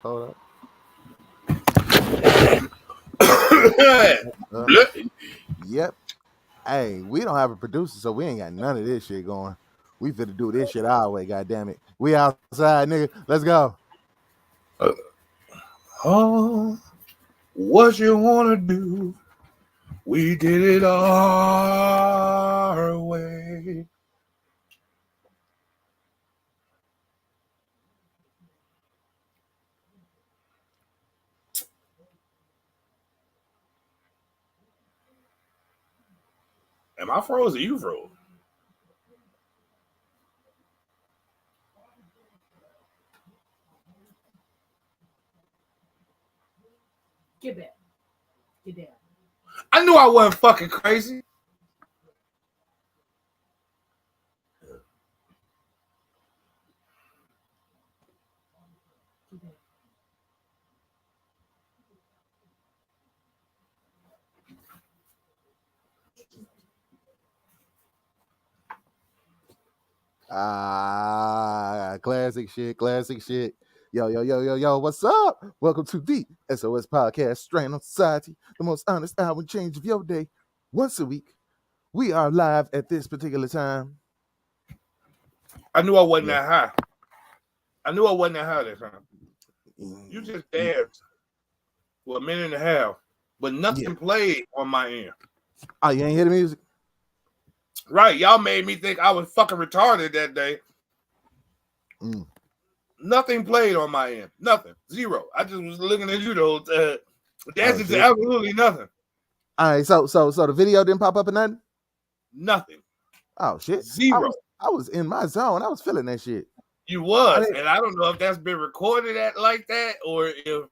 Hold up. Yep. Hey, we don't have a producer, so we ain't got none of this shit going. We finna do this shit our way, goddamn it. We outside, nigga. Let's go. Oh, what you wanna do? We did it our way. Am I froze or you froze? Get back. Get down. I knew I wasn't fucking crazy. Get back. Classic shit. Yo, what's up? Welcome to the S.O.S podcast, Strain on Society, the most honest hour and change of your day. Once a week, we are live at this particular time. I knew I wasn't that high. I knew I wasn't that high that time. You just danced for a minute and a half, but nothing played on my end. Oh, you ain't hear the music? Right, y'all made me think I was fucking retarded that day. Nothing played on my end. Nothing. Zero. I just was looking at you the whole time. Dancing to absolutely nothing. All right, so the video didn't pop up or nothing? Nothing. Oh shit. Zero. I was in my zone. I was feeling that shit. You was, and I don't know if that's been recorded at like that or if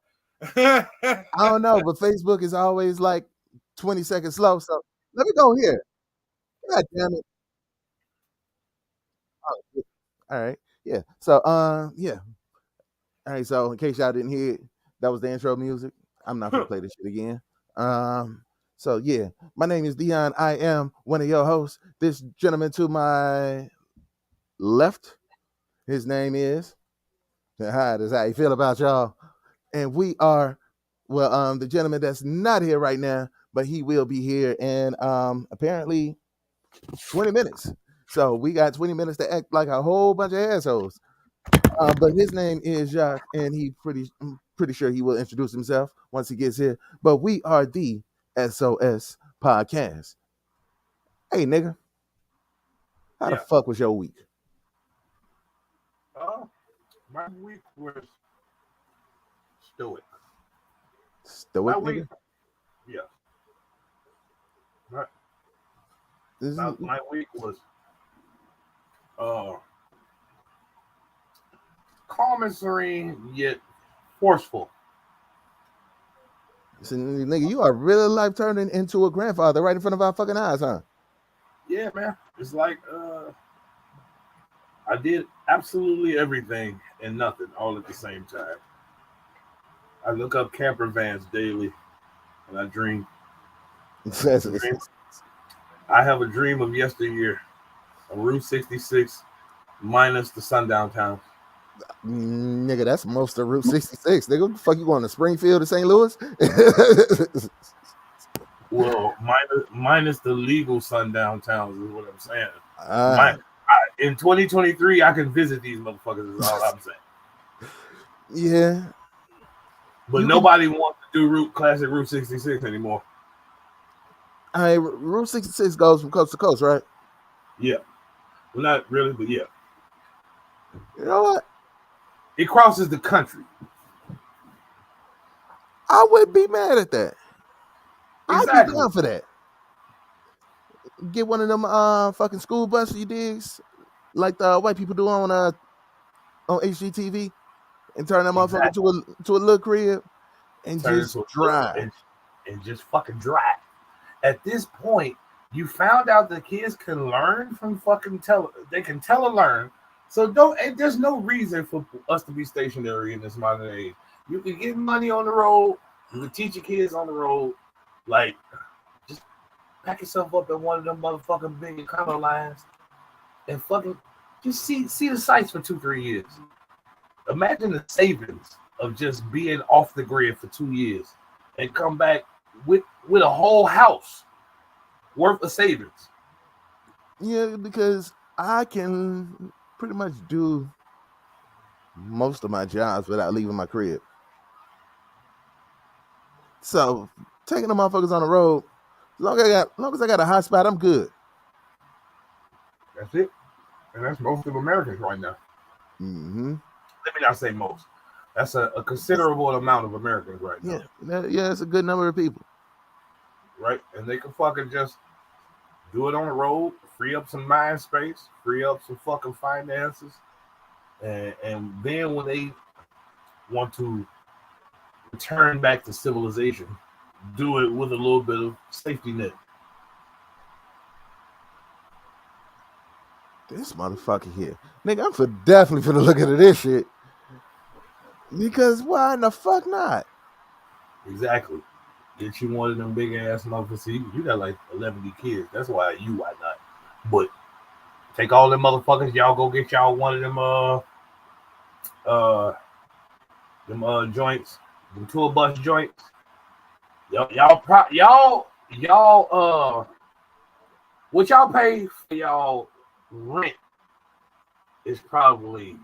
I don't know, but Facebook is always like 20 seconds slow. So let me go here. God damn it. Oh, all right. Yeah. So yeah. All right. So in case y'all didn't hear it, that was the intro music. I'm not gonna play this shit again. So yeah, my name is Dion. I am one of your hosts. This gentleman to my left, his name is. Hi, that's how you feel about y'all. And we are, well, the gentleman that's not here right now, but he will be here in apparently 20 minutes. So we got 20 minutes to act like a whole bunch of assholes. But his name is Jacques, and I'm pretty sure he will introduce himself once he gets here. But we are the S.O.S podcast. Hey, nigga, how the fuck was your week? My week was stoic. Stoic, my week, nigga? Yeah. My week was calm and serene, yet forceful. So, nigga, you are really life turning into a grandfather right in front of our fucking eyes, huh? Yeah, man. It's like I did absolutely everything and nothing all at the same time. I look up camper vans daily, and I dream. I have a dream of yesteryear, a Route 66 minus the sundown town. Nigga, that's most of Route 66. Nigga, what the fuck you going to Springfield to St. Louis? Well, minus the legal sundown towns is what I'm saying. In 2023, I can visit these motherfuckers. Is all I'm saying. Yeah, but nobody wants to do classic Route 66 anymore. Route 66 goes from coast to coast, right? Yeah, well, not really, but yeah. You know what? It crosses the country. I wouldn't be mad at that. Exactly. I'd be down for that. Get one of them fucking school buses, you digs, like the white people do on HGTV, and turn that motherfucker to a little crib and just drive. And just fucking drive. At this point, you found out the kids can learn from fucking they can tell and learn. So there's no reason for us to be stationary in this modern age. You can get money on the road. You can teach your kids on the road. Like, just pack yourself up at one of them motherfucking big econo lines and fucking just see the sights for 2-3 years. Imagine the savings of just being off the grid for 2 years and come back with a whole house worth of savings. Yeah, because I can pretty much do most of my jobs without leaving my crib. So taking the motherfuckers on the road, as long as I got a hot spot, I'm good. That's it. And that's most of Americans right now. Mm-hmm. Let me not say most. That's a considerable amount of Americans right now. Yeah, it's a good number of people. Right? And they can fucking just do it on the road, free up some mind space, free up some fucking finances. And then when they want to return back to civilization, do it with a little bit of safety net. This motherfucker here. Nigga, I'm definitely finna look into this shit. Because why in the fuck not? Exactly. Get you one of them big ass motherfuckers. You got like 11 kids. That's why not. But take all them motherfuckers. Y'all go get y'all one of them joints, them tour bus joints. Y'all what y'all pay for y'all rent is probably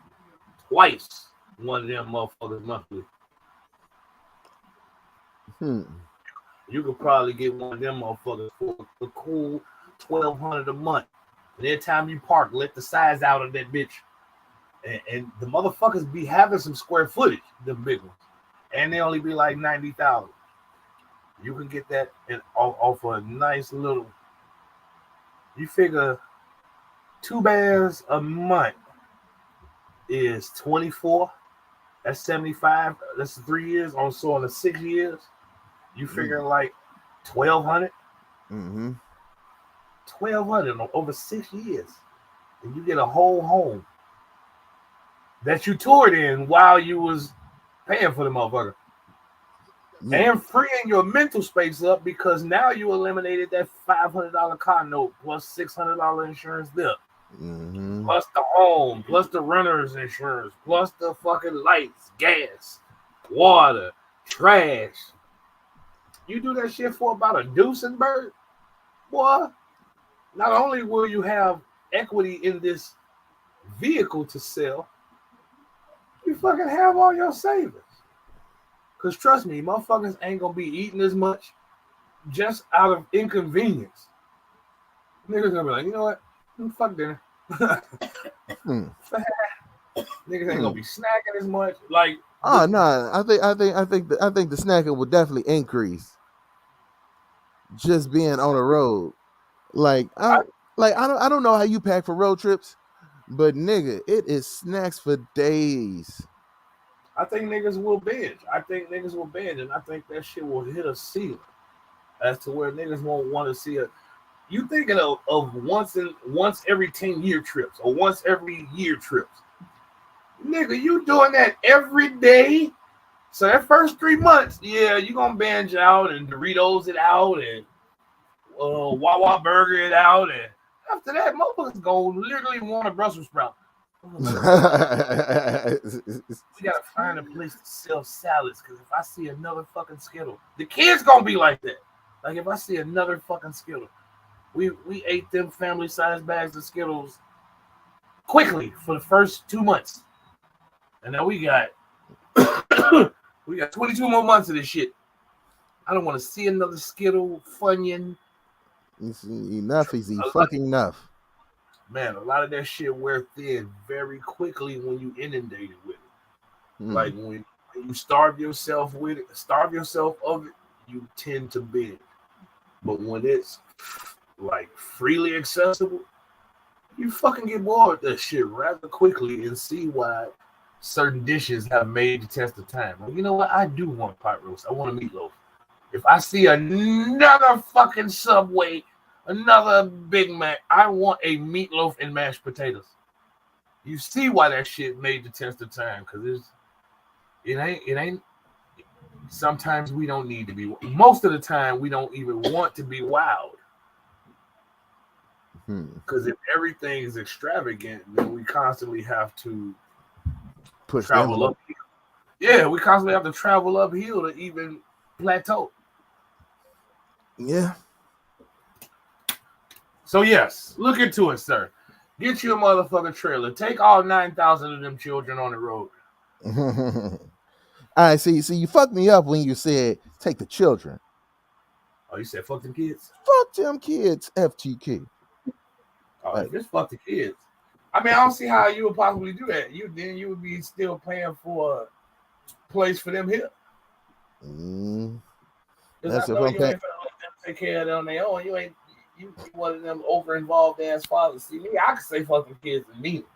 twice one of them motherfuckers monthly. You could probably get one of them motherfuckers for a cool $1,200 a month. And every time you park, let the size out of that bitch. And the motherfuckers be having some square footage, the big ones. And they only be like 90,000. You can get that off a nice little. You figure 2 bands a month is 24. That's 75. That's 3 years. Also on the 6 years, you figure like 1,200. Mm-hmm. 1,200 over 6 years, and you get a whole home that you toured in while you was paying for the motherfucker. Yeah. And freeing your mental space up because now you eliminated that $500 car note plus $600 insurance bill. Mm-hmm. Plus the home, plus the renter's insurance, plus the fucking lights, gas, water, trash. You do that shit for about a deuce and bird, boy. Not only will you have equity in this vehicle to sell, you fucking have all your savings. Because trust me, motherfuckers ain't going to be eating as much just out of inconvenience. Niggas going to be like, you know what? Fuck dinner. Niggas ain't going to be snacking as much. Like, oh no, I think the snacking will definitely increase. Just being on the road. Like I don't know how you pack for road trips, but nigga, it is snacks for days. I think niggas will binge. And I think that shit will hit a ceiling as to where niggas won't want to see it. You thinking of once every 10-year trips or once every year trips. Nigga, you doing that every day? So that first 3 months, yeah, you gonna binge out and Doritos it out and Wawa burger it out, and after that, motherfuckers gonna literally want a Brussels sprout. We gotta find a place to sell salads because if I see another fucking Skittle, the kids gonna be like that. Like if I see another fucking Skittle, we ate them family size bags of Skittles quickly for the first 2 months, and now we got 22 more months of this shit. I don't want to see another Skittle, Funyun. Enough is fucking enough. Man, a lot of that shit wear thin very quickly when you inundated with it. Like when you starve yourself of it, you tend to binge. But when it's like freely accessible, you fucking get bored with that shit rather quickly and see why certain dishes have made the test of time. Well, you know what? I do want pot roast. I want a meatloaf. If I see another fucking Subway, another Big Mac, I want a meatloaf and mashed potatoes. You see why that shit made the test of time, because it ain't. Sometimes we don't need to be. Most of the time, we don't even want to be wowed. Because if everything is extravagant, then we constantly have to push travel up here. Yeah, we constantly have to travel uphill to even plateau. Yeah. So yes, look into it, sir. Get you a motherfucking trailer. Take all 9,000 of them children on the road. All right, see, you fucked me up when you said take the children. Oh, you said fuck them kids? Fuck them kids, FTK. Oh, Like, just fuck the kids. I mean, I don't see how you would possibly do that. You would be still paying for a place for them here. Because that's I if know I'm you paying. ain't gonna let them take care of it on their own. You ain't you one of them over involved ass fathers. See me, I can say fuck them kids and mean it.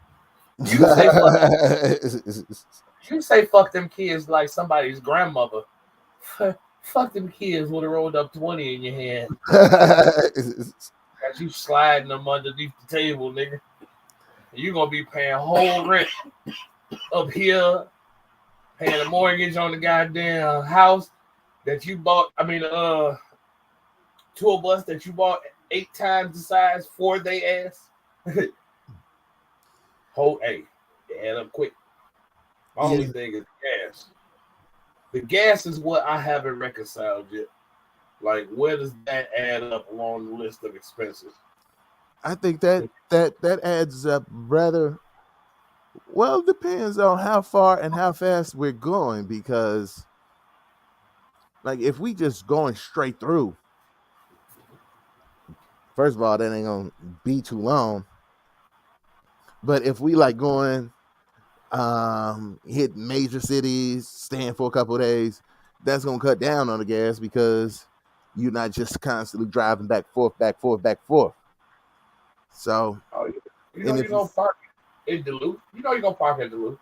You say fuck them kids like somebody's grandmother. Fuck them kids with a rolled up 20 in your hand. Got you sliding them underneath the table, nigga. You gonna be paying whole rent up here, paying a mortgage on the goddamn house that you bought. I mean, tour bus that you bought 8 times the size for they ass. Whole A, add up quick. My Yeah. only thing is gas. The gas is what I haven't reconciled yet. Like, where does that add up along the list of expenses? I think that adds up rather well. Depends on how far and how fast we're going, because like if we just going straight through, first of all, that ain't gonna be too long. But if we like going hit major cities, staying for a couple of days, that's gonna cut down on the gas because you're not just constantly driving back forth, back forth, back forth. So, Oh, you know and you're if gonna park in Duluth. You know you're gonna park in Duluth.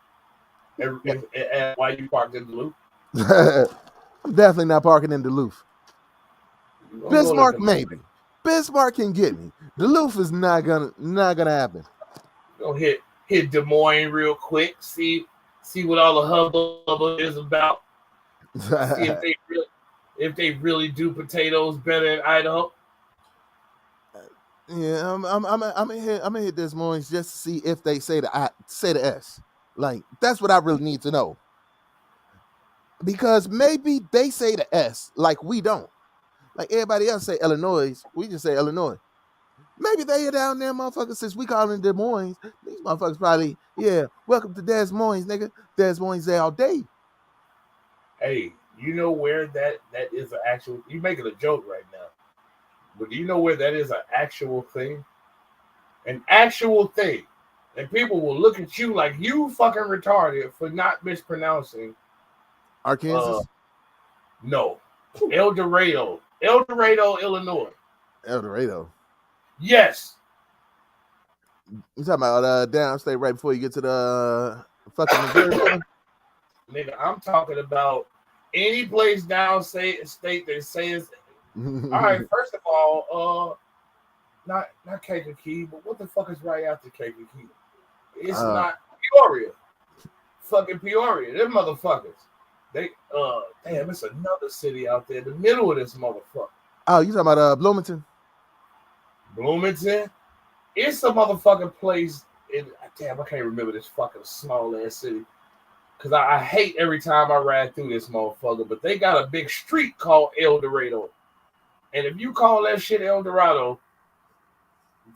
And why you parked in Duluth? I'm definitely not parking in Duluth. You gonna go to Bismarck, Des Moines. maybe. Bismarck can get me. Duluth is not gonna happen. Go hit Des Moines real quick. See what all the hubbub is about. See if they really do potatoes better in Idaho. Yeah, I'm gonna hit this morning just to see if they say the S. Like that's what I really need to know. Because maybe they say the S like we don't. Like everybody else say Illinois, we just say Illinois. Maybe they are down there, motherfuckers, since we call them Des Moines. These motherfuckers probably, yeah, welcome to Des Moines, nigga. Des Moines there all day. Hey, you know where that is an actual? You making a joke right now, but do you know where that is an actual thing? An actual thing, and people will look at you like you fucking retarded for not mispronouncing. Arkansas? No, El Dorado, Illinois. El Dorado. Yes. You talking about downstate right before you get to the fucking Missouri border? Nigga, I'm talking about any place downstate that says. All right, first of all, not Kankakee, but what the fuck is right after Kankakee? It's not Peoria. Fucking Peoria. Them motherfuckers. They damn, it's another city out there in the middle of this motherfucker. Oh, you talking about Bloomington? Bloomington? It's a motherfucking place in damn, I can't remember this fucking small ass city. Cause I hate every time I ride through this motherfucker, but they got a big street called El Dorado. And if you call that shit El Dorado,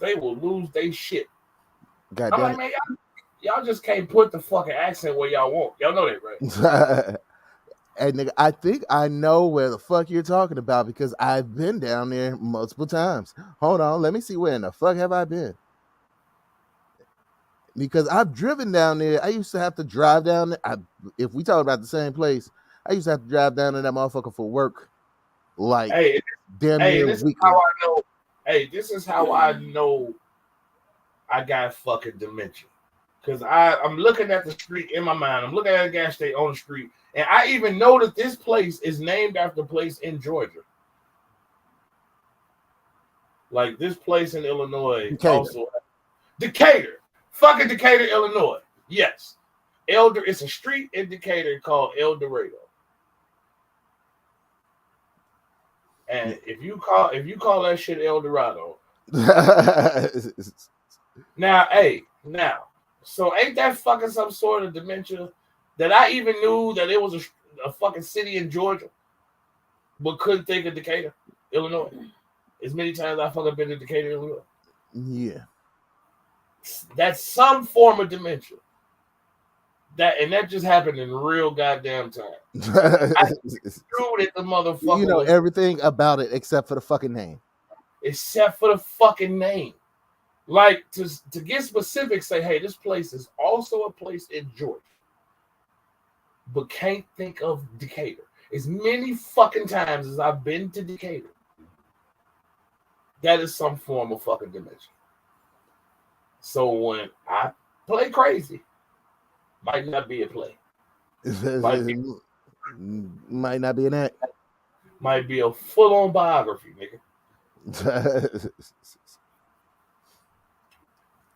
they will lose their shit. God I'm damn like, man, y'all just can't put the fucking accent where y'all want. Y'all know that, right? Hey, nigga, I think I know where the fuck you're talking about because I've been down there multiple times. Hold on, let me see where in the fuck have I been. Because I've driven down there. I used to have to drive down there. If we talk about the same place, I used to have to drive down to that motherfucker for work. Like, damn near this weekly. Is how I know. Hey, this is how I know I got fucking dementia. Because I'm looking at the street in my mind. I'm looking at a gas station on the street. And I even know that this place is named after a place in Georgia. Like this place in Illinois also. Decatur. Fucking Decatur, Illinois. Yes. It's a street in Decatur called El Dorado. And if you call that shit El Dorado. Now, so ain't that fucking some sort of dementia that I even knew that it was a fucking city in Georgia, but couldn't think of Decatur, Illinois. As many times I fucking been to Decatur, Illinois. Yeah. That's some form of dementia. That just happened in real goddamn time. I screwed at the motherfucker. You know everything about it except for the fucking name. Except for the fucking name. Like to get specific, say, hey, this place is also a place in Georgia, but can't think of Decatur. As many fucking times as I've been to Decatur, that is some form of fucking dementia. So when I play crazy, might not be a play. Might not be an act. Might be a full-on biography, nigga.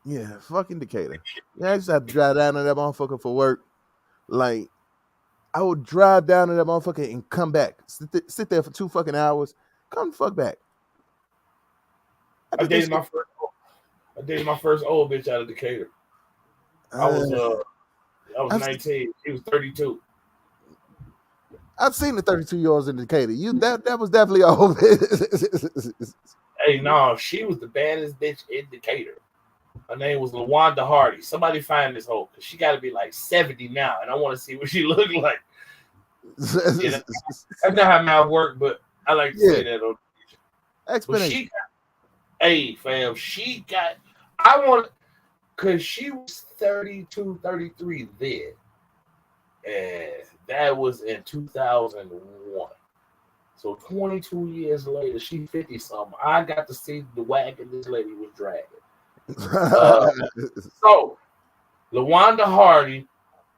Yeah, fucking Decatur. Yeah, I just have to drive down to that motherfucker for work. Like, I would drive down to that motherfucker and come back. Sit there for 2 fucking hours. Come the fuck back. I dated my first old bitch out of Decatur. I was 19. He was 32. I've seen the 32-year-olds in Decatur. That was definitely old. Hey, no, she was the baddest bitch in Decatur. Her name was LaWanda Hardy. Somebody find this hoe, because she got to be like 70 now, and I want to see what she looked like. Yeah, that's not how mouth work, but I like to say that on the explanation. Hey, fam, I want, because she was 32, 33 then, and that was in 2001. So 22 years later, she 50-something. I got to see the wagon this lady was dragging. So, LaWanda Hardy,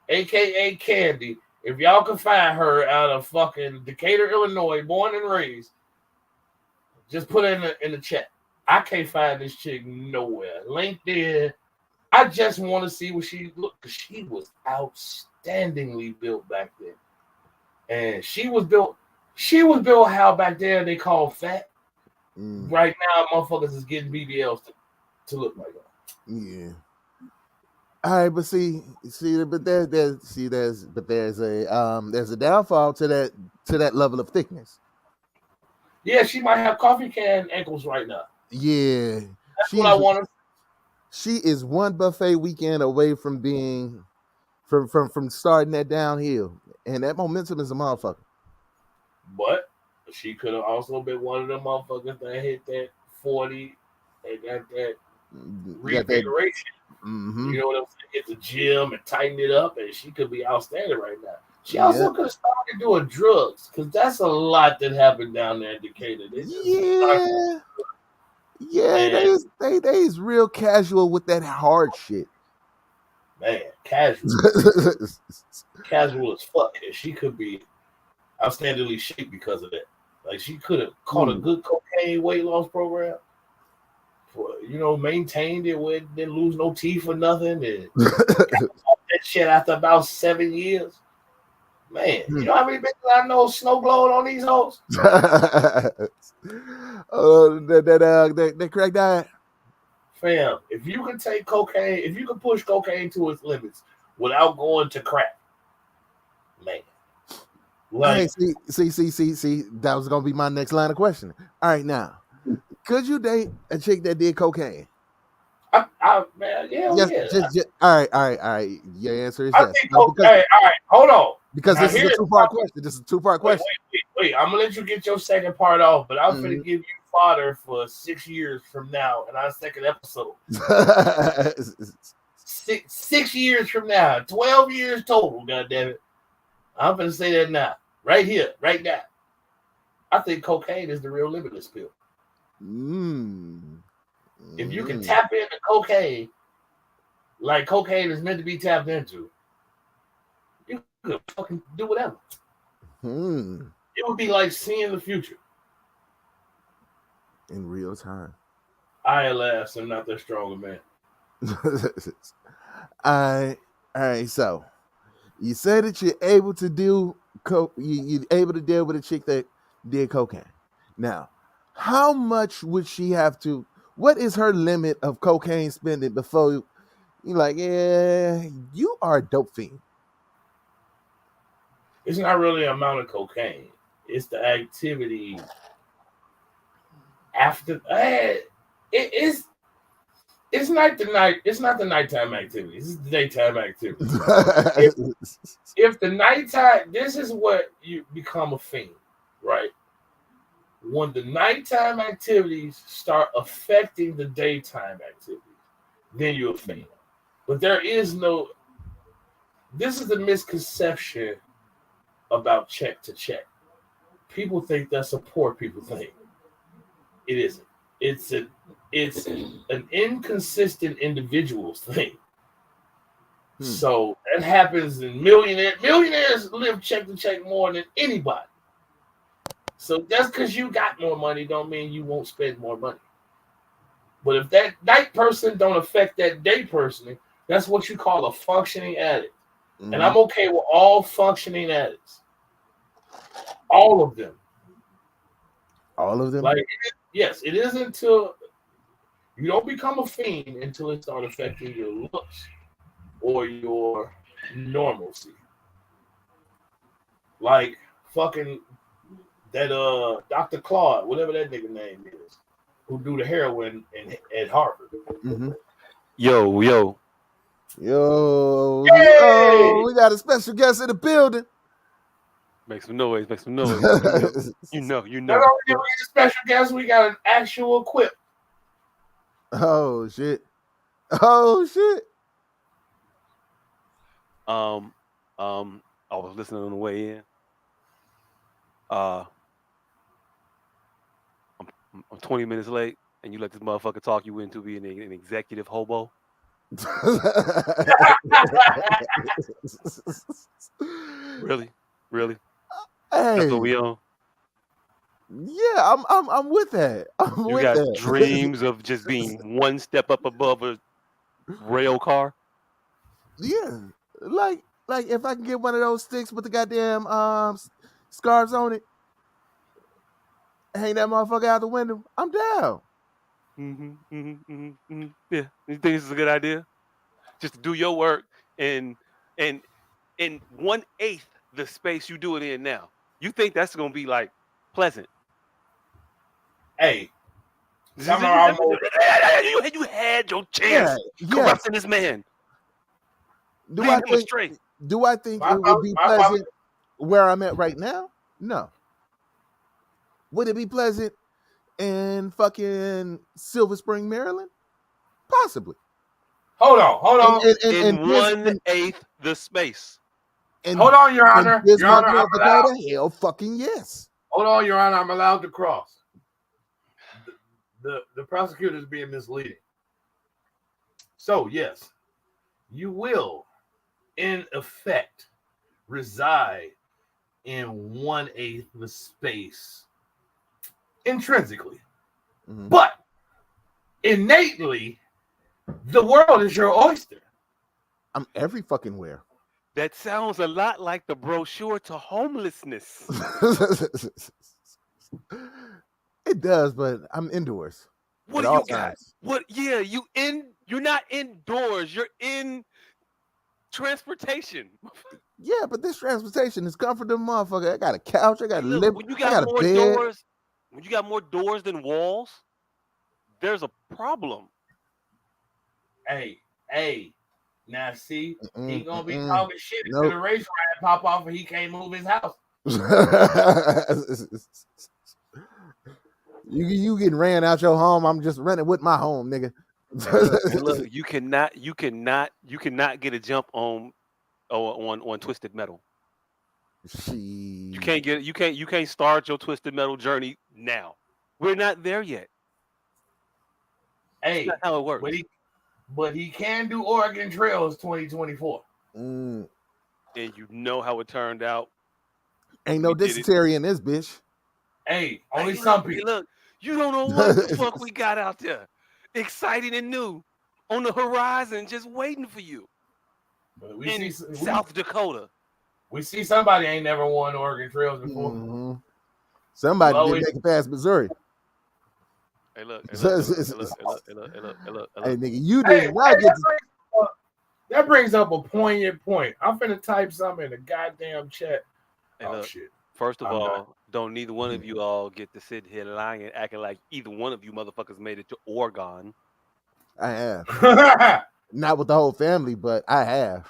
a.k.a. Candy, if y'all can find her out of fucking Decatur, Illinois, born and raised, just put it in the chat. I can't find this chick nowhere. LinkedIn. I just want to see what she looked, because she was outstandingly built back then. And she was built how back then they called fat. Right now, motherfuckers is getting BBLs to look like that. Yeah. All right, but there's a downfall to that level of thickness. Yeah, she might have coffee can ankles right now. Yeah, that's what I want. She is one buffet weekend away from being from starting that downhill, and that momentum is a motherfucker. But she could have also been one of them motherfuckers that hit that 40 and got that reinvigoration. Mm-hmm. You know what I'm saying? Hit the gym and tighten it up, and she could be outstanding right now. She also could have started doing drugs, because that's a lot that happened down there in Decatur. They is real casual with that hard shit. Man, casual. Casual as fuck. And she could be outstandingly shaped because of that. Like, she could have caught a good cocaine weight loss program. Maintained it with, didn't lose no teeth or nothing, and got off that shit after about 7 years. Man, you know how many bitches I know snow glowing on these hoes? That crack diet. Fam, if you can take cocaine, if you can push cocaine to its limits without going to crack, man. Like, hey, see, that was gonna be my next line of questioning. All right, now, could you date a chick that did cocaine? Man, yeah. Just, all right. Your answer is yes. Think okay, all right, hold on. Because this is a two-part question. This is a two-part question. Wait. I'm gonna let you get your second part off, but I'm gonna give you fodder for 6 years from now in our second episode. 6 years from now, 12 years total. Goddammit. I'm gonna say that now, right here, right now. I think cocaine is the real limitless pill. If you can tap into cocaine, like cocaine is meant to be tapped into, you could fucking do whatever. It would be like seeing the future in real time. I, alas, am not that strong a man. All right. So you say that you're able to do you're able to deal with a chick that did cocaine. Now, how much would she have to? What is her limit of cocaine spending before you're like, yeah, you are a dope fiend? It's not really an amount of cocaine. It's the activity after. It's not the night. It's not the nighttime activity. This is the daytime activity. If the nighttime, this is what you become a fiend, right? When the nighttime activities start affecting the daytime activities, then you're a fiend. But there is no. This is the misconception about check to check. People think that's a poor people thing. It isn't. It's an inconsistent individual's thing. So that happens in millionaires. Millionaires live check to check more than anybody. So just because you got more money don't mean you won't spend more money. But if that night person don't affect that day person, that's what you call a functioning addict. Mm-hmm. And I'm okay with all functioning addicts. All of them. All of them? Like, yes, it is until you don't become a fiend until it starts affecting your looks or your normalcy. Like fucking that Dr. Claude, whatever that nigga name is, who do the heroin at Harvard. Mm-hmm. Yo. Hey! Oh, we got a special guest in the building. Make some noise. You know. Not only did we get a special guest, we got an actual quip. Oh shit. I was listening on the way in. I'm 20 minutes late, and you let this motherfucker talk you into being an executive hobo. Really? Hey. That's what we on. Yeah, I'm with that. You got dreams of just being one step up above a rail car? Yeah. Like if I can get one of those sticks with the goddamn scarves on it, hang that motherfucker out the window, I'm down. Yeah. You think this is a good idea? Just to do your work and in 1/8 the space you do it in now. You think that's gonna be like pleasant? Hey, you had your chance corrupting this man. Do I think it would be pleasant where I'm at right now? No. Would it be pleasant in fucking Silver Spring, Maryland? Possibly. Hold on. In 1/8 the space. Hold on, Your Honor. Your Honor, North Dakota? Hell fucking yes. Hold on, Your Honor. I'm allowed to cross. The prosecutor is being misleading. So, yes, you will, in effect, reside in 1/8 the space intrinsically. Mm-hmm. But innately, the world is your oyster. I'm every fucking where. That sounds a lot like the brochure to homelessness. It does, but I'm indoors. What do you got? What? Yeah, you're not indoors. You're in transportation. Yeah, but this transportation is comfortable, motherfucker. I got a couch. I got a lip. When you got more doors, when you got more doors than walls, there's a problem. Hey. Now see, he gonna be talking shit until the race ride pop off and he can't move his house. You getting ran out your home. I'm just running with my home, nigga. Look, you cannot get a jump on Twisted Metal. You can't start your Twisted Metal journey now. We're not there yet. Hey, that's not how it works. But he can do Oregon Trails 2024. And you know how it turned out. Ain't no dysentery in this bitch. Hey, only some people. Look, you don't know what the fuck we got out there. Exciting and new. On the horizon, just waiting for you. But South Dakota. We see somebody ain't never won Oregon Trails before. Mm-hmm. Somebody didn't make it past Missouri. Hey, look. Hey, nigga, you did not get that brings up a poignant point. I'm finna type something in the goddamn chat. Hey, Oh look. shit. First of I'm done. all, don't neither one of you all get to sit here lying, acting like either one of you motherfuckers made it to Oregon. I have. Not with the whole family, but I have.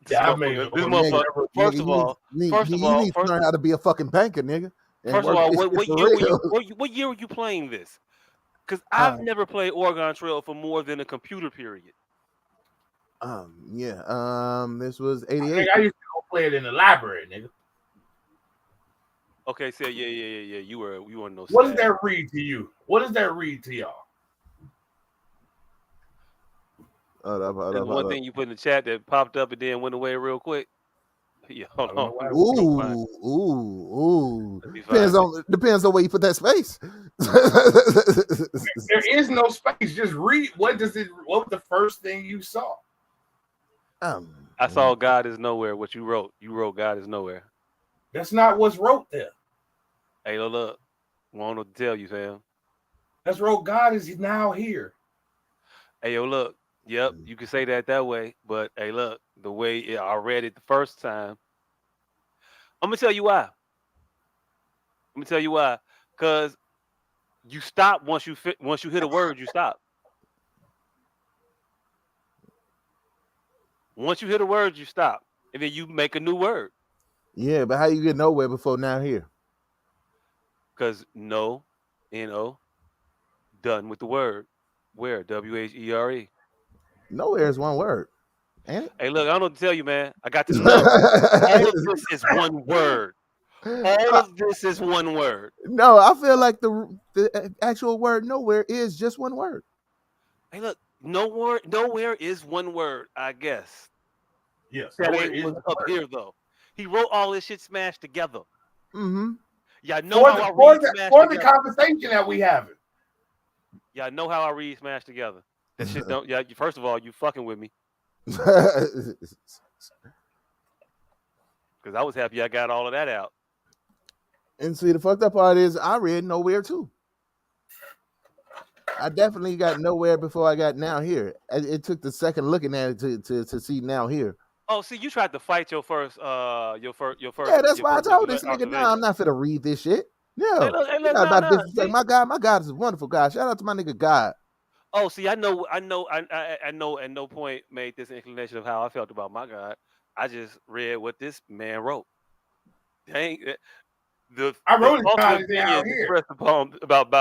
This Yeah, I made motherfucker. it This over Nigga, motherfucker. several. First of all, first of you all, need to learn how to be a fucking banker, nigga, and first of work all, this what, shit what for year were you? real. What year were you playing this? Because Uh, I've never played Oregon Trail for more than a computer period. yeah. This was Nigga, 88. I used to go play it in the library, nigga. Okay, so yeah. You were no What does sad. that read to you? What does that read to y'all? Hold up, hold And up, the one hold up. thing you put in the chat that popped up and then went away real quick. Yeah, hold I don't know on. why. Let me go find it. Ooh. Let me Depends find it. on where you put that space. There is no space. Just read. What does it? What was the first thing you saw? I saw God is nowhere. What you wrote? You wrote God is nowhere. That's not what's wrote there. Hey, look. Want to tell you, fam. That's wrote. God is now here. Hey, yo, look. Yep, you can say that way, but hey, look, the way I read it the first time, I'm gonna tell you why. Cause you stop once you hit a word, you stop. Once you hit a word, you stop, and then you make a new word. Yeah, but how you get nowhere before now here? Cause no, no, done with the word. Where WHERE. Nowhere is one word, ain't Hey, look, I don't know what to tell you, man. I got to know. All of it? this is one word. All of this is one word. No, I feel like the actual word nowhere is just one word. Hey, look, nowhere is one word, I guess. Yes. That Nowhere ain't is what's the up word. here though. He wrote all this shit smashed together. Mm-hmm. Y'all know how I read smashed For the together. conversation that we having. Y'all know how I read smashed together. That shit don't. Yeah. First of all, you fucking with me because I was happy I got all of that out. And see, the fucked up part is I read nowhere too. I definitely got nowhere before I got now here. It took the second looking at it to see now here. Oh, see, you tried to fight your first Yeah, that's why I told this nigga, nah, I'm observation. not finna read this shit. Hey, No, look, you're not no, about no. disrespect. See, My God is a wonderful God. Shout out to my nigga God. oh, see, I know. I know. At no point made this inclination of how I felt about my God. I just read what this man wrote. Dang, I the wrote it thoughts and down and down opinions here. expressed upon about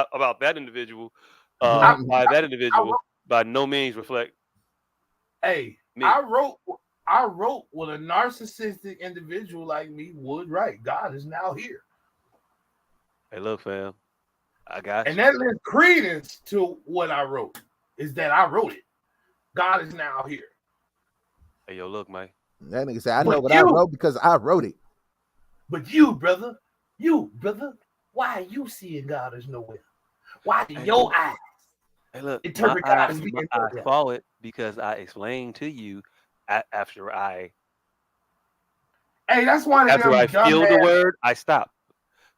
that individual, I, by that I individual, wrote, by no means reflect hey, me. I wrote what a narcissistic individual like me would write. God is now here. Hey, look, fam, I got And you. that lends credence to what I wrote. Is that I wrote it. God is now here. Hey, yo, look, Mike. That nigga said, I know But what I you, wrote because I wrote it. brother, why are you seeing God as nowhere? Why do Hey, your look. eyes Hey, look. interpret God as My being eye nowhere? saw it because I explained to you after I Hey, that's one of them feel the dumbass. word, I stop.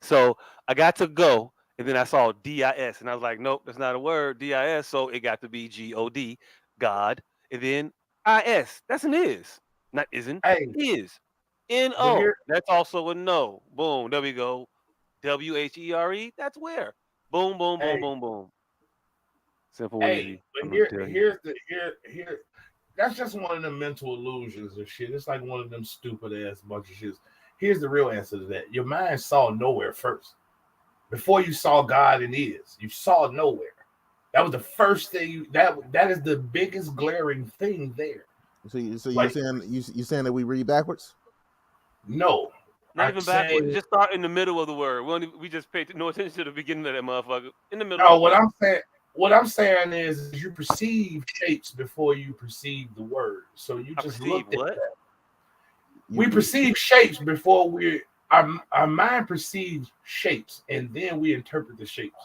So I got to go, and then I saw DIS, and I was like, nope, that's not a word, DIS. So it got to be God, God, and then IS. That's an is, not isn't, Hey, is. but NO. here, That's also a no. Boom. There we go. WHERE. That's where. Boom, boom, boom, hey, boom, boom. Simple and hey, easy. but I'm gonna tell you. here. That's just one of them mental illusions and shit. It's like one of them stupid ass bunch of shit. Here's the real answer to that. Your mind saw nowhere first. Before you saw God and is, you saw nowhere. That was the first thing that is the biggest glaring thing there. So you're Like, saying you saying that we read backwards? no. Not I'm even backwards. saying Just start in the middle of the word. We just pay no attention to the beginning of that motherfucker. In the middle. no, what I'm saying is you perceive shapes before you perceive the word. So you I just perceive looked at what? that. We You perceive shapes before our mind perceives shapes and then we interpret the shapes.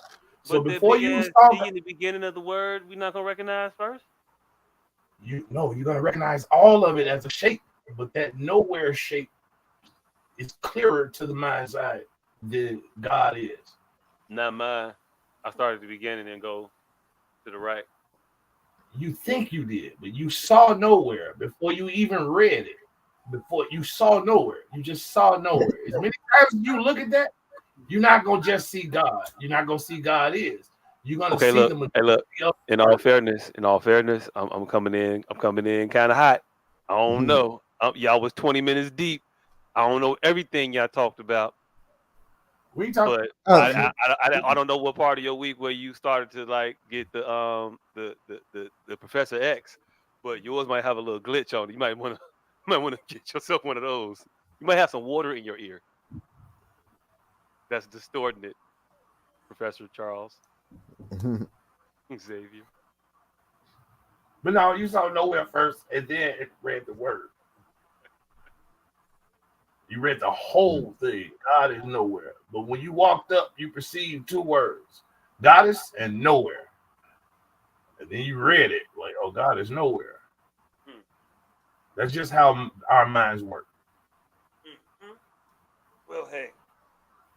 So But the before big you ass saw T in the beginning of the word, we not gonna recognize first. you're gonna recognize all of it as a shape, but that nowhere shape is clearer to the mind's eye than God is. Not mine. I start at the beginning and go to the right. You think you did, but you saw nowhere before you even read it. before you saw nowhere. You just saw nowhere. As many times as you look at that, you're not gonna just see God. You're not gonna see God is. You're gonna Okay, see look. the Hey, look. majority of In all fairness, I'm coming in. I'm coming in kind of hot. I don't know. Y'all was 20 minutes deep. I don't know everything y'all talked about, we talk. but I don't know what part of your week where you started to like get the Professor X, but yours might have a little glitch on it. You might want to get yourself one of those. You might have some water in your ear that's distorting it, Professor Charles Xavier. But no, you saw nowhere first, and then it read the word. You read the whole thing. God is nowhere. But when you walked up, you perceived two words: goddess and nowhere. And then you read it like, oh, God is nowhere. That's just how our minds work. Well, hey.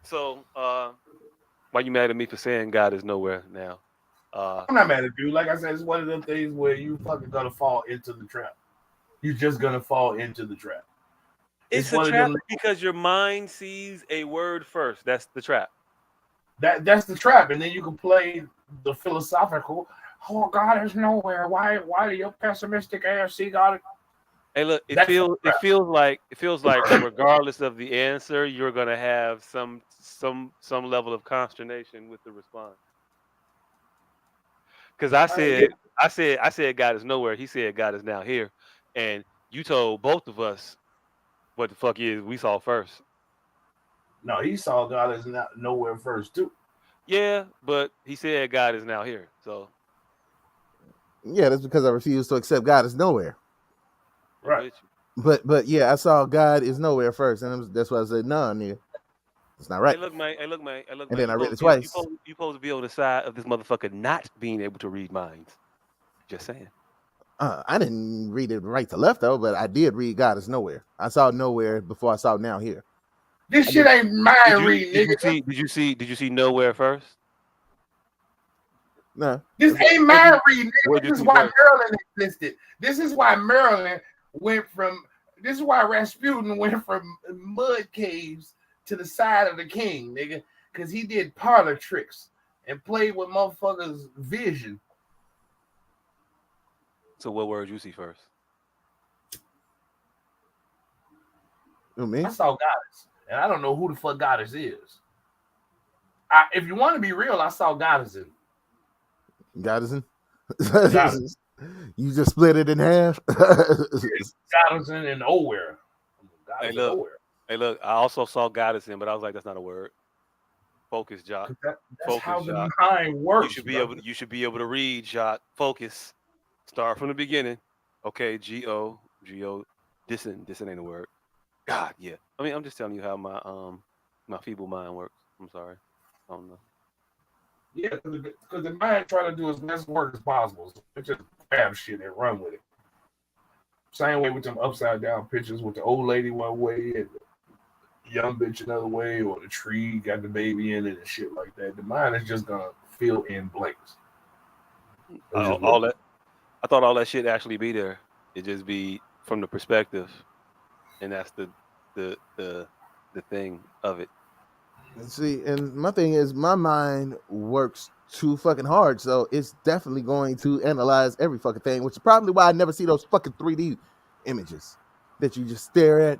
So, why you mad at me for saying God is nowhere now? I'm not mad at you. Like I said, it's one of them things where you fucking gonna fall into the trap. You're just gonna fall into the trap. It's a one trap of them. because your mind sees a word first. That's the trap. That's the trap, and then you can play the philosophical. Oh, God is nowhere. Why do your pessimistic ass see God? Hey, look, it That's the feels like regardless of the answer, you're gonna have some level of consternation with the response. Because I said God is nowhere. He said God is now here, and you told both of us what the fuck is we saw first. No, he saw God is not nowhere first too. Yeah, but he said God is now here. So Yeah, that's because I refuse to accept God is nowhere. I'm Right. with you. But yeah, I saw God is nowhere first, and that's why I said no, nigga, it's not right. Hey, look, man. Hey, look, man. Hey, look, And man. then You I read supposed it to be twice. you supposed to be on the side of this motherfucker not being able to read minds. Just saying. I didn't read it right to left though, but I did read God is nowhere. I saw nowhere before I saw now here. This I shit did. ain't mind reading, nigga. Did you see nowhere first? No. This ain't mind reading, nigga. Where'd you This is see why first? Maryland existed. This is why Maryland went from. This is why Rasputin went from mud caves to the side of the king, nigga, because he did parlor tricks and played with motherfuckers' vision. So what word you see first? Who, me? I saw Goddess, and I don't know who the fuck Goddess is. If you want to be real, I saw Goddess in. Goddison? Goddess. You just split it in half. Goddess in nowhere. Hey, Goddess in look. nowhere. Hey, look. I also saw goddess in, but I was like, that's not a word. Focus, Jock. That's Focus, how the Jock. mind works. You should be able to read, Jock. Focus. Start from the beginning. Okay, G-O. Dissing ain't a word. God, yeah. I mean, I'm just telling you how my feeble mind works. I'm sorry. I don't know. Yeah, because the mind trying to do as much work as possible. So it just grab shit and run with it. Same way with them upside down pictures with the old lady one way and the young bitch another way, or the tree got the baby in it and shit like that. The mind is just gonna fill in blanks. All that. I thought all that shit actually be there. It just be from the perspective, and that's the thing of it. See, and my thing is, my mind works too fucking hard, so it's definitely going to analyze every fucking thing, which is probably why I never see those fucking 3D images that you just stare at,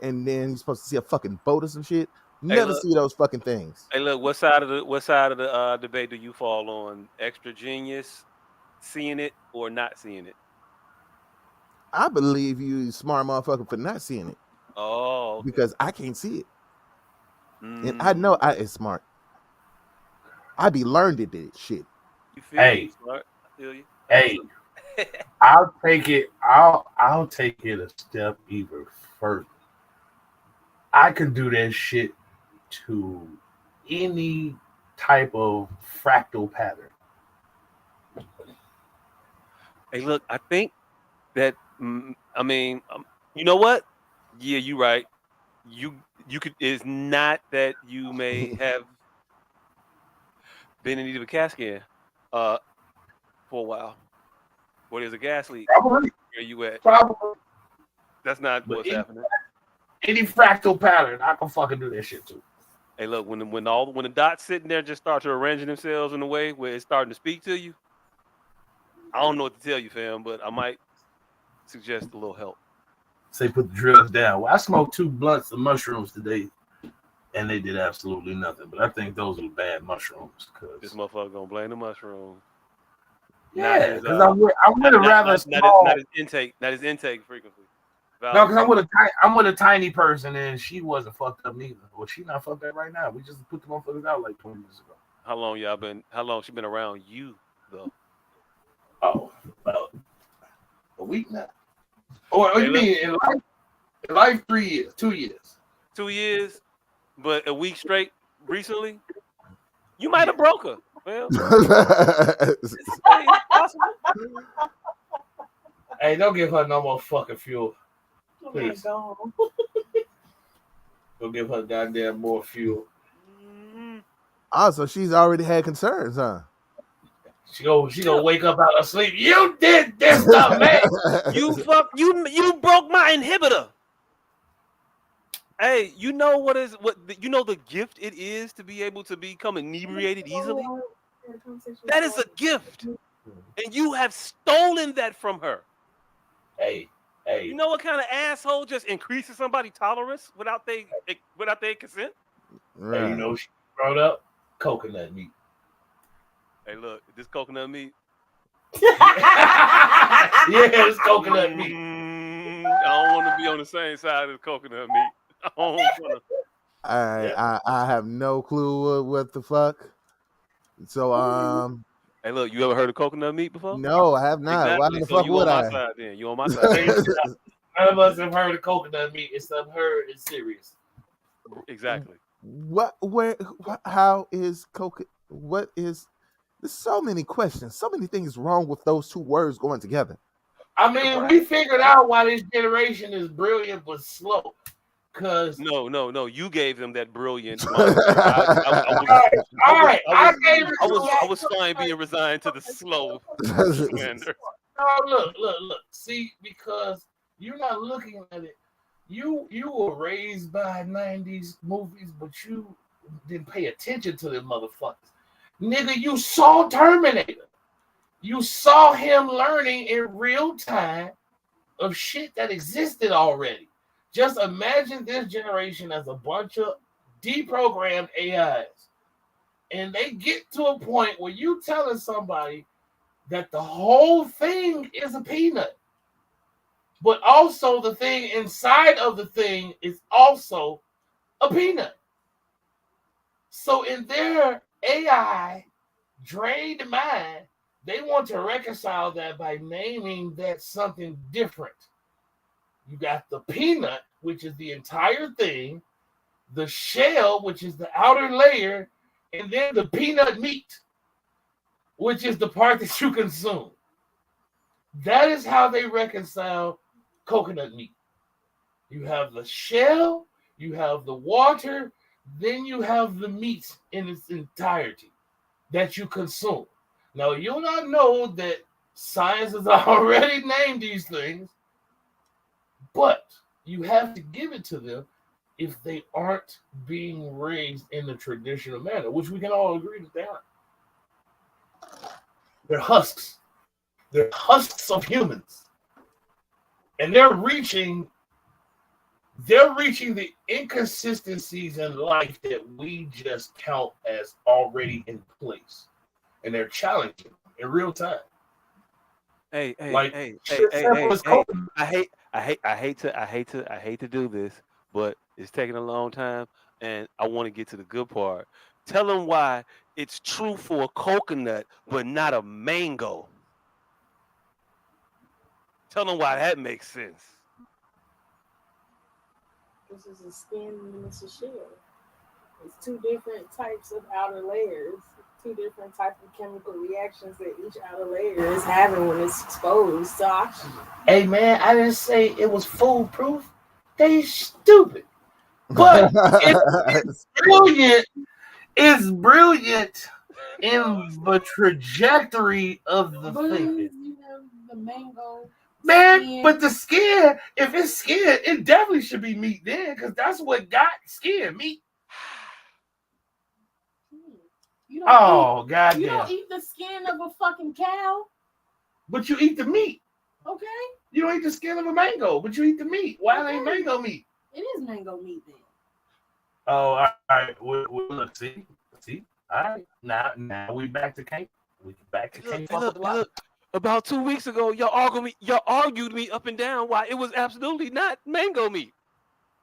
and then you're supposed to see a fucking boat or some shit. Hey, Never look. see those fucking things. Hey, look. What side of the debate do you fall on? Extra genius, seeing it or not seeing it? I believe you smart motherfucker for not seeing it Oh, okay. because I can't see it, and I know I is smart. I be learned at this shit. You feel you smart. I feel you. Hey, I'll take it. I'll take it a step even further. I can do that shit to any type of fractal pattern. Hey, look. I think that. I mean, you know what? Yeah, you right. You could. It's not that you may have been in need of a CAT scan, for a while. Or there's a gas leak. Probably. Where you at? Probably. That's not what's happening. Any fractal pattern, I can fucking do that shit too. Hey, look, when the dots sitting there just start to arrange themselves in a way where it's starting to speak to you, I don't know what to tell you, fam, but I might suggest a little help. Say put the drugs down. Well, I smoked 2 blunts of mushrooms today, and they did absolutely nothing. But I think those are bad mushrooms. This motherfucker gonna blame the mushrooms. Yeah, because I would have rather small. Not his intake frequency. No, because I'm with a tiny person, and she wasn't fucked up neither. Well, she not fucked up right now. We just put the motherfuckers out like 20 years ago. How long she been around you though? Oh, well, a week now. Or you mean in life 3 years, 2 years. 2 years, but a week straight recently? You might have broke her. Well, it's possible. Hey, don't give her no more fucking fuel. Please. Oh Don't give her goddamn more fuel. So she's already had concerns, huh? She gonna wake up out of sleep. You did this to me. You broke my inhibitor. Hey, you know the gift it is to be able to become inebriated easily? That is a gift. And you have stolen that from her. Hey. You know what kind of asshole just increases somebody's tolerance without their consent? Right. Hey, you know she brought up coconut meat. Hey, look, this coconut meat. Yeah, it's coconut meat. I don't want to be on the same side as coconut meat. I don't want to. I have no clue what the fuck. So Hey, look, you ever heard of coconut meat before? No, I have not. Exactly. Why the fuck you would on I? my side, then. You on my side. None of us have heard of coconut meat. It's heard it's serious. Exactly. What? Where? How is coconut? What is? There's so many questions. So many things wrong with those two words going together. I mean, we figured out why this generation is brilliant but slow. Cause no, you gave them that brilliant. I was fine being resigned to the slow slander. Oh, look. See, because you're not looking at it. You were raised by 90s movies, but you didn't pay attention to them motherfuckers. Nigga, you saw Terminator. You saw him learning in real time of shit that existed already. Just imagine this generation as a bunch of deprogrammed AIs. And they get to a point where you telling somebody that the whole thing is a peanut. But also the thing inside of the thing is also a peanut. So in their AI drained mind, they want to reconcile that by naming that something different. You got the peanut, which is the entire thing, the shell, which is the outer layer, and then the peanut meat, which is the part that you consume. That is how they reconcile coconut meat. You have the shell, you have the water, then you have the meat in its entirety that you consume. Now, you'll not know that science has already named these things, but you have to give it to them if they aren't being raised in the traditional manner, which we can all agree that they aren't. They're husks. They're husks of humans. And they're reaching the inconsistencies in life that we just count as already in place. And they're challenging in real time. Hey. I hate to do this, but it's taking a long time, and I want to get to the good part. Tell them why it's true for a coconut, but not a mango. Tell them why that makes sense. This is a skin and it's a shell. It's two different types of outer layers, two different types of chemical reactions that each outer layer is having when it's exposed to oxygen. Hey man, I didn't say it was foolproof. They stupid. But it's brilliant. It's brilliant in the trajectory of the thing. You have the mango. Man, but the skin, if it's skin, it definitely should be meat then, because that's what got skin, meat. You don't goddamn. You don't eat the skin of a fucking cow. But you eat the meat. Okay. You don't eat the skin of a mango, but you eat the meat. Why ain't mango meat? It is mango meat then. Oh, all right. Well, look, see. All right. Now we back to Can't. We back to Can't. Look. About 2 weeks ago, y'all argued me up and down why it was absolutely not mango meat.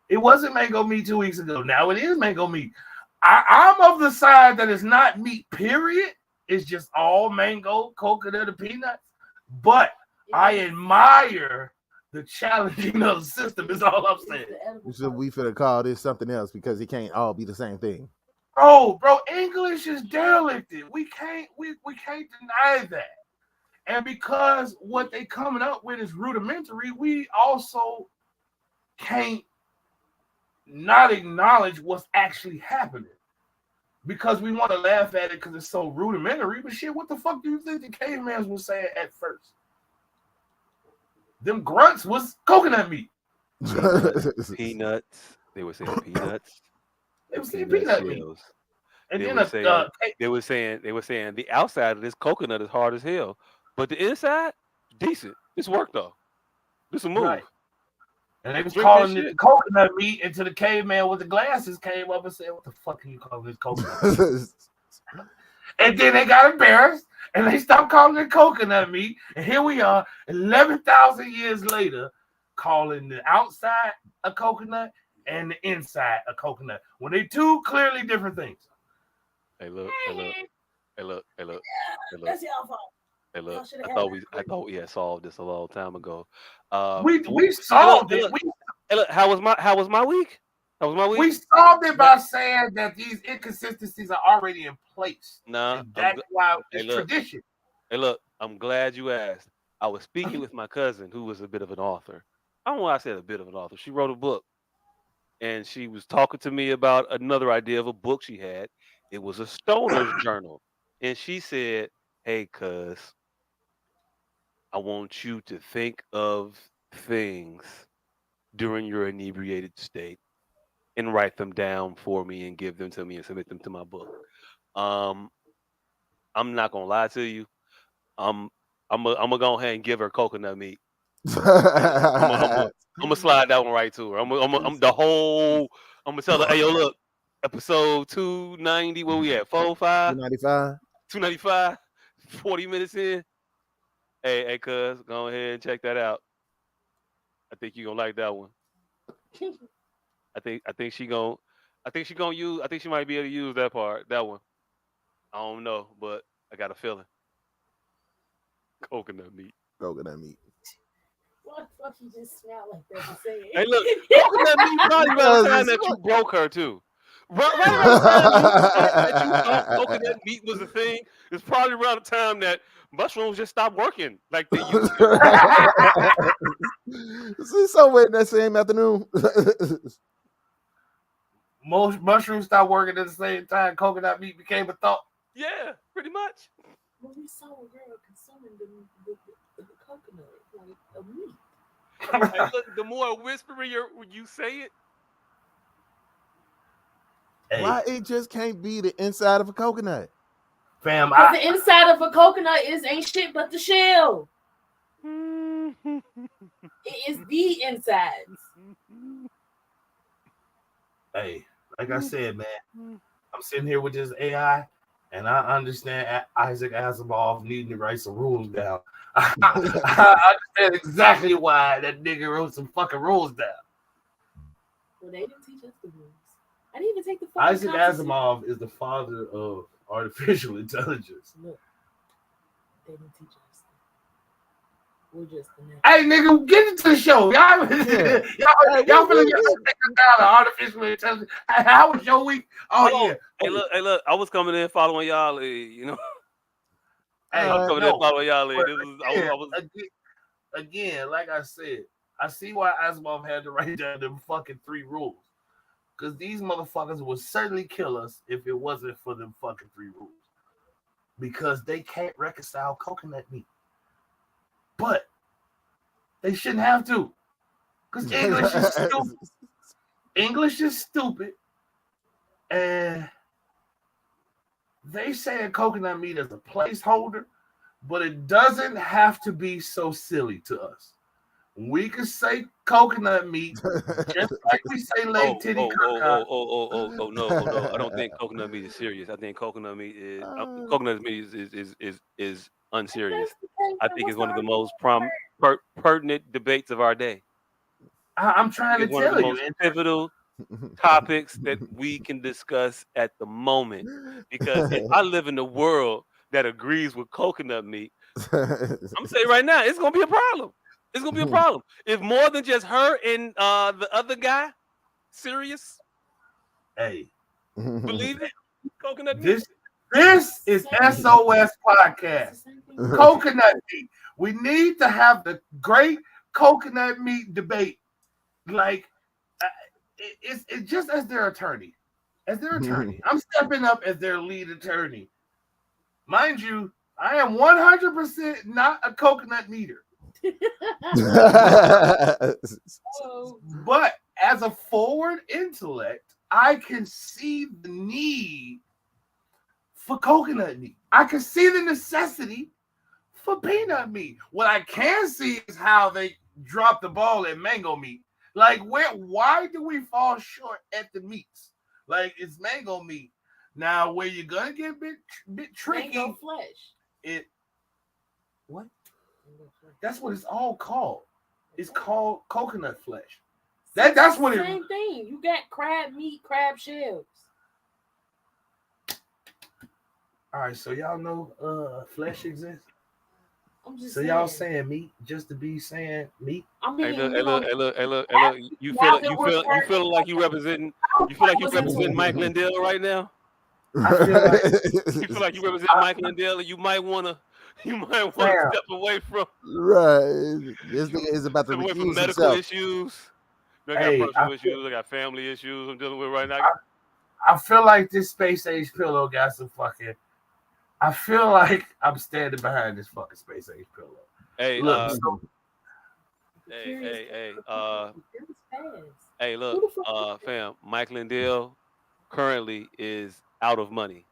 It wasn't mango meat 2 weeks ago. Now it is mango meat. I'm of the side that it's not meat, period. It's just all mango, coconut, and peanuts. But I admire the challenging of the system, is all I'm saying. So we finna call this something else because it can't all be the same thing. Bro, English is derelicted. We can't deny that. And because what they coming up with is rudimentary, we also can't not acknowledge what's actually happening. Because we want to laugh at it because it's so rudimentary. But shit, what the fuck do you think the cavemans were saying at first? Them grunts was coconut meat. Peanuts. They were saying peanuts. They were saying peanut meat. And they were saying the outside of this coconut is hard as hell. But the inside, decent. This worked though. This a move. Right. And they was calling it coconut meat until the caveman with the glasses came up and said, "What the fuck are you calling this coconut?" And then they got embarrassed and they stopped calling it coconut meat. And here we are, 11,000 years later, calling the outside a coconut and the inside a coconut when they two clearly different things. Hey, look. That's y'all fault. Hey, look, I thought we had solved this a long time ago. We solved it. Hey, look, how was my week? We solved it by saying that these inconsistencies are already in place. Nah, that's why it's tradition. Hey, look, I'm glad you asked. I was speaking with my cousin, who was a bit of an author. I don't know why I said a bit of an author. She wrote a book, and she was talking to me about another idea of a book she had. It was a stoner's journal, and she said, "Hey, cuz, I want you to think of things during your inebriated state and write them down for me and give them to me and submit them to my book." I'm not gonna lie to you. I'm gonna go ahead and give her coconut meat. I'm gonna slide that one right to her. I'm gonna tell her, "Hey, yo, look, episode 290. Where we at? 405? 295. 40 minutes in. Hey, cuz, go ahead and check that out. I think you're gonna like that one. I think she might be able to use that one. I don't know, but I got a feeling. Coconut meat. Why the fuck you just smell like that to say it? Hey, look, coconut meat probably around the time that you broke her too. Right around the time that you thought coconut meat was a thing. It's probably around the time that mushrooms just stopped working like they used to. Somewhere in that same afternoon. Most mushrooms stopped working at the same time coconut meat became a thought. Yeah, pretty much. Well, we saw a girl consuming the coconut like a meat. Hey, look, the more whispery you say it. Hey. Why it just can't be the inside of a coconut? Fam, the inside of a coconut ain't shit but the shell. It is the insides. Hey, like I said, man, I'm sitting here with this AI, and I understand Isaac Asimov needing to write some rules down. I understand exactly why that nigga wrote some fucking rules down. Well, they didn't teach us the rules. I didn't even take the fucking Isaac Asimov is the father of artificial intelligence. Look, they didn't teach us. We're just the next. Hey, nigga, get into the show. Y'all feeling down artificial intelligence. How was your week? Oh, yeah. Hey, look, I was coming in following y'all, you know. Hey, I was coming in following y'all. Again, like I said, I see why Asimov had to write down them fucking 3 rules. Because these motherfuckers would certainly kill us if it wasn't for them fucking 3 rules. Because they can't reconcile coconut meat. But They shouldn't have to. Because English is stupid. English is stupid. And they say coconut meat is a placeholder, but it doesn't have to be so silly to us. We can say coconut meat just like we say leg titty coconut. No. I don't think coconut meat is serious. I think coconut meat is unserious. I think it's one of the most pertinent debates of our day. I'm trying to It's one of tell the you. most pivotal topics that we can discuss at the moment. Because if I live in a world that agrees with coconut meat, I'm saying right now, it's gonna be a problem. It's gonna be a problem. If more than just her and the other guy, serious, Hey, believe it, coconut meat. This is S.O.S. podcast. Coconut meat. We need to have the great coconut meat debate. Like, it's just as their attorney. As their attorney. I'm stepping up as their lead attorney. Mind you, I am 100% not a coconut meter. But as a forward intellect, I can see the need for coconut meat. I can see the necessity for peanut meat. What I can see is how they drop the ball at mango meat. Like, why do we fall short at the meats? Like, it's mango meat. Now, where you're gonna get a bit tricky, mango flesh. What? That's what it's all called. It's called coconut flesh. That's what it. Same thing. You got crab meat, crab shells. All right, so y'all know flesh exists. I'm just so saying. Y'all saying meat just to be saying meat? I mean, hey, look. You feel like you representing Mike Lindell right now? I feel like you feel like you represent Mike Lindell, and you might wanna step away from This nigga is about to away from recuse medical himself. issues. I got personal issues. I got family issues I'm dealing with right now. I feel like this space age pillow got some fucking. I feel like I'm standing behind this fucking space age pillow. Hey, look, hey, look, fam. Mike Lindell currently is out of money.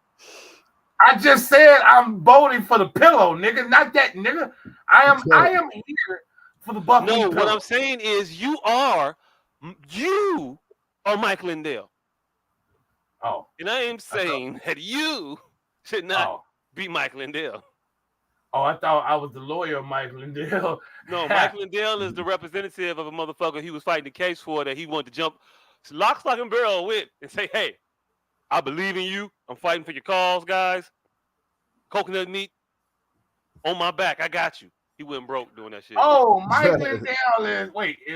I just said I'm voting for the pillow, nigga. Not that nigga. I am here for the Buckley pillow. What I'm saying is you are Mike Lindell. Oh. And I am saying that you should not be Mike Lindell. Oh, I thought I was the lawyer of Mike Lindell. No, Mike Lindell is the representative of a motherfucker he was fighting the case for that he wanted to jump lock, stock, and barrel with and say, hey, I believe in you. I'm fighting for your cause, guys. Coconut meat on my back. I got you. He went broke doing that shit. Oh, Mike Lindell is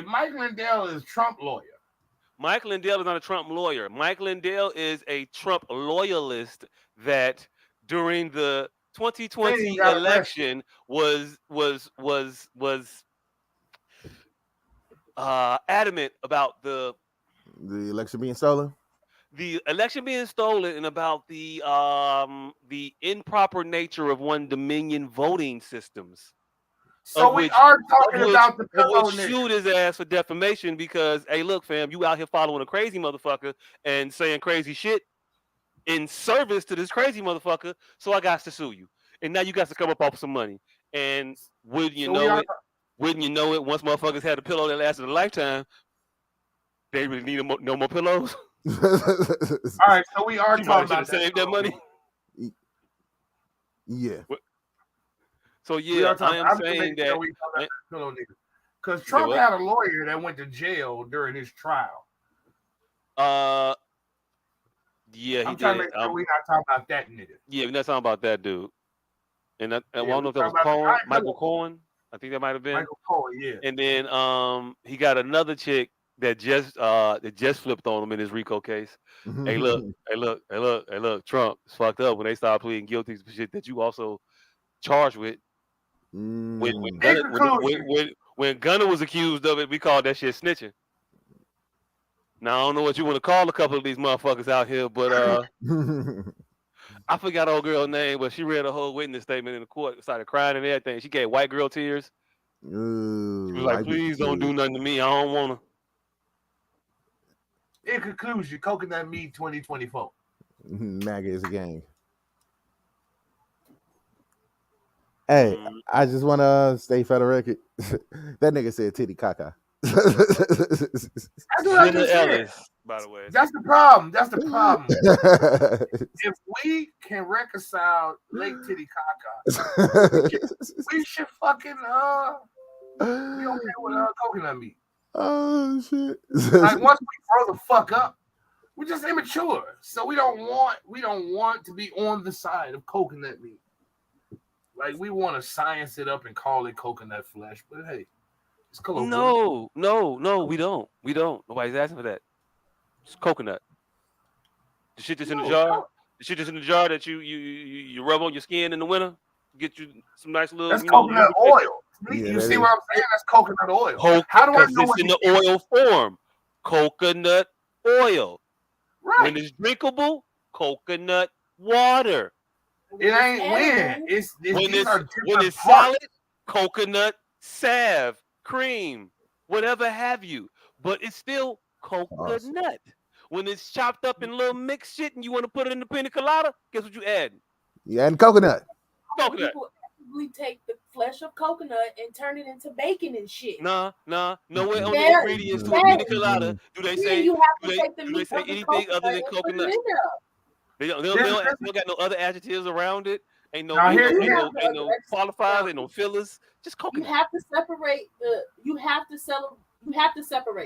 Mike Lindell is Trump lawyer. Mike Lindell is not a Trump lawyer. Mike Lindell is a Trump loyalist that during the 2020 election was adamant about the election being stolen. The election being stolen and about the improper nature of one Dominion voting systems. So we are talking about the pillow nigga. Shoot his ass for defamation because, hey, look, fam, you out here following a crazy motherfucker and saying crazy shit in service to this crazy motherfucker. So I got to sue you, and now you got to come up off some money. And wouldn't you know it? Once motherfuckers had a pillow that lasted a lifetime, they really need no more pillows. All right, so we are talking about save that money. Yeah. So yeah, I'm saying that because Trump had a lawyer that went to jail during his trial. Yeah, I'm trying to make sure we're not talking about that nigga. Yeah, we're not talking about that dude. And I don't know if that was Michael Cohen. I think that might have been Michael Cohen. Yeah. And then he got another chick that just flipped on him in his RICO case. Hey, look, Trump, it's fucked up when they start pleading guilty to shit that you also charged with. When Gunner was accused of it, we called that shit snitching. Now I don't know what you want to call a couple of these motherfuckers out here, but I forgot old girl's name, but she read a whole witness statement in the court, started crying and everything. She gave white girl tears. Ooh, She was like, please don't do nothing to me. I don't want to. In conclusion, Coconut Meat 2024. MAGA is a gang. Hey, I just want to stay for the record. That nigga said titty caca. That's what I just said. By the way, that's the problem. That's the problem. If we can reconcile Lake Titty Caca, we should fucking be okay with coconut meat. Oh shit! Like once we grow the fuck up, we're just immature, so we don't want to be on the side of coconut meat. Like we want to science it up and call it coconut flesh, but hey, it's colloquial. No, we don't. Nobody's asking for that. It's coconut. The shit that's in the jar. The shit that's in the jar that you rub on your skin in the winter, get you some nice little. That's coconut oil. You see what I'm saying? That's coconut oil. How do I know it's in the oil form? Coconut oil. Right. When it's drinkable, coconut water. It ain't when. When it's solid, coconut salve, cream, whatever have you. But it's still coconut. Awesome. When it's chopped up in little mixed shit and you want to put it in the pina colada, guess what you add? You adding coconut. Coconut. We take the flesh of coconut and turn it into bacon and shit. Nah. Nowhere on the ingredients to a pina colada do they say anything other than coconut. They don't got no other adjectives around it. Ain't no qualifiers, ain't no fillers. Just coconut. You have to separate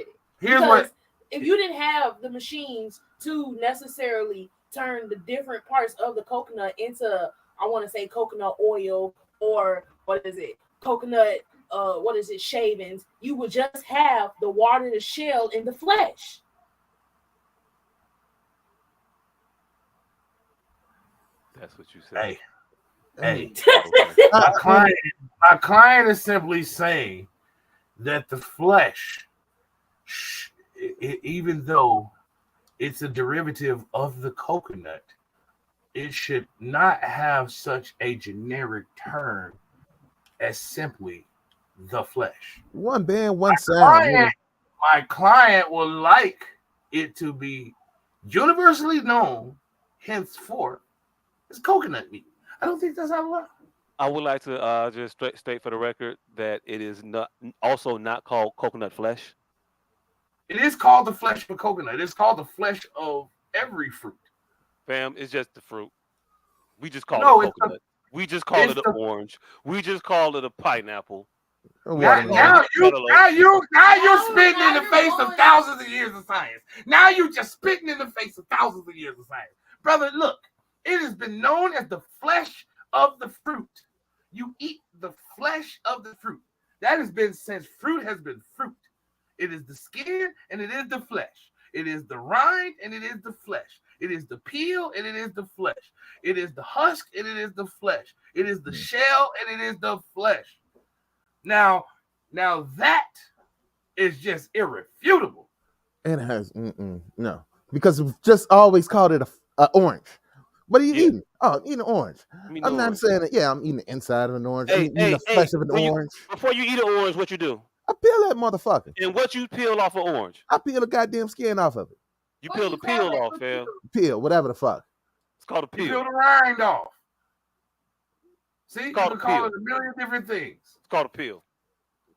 it. Because if you didn't have the machines to necessarily turn the different parts of the coconut into, I want to say, coconut oil or coconut shavings, you would just have the water, the shell, and the flesh. That's what you say. Hey. My client is simply saying that the flesh, even though it's a derivative of the coconut, it should not have such a generic term as simply the flesh. One band, one sound. My client would like it to be universally known henceforth as coconut meat. I don't think that's out of line. I would like to just state for the record that it is not called coconut flesh. It is called the flesh of coconut. It's called the flesh of every fruit. Fam, it's just the fruit. We just call it coconut. We just call it an orange. We just call it a pineapple. Now you're spitting in the face of thousands of years of science. Now you're just spitting in the face of thousands of years of science. Brother, look, it has been known as the flesh of the fruit. You eat the flesh of the fruit. That has been since fruit has been fruit. It is the skin and it is the flesh. It is the rind and it is the flesh. It is the peel and it is the flesh. It is the husk and it is the flesh. It is the shell and it is the flesh. Now that is just irrefutable. It has no, because we've just always called it a orange. What are you eating? Oh, I'm eating an orange. I'm not saying that. Yeah, I'm eating the inside of an orange. I'm eating the flesh of an orange. Before you eat an orange, what you do? I peel that motherfucker. And what you peel off an orange? I peel the goddamn skin off of it. You peel the peel off, fam. Peel, whatever the fuck. It's called a peel. You peel the rind off. See, you can call it a million different things. It's called a peel.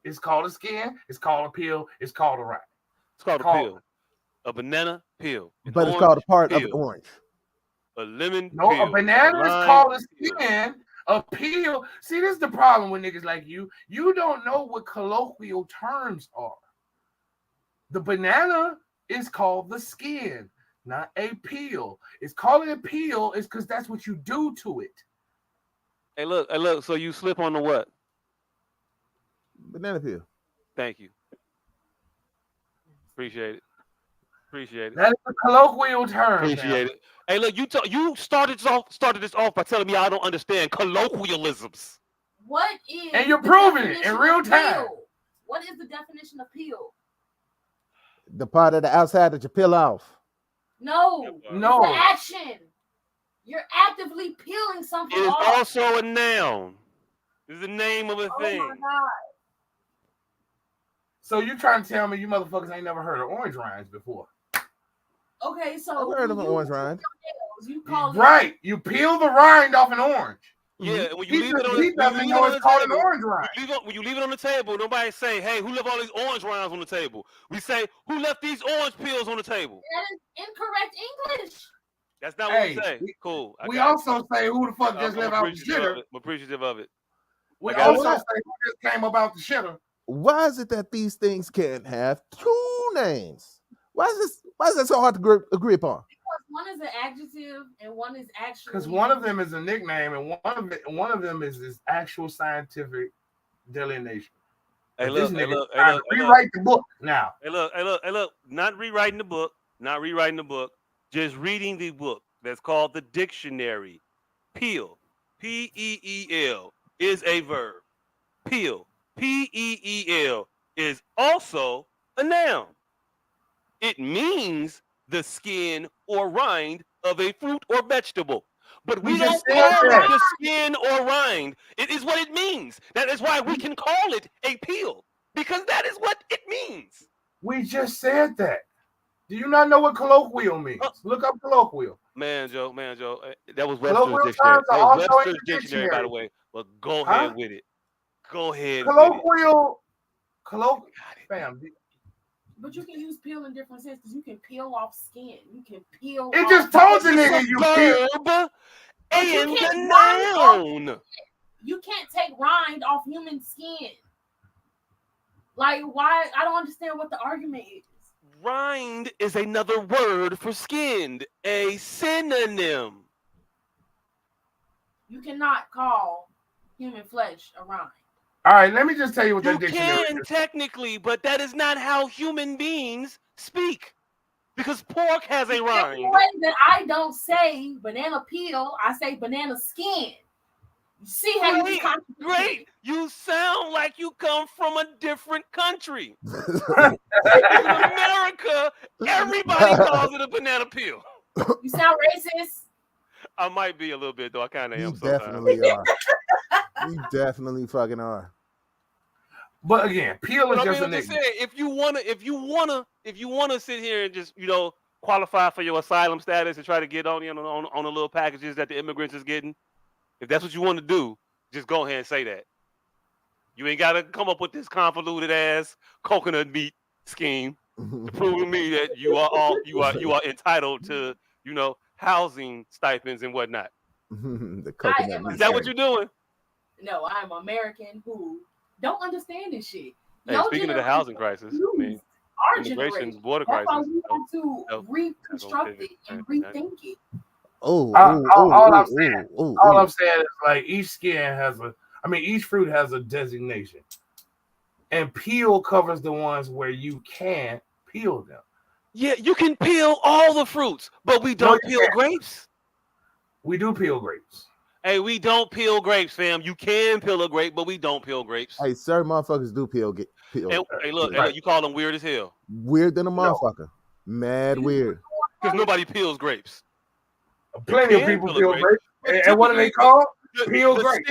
It's called a skin. It's called a peel. It's called a rind. It's called a peel. A banana peel. But it's called a part of the orange. A lemon peel. No, a banana is called a skin. A peel. See, this is the problem with niggas like you. You don't know what colloquial terms are. The banana is called the skin, not a peel. It's called a peel is because that's what you do to it. Hey, look. So you slip on the what? Banana peel. Thank you. Appreciate it. That is a colloquial term. Appreciate it. Hey, look, you started this off by telling me I don't understand colloquialisms. What is? And you're proving it in real time. What is the definition of peel? The part of the outside that you peel off. No. It's the action. You're actively peeling something off. It is also a noun. It's the name of a thing. Oh my God. So you trying to tell me you motherfuckers ain't never heard of orange rinds before? Okay, so I've heard of an orange rind. You call right. You peel the rind off an orange. Yeah, Mm-hmm. when you leave it on, he doesn't know it's called an orange rind. When you leave it on the table, nobody say, "Hey, who left all these orange rinds on the table?" We say, "Who left these orange peels on the table?" That is incorrect English. That's not what we say. Cool. We also say, "Who the fuck just left out the shitter?" I'm appreciative of it. We also say, "Who just came about the shitter?" Why is it that these things can't have two names? Why is that so hard to agree upon? Because one is an adjective and one is actually. Because one of them is a nickname and one of them is this actual scientific delineation. Hey, look, rewrite the book now. Hey, look. Not rewriting the book. Just reading the book. That's called the dictionary. Peel, P-E-E-L, is a verb. Peel, P-E-E-L, is also a noun. It means the skin or rind of a fruit or vegetable. But we don't call it the skin or rind. It is what it means. That is why we can call it a peel, because that is what it means. We just said that. Do you not know what colloquial means? Look up colloquial. Man, Joe, that was Webster's dictionary. That was Webster's dictionary, by the way. But go ahead with it. Go ahead. Colloquial. Fam. But you can use peel in different senses because you can peel off skin. You can peel. It just told you, nigga, you verb and the noun. You can't take rind off human skin. Like, why? I don't understand what the argument is. Rind is another word for skinned, a synonym. You cannot call human flesh a rind. All right, let me just tell you what that dictionary is. You can technically, but that is not how human beings speak. Because pork has a rind. The way that I don't say banana peel, I say banana skin. You see how great. You sound like you come from a different country. In America, everybody calls it a banana peel. You sound racist. I might be a little bit, though. I kind of am. You definitely are. You definitely fucking are. But again, peel is just a nickname. If you wanna sit here and just qualify for your asylum status and try to get on the little packages that the immigrants is getting, if that's what you want to do, just go ahead and say that. You ain't gotta come up with this convoluted ass coconut meat scheme to prove to me that you are entitled to housing stipends and whatnot. The coconut meat. Is that what you're doing? No, I'm American who don't understand this shit. Hey, speaking of the housing crisis, I mean, immigration's border crisis. That's why we have to reconstruct it and rethink it. All I'm saying is like each fruit has a designation, and peel covers the ones where you can't peel them. Yeah, you can peel all the fruits, but we don't peel grapes. We do peel grapes. Hey, we don't peel grapes, fam. You can peel a grape, but we don't peel grapes. Hey, sir, motherfuckers do peel. Hey, look, you call them weird as hell. Weird than a motherfucker. Mad weird. Because nobody peels grapes. Plenty of people peel grapes. And what do they call? Peel grapes.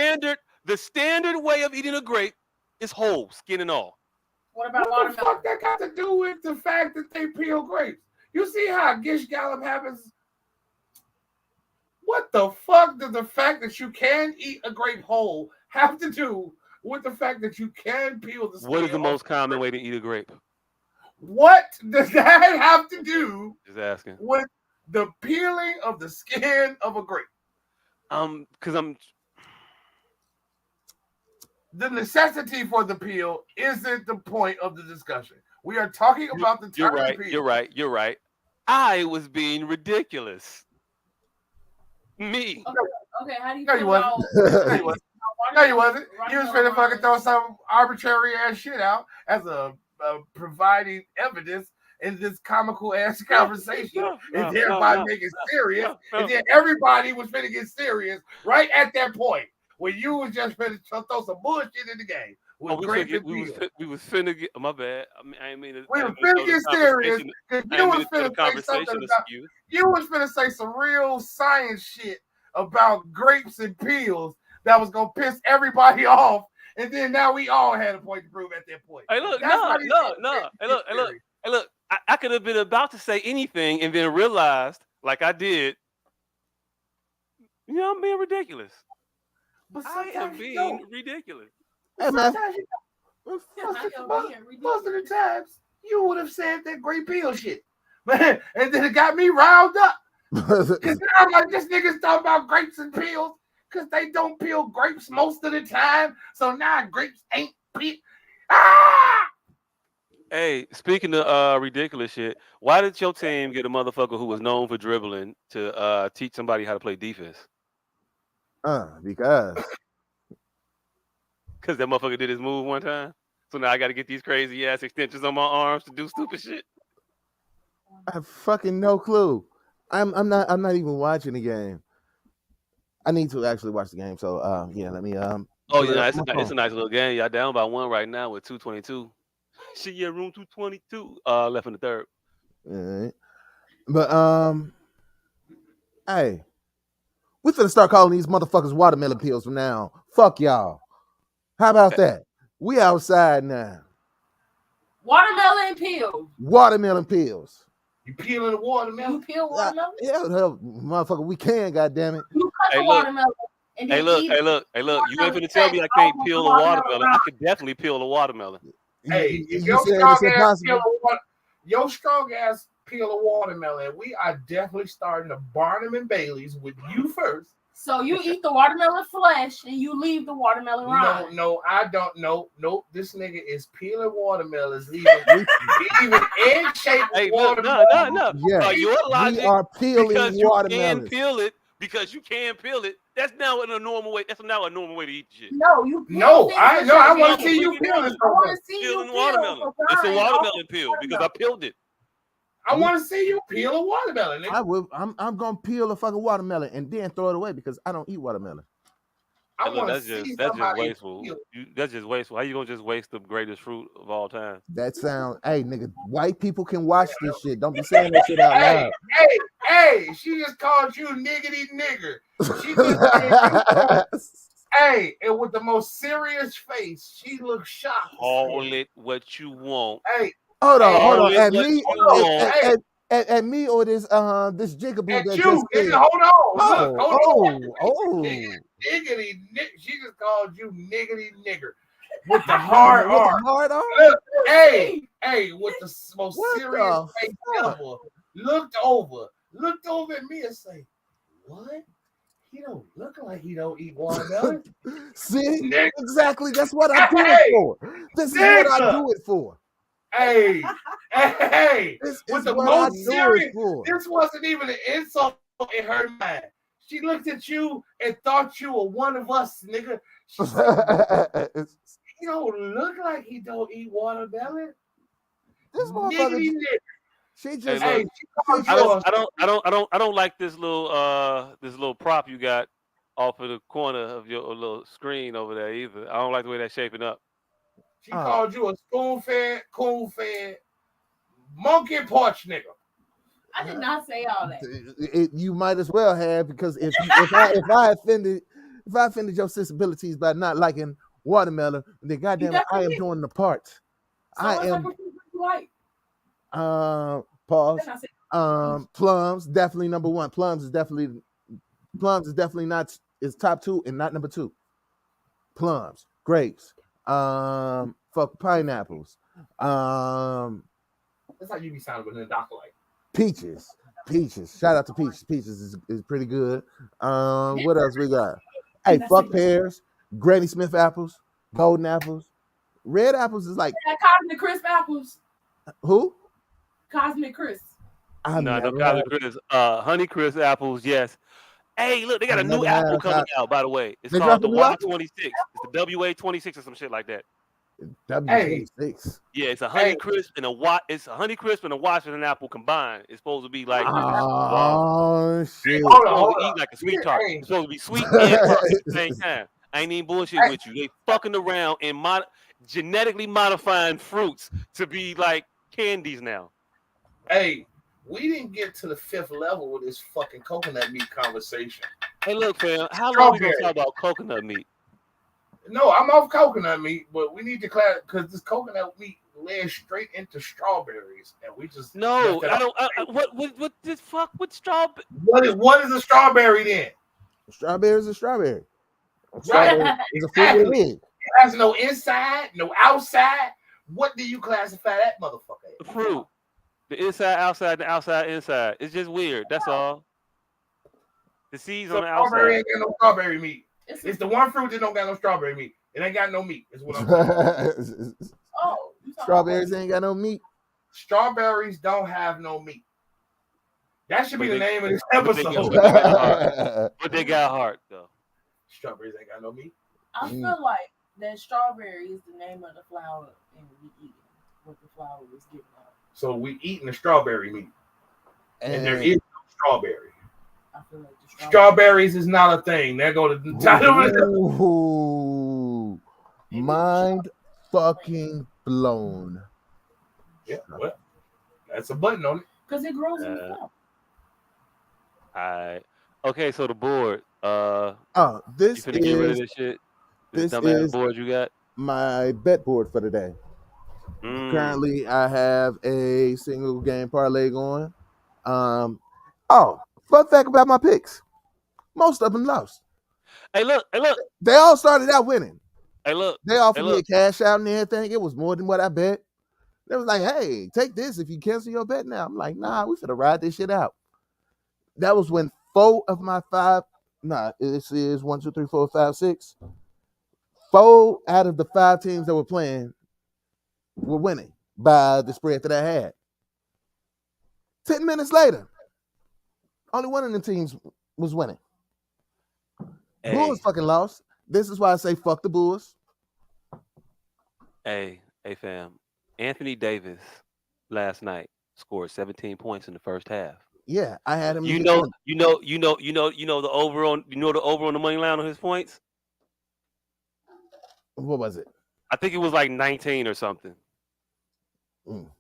The standard way of eating a grape is whole, skin and all. What about what the fuck that got to do with the fact that they peel grapes? You see how Gish Gallop happens? What the fuck does the fact that you can eat a grape whole have to do with the fact that you can peel the skin? What is the most common way to eat a grape? What does that have to do Just asking. with the peeling of the skin of a grape? Because the necessity for the peel isn't the point of the discussion. We are talking about the term peel. You're right. I was being ridiculous. Me. Okay, how do you feel about... No, you wasn't. You was finna fucking throw some arbitrary ass shit out as a providing evidence in this comical ass conversation, and then everybody make it serious, and then everybody was finna get serious right at that point when you was just finna throw some bullshit in the game. We was finna get. My bad. I mean, we was finna get serious because you was finna say something about. You was finna say some real science shit about grapes and peels that was gonna piss everybody off, and then now we all had a point to prove at that point. Hey, look, That's no. why these motherfuckers Hey, look. I could have been about to say anything and then realized, like I did, I'm being ridiculous. But I am sometimes being ridiculous. Hey, man. Most of the times, you would have said that great pill shit. Man, and then it got me riled up. Because I'm like, this nigga's talking about grapes and pills because they don't peel grapes most of the time. So now grapes ain't peel. Ah! Hey, speaking of ridiculous shit, why did your team get a motherfucker who was known for dribbling to teach somebody how to play defense? Because that motherfucker did his move one time. So now I got to get these crazy ass extensions on my arms to do stupid shit. I have fucking no clue. I'm not even watching the game. I need to actually watch the game. So yeah, let me Oh yeah, it's a nice little game. Y'all down by 1 right now with 2:22. Shit, yeah, room 222 left in the third. All right. But hey, we finna start calling these motherfuckers watermelon pills from now on. Fuck y'all. How about that? We outside now. Watermelon pills. Watermelon pills. You peeling the watermelon? You peel watermelon? Hell, motherfucker, we can, goddammit. You cut the watermelon. And then Hey, look. You ain't finna tell me I can't peel a watermelon. I could definitely peel a watermelon. Hey, if your strong ass peel a watermelon, we are definitely starting to Barnum and Bailey's with you first. So you eat the watermelon flesh and you leave the watermelon rind. No, I don't know. Nope, this nigga is peeling watermelons, leaving egg-shaped watermelon. No. Yeah, your logic, we are peeling because watermelons. You can peel it because you can peel it. That's now a normal way. That's now a normal way to eat shit. No, you. I want to see you peel this. I want to see you peeling watermelon. It's a watermelon peel because I peeled it. I want to see you peel a watermelon. I will. I'm gonna peel a fucking watermelon and then throw it away because I don't eat watermelon. That's just wasteful. That's just wasteful. How you gonna just waste the greatest fruit of all time? That sounds. Hey, nigga, white people can watch this shit. Don't be saying that shit out loud. Hey, she just called you niggity nigger. She just hey, and with the most serious face, she looks shocked. Call it what you want. Hey. Hold on. At me or this jigaboo that just you, said. Hold on. Niggity, she just called you niggity nigger with the hard R. Look, hey, with the most serious face ever. Looked over at me and say, "What? He don't look like he don't eat watermelon." See, exactly. That's what I do it for. This is what I do it for. Hey, with the most serious. This wasn't even an insult in her mind. She looked at you and thought you were one of us, nigga. She said, he don't look like he don't eat watermelon. This motherfucker. She just. Hey, I don't like this little prop you got off of the corner of your little screen over there either. I don't like the way that's shaping up. She called you a spoon-fed, coon-fed, monkey porch nigga. I did not say all that. You might as well have, because if I offended your sensibilities by not liking watermelon, then goddamn it, I am doing the part. So I am. Pause. Plums definitely number one. Plums is definitely not. It's top 2 and not number 2. Plums, grapes. Fuck pineapples. That's how you be sounding with a doctor like. Peaches. Shout out to peaches. Peaches is pretty good. What else we got? Hey, fuck pears, Granny Smith apples, golden apples, red apples is like Cosmic Crisp apples. Who? Cosmic Crisp. No, Cosmic Crisp. Honey Crisp apples, yes. Hey, look, they got a new apple coming out, by the way. It's called the Y26. It's the WA26 or some shit like that. W26. Yeah, it's a Honey Crisp and it's a Honey Crisp and a Washington apple combined. It's supposed to be like shit. Hold on. Eat like a sweet tart. It's supposed to be sweet and tart at the same time. I ain't even bullshit with you. They fucking around and genetically modifying fruits to be like candies now. Hey, we didn't get to the 5th level with this fucking coconut meat conversation. Hey, look, fam, how long are we gonna talk about coconut meat? No, I'm off coconut meat, but we need to class because this coconut meat led straight into strawberries, and we just No, I don't. What the fuck with strawberry? What is a strawberry then? Strawberry is a strawberry. Right, Strawberry is a fruit with a exactly. head. It has no inside, no outside. What do you classify that motherfucker as? Fruit. The inside, outside, the outside, inside. It's just weird. That's all. The seeds So on the strawberry outside. ain't got no strawberry meat. It's the one fruit that don't got no strawberry meat. It ain't got no meat. Is what I'm saying. Strawberries ain't got no meat. Strawberries don't have no meat. That should be the name of this But episode. they got heart though. Strawberries ain't got no meat. I feel like that strawberry is the name of the flower, and we eat what the flower was giving out. So we eating the strawberry meat, and there is no strawberry. I feel like the strawberries is not a thing. There go the title. Ooh, mind fucking blown. Yeah, well, that's a button on it. Because it grows in the flower. Alright. Okay, so the board. This you finna get rid of this shit? This dumbass board you got? My bet board for the day. Currently, I have a single game parlay going. Fun fact about my picks. Most of them lost. Hey, look. They all started out winning. Hey, look. They offered me a cash out and everything. It was more than what I bet. They was like, hey, take this if you cancel your bet now. I'm like, nah, we finna ride this shit out. That was when 4 of my 5, this is 1, 2, 3, 4, 5, 6. 4 out of the 5 teams that were playing were winning by the spread that I had. 10 minutes later, only one of the teams was winning. Hey. Bulls fucking lost. This is why I say fuck the Bulls. Hey, fam. Anthony Davis last night scored 17 points in the first half. Yeah, I had him. You know the over on the money line on his points. What was it? I think it was like 19 or something.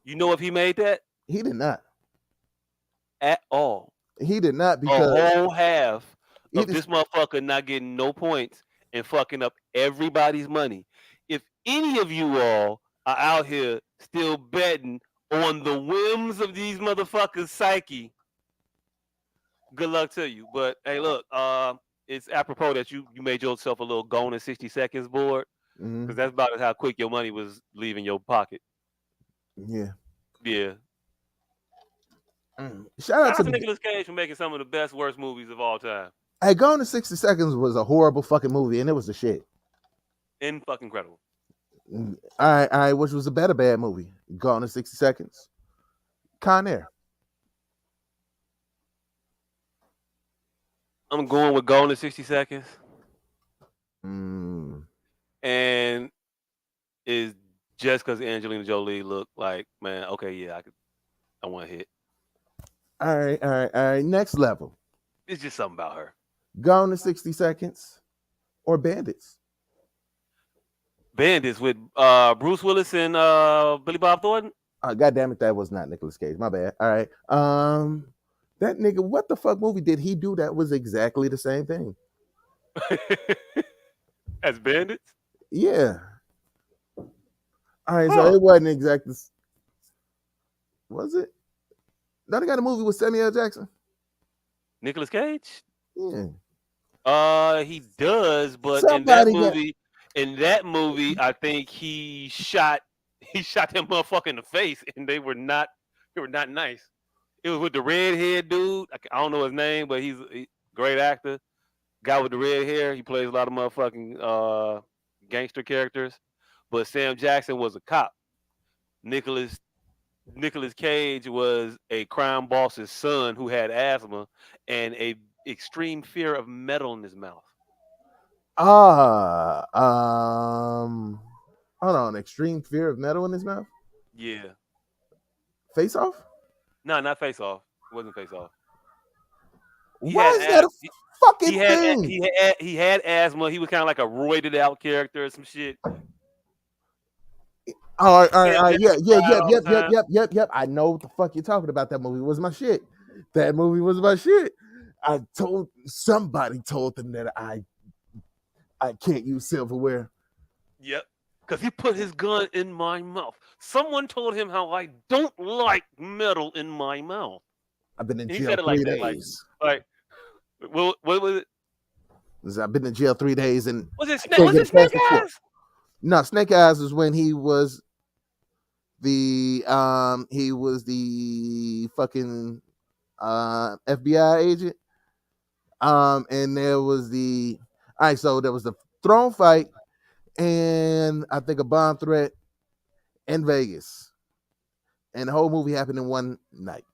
You know if he made that? He did not. At all. He did not, because a whole half of this motherfucker not getting no points and fucking up everybody's money. If any of you all are out here still betting on the whims of these motherfuckers' psyche, good luck to you. But hey, look, it's apropos that you made yourself a little gone in 60 seconds board, because that's about how quick your money was leaving your pocket. Yeah. Shout out to Nicolas Cage for making some of the best, worst movies of all time. Hey, Gone in 60 Seconds was a horrible fucking movie, and it was the shit. Fucking incredible. All right, which was a better bad movie? Gone in 60 Seconds. Con Air. I'm going with Gone in 60 Seconds. And is just because Angelina Jolie looked like, man, okay, yeah, I want to hit. All right. Next level. It's just something about her. Gone in 60 Seconds or Bandits? Bandits with Bruce Willis and Billy Bob Thornton? God damn it, that was not Nicolas Cage. My bad. All right. That nigga, what the fuck movie did he do that was exactly the same thing? As Bandits? Yeah. All right, so it wasn't exactly. Was it? Now they got a movie with Samuel L. Jackson. Nicolas Cage? Yeah. He does, but in that movie, I think he shot that motherfucker in the face, and they were not nice. It was with the redhead dude. I don't know his name, but he's a great actor. Guy with the red hair. He plays a lot of motherfucking gangster characters. But Sam Jackson was a cop. Nicolas Cage was a crime boss's son who had asthma and a extreme fear of metal in his mouth. Hold on. Extreme fear of metal in his mouth? Yeah. Face Off? No, not Face Off. It wasn't Face Off. Why is that a fucking thing? He had asthma. He was kind of like a roided out character or some shit. All right. Yep. I know what the fuck you're talking about. That movie was my shit. Somebody told them that I can't use silverware. Yep. Because he put his gun in my mouth. Someone told him how I don't like metal in my mouth. I've been in And he jail said it like 3 that, days. what was it? I've been in jail 3 days and Was it I Snake? can't Was get it a test Snake report. Eyes? No, Snake Eyes was when he was the fucking FBI agent. And there was there was the throne fight and I think a bomb threat in Vegas. And the whole movie happened in one night.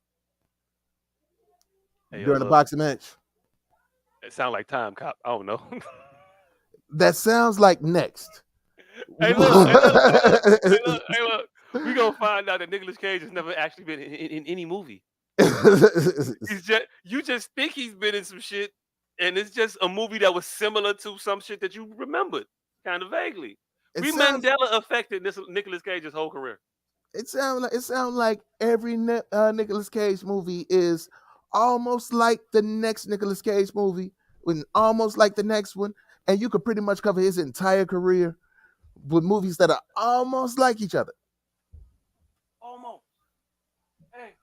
Hey, During a look, boxing match. it sounds like Time Cop. I don't know. That sounds like next. Hey, look, hey, look, hey, look, hey, look, hey, look. We gonna find out that Nicolas Cage has never actually been in any movie. You just think he's been in some shit, and it's just a movie that was similar to some shit that you remembered, kind of vaguely. it We sounds Mandela affected Nicolas Cage's whole career. it sounds like every Nicolas Cage movie is almost like the next Nicolas Cage movie, and almost like the next one, and you could pretty much cover his entire career with movies that are almost like each other. Almost. Hey,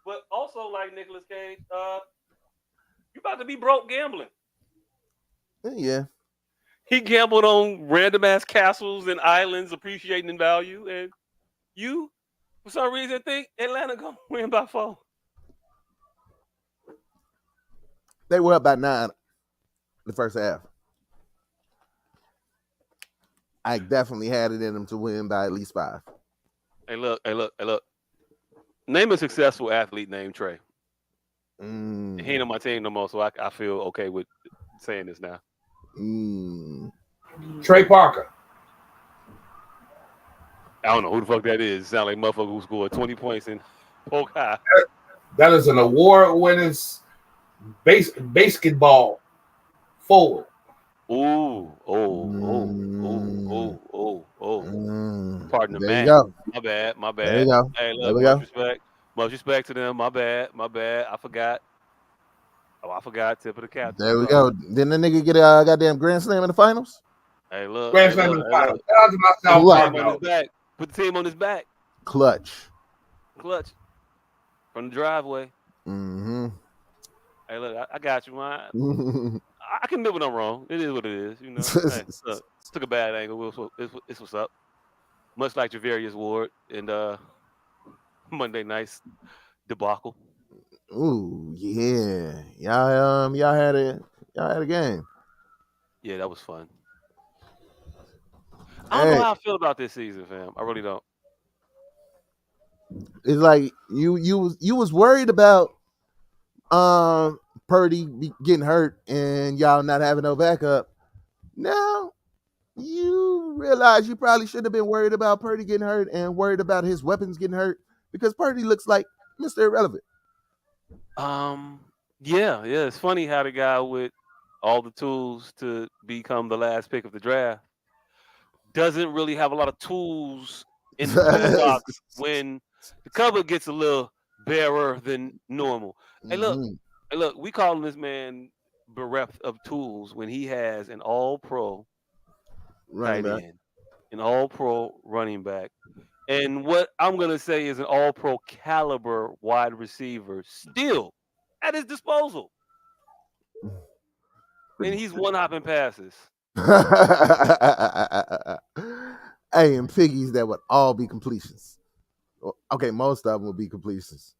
but also like Nicolas Cage, you about to be broke gambling. Yeah. He gambled on random ass castles and islands appreciating in value, and you, for some reason, think Atlanta gonna win by 4. They were up by 9 the first half. I definitely had it in them to win by at least 5. Hey, look, hey, look, hey, look. Name a successful athlete named Trey. He ain't on my team no more, so I feel okay with saying this now. Trey Parker. I don't know who the fuck that is. It sound like motherfucker who scored 20 points in Polk High. That is an award-winning basketball forward. Oh. Pardon the There you man. go. My bad. There you go. Hey, There look, we go. much respect to them. My bad. I forgot. Oh, I forgot. Tip of the cap. There we go. Didn't the nigga get a goddamn grand slam in the finals? Hey, look. Grand Hey, Slam look. in the Hey, finals. look. Shout out to my South Clutch. Park Put the team on his dog. back. Put the team on his back. Clutch. From the driveway. Mm-hmm. Hey, look. I got you, man. I can admit when I'm wrong. It is what it is. You know. Hey, look. Took a bad angle. It's what's up. Much like Javarius Ward and Monday night's debacle. Ooh, yeah. Y'all had a game. Yeah, that was fun. I don't know how I feel about this season, fam. I really don't. It's like you was worried about Purdy getting hurt and y'all not having no backup. Now you realize you probably should have been worried about Purdy getting hurt and worried about his weapons getting hurt because Purdy looks like Mr. Irrelevant. Yeah. It's funny how the guy with all the tools to become the last pick of the draft doesn't really have a lot of tools in the toolbox when the cover gets a little barer than normal. Hey, look, we calling this man bereft of tools when he has an all-pro Running tight back. end, an all-pro running back, and what I'm gonna say is an all-pro caliber wide receiver still at his disposal, and he's one-hopping passes. Hey, and piggies that would all be completions. Okay, most of them would be completions.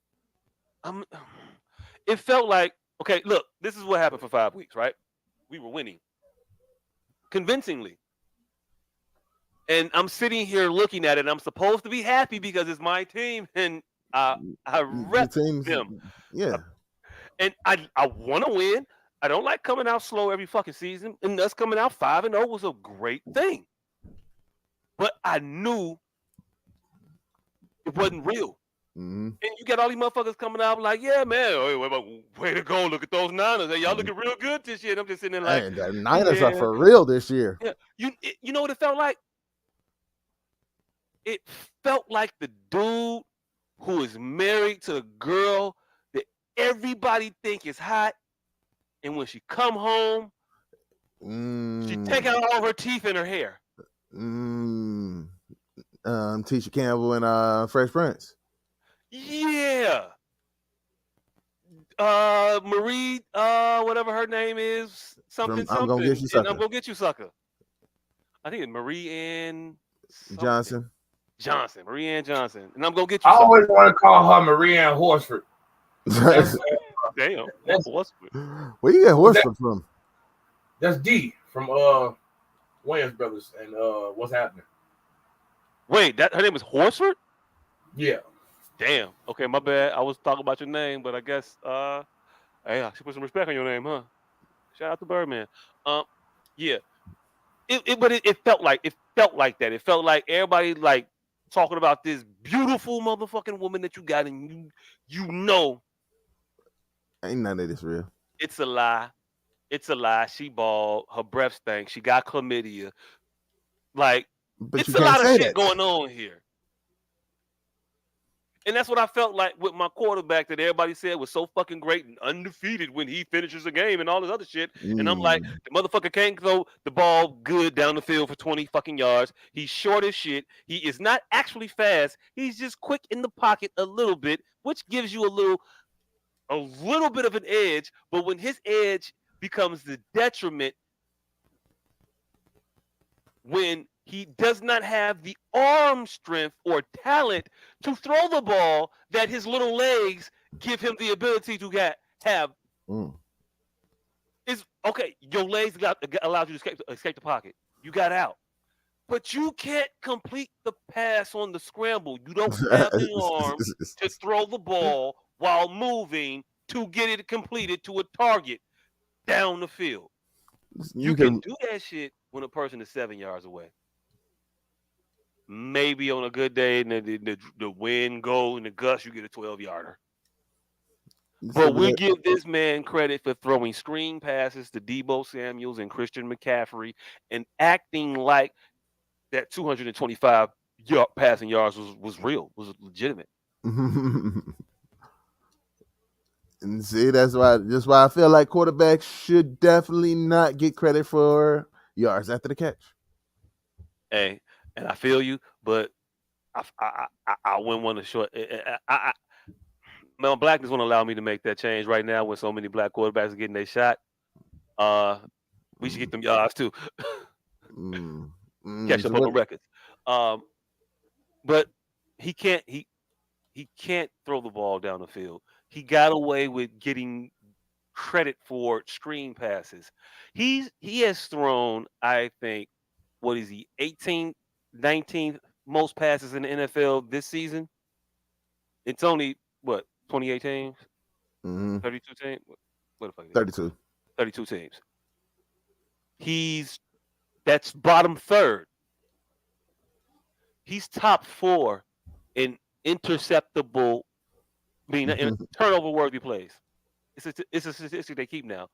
It felt like, okay, look, this is what happened for 5 weeks, right? We were winning convincingly. And I'm sitting here looking at it, and I'm supposed to be happy because it's my team, and I rep them. Yeah. And I want to win. I don't like coming out slow every fucking season, and us coming out 5-0 was a great thing. But I knew it wasn't real. Mm-hmm. And you got all these motherfuckers coming out like, yeah, man, way to go. Look at those Niners. Hey, y'all looking real good this year. And I'm just sitting there like, hey, the Niners are for real this year. Yeah. You know what it felt like? It felt like the dude who is married to a girl that everybody think is hot. And when she come home, she take out all her teeth in her hair. Tisha Campbell and Fresh Prince. Yeah. Marie, whatever her name is, something, I'm gonna get you, and sucker. I'm gonna get you, sucker. I think it's Marie Ann Johnson. Marie Ann Johnson, and I'm gonna get you. I Sucker. always want to call her Marie Ann Horsford. That's, Damn. Where you get Horsford from? That's D from Wayans Brothers and What's Happening. Wait, that her name is Horsford? Yeah. Damn. Okay, my bad. I was talking about your name, but I guess hey, I should put some respect on your name, huh? Shout out to Birdman. Yeah. It felt like that. It felt like everybody like talking about this beautiful motherfucking woman that you got, and you know ain't none of this real. It's a lie. It's a lie. She bald. Her breath stank. She got chlamydia. Like, but it's a lot of shit going on here. And that's what I felt like with my quarterback that everybody said was so fucking great and undefeated when he finishes a game and all this other shit. And I'm like, the motherfucker can't throw the ball good down the field for 20 fucking yards. He's short as shit. He is not actually fast. He's just quick in the pocket a little bit, which gives you a little bit of an edge. But when his edge becomes the detriment, when he does not have the arm strength or talent to throw the ball that his little legs give him the ability to have. It's okay. Your legs allows you to escape the pocket. You got out. But you can't complete the pass on the scramble. You don't have the arm to throw the ball while moving to get it completed to a target down the field. You can do that shit when a person is 7 yards away. Maybe on a good day, and the wind goes and the gust, you get a 12-yarder. But we give this man credit for throwing screen passes to Deebo Samuels and Christian McCaffrey and acting like that 225 passing yards was real, was legitimate. And see, that's why I feel like quarterbacks should definitely not get credit for yards after the catch. Hey, and I feel you, but I wouldn't want to short. My blackness won't allow me to make that change right now when so many black quarterbacks are getting their shot. We should get them yards too. Catch up on the records. But he can't throw the ball down the field. He got away with getting credit for screen passes. He has thrown, I think, what is he, 18th, 19th most passes in the NFL this season? It's only, what, 28 teams? 32 teams? What the fuck is it? 32. 32 teams. That's bottom third. He's top 4 in interceptable, in turnover-worthy plays. It's a statistic they keep now.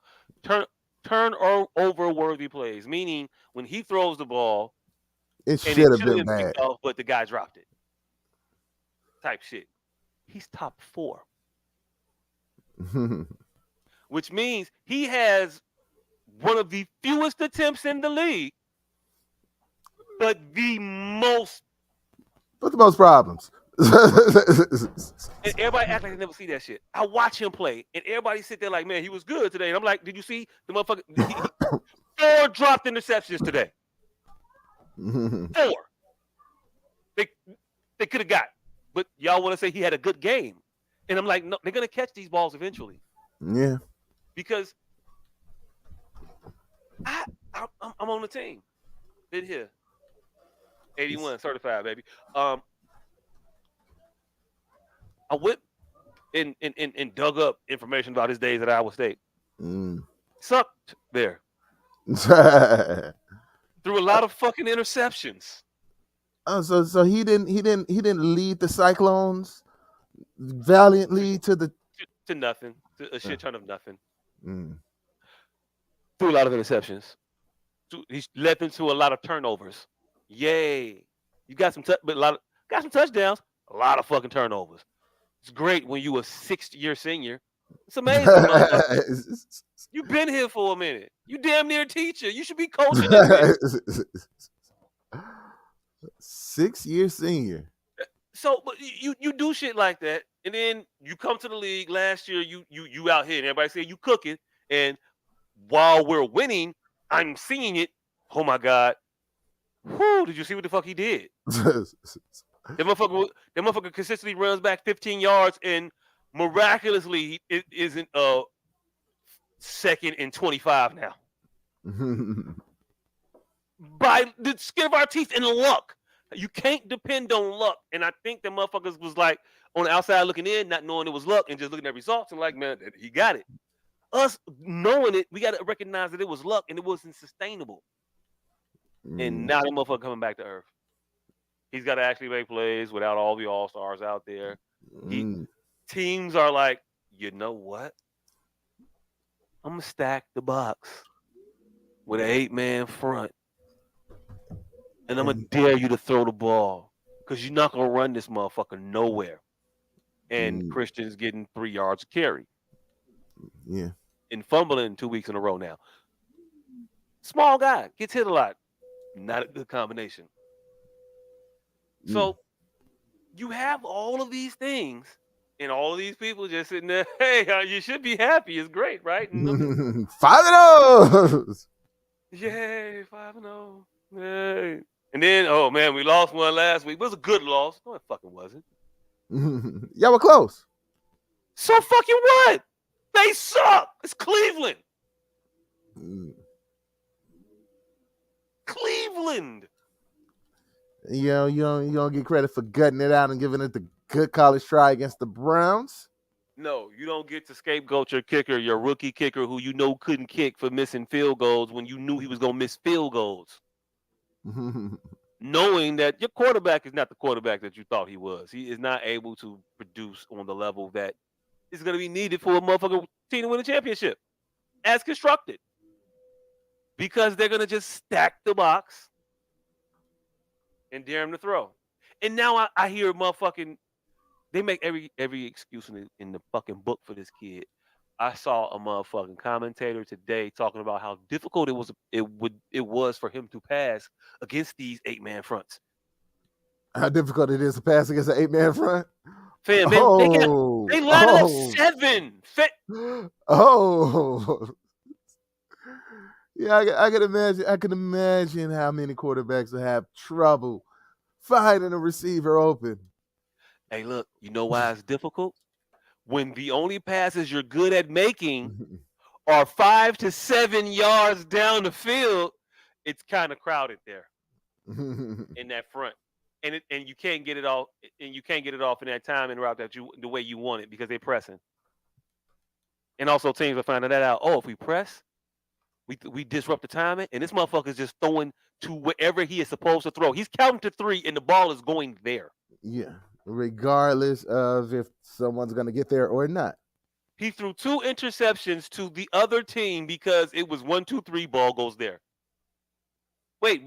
Turnover-worthy plays, meaning when he throws the ball, it should have been bad, off, but the guy dropped it. Type shit. He's top 4, which means he has one of the fewest attempts in the league, but the most problems. And everybody act like they never see that shit. I watch him play, and everybody sit there like, man, he was good today. And I'm like, did you see the motherfucker? 4 dropped interceptions today. 4. They could have got, but y'all want to say he had a good game, and I'm like, no, they're gonna catch these balls eventually. Yeah, because I'm on the team. Been here, 81 certified, baby. I went and dug up information about his days at Iowa State. Sucked there. Threw a lot of fucking interceptions. Oh, so he didn't lead the Cyclones valiantly to nothing, to a shit ton of nothing. Threw a lot of interceptions. He led them to a lot of turnovers. Yay! You got some got some touchdowns. A lot of fucking turnovers. It's great when you a 6th-year senior. It's amazing. You've been here for a minute. You damn near a teacher. You should be coaching this. 6-year senior. So, but you do shit like that, and then you come to the league last year. You out here, and everybody say you cooking, and while we're winning, I'm seeing it. Oh my god! Whoo! Did you see what the fuck he did? That motherfucker consistently runs back 15 yards, and miraculously it isn't 2nd and 25 now. By the skin of our teeth and luck. You can't depend on luck. And I think the motherfuckers was like on the outside looking in, not knowing it was luck, and just looking at results and like, man, he got it. Us knowing it, we got to recognize that it was luck and it wasn't sustainable. And now the motherfucker coming back to earth. He's got to actually make plays without all the all-stars out there. Teams are like, you know what? I'm going to stack the box with an 8-man front. And I'm going to dare you to throw the ball because you're not going to run this motherfucker nowhere. And Christian's getting 3 yards of carry. Yeah. And fumbling 2 weeks in a row now. Small guy, gets hit a lot. Not a good combination. So you have all of these things and all of these people just sitting there, hey, you should be happy. It's great, right? 5-0. Yay, 5-0. Yay. And then, oh man, we lost one last week. It was a good loss. No, it fucking wasn't. Y'all were close. So fucking what? They suck. It's Cleveland. Cleveland. You don't get credit for gutting it out and giving it the good college try against the Browns. No, you don't get to scapegoat your kicker, your rookie kicker, who you know couldn't kick for missing field goals when you knew he was going to miss field goals. Knowing that your quarterback is not the quarterback that you thought he was. He is not able to produce on the level that is going to be needed for a motherfucking team to win a championship as constructed. Because they're going to just stack the box and dare him to throw. And now I hear motherfucking, they make every excuse in the fucking book for this kid. I saw a motherfucking commentator today talking about how difficult it was for him to pass against these 8-man fronts. How difficult it is to pass against an 8-man front? Fam, they lined up 7. Yeah, I can imagine. I can imagine how many quarterbacks will have trouble finding a receiver open. Hey, look, you know why it's difficult? When the only passes you're good at making are 5 to 7 yards down the field, it's kind of crowded there in that front, and you can't get it off, and you can't get it off in that time and route that the way you want it because they're pressing. And also teams are finding that out. Oh, if we press, we disrupt the timing, and this motherfucker's just throwing to wherever he is supposed to throw. He's counting to 3, and the ball is going there. Yeah, regardless of if someone's going to get there or not. He threw 2 interceptions to the other team because it was 1, 2, 3, ball goes there. Wait,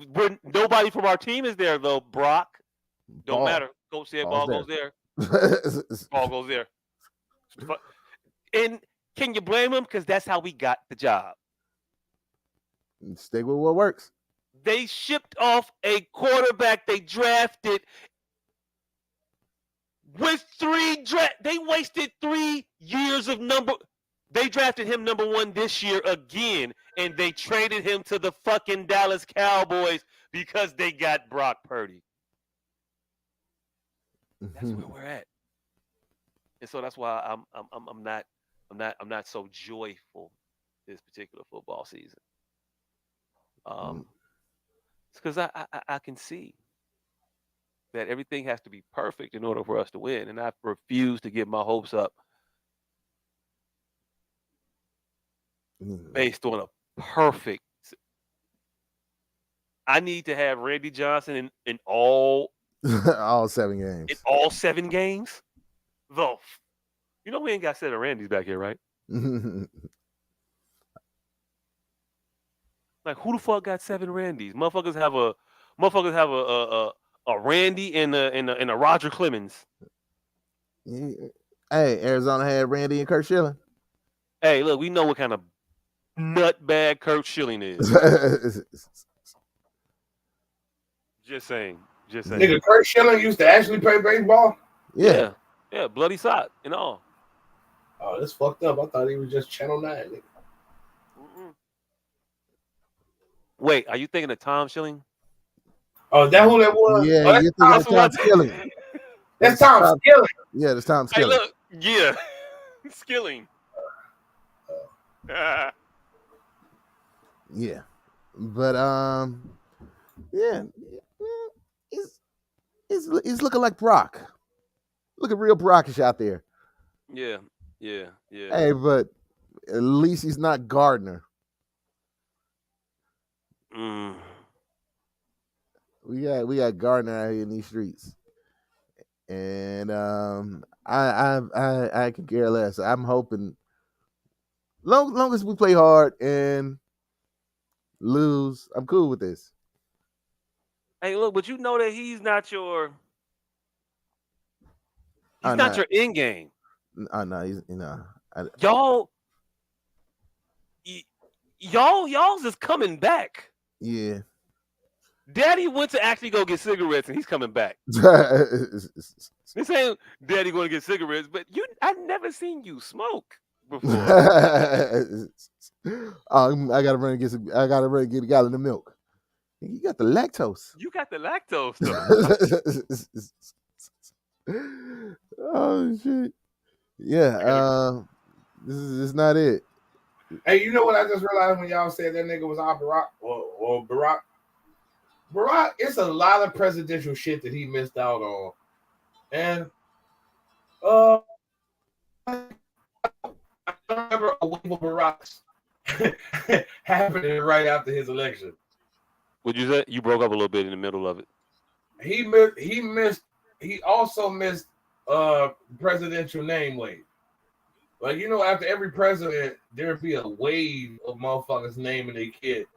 nobody from our team is there though, Brock. Don't matter. Coach said ball goes there. Ball goes there. And can you blame him? Because that's how we got the job. Stay with what works. They shipped off a quarterback they drafted with 3 They wasted 3 years of They drafted him number 1 this year again, and they traded him to the fucking Dallas Cowboys because they got Brock Purdy. That's where we're at, and so that's why I'm not so joyful this particular football season. It's because I can see that everything has to be perfect in order for us to win, and I refuse to get my hopes up based on a perfect. I need to have Randy Johnson in all 7 games. In all 7 games, though. You know we ain't got 7 Randys back here, right? Like who the fuck got 7 Randys? Motherfuckers have a Randy and a Roger Clemens. Hey, Arizona had Randy and Kurt Schilling. Hey, look, we know what kind of nutbag Kurt Schilling is. Just saying. Just saying. Nigga, Kurt Schilling used to actually play baseball. Yeah. Yeah, bloody sock and all. Oh, that's fucked up. I thought he was just Channel 9. Nigga. Mm-mm. Wait, are you thinking of Tom Schilling? Oh, is that who that was? Yeah, Oh, you're thinking of That's Tom what Skilling. that's Tom Skilling. Yeah, that's Tom Hey, Skilling. look, yeah, Skilling. Yeah, but yeah, he's looking like Brock. Looking real Brockish out there. yeah. Hey, but at least he's not Gardner. Mm. We got Gardner out here in these streets, and I can care less. I'm hoping, long as we play hard and lose, I'm cool with this. Hey, look, but you know that he's not your Oh no, end game. oh no, he's Y'all, y'all's is coming back. yeah. Daddy went to actually go get cigarettes, and he's coming back. This ain't Daddy going to get cigarettes, but I've never seen you smoke before. I gotta run and get a gallon of milk. You got the lactose. You got the lactose though. Oh shit! Yeah, this is not it. Hey, you know what I just realized when y'all said that nigga was on Barack or Barack? Barack, it's a lot of presidential shit that he missed out on. And I remember a wave of Barack's happening right after his election. Would you say you broke up a little bit in the middle of it? He also missed presidential name wave. Like, you know, after every president, there'd be a wave of motherfuckers naming their kid.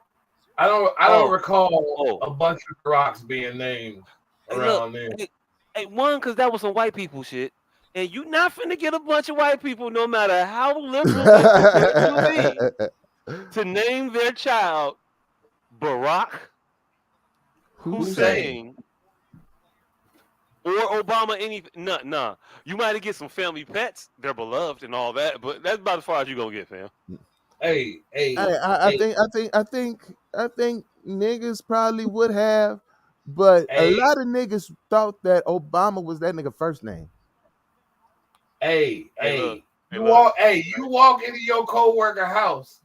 I don't recall a bunch of Baracks being named around there. Hey, one, because that was some white people shit. And you not finna get a bunch of white people, no matter how liberal they be, to name their child Barack Hussein or Obama. Nah. You might get some family pets. They're beloved and all that, but that's about as far as you gonna get, fam. I think niggas probably would have, but a lot of niggas thought that Obama was that nigga first name. You walk into your coworker house.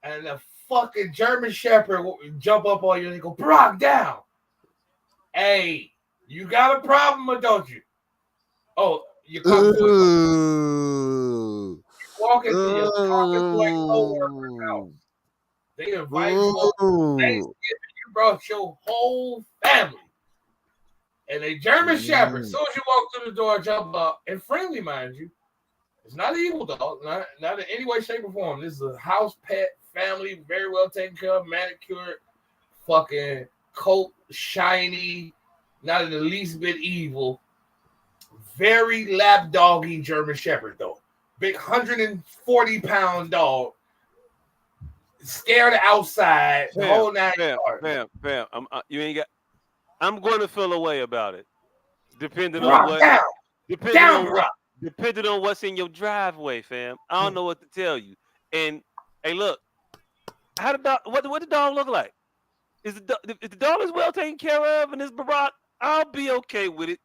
And the fucking German Shepherd will jump up on you and go, Brock, down. Hey, you got a problem or don't you? Oh, you come to you walk into your coworker's house. They invite you on Thanksgiving. You brought your whole family. And a German Shepherd, as soon as you walk through the door, jump up, and friendly, mind you. It's not evil, dog. Not in any way, shape, or form. This is a house pet family, very well taken care of, manicured, fucking coat, shiny, not in the least bit evil. Very lapdoggy German Shepherd, though. Big 140-pound dog. Scared outside, the whole 9 yards. Fam, you ain't got. I'm going to feel a way about it, depending on what. Depending on what's in your driveway, fam. I don't know what to tell you. And hey, look, how the dog? What the dog look like? If the dog is well taken care of and it's Barack, I'll be okay with it.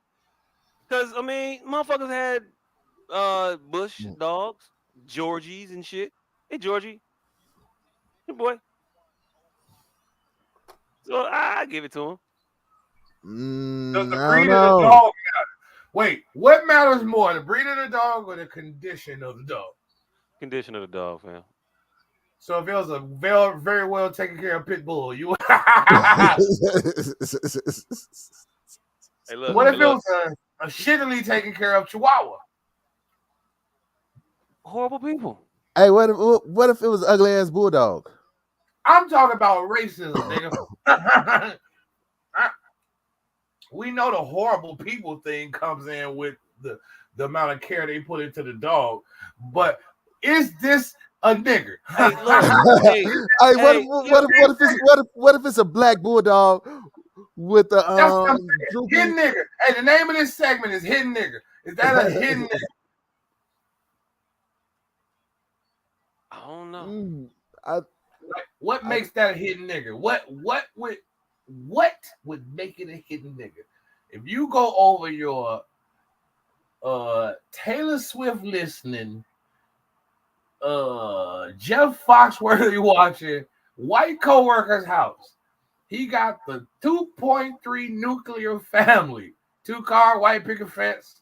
Cause I mean, motherfuckers had Bush dogs, Georgies and shit. Hey, Georgie, good boy. So I give it to him. Does the breed of the dog matter? Wait, what matters more, the breed of the dog or the condition of the dog? Condition of the dog, fam. So if it was a very, very well taken care of pit bull, you. Hey, look, what if it was a shittily taken care of Chihuahua? Horrible people. Hey, what if it was an ugly ass bulldog? I'm talking about racism, nigga. We know the horrible people thing comes in with the amount of care they put into the dog, but is this a nigger. Hey, look. Hey, what if it's a black bulldog with the That's what I'm saying. Hidden nigger. Hey, the name of this segment is hidden nigger. Is that a hidden nigger? I don't know. What makes that a hidden nigger? What would make it a hidden nigger? If you go over your Taylor Swift listening, Jeff Foxworthy watching, white coworker's house. He got the 2.3 nuclear family, 2-car white picket fence.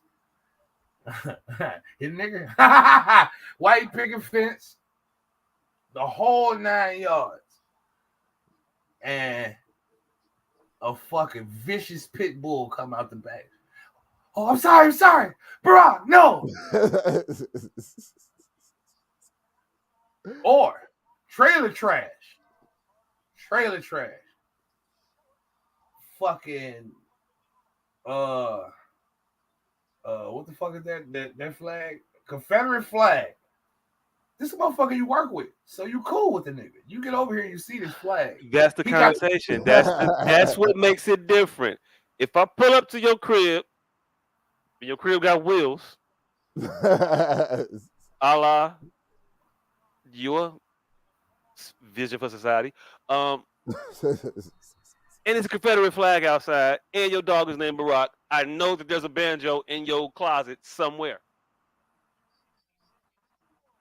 His nigga, white picket fence, the whole 9 yards, and a fucking vicious pit bull come out the back. Oh, I'm sorry, Barack, no. Or trailer trash. Fucking what the fuck is that flag? Confederate flag. This is a motherfucker you work with, so you cool with the nigga. You get over here and you see this flag. That's the conversation. That's what makes it different. If I pull up to your crib, and your crib got wheels, a la your vision for society, and it's a Confederate flag outside, and your dog is named Barack, I know that there's a banjo in your closet somewhere.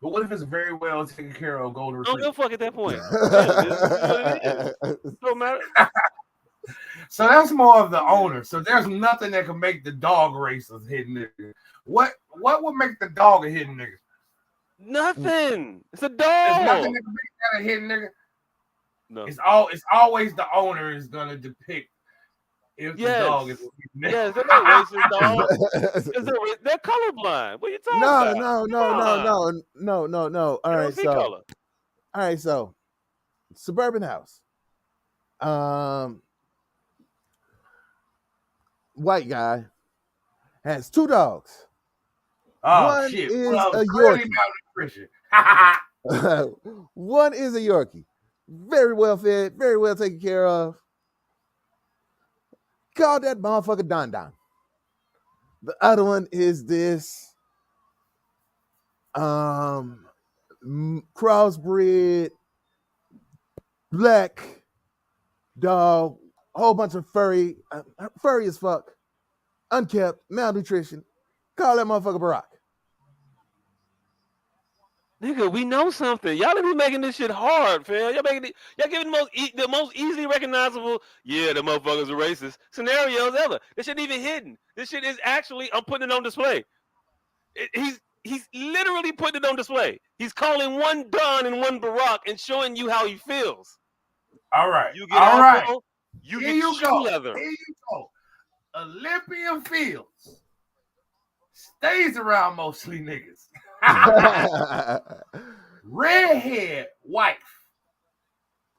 But what if it's very well taken care of golden retriever? Don't give a fuck at that point. It don't matter. So that's more of the owner. So there's nothing that can make the dog race a hidden nigga. What would make the dog a hidden nigga? Nothing. It's a dog. There's nothing that can make that a hidden nigga. No. It's always the owner is gonna depict if the dog is a hidden nigga. Yes, they're not racist dogs. They're colorblind. What are you talking about? No. All right, so suburban house. White guy has 2 dogs. Oh One shit! is a Yorkie. malnutrition. One is a Yorkie. Very well fed, very well taken care of. Call that motherfucker Don Don. The other one is this crossbred black dog, whole bunch of furry as fuck, unkept, malnutrition. Call that motherfucker Barack. Nigga, we know something. Y'all be making this shit hard, fam. Y'all giving the most easily recognizable, the motherfuckers are racist scenarios ever. This shit even hidden. This shit is actually, I'm putting it on display. He's literally putting it on display. He's calling one Don and one Barack and showing you how he feels. All right. You get alcohol, you get shoe leather. Here you go. Olympia Fields stays around mostly niggas. Redhead wife,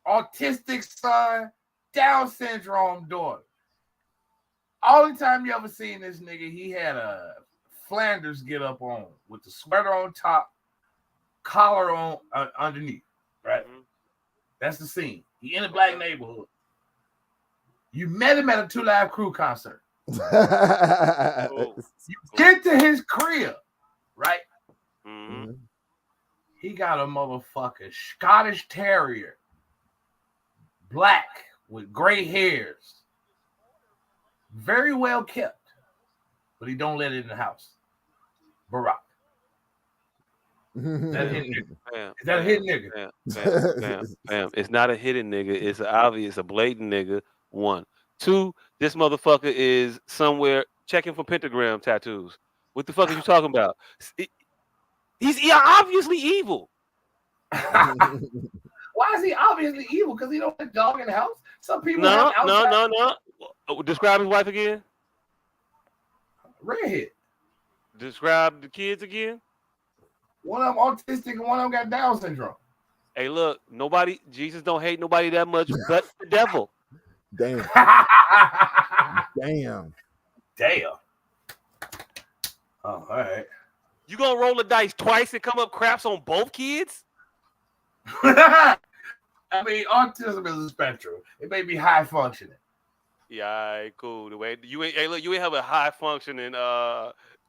autistic son, Down syndrome daughter. Only time you ever seen this nigga, he had a Flanders get up on with the sweater on top, collar on underneath. Right, that's the scene. He in a black neighborhood. You met him at a 2 Live Crew concert. You get to his crib, right? Mm-hmm. He got a motherfucking Scottish Terrier, black with gray hairs, very well kept, but he don't let it in the house. Barack. Is that a hidden nigga? Is that a hidden nigga? Bam. It's not a hidden nigga. It's obvious, a blatant nigga. 1, 2. This motherfucker is somewhere checking for pentagram tattoos. What the fuck are you talking about? He's obviously evil. Why is he obviously evil? Because he don't have a dog in the house? Some people No. Describe his wife again. Redhead. Describe the kids again. One of them autistic and one of them got Down syndrome. Hey, look, Jesus don't hate nobody that much but the devil. Damn. Oh, all right. You gonna roll the dice twice and come up craps on both kids? I mean, autism is a spectrum. It may be high functioning. Yeah, all right, cool. The way you ain't, hey, look, you ain't have a high functioning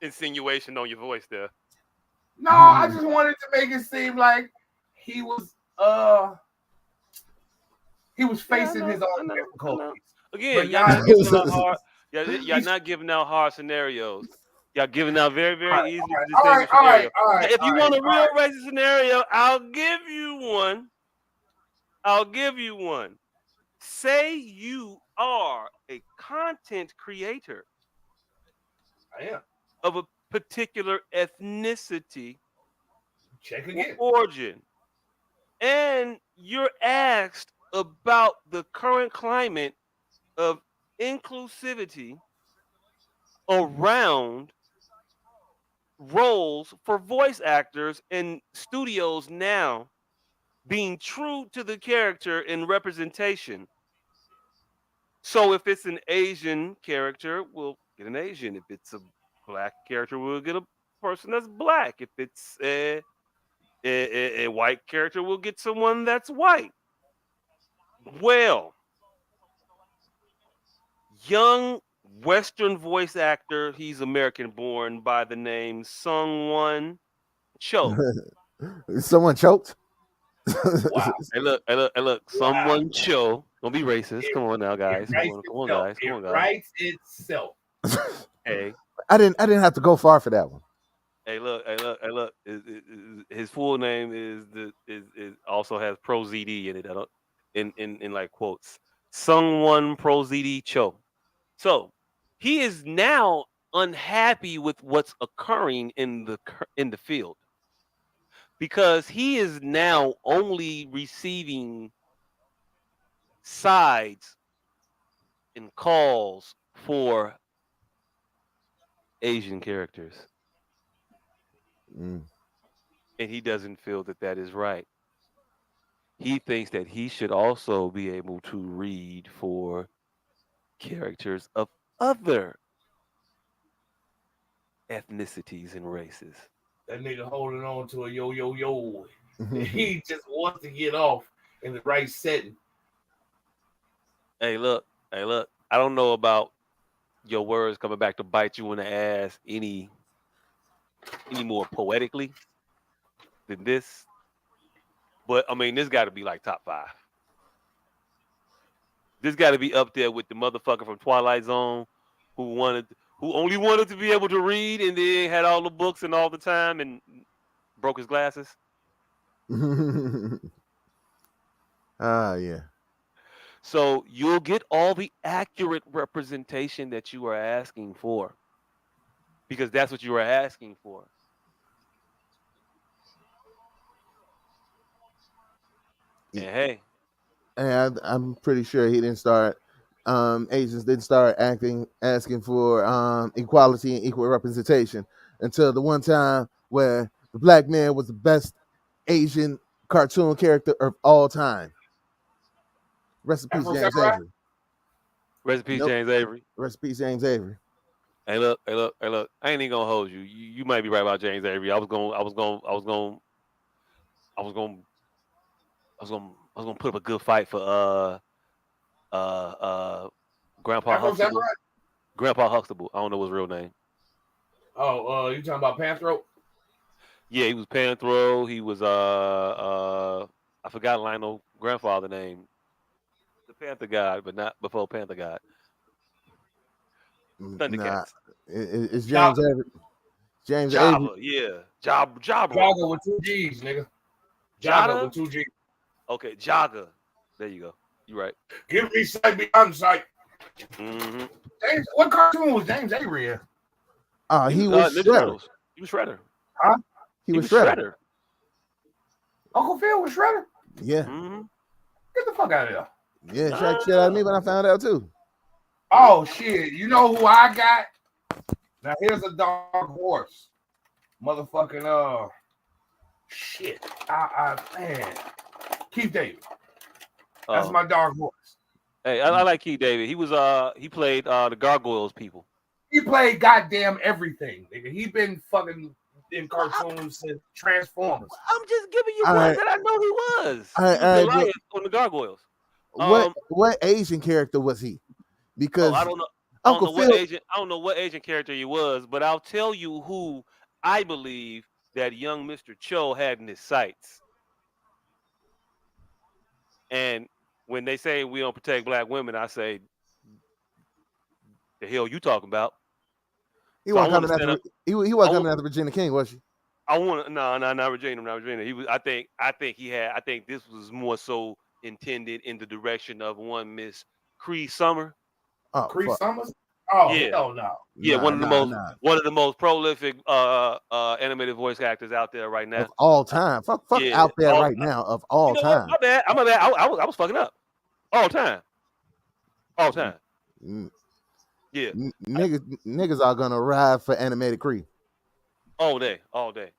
insinuation on your voice there. No, I just wanted to make it seem like he was facing his own difficulties. Again, y'all not giving out hard. Y'all not giving out hard scenarios. Y'all giving out very, very easy to distinguish scenario. If you want a real racist scenario, I'll give you one. I'll give you one. Say you are a content creator. I am. Of a particular ethnicity. Check again. Origin. And you're asked about the current climate of inclusivity around roles for voice actors in studios now being true to the character in representation. So if it's an Asian character, we'll get an Asian. If it's a black character, we'll get a person that's black. If it's a white character, we'll get someone that's white. Well, young Western voice actor, he's American born, by the name Sung-Won Cho. Someone choked? Wow. Hey look. Someone Cho. Don't be racist. Come on now, guys. Come on, guys. It writes itself. Hey. I didn't have to go far for that one. Hey, look. His full name is also has Pro ZD in it. In like quotes. Sung-Won Pro ZD Cho. So he is now unhappy with what's occurring in the field because he is now only receiving sides and calls for Asian characters. And he doesn't feel that is right. He thinks that he should also be able to read for characters of other ethnicities and races. That nigga holding on to a yo. He just wants to get off in the right setting. Hey, look. I don't know about your words coming back to bite you in the ass any more poetically than this. But I mean, this got to be like top 5. This got to be up there with the motherfucker from Twilight Zone who only wanted to be able to read and then had all the books and all the time and broke his glasses. Yeah. So you'll get all the accurate representation that you are asking for because that's what you are asking for. Yeah. And hey. And I'm pretty sure he didn't start. Asians didn't start asking for equality and equal representation until the one time where the black man was the best Asian cartoon character of all time. Rest in peace, James Avery. Rest in peace, James Avery. Rest in peace, James Avery. Hey, look. I ain't even gonna hold you. You might be right about James Avery. I was gonna put up a good fight for Grandpa Huxtable. Grandpa Huxtable. I don't know his real name. Oh, you talking about Panthro? Yeah, he was Panthro. He was I forgot Lionel grandfather name. The Panther God, but not before Panther God. Thundercats. Nah, it's James Avery. James Java, Avery. Yeah. Jabba. Jaga with 2 G's, nigga. Jaga with 2 G's. Okay, Jaga. There you go. You're right. Give me sight beyond sight. Mm-hmm. James, what cartoon was James Avery in? He was Shredder. He was Shredder. Huh? He was Shredder. Uncle Phil was Shredder? Yeah. Mm-hmm. Get the fuck out of here. Yeah, shocked shit out of me when I found out too. Oh shit! You know who I got? Now here's a dark horse, motherfucking shit. Man, Keith David. That's my dark horse. Hey, I like Keith David. He was he played the Gargoyles people. He played goddamn everything, nigga. He been fucking in cartoons since Transformers. I'm just giving you All one right. that I know he was. All He right, was all right, Goliath on the Gargoyles. what Asian character was he? Because I don't know. Uncle Phil. I don't know what Asian character he was, but I'll tell you who I believe that young Mr. Cho had in his sights. And when they say we don't protect black women, I say, the hell you talking about? He So I wasn't want to coming stand after. up. He wasn't coming after Regina King, was she? I want to not Regina, not Regina. He was. I think he had. I think this was more so intended in the direction of one Miss Cree Summer. Oh, Cree fuck. Summers? Oh Yeah, hell no. yeah. Nah. One of the most prolific animated voice actors out there right now. Of all time. Fuck Yeah. out there right now of all You know what? time. My bad. I'm my bad. I was fucking up. All time. All time. Mm, Yeah. Niggas are gonna ride for animated Cree. All day.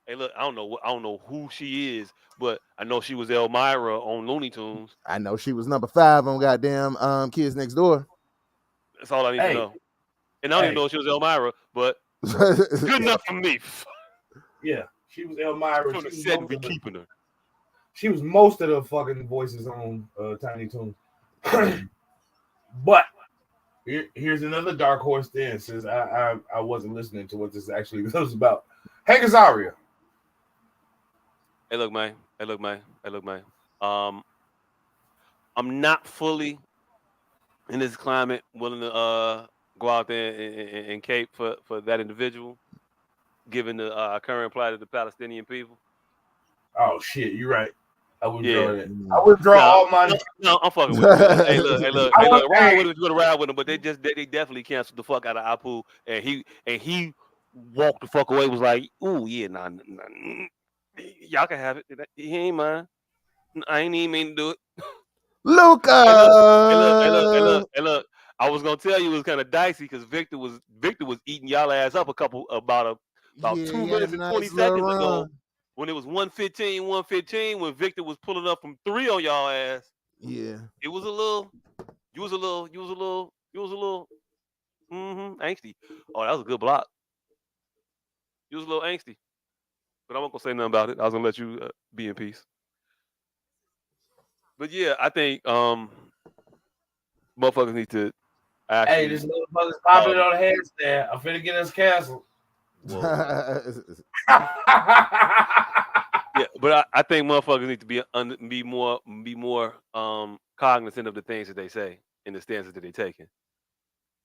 Hey, look, I don't know who she is, but I know she was Elmira on Looney Tunes. I know she was number 5 on goddamn Kids Next Door. That's all I need to know. And I don't even know if she was Elmira, but good enough for me. Yeah, she was Elmira. From the set, we keeping her. She was most of the fucking voices on Tiny Toons. But here's another dark horse then, since I wasn't listening to what this actually was about. Hank Azaria. Hey, look, man. I'm not fully in this climate willing to go out there and cape for that individual, given the current plight of the Palestinian people. Oh shit, you're right. I withdraw that. Mm. I withdraw all my. No, I'm fucking with him. Hey, look. Ryan Williams gonna ride with him, but they definitely canceled the fuck out of Apu, and he walked the fuck away. Was like, ooh yeah, nah, y'all can have it. He ain't mine. I ain't even mean to do it. Luca. Hey, look. I was gonna tell you it was kind of dicey because Victor was eating y'all ass up about 2 minutes and 20 seconds ago. When it was 115, when Victor was pulling up from 3 on y'all ass. Yeah. It was a little, you was a little angsty. Oh, that was a good block. You was a little angsty. But I wasn't gonna say nothing about it. I was gonna let you be in peace. But yeah, I think motherfuckers need to actually. Hey, this motherfucker's popping on the headstand. I'm finna get us canceled. Yeah, but I think motherfuckers need to be more cognizant of the things that they say and the stances that they're taking.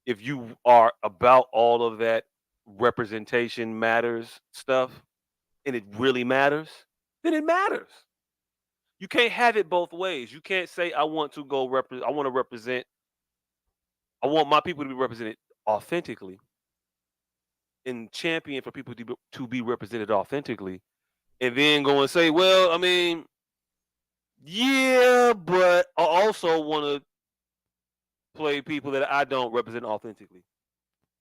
If you are about all of that representation matters stuff, and it really matters, then it matters. You can't have it both ways. You can't say I want to represent. I want my people to be represented authentically, and champion for people to be represented authentically. And then go and say, well, I mean, yeah, but I also want to play people that I don't represent authentically.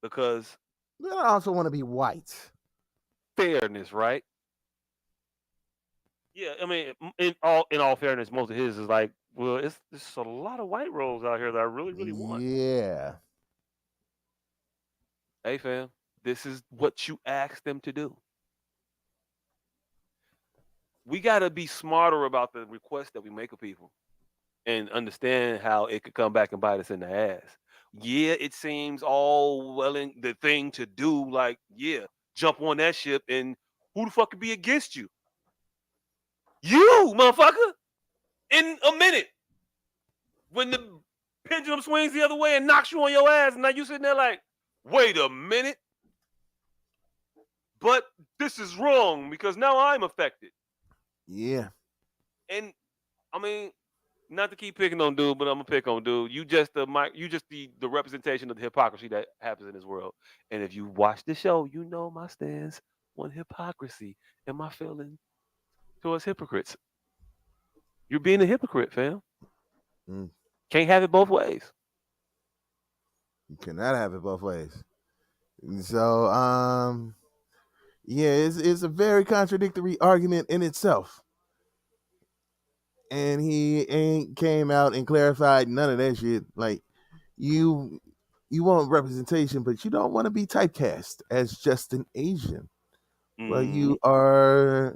Because I also want to be white. Fairness, right? Yeah, I mean, in all fairness, most of his is like, well, it's a lot of white roles out here that I really, really want. Yeah. Hey, fam, this is what you asked them to do. We got to be smarter about the requests that we make of people and understand how it could come back and bite us in the ass. Yeah, it seems all well in the thing to do, like, yeah, jump on that ship, and who the fuck could be against you? You, motherfucker! In a minute. When the pendulum swings the other way and knocks you on your ass, and now you sitting there like, wait a minute. But this is wrong because now I'm affected. Yeah. And I mean, not to keep picking on dude, but I'm gonna pick on dude. You just the representation of the hypocrisy that happens in this world. And if you watch the show, you know my stance on hypocrisy and my feeling towards hypocrites. You're being a hypocrite, fam. Mm. Can't have it both ways. You cannot have it both ways. So, yeah, it's a very contradictory argument in itself. And he ain't came out and clarified none of that shit. Like, you want representation, but you don't want to be typecast as just an Asian. Well, you are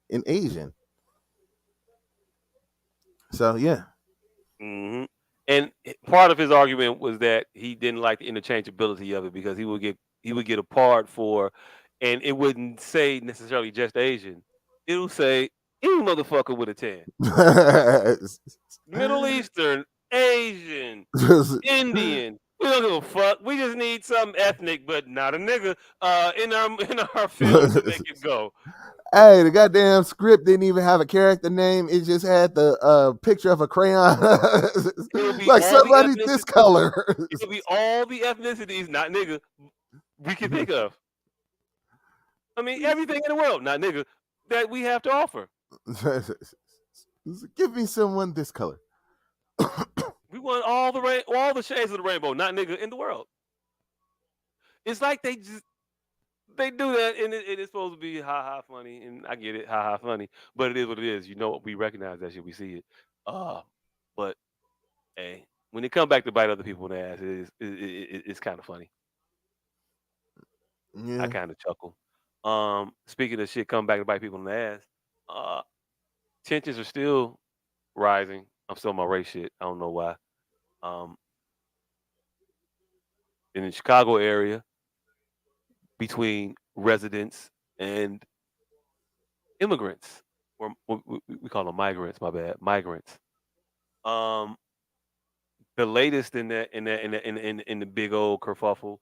an Asian. So yeah. Mm-hmm. And part of his argument was that he didn't like the interchangeability of it because he would get a part for, and it wouldn't say necessarily just Asian. It'll say any motherfucker with a tan, Middle Eastern, Asian, Indian. We don't give a fuck. We just need something ethnic, but not a nigga, in our film to make it go. Hey, the goddamn script didn't even have a character name. It just had the picture of a crayon. It'll be Like all the somebody ethnicities. this color. It'll be all the ethnicities, not nigga, we can think of. I mean, everything in the world, not nigga, that we have to offer. Give me someone this color. We want all the shades of the rainbow, not nigga, in the world. It's like they do that, and it is supposed to be ha ha funny, and I get it, ha ha funny, but it is what it is. You know, we recognize that shit, we see it. But hey, when they come back to bite other people in the ass, it's kind of funny. Yeah. I kind of chuckle. Speaking of shit, come back to bite people in the ass. Tensions are still rising. I'm still on my race shit. I don't know why. In the Chicago area, between residents and immigrants, or we call them migrants. My bad, migrants. The latest in the big old kerfuffle,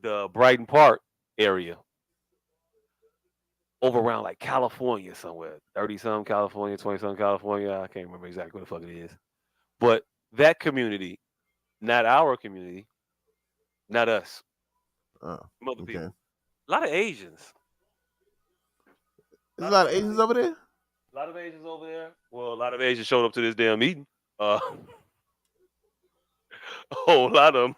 the Brighton Park area, over around like California somewhere, 30-some California, 20-some California. I can't remember exactly what the fuck it is, but that community, not our community, not us, Oh, some other okay. people. A lot of Asians. There's a lot of Asians over there. A lot of Asians over there. Well, a lot of Asians showed up to this damn meeting. A whole lot of them.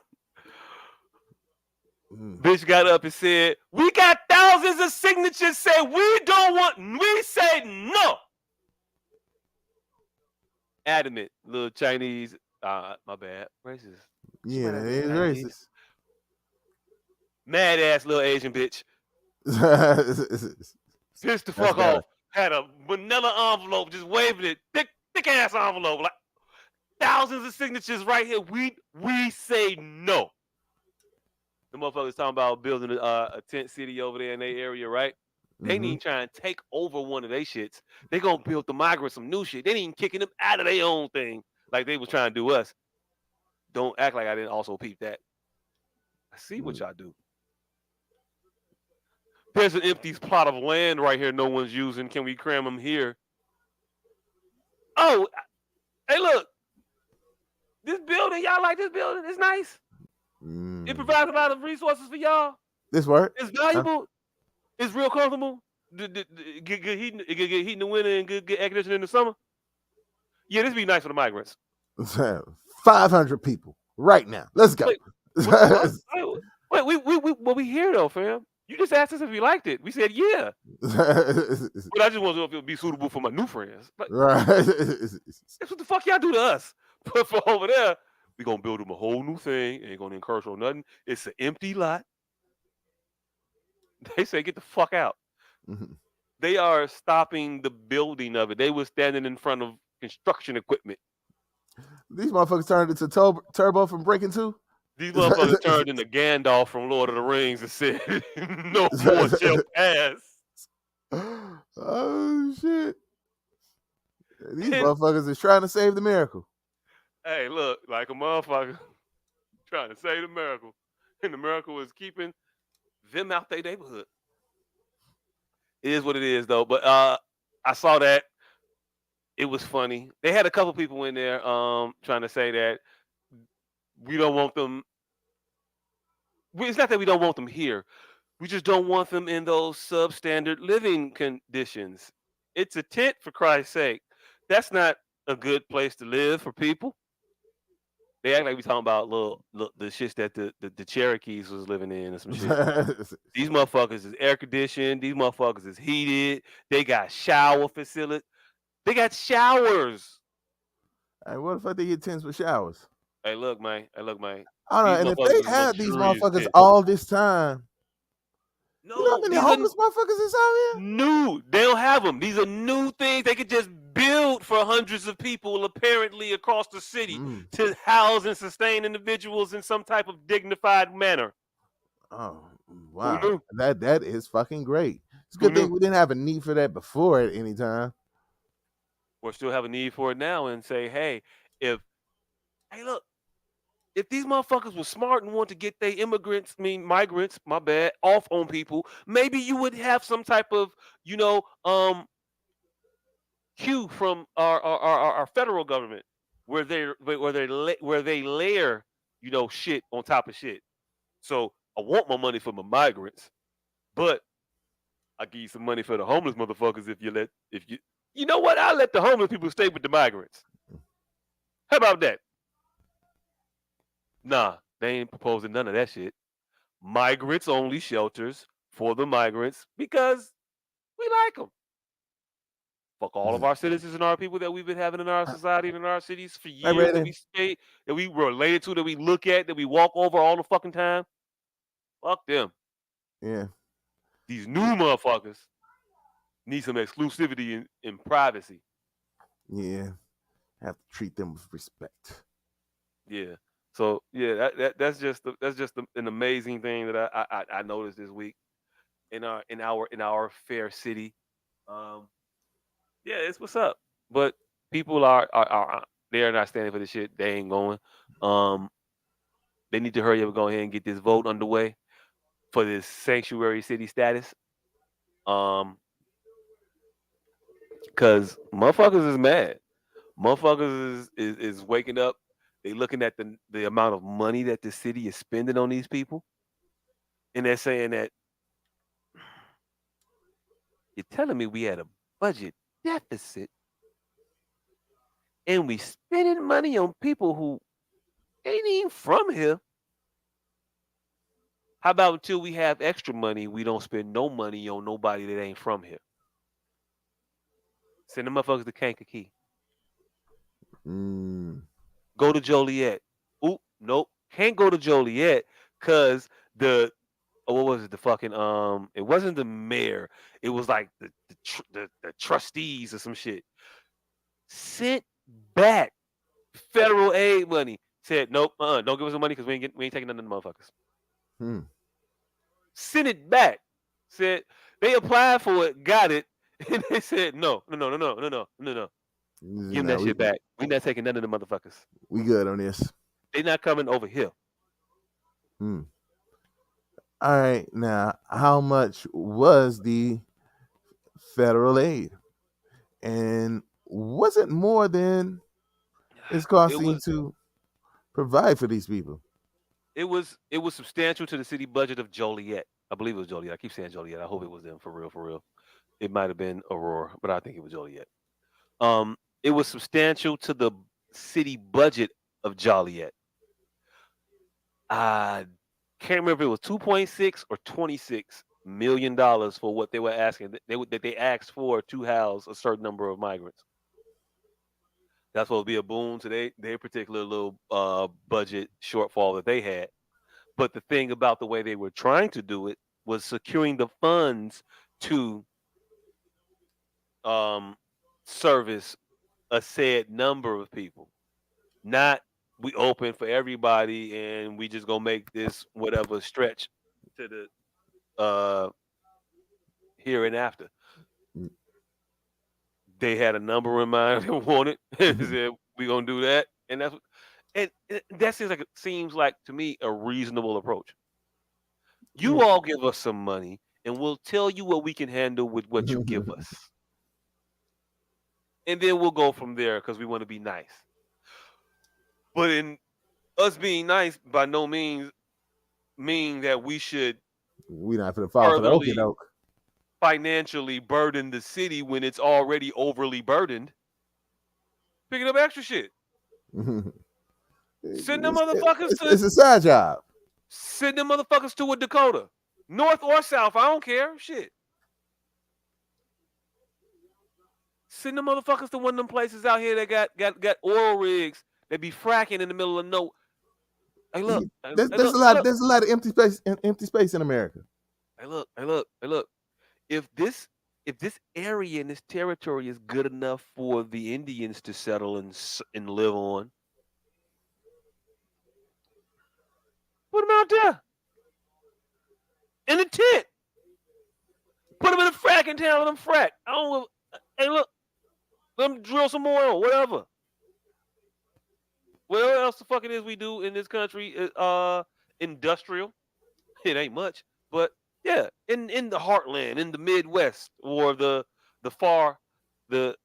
Bitch got up and said, "We got thousands of signatures. Say we don't want. We say no." Adamant, little Chinese. My bad, racist. Yeah, that is racist. Mad ass little Asian bitch. Pissed the fuck off. Had a manila envelope, just waving it, thick ass envelope, like thousands of signatures right here. We say no. The motherfuckers talking about building a tent city over there in their area, right? They need to try and take over one of their shits. They gonna build the migrants some new shit. They ain't kicking them out of their own thing like they was trying to do us. Don't act like I didn't also peep that. I see what y'all do. There's an empty plot of land right here no one's using. Can we cram them here? Oh, hey, look. This building, y'all like this building? It's nice. It provides a lot of resources for y'all. This work? It's valuable. It's real comfortable. Get good heating, get heat in the winter and good air conditioning in the summer. Yeah, this be nice for the migrants. 500 people right now. Let's go. Wait, we here though, fam. You just asked us if we liked it. We said yeah. But I just want to know if it would be suitable for my new friends. Like, right. That's what the fuck y'all do to us. But for over there, we gonna build them a whole new thing. Ain't gonna encourage or nothing. It's an empty lot. They say get the fuck out. They are stopping the building of it. They were standing in front of construction equipment. These motherfuckers turned into Turbo from Breaking 2. These motherfuckers turned into Gandalf from Lord of the Rings and said, "No more shall pass." Oh shit! These motherfuckers is trying to save the miracle. Hey, look, like a motherfucker trying to save the miracle, and the miracle is keeping them out their neighborhood. It is what it is, though. But I saw that. It was funny. They had a couple people in there trying to say that we don't want them. It's not that we don't want them here. We just don't want them in those substandard living conditions. It's a tent, for Christ's sake. That's not a good place to live for people. They act like we talking about the shits that the Cherokees was living in and some shit. These motherfuckers is air conditioned. These motherfuckers is heated. They got shower facilities. They got showers. Hey, what the fuck they get tents with showers? Hey, look, man. I don't know. And if they had these motherfuckers all this time, You know how No, many these are homeless motherfuckers is out here? new. They don't have them. These are new things they could just build for hundreds of people, apparently across the city, Mm. to house and sustain individuals in some type of dignified manner. Oh Who wow, knew? that is fucking great. It's a Who good thing knew? we didn't have a need for that before at any time. Or still have a need for it now and say, if hey, look, if these motherfuckers were smart and want to get their migrants, my bad, off on people, maybe you would have some type of, you know, cue from our federal government where they layer, shit on top of shit. So I want my money for my migrants, but I give you some money for the homeless motherfuckers if you know what, I'll let the homeless people stay with the migrants. How about that? Nah, they ain't proposing none of that shit. Migrants only shelters for the migrants because we like them. Fuck all of our citizens and our people that we've been having in our society and in our cities for Hey, years that Raiden. we stay, that we related to, that we look at, that we walk over all the fucking time. Fuck them. Yeah, These new motherfuckers need some exclusivity and privacy. yeah. Have to treat them with respect. Yeah. So yeah, that's just an amazing thing that I noticed this week in our fair city. Um, yeah, it's what's up. But people are they're not standing for this shit. They ain't going. Um, they need to hurry up and go ahead and get this vote underway for this sanctuary city status. Um, cause motherfuckers is mad. Motherfuckers is waking up. They looking at the amount of money that the city is spending on these people, and they're saying that you're telling me we had a budget deficit and we spending money on people who ain't even from here. How about until we have extra money, we don't spend no money on nobody that ain't from here? Send the motherfuckers to Kankakee. Mm. Go to Joliet. Oop, nope. Can't go to Joliet because what was it? The fucking it wasn't the mayor. It was like the trustees or some shit. Sent back federal aid money. Said nope, don't give us the money because we ain't taking none of the motherfuckers. Hmm. Sent it back. Said they applied for it, got it, and they said no, no, no, no, no, no, no, no, no. Give them Nah, that shit back. We not taking none of the motherfuckers. we good on this. They not coming over here. Hmm. All right, now how much was the federal aid, and was it more than it's It costing was to provide for these people? it was substantial to the city budget of Joliet. I believe it was Joliet. I keep saying Joliet. I hope it was them for real, for real. It might have been Aurora, but I think it was Joliet. Um, it was substantial to the city budget of Joliet. I can't remember if it was 2.6 or $26 million for what they were asking. That they asked for to house a certain number of migrants. That's supposed to be a boon to their particular little budget shortfall that they had. But the thing about the way they were trying to do it was securing the funds to um, service a said number of people. Not we open for everybody and we just gonna make this whatever stretch to the here and after. They had a number in mind they wanted. They said we gonna do that, and and that seems like to me a reasonable approach. You all give us some money, and we'll tell you what we can handle with what you give us, and then we'll go from there because we want to be nice. But in us being nice, by no means mean that we should We not gonna fall for the okie furtherly doke. financially burden the city when it's already overly burdened. Picking up extra shit. Send them It's, motherfuckers it's, to it's a side job. send them motherfuckers to a Dakota. North or south, I don't care. Shit. Send them motherfuckers to one of them places out here that got oil rigs that be fracking in the middle of no. Hey look, hey, There's, hey, there's look, a hey, lot look. there's a lot of empty space in America. Hey, look. If this area and this territory is good enough for the Indians to settle and live on, put them out there in a tent. Put them in a fracking town. Let them frack. I don't. Hey, look. Let them drill some oil. Whatever. What else the fuck it is we do in this country? Industrial. It ain't much, but yeah, in the heartland, in the Midwest, or the far the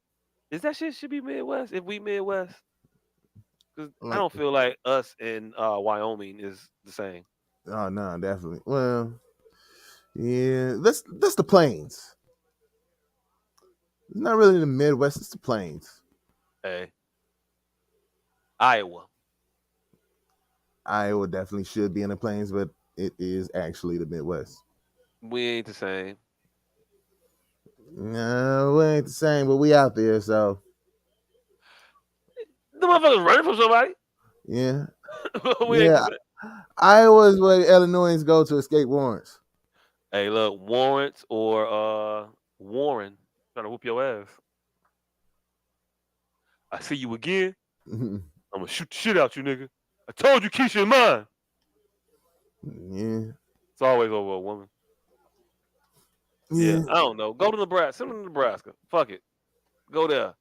is that shit should be Midwest if we Midwest? Because I Like, don't feel like us in Wyoming is the same. oh no, definitely. Well, yeah, that's the plains. It's not really the Midwest. It's the plains. Hey, Iowa. Iowa definitely should be in the plains, but it is actually the Midwest. We ain't the same. No, we ain't the same, but we out there, so The motherfuckers running from somebody. yeah, We ain't the yeah. same. Iowa is where Illinoisans go to escape warrants. Hey, look, Warrants or Warren trying to whoop your ass. I see you again. yeah, I'm gonna shoot the shit out you, nigga. I told you, Keisha in mine. It's always over a woman. Yeah, yeah. I don't know. Go to Nebraska. Send them to Nebraska. Fuck it. Go there.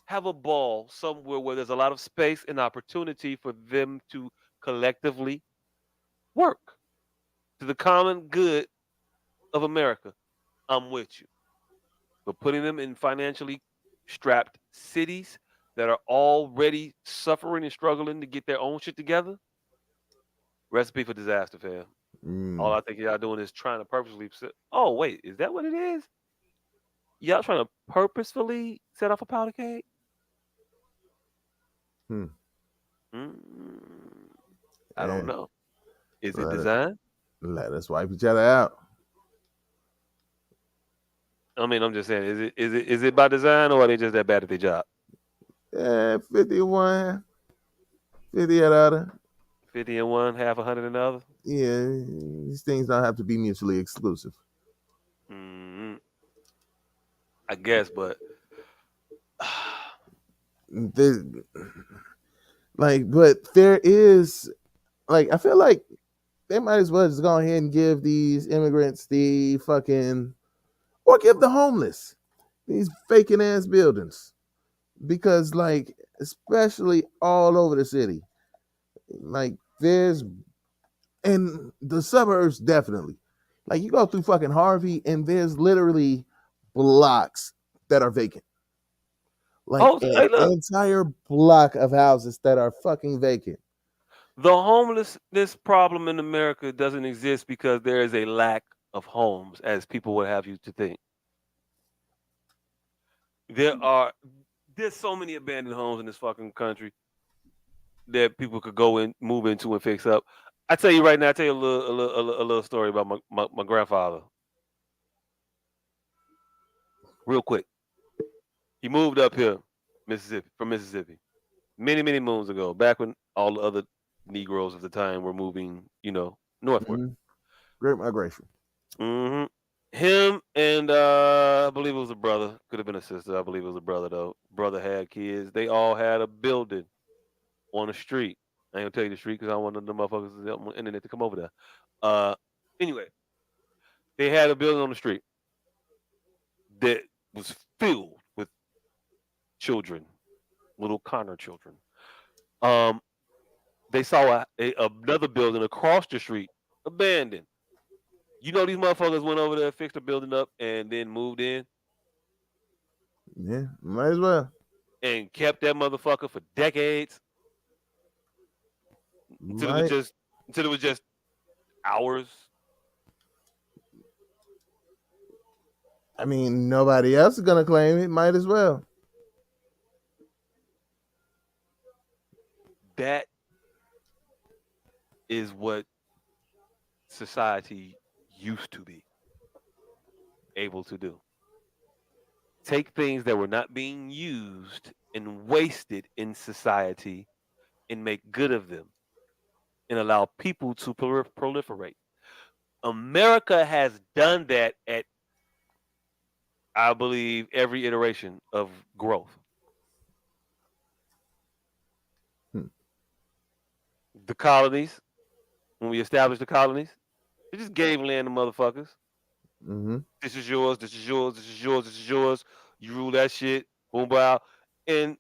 Have a ball somewhere where there's a lot of space and opportunity for them to collectively work to the common good of America. I'm with you. But putting them in financially strapped cities that are already suffering and struggling to get their own shit together, recipe for disaster, fam. All Mm, I think y'all doing is trying to purposely. Oh wait, is that what it is? Y'all trying to purposefully set off a powder keg? hmm. Mm, I don't Hey, know. Is it let it, design? let us wipe each other out. I mean, I'm just saying, is it by design or are they just that bad at their job? Yeah, 51, 50 at other. 50 in one, half 100 in the other. Yeah, these things don't have to be mutually exclusive. Mm, I guess, but There, but there is I feel like they might as well just go ahead and give these immigrants the fucking or give the homeless these faking ass buildings because especially all over the city there's and the suburbs definitely you go through fucking Harvey and there's literally blocks that are vacant, like oh, an hey, look, entire block of houses that are fucking vacant. the homelessness problem in America doesn't exist because there is a lack of homes, as people would have you to think. There are there's so many abandoned homes in this fucking country that people could go and move into and fix up. I tell you right now, I tell you a little story about my grandfather, real quick. He moved up here, Mississippi, from Mississippi, many moons ago, back when all the other Negroes of the time were moving, northward. Mhm. Great migration. hmm Him and I believe it was a brother. Could have been a sister. I believe it was a brother though. Brother had kids. They all had a building on the street. I ain't gonna tell you the street because I don't want the motherfuckers on the internet to come over there. Uh, anyway, they had a building on the street that was filled with children, little Connor children. Um, they saw another building across the street abandoned. You know these motherfuckers went over there, fixed the building up, and then moved in Yeah, might as well. and kept that motherfucker for decades until it was Might. just until it was just hours. I mean, nobody else is gonna claim it. Might as well. That is what society used to be able to do. Take things that were not being used and wasted in society and make good of them and allow people to proliferate. America has done that at, I believe, every iteration of growth. The colonies, when we established the colonies, they just gave land to motherfuckers. Mm-hmm. This is yours. This is yours. This is yours. This is yours. You rule that shit. Boom, bow, and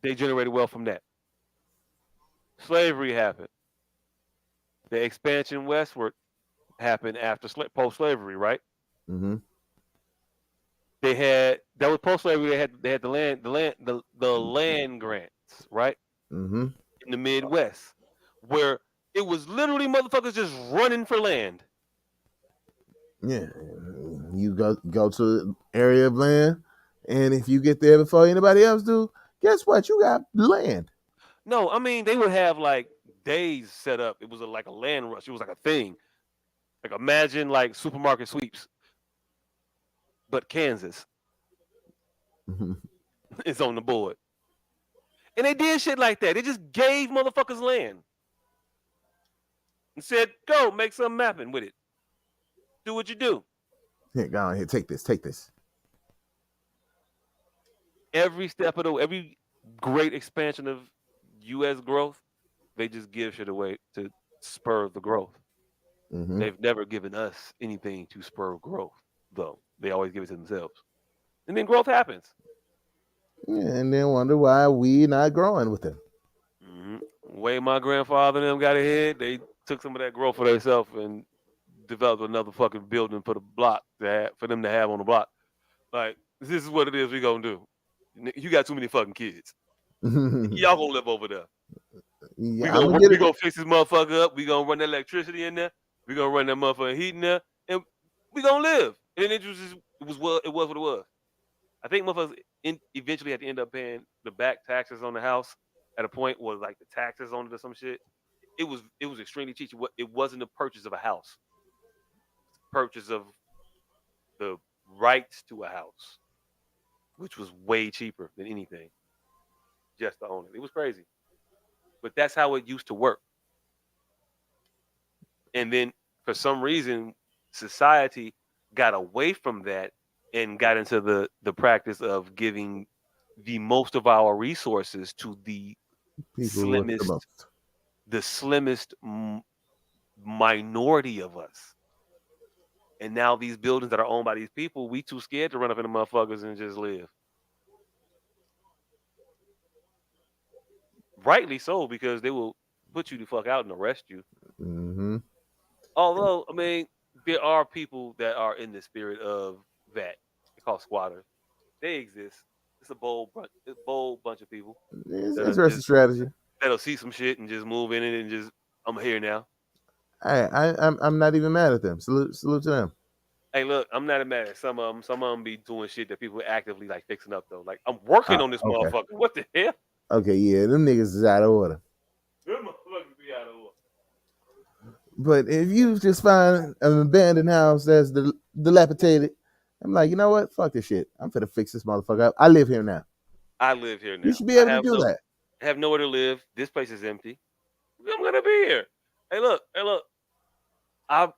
they generated wealth from that. Slavery happened. The expansion westward happened after post-slavery, right? Mm-hmm. They had that was post-slavery. They had the land grants, right, Mm-hmm. in the Midwest, where it was literally motherfuckers just running for land. Yeah. You go to the area of land, and if you get there before anybody else do, guess what? You got land. No, I mean they would have like days set up. It was like a land rush. It was like a thing. Like imagine like supermarket sweeps, but Kansas Mm-hmm. is on the board. And they did shit like that. They just gave motherfuckers land and said, "Go make something happen with it. Do what you do." Here, go on here. Take this. Take this. Every step of the every great expansion of U.S. growth, they just give shit away to spur the growth. Mm-hmm. They've never given us anything to spur growth, though. They always give it to themselves, and then growth happens. Yeah, and then wonder why we not growing with them. Mm-hmm. Way my grandfather and them got ahead, they took some of that growth for themselves and developed another fucking building for the block for them to have on the block. Like, this is what it is we gonna do. You got too many fucking kids. Y'all gonna live over there. We Yeah, I'm gonna gonna get we it. gonna fix this motherfucker up. We gonna run the electricity in there. We gonna run that motherfucking heat in there, and we gonna live. And it was what it was. I think motherfuckers eventually had to end up paying the back taxes on the house at a point where like the taxes on it or some shit. It was extremely cheap. It wasn't the purchase of a house. It's the purchase of the rights to a house, which was way cheaper than anything just to own it. It was crazy, but that's how it used to work. And then for some reason, society got away from that and got into the practice of giving the most of our resources to People work the slimmest most. the slimmest minority of us. And now these buildings that are owned by these people, we too scared to run up in the motherfuckers and just live. Rightly so, because they will put you the fuck out and arrest you. Mm-hmm. Although, I mean, there are people that are in the spirit of that. They're called squatters. They exist. It's a bold bunch of people It's that'll interesting just strategy. that'll see some shit and just move in it and just I'm here now. I'm not even mad at them. Salute to them. Hey, look, I'm not mad at some of them. Some of them be doing shit that people actively like fixing up though. Like I'm working on this Okay. motherfucker. What the hell? Okay, yeah, them niggas is out of order. Them motherfuckers be out of order. But if you just find an abandoned house that's dilapidated, I'm like, you know what? Fuck this shit. I'm finna fix this motherfucker up. I live here now. I live here You now. should be I able to have do that. nowhere to live. This place is empty. I'm gonna be here. Hey look. I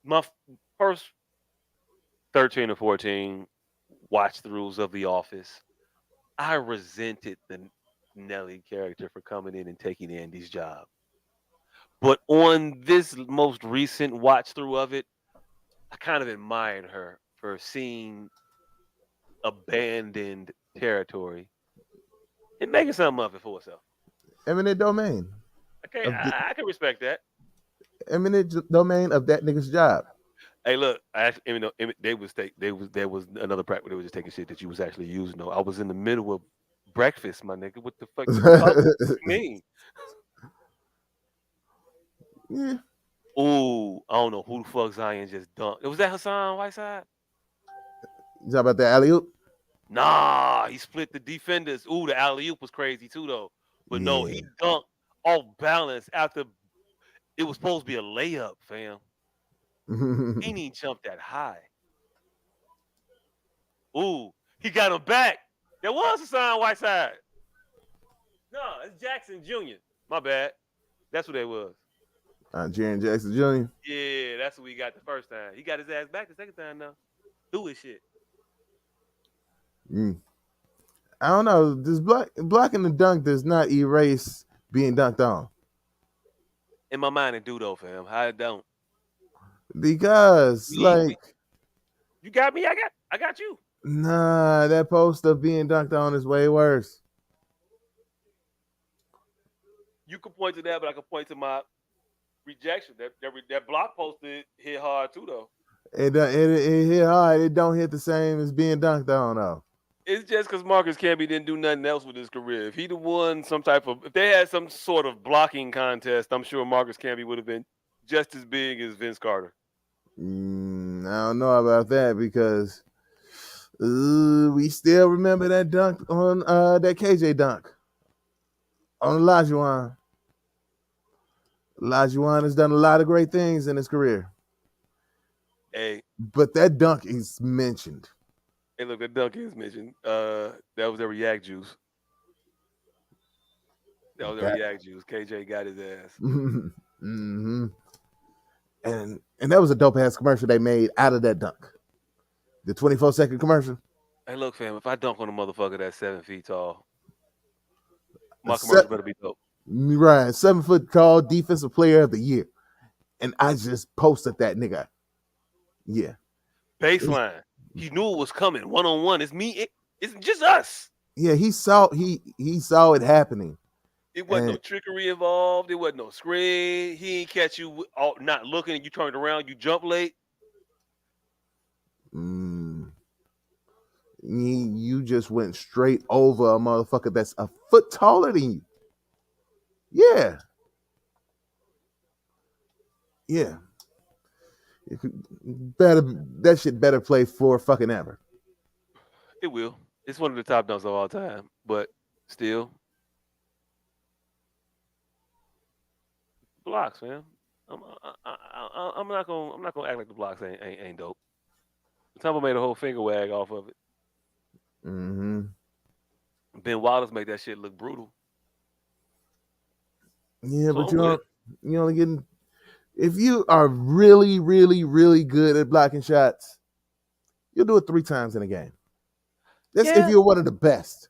my first 13 or 14 watch throughs of The Office. I resented the Nelly character for coming in and taking Andy's job. But on this most recent watch through of it, I kind of admired her for seeing abandoned territory and making something of it for herself. Eminent domain of the I can respect that. eminent domain of that nigga's job. Hey, look, I actually, there was another practice where they was just taking shit that you was actually using. Though I was in the middle of breakfast, my nigga. What the fuck you talking? What you mean? Yeah. Ooh, I don't know who the fuck Zion just dunked. Was that Hassan Whiteside? You talk about the alley oop? Nah, he split the defenders. Ooh, the alley oop was crazy too, though. But no, Yeah. he dunked off balance after it was supposed to be a layup, fam. He ain't jumped that high. Ooh, he got him back. There was Hassan Whiteside. No, it's Jackson Jr. My bad. That's what they was. Jaren Jackson Jr. Yeah, that's what we got the first time. He got his ass back the second time now. Do his shit. Mm. I don't know. This blocking the dunk does not erase being dunked on. In my mind, it do though, fam. I don't. Because We, like you got me. I got you. nah, that post of being dunked on is way worse. You can point to that, but I can point to my rejection. That block posted hit hard too though. It hit hard. It don't hit the same as being dunked on though. It's just because Marcus Camby didn't do nothing else with his career. If he'd have won some type of, if they had some sort of blocking contest, I'm sure Marcus Camby would have been just as big as Vince Carter. I don't know about that because we still remember that dunk on that KJ dunk on Olajuwon. Olajuwon has done a lot of great things in his career. Hey, but that dunk is mentioned. hey, look, that dunk is mentioned. That was their React juice. That was their React juice. KJ got his ass. Mm-hmm. And that was a dope ass commercial they made out of that dunk. The 24-second commercial. Hey, look, fam, if I dunk on a motherfucker that's 7 feet tall, my commercial better be dope. Right, 7 foot tall defensive player of the year. And I just posted that nigga. Yeah. Baseline. He knew it was coming. 1-on-1. It's me. It's just us. Yeah, he saw it happening. It wasn't no trickery involved. It wasn't no screen. He ain't catch you not looking and you turned around. You jump late. You just went straight over a motherfucker that's a foot taller than you. Yeah. Yeah. That shit better play for fucking ever. It will. It's one of the top dunks of all time, but still, blocks, man. I'm not gonna act like the blocks ain't dope. Tampa made a whole finger wag off of it. Mm-hmm. Ben Wallace made that shit look brutal. Yeah, so but you only getting if you are really, really, really good at blocking shots, you'll do it 3 times in a game. That's if you're one of the best.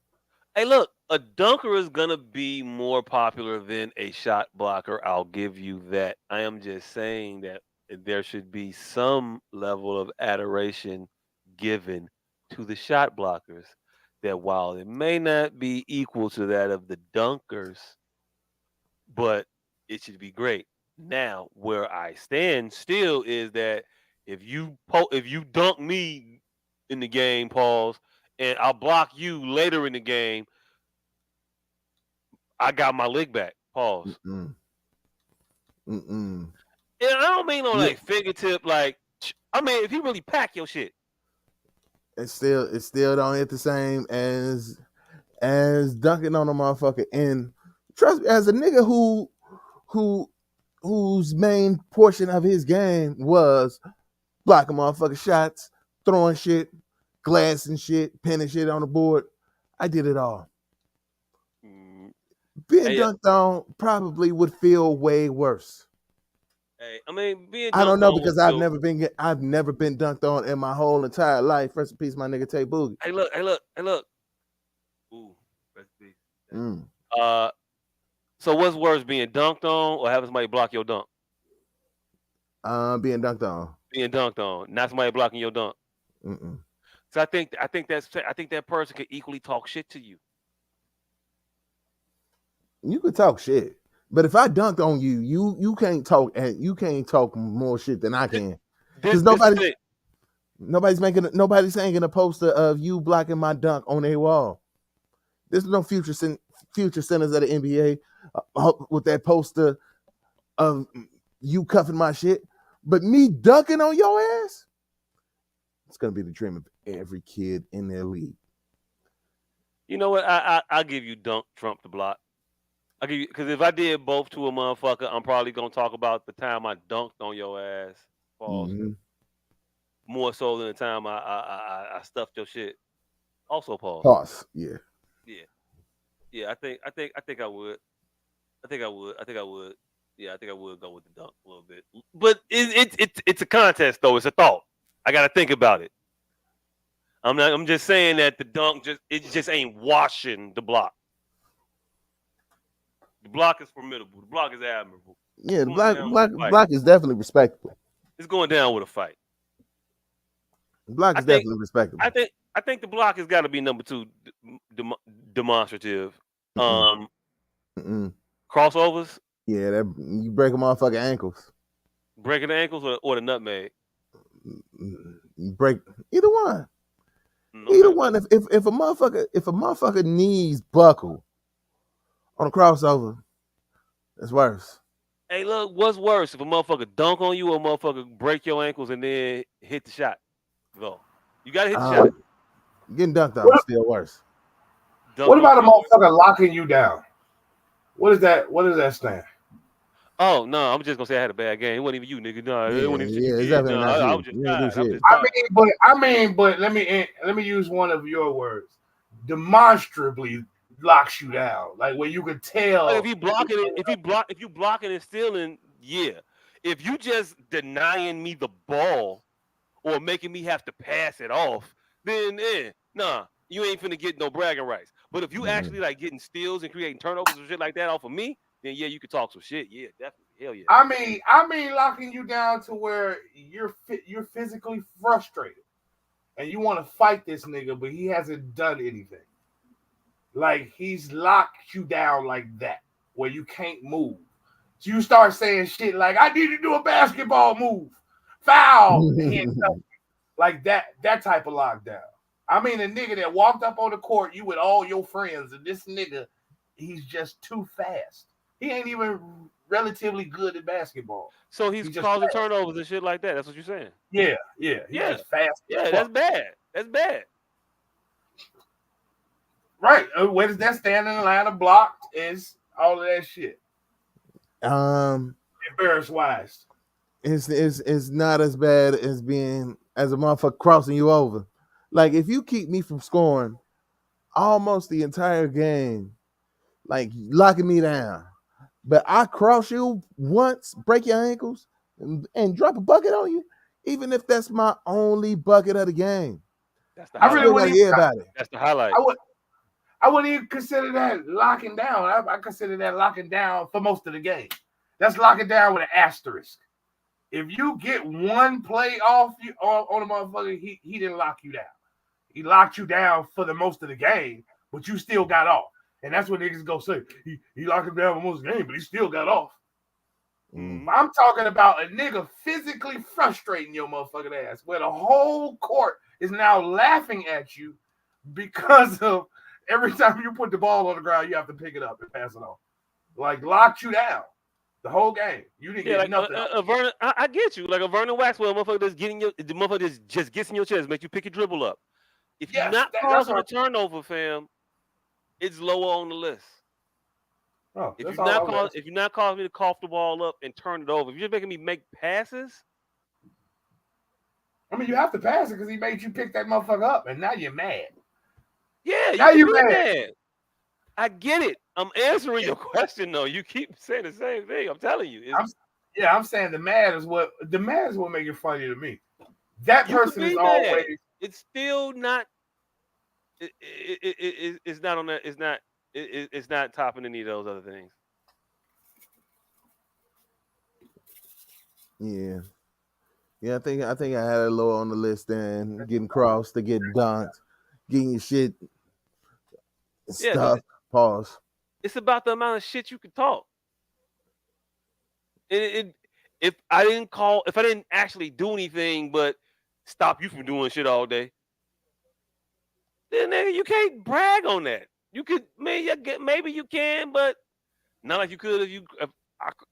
Hey, look, a dunker is gonna be more popular than a shot blocker. I'll give you that. I am just saying that there should be some level of adoration given to the shot blockers. That while it may not be equal to that of the dunkers, but it should be great. Now, where I stand still is that if you dunk me in the game, pause, and I'll block you later in the game, I got my lick back. Pause. Mm-mm. And I don't mean on like fingertip, like I mean if you really pack your shit. It still don't hit the same as dunking on a motherfucker. And trust me, as a nigga whose main portion of his game was blocking motherfucker shots, throwing shit, glassing shit, pinning shit on the board, I did it all. Being dunked on probably would feel way worse. Hey, I mean, I don't know because I've never been dunked on in my whole entire life. Rest in peace, my nigga Tay Boogie. Hey, look. Ooh, rest in peace. So what's worse, being dunked on or having somebody block your dunk? Being dunked on. Being dunked on, not somebody blocking your dunk. So I think that person could equally talk shit to you. You could talk shit, but if I dunked on you, you can't talk, and you can't talk more shit than I can. Because nobody's hanging a poster of you blocking my dunk on their wall. There's no future centers of the NBA with that poster of you cuffing my shit, but me dunking on your ass, it's gonna be the dream of every kid in their league. You know what? I'll give you dunk trump the block. I give you because if I did both to a motherfucker, I'm probably gonna talk about the time I dunked on your ass. Pause. More so than the time I stuffed your shit. Also pause. Pause. Yeah. Yeah. I think I would. I think I would. Yeah, I think I would go with the dunk a little bit. But it's a contest though. It's a thought. I got to think about it. I'm just saying that the dunk just ain't washing the block. The block is formidable. The block is admirable. Yeah, It's the going block down with block a fight. block is definitely respectable. It's going down with a fight. The block I is think definitely respectable. I think the block has got to be number 2 demonstrative. Mm-mm. Mm-mm. Crossovers, Yeah, that you break a motherfucking ankles. breaking the ankles, or the nutmeg. You break either one. Either Okay. one. If a motherfucker knees buckle on a crossover, it's worse. Hey, look, what's worse, if a motherfucker dunk on you or a motherfucker break your ankles and then hit the shot? Go. You gotta hit the shot. Getting dunked on What, is still worse. what Dunked on about a still worse. motherfucker locking you down? What is that? What does that stand? Oh no, I'm just gonna say I had a bad game. It wasn't even you, nigga. No, it Yeah, wasn't even shit you yeah, it's did. definitely No, not I you. was just You ain't do tired. I was shit. just tired. But let me use one of your words. Demonstrably locks you down, like where you could tell. Like if you blocking it, if you blocking and stealing, yeah. If you just denying me the ball or making me have to pass it off, then nah, you ain't finna get no bragging rights. But if you actually like getting steals and creating turnovers and shit like that off of me, then yeah, you could talk some shit. Yeah, definitely. Hell yeah. I mean, locking you down to where you're physically frustrated and you want to fight this nigga, but he hasn't done anything. Like he's locked you down like that, where you can't move. So you start saying shit like, "I need to do a basketball move, foul," and he ain't like that type of lockdown. I mean, a nigga that walked up on the court, you with all your friends, and this nigga, he's just too fast. He ain't even relatively good at basketball. So he's He's just causing fast. turnovers and shit like that. That's what you're saying. Yeah. He's Yeah, just fast. yeah, that's bad. That's bad. Right. Where does that stand in the line of blocked is all of that shit. Um, Embarrass wise. it's not as bad as being as a motherfucker crossing you over. Like if you keep me from scoring almost the entire game, like locking me down, but I cross you once, break your ankles, and drop a bucket on you, even if that's my only bucket of the game, That's the I you really still highlight. got to wouldn't hear even. about it. That's the highlight. I wouldn't even consider that locking down. I consider that locking down for most of the game. That's locking down with an asterisk. If you get one play off you on a motherfucker, he didn't lock you down. He locked you down for the most of the game, but you still got off. And that's what niggas go say. He locked him down for most of the game, but he still got off. I'm talking about a nigga physically frustrating your motherfucking ass, where the whole court is now laughing at you because of every time you put the ball on the ground, you have to pick it up and pass it on. Like locked you down the whole game. You didn't Yeah, get like nothing. a Vernon. I get you. Like a Vernon Waxwell, motherfucker that's getting the motherfucker just gets in your chest, make you pick your dribble up. If you're Yes, not that's causing all. a turnover, fam, it's lower on the list. Oh, If that's you're all not I was. if you're not causing me to cough the ball up and turn it over, if you're just making me make passes, I mean, you have to pass it because he made you pick that motherfucker up, and now you're mad. yeah, you Now can you're be mad. mad. I get it. I'm answering your question though. You keep saying the same thing. I'm telling you. I'm saying the mad is what make it funny to me. That You can person is be mad. always. It's still not. It's not on that. It's not. It's not topping any of those other things. Yeah. Yeah, I think I had it lower on the list than getting crossed to getting dunked, getting your shit Yeah, because stuffed. Pause. it's about the amount of shit you can talk. It if I didn't actually do anything but stop you from doing shit all day, then nigga, you can't brag on that. You could maybe you can, but not like you could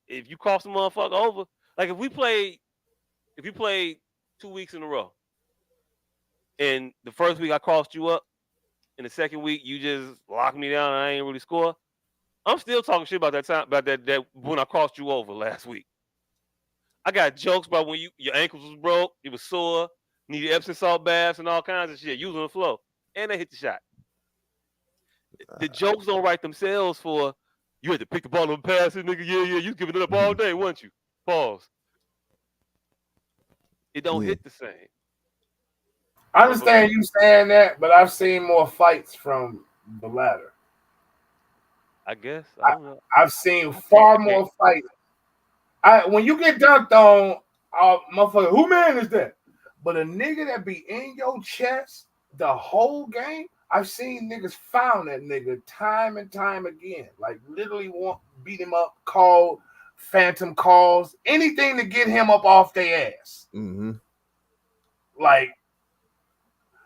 if you cross a motherfucker over. Like if you played 2 weeks in a row, and the first week I crossed you up, and the second week you just locked me down and I ain't really score. I'm still talking shit about that time about that when I crossed you over last week. I got jokes about when your ankles was broke, you was sore, needed Epsom salt baths and all kinds of shit. You was on the floor, and they hit the shot. The jokes don't write themselves for You had to pick the ball up and pass it, nigga. Yeah, you was giving it up all day, weren't you? Pause. It don't hit the same. I understand you saying that, but I've seen more fights from the latter. I guess. I don't know. I've seen far more fights. When you get dunked on, motherfucker, who man is that? But a nigga that be in your chest the whole game, I've seen niggas found that nigga time and time again. Like literally beat him up, call phantom calls, anything to get him up off their ass. Mm-hmm. Like,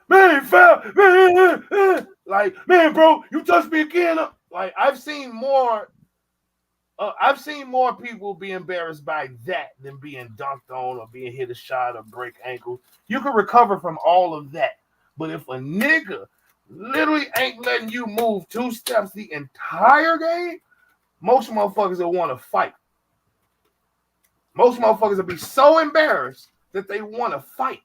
man, foul, man, like, man, bro, you touched me again. Like, I've seen more people be embarrassed by that than being dunked on or being hit a shot or break ankles. You can recover from all of that. But if a nigga literally ain't letting you move 2 steps the entire game, most motherfuckers will want to fight. Most motherfuckers will be so embarrassed that they want to fight.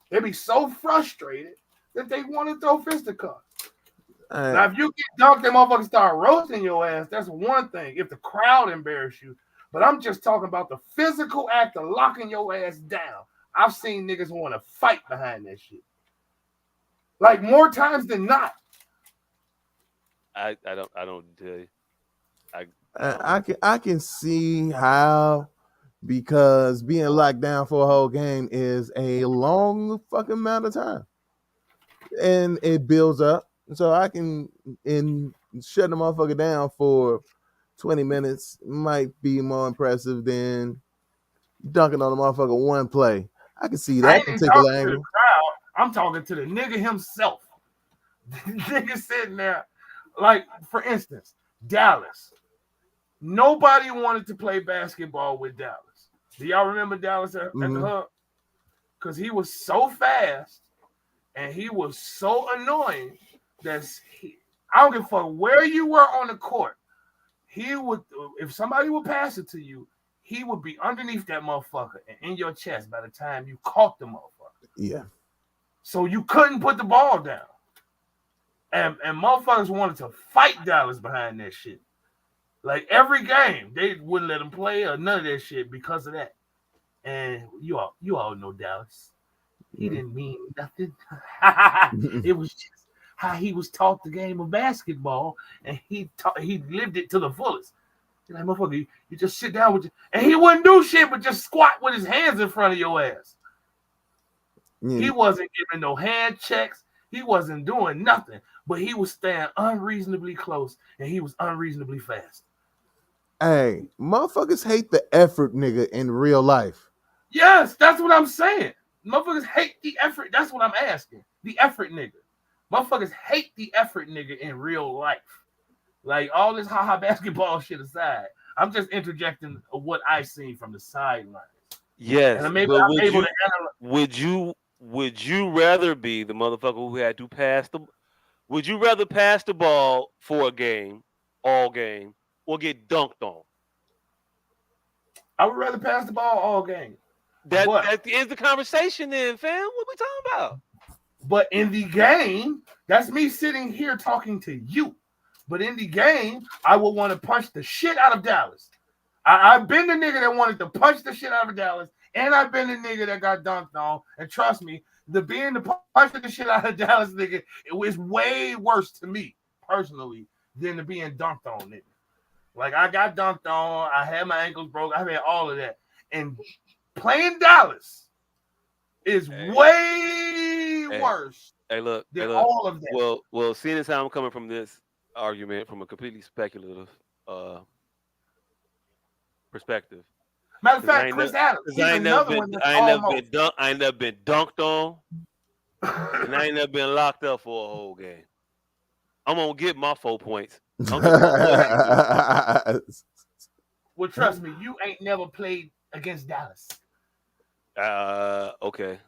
They'll be so frustrated that they want to throw fisticuffs. Now, if you get dunked and motherfuckers start roasting your ass, that's one thing. If the crowd embarrass you. But I'm just talking about the physical act of locking your ass down. I've seen niggas want to fight behind that shit. Like more times than not. I don't tell you. I can see how, because being locked down for a whole game is a long fucking amount of time, and it builds up. So I can shut the motherfucker down for 20 minutes might be more impressive than dunking on the motherfucker one play. I can see that particular angle. I'm talking to the nigga himself. The nigga sitting there, like, for instance, Dallas. Nobody wanted to play basketball with Dallas. Do y'all remember Dallas at the Hub? Because he was so fast and he was so annoying that I don't give a fuck where you were on the court. He would, if somebody would pass it to you, he would be underneath that motherfucker and in your chest by the time you caught the motherfucker. Yeah. So you couldn't put the ball down. And motherfuckers wanted to fight Dallas behind that shit. Like every game, they wouldn't let him play or none of that shit because of that. And you all know Dallas. He didn't mean nothing. It was just how he was taught the game of basketball, and he lived it to the fullest. You're like, motherfucker, you just sit down with you, and he wouldn't do shit but just squat with his hands in front of your ass. He wasn't giving no hand checks. He wasn't doing nothing, but he was staying unreasonably close, and he was unreasonably fast. Hey, motherfuckers hate the effort nigga in real life. Yes, that's what I'm saying. Motherfuckers hate the effort. That's what I'm asking. The effort nigga. Motherfuckers hate the effort nigga in real life. Like all this haha basketball shit aside, I'm just interjecting what I've seen from the sidelines. Yes, and maybe but I'm able to would you rather be the motherfucker who had to pass the? Would you rather pass the ball for a game, all game, or get dunked on? I would rather pass the ball all game. That ends the conversation then, fam. What we talking about? But in the game, that's me sitting here talking to you. But in the game, I would want to punch the shit out of Dallas. I've been the nigga that wanted to punch the shit out of Dallas, and I've been the nigga that got dunked on. And trust me, being the punching the shit out of Dallas nigga, it was way worse to me personally than the being dunked on nigga. Like I got dunked on, I had my ankles broke, I had all of that, and playing Dallas is way worse. Than all of that. Well, seeing as how I'm coming from this argument from a completely speculative perspective. Matter of fact, Chris Adams, I ain't never been dunked on, and I ain't never been locked up for a whole game. I'm gonna get my 4 points. Well, trust me, you ain't never played against Dallas. Okay.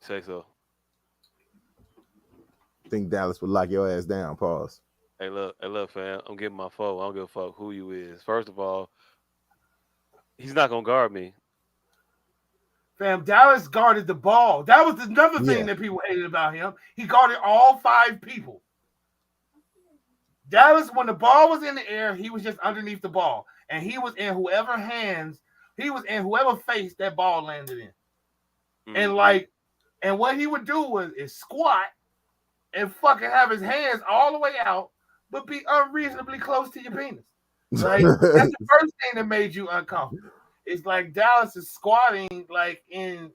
Say so. Think Dallas would lock your ass down. Pause. Hey, look, fam. I'm getting my 4. I don't give a fuck who you is. First of all, he's not gonna guard me. Fam, Dallas guarded the ball. That was another thing that people hated about him. He guarded all 5 people. Dallas, when the ball was in the air, he was just underneath the ball, and he was in whoever face that ball landed in. Mm-hmm. And what he would do is squat and fucking have his hands all the way out, but be unreasonably close to your penis. Like that's the first thing that made you uncomfortable. It's like Dallas is squatting like in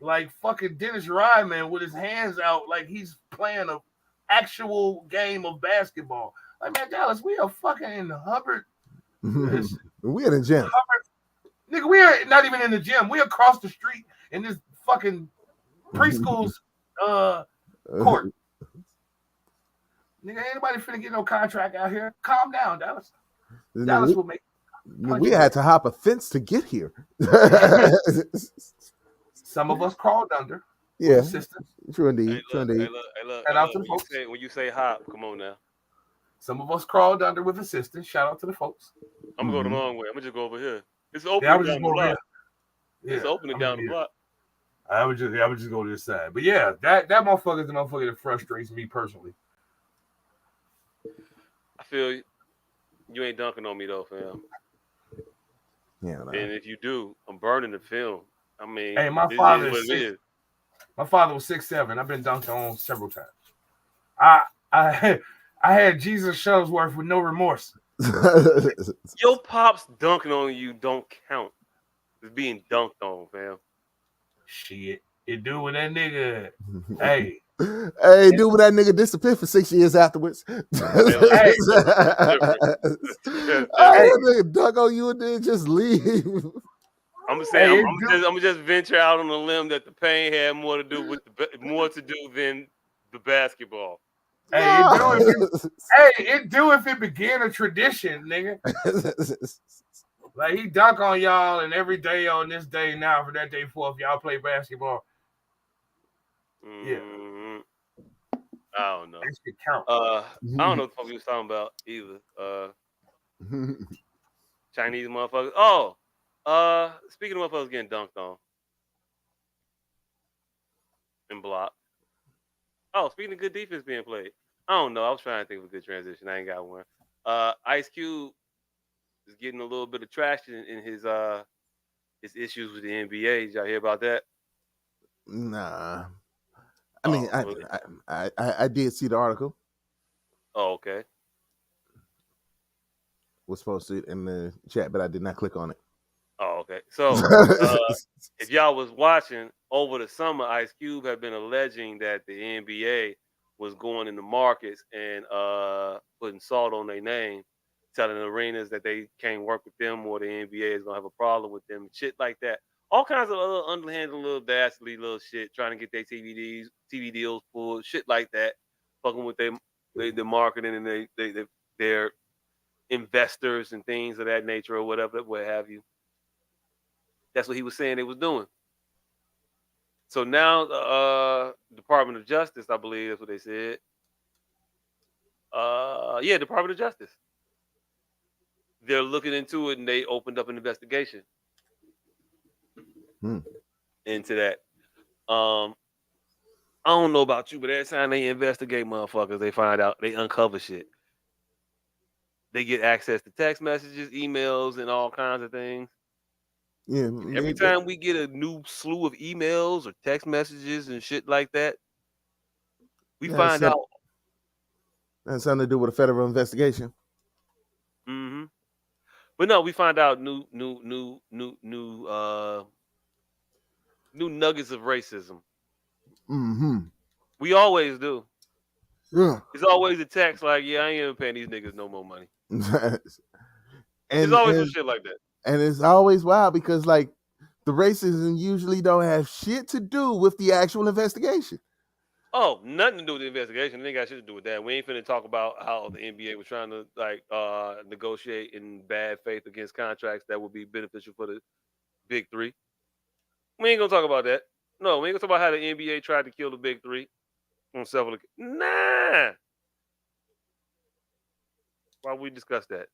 like fucking Dennis Rodman with his hands out like he's playing a actual game of basketball. Like, man, Dallas, we are fucking in the Hubbard. We in the gym. Hubbard, nigga, we are not even in the gym. We across the street in this fucking preschool's court. Nigga, anybody finna get no contract out here. Calm down, Dallas. Dallas will make. We had to hop a fence to get here. Some of us crawled under. Yeah, true indeed. Hey, true indeed. Hey, look, when you say hop, come on now. Some of us crawled under with assistance. Shout out to the folks. I'm gonna go the long way. I'm gonna just go over here. It's open down the block. It's opening down the block. I would just go to this side. But yeah, that motherfucker is the motherfucker that frustrates me personally. I feel you ain't dunking on me though, fam. Yeah. No. And if you do, I'm burning the film. I mean, hey, my father was 6'7". I've been dunked on several times. I had Jesus Shuttlesworth with no remorse. Your pops dunking on you don't count. It's being dunked on, fam. Shit. It do with that nigga. Hey, do with that nigga disappear for 6 years afterwards. Hey, nigga dunk on you and then just leave. I'm gonna just venture out on a limb that the pain had more to do than the basketball. Hey, it do if it began a tradition, nigga. Like he dunk on y'all, and every day on this day now for that day forth, y'all play basketball. Yeah. I don't know. That should count. I don't know what the fuck we was talking about either. Chinese motherfuckers. Oh, speaking of motherfuckers getting dunked on and blocked. Oh, speaking of good defense being played. I don't know. I was trying to think of a good transition. I ain't got one. Ice Cube is getting a little bit of traction in his issues with the NBA. Did y'all hear about that? Nah. I mean, I did see the article. Oh, okay. Was supposed to in the chat, but I did not click on it. Oh, okay. So if y'all was watching over the summer, Ice Cube had been alleging that the NBA was going in the markets and putting salt on their name, telling arenas that they can't work with them or the NBA is gonna have a problem with them, shit like that. All kinds of other underhanded, little dastardly little shit, trying to get their TV deals pulled, shit like that, fucking with their marketing and their investors and things of that nature or whatever, what have you. That's what he was saying they was doing. So now the Department of Justice, I believe that's what they said. Department of Justice. They're looking into it and they opened up an investigation into that. I don't know about you, but every time they investigate motherfuckers, they find out, they uncover shit. They get access to text messages, emails, and all kinds of things. Yeah. Every time we get a new slew of emails or text messages and shit like that, we find out. That's something to do with a federal investigation. Mm-hmm. But no, we find out new nuggets of racism. Mm-hmm. We always do. Yeah. It's always a text like, yeah, I ain't even paying these niggas no more money. And there's always some shit like that. And it's always wild because like the racism usually don't have shit to do with the actual investigation. Oh, nothing to do with the investigation. It ain't got shit to do with that. We ain't finna talk about how the NBA was trying to negotiate in bad faith against contracts that would be beneficial for the Big Three. We ain't gonna talk about that. No, we ain't gonna talk about how the NBA tried to kill the Big Three on several. Nah. Why would we discuss that?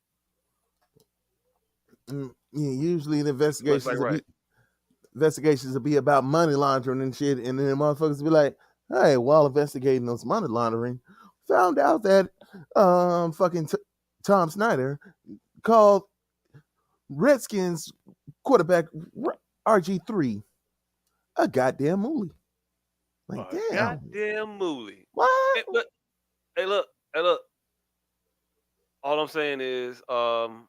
Yeah, usually the investigations will be about money laundering and shit, and then motherfuckers will be like, "Hey, while investigating those money laundering, found out that fucking Tom Snyder called Redskins quarterback RG3 a goddamn moolie. Like, damn. Goddamn moolie. What? But hey, look. All I'm saying is, brothers,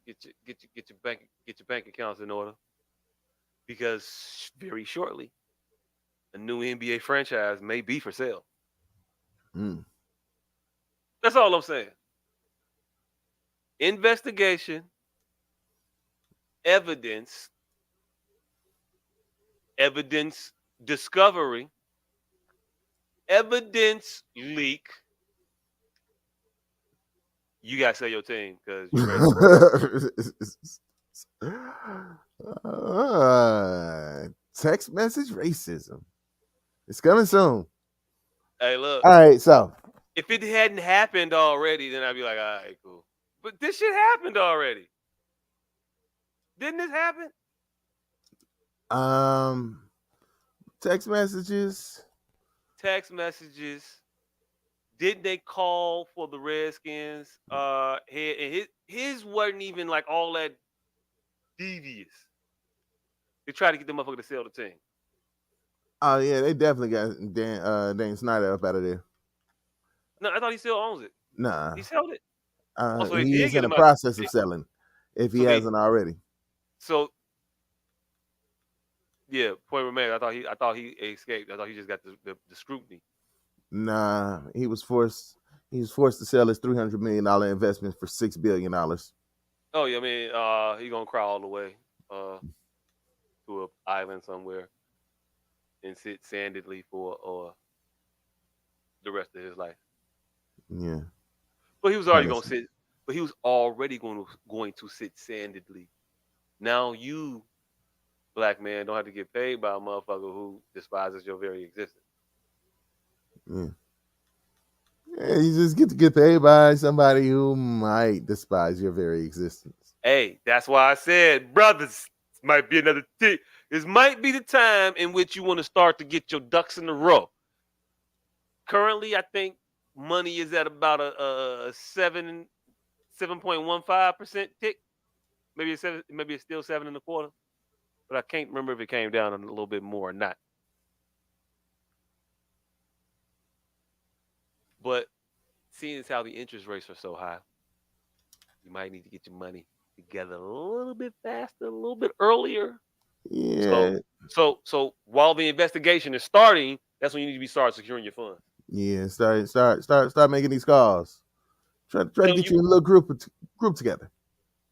get your bank accounts in order, because very shortly a new NBA franchise may be for sale. Mm. That's all I'm saying. Investigation, evidence discovery, evidence leak. You gotta sell your team because you ready. Text message racism. It's coming soon. Hey, look. All right, so if it hadn't happened already, then I'd be like, all right, cool. But this shit happened already. Didn't this happen? Text messages. Didn't they call for the Redskins? His wasn't even like all that devious. They tried to get the motherfucker to sell the team. Oh yeah, they definitely got Dan Snyder up out of there. No, I thought he still owns it. Nah, he sold it. So he is in the process of selling, if he hasn't already. So yeah, point remains. I thought he escaped. I thought he just got the scrutiny. Nah, he was forced to sell his $300 million investment for $6 billion. Oh yeah, I mean, he gonna cry all the way to an island somewhere and sit sandedly for the rest of his life. Yeah, but he was already gonna sit. But he was already going to sit sandedly. Now you, black man, don't have to get paid by a motherfucker who despises your very existence. Yeah, you just get to get paid by somebody who might despise your very existence. Hey, that's why I said, brothers, this might be another thing. This might be the time in which you want to start to get your ducks in a row. Currently, I think money is at about a 7.15% tick. Maybe it's still 7.25%. But I can't remember if it came down a little bit more or not. But seeing as how the interest rates are so high, you might need to get your money together a little bit faster, a little bit earlier. Yeah. So while the investigation is starting, that's when you need to start securing your funds. Yeah, start making these calls. Try to get you in a little group together.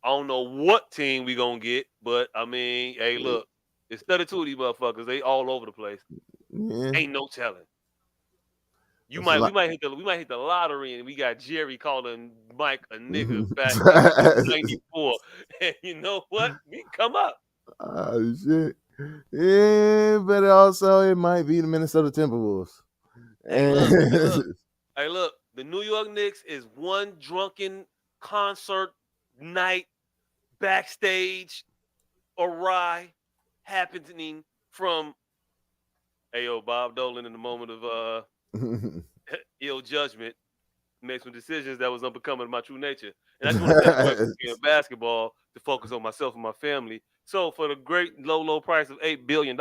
I don't know what team we gonna get, but I mean, hey, look, it's 32 of these motherfuckers. They all over the place. Yeah. Ain't no telling. We might hit the lottery, and we got Jerry calling Mike a nigga back in '94. And you know what? We come up. Oh shit. Yeah, but also it might be the Minnesota Timberwolves. Hey, look. The New York Knicks is one drunken concert night backstage awry happening from Bob Dolan in the moment of ill judgment made some decisions that was unbecoming of my true nature. And I just want to step away from the game of basketball to focus on myself and my family. So for the great low price of $8 billion,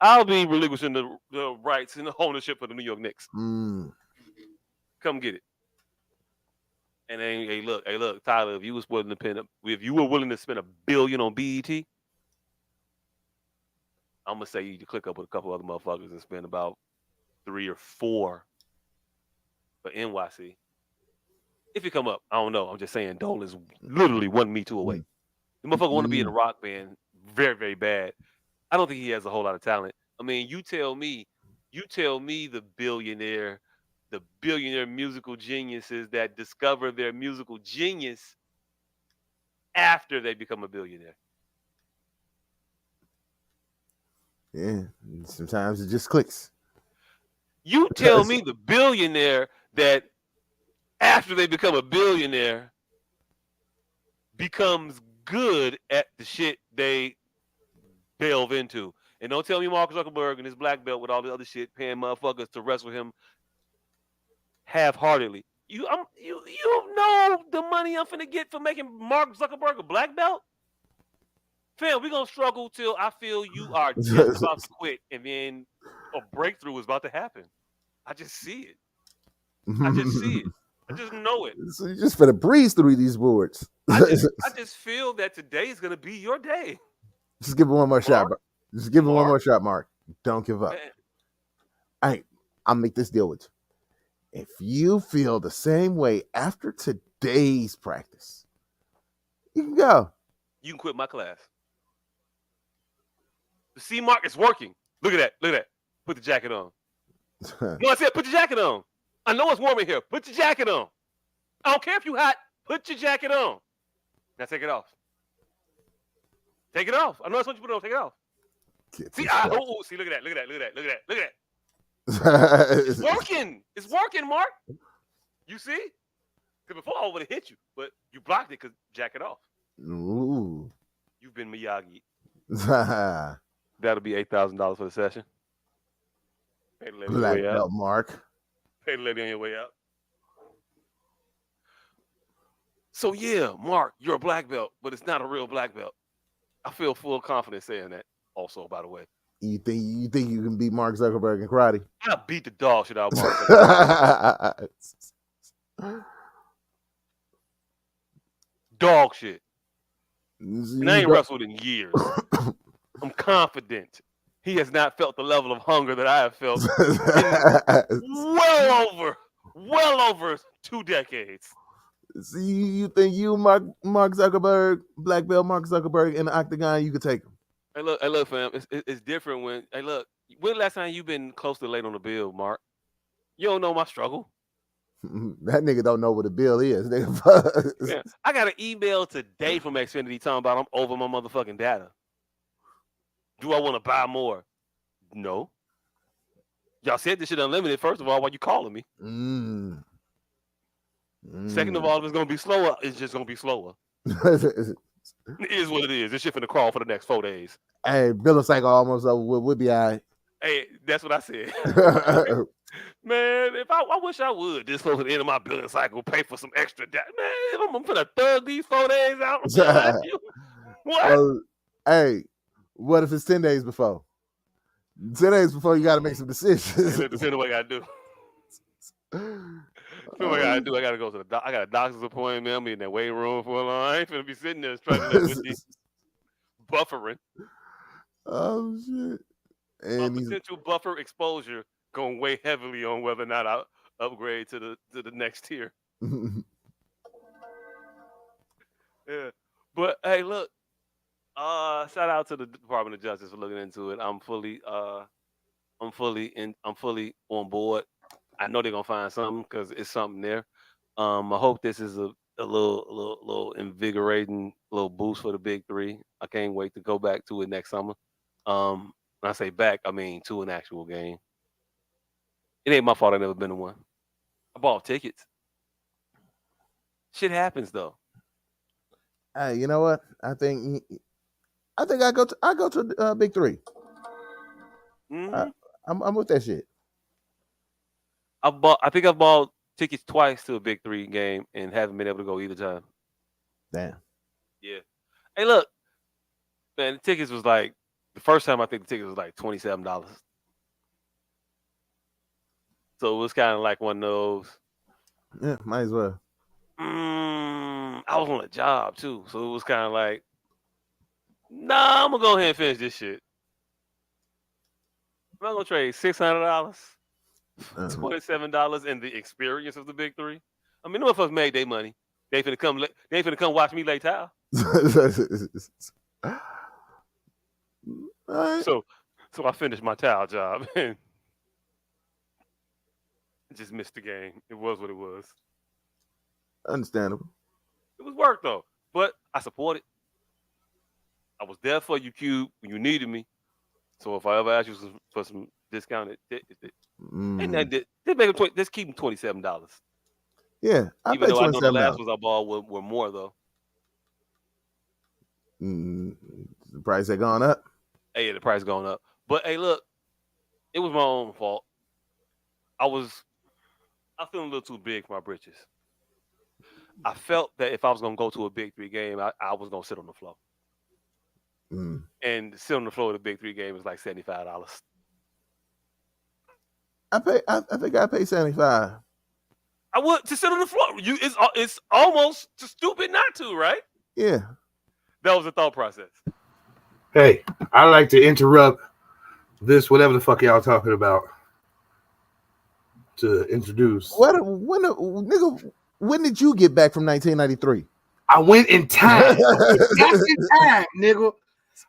I'll be relinquishing the rights and the ownership for the New York Knicks. Come get it. And then, hey, look, Tyler, if you were willing to spend $1 billion on BET, I'm gonna say you to click up with a couple other motherfuckers and spend about 3 or 4 for NYC. If you come up, I don't know. I'm just saying, Dole is literally 1 Me Too away. The motherfucker want to be in a rock band very, very bad. I don't think he has a whole lot of talent. I mean, you tell me the billionaire musical geniuses that discover their musical genius after they become a billionaire. Yeah, sometimes it just clicks. You tell me the billionaire that after they become a billionaire becomes good at the shit they delve into. And don't tell me Mark Zuckerberg and his black belt with all the other shit paying motherfuckers to wrestle him half-heartedly. You know the money I'm finna get for making Mark Zuckerberg a black belt? Fam, we're gonna struggle till I feel you are just about to quit, and then a breakthrough is about to happen. I just see it. I just see it. I just know it. So you just finna breeze through these boards. I just feel that today is gonna be your day. Just give it one more shot, bro. Just give it one more shot, Mark. Don't give up. Man. I'll make this deal with you. If you feel the same way after today's practice, you can go. You can quit my class. The C mark is working. Look at that. Look at that. Put the jacket on. No, I said put your jacket on. I know it's warm in here. Put your jacket on. I don't care if you're hot. Put your jacket on. Now take it off. Take it off. I know that's what you put on. Take it off. See, see, look at that. Look at that. Look at that. Look at that. Look at that. It's working. It's working, Mark. You see? Because before I would have hit you, but you blocked it because jacket off. Ooh. You've been Miyagi. That'll be $8,000 for the session. Pay the lady Black on your way belt, out. Mark. Pay the lady on your way out. So yeah, Mark, you're a black belt, but it's not a real black belt. I feel full confidence saying that. Also, by the way, you think you can beat Mark Zuckerberg in karate? I beat the dog shit out of Mark Zuckerberg. Dog shit. And I ain't wrestled in years. I'm confident he has not felt the level of hunger that I have felt in well over 2 decades. See, you think you, Mark Zuckerberg, black belt Mark Zuckerberg in the octagon, you could take him? Hey, look, fam. It's different when. Hey, look. When the last time you been close to late on the bill, Mark? You don't know my struggle. That nigga don't know what a bill is. Yeah, I got an email today from Xfinity talking about I'm over my motherfucking data. Do I want to buy more? No. Y'all said this shit unlimited. First of all, why you calling me? Second of all, if it's gonna be slower, it's just gonna be slower. It is what it is. This shit finna crawl for the next 4 days. Hey, billing cycle almost over. We'll be all right. Hey, that's what I said. Man, if I wish I would this close to the end of my billing cycle, pay for some extra data. Man, if I'm gonna thug these 4 days out, what? Hey, what if it's 10 days before? 10 days before, you got to make some decisions. Depends on what I got to do. What I gotta do? I gotta go to the I got a doctor's appointment. I'm in that waiting room for a long. I ain't finna be sitting there struggling with these buffering. Oh shit! And potential buffer exposure going to weigh heavily on whether or not I upgrade to the next tier. Yeah, but hey, look. Shout out to the Department of Justice for looking into it. I'm fully on board. I know they're gonna find something because it's something there. I hope this is a little invigorating little boost for the big three. I can't wait to go back to it next summer. When I say back, I mean to an actual game. It ain't my fault I never been to one. I bought tickets. Shit happens though. Hey, you know what? I think I go to big three. Mm-hmm. I'm with that shit. I think I've bought tickets twice to a big three game and haven't been able to go either time. Damn. Yeah. Hey, look, man, the tickets was like the first time I think the ticket was like $27. So it was kind of like one of those. Yeah, might as well. I was on a job too, so it was kind of like, nah, I'm gonna go ahead and finish this shit. I'm not gonna trade $600. $27 in the experience of the big three. I mean, no motherfuckers made their money. They ain't finna come watch me lay towel. Right. So I finished my towel job and just missed the game. It was what it was. Understandable. It was work though, but I support it. I was there for you, Cube, when you needed me. So if I ever ask you for some discounted, just keep them $27. Yeah, even though I know the last ones I bought were more though. The price had gone up. Hey, the price going up. But hey, look, it was my own fault. I feeling a little too big for my britches. I felt that if I was gonna go to a Big Three game, I was gonna sit on the floor. Mm. And sit on the floor of the Big Three game is like $75. I think I paid 75. I would to sit on the floor. It's almost too stupid not to, right? Yeah. That was the thought process. Hey, I like to interrupt this, whatever the fuck y'all talking about, to introduce. When did you get back from 1993? I went in time. Back in time, nigga.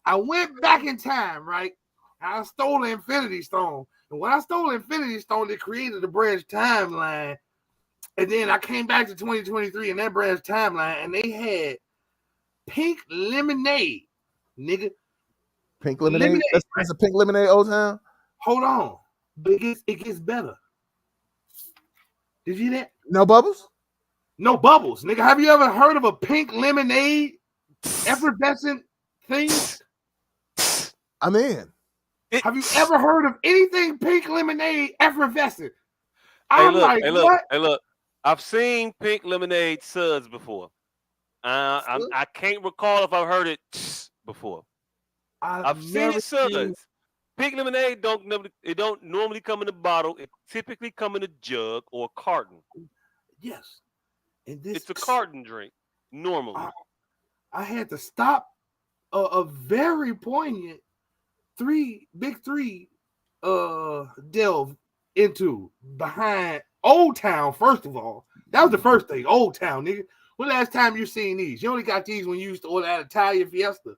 I went back in time, right? I stole the Infinity Stone. And when I stole the Infinity Stone, it created the branch timeline. And then I came back to 2023 in that branch timeline, and they had pink lemonade, nigga. Pink lemonade? That's a pink lemonade, Old Town? Hold on. But it gets better. Did you hear that? No bubbles? No bubbles, nigga. Have you ever heard of a pink lemonade effervescent thing? I'm in. Have you ever heard of anything pink lemonade effervescent? Hey, look. I've seen pink lemonade suds before. I can't recall if I've heard it before. I've seen it suds. Pink lemonade don't normally come in a bottle. It typically come in a jug or a carton. Yes. And it's a carton drink normally. I had to stop a very poignant big three delve into behind Old Town. First of all, that was the first thing. Old Town, nigga. When last time you seen these? You only got these when you used to order at Italian Fiesta.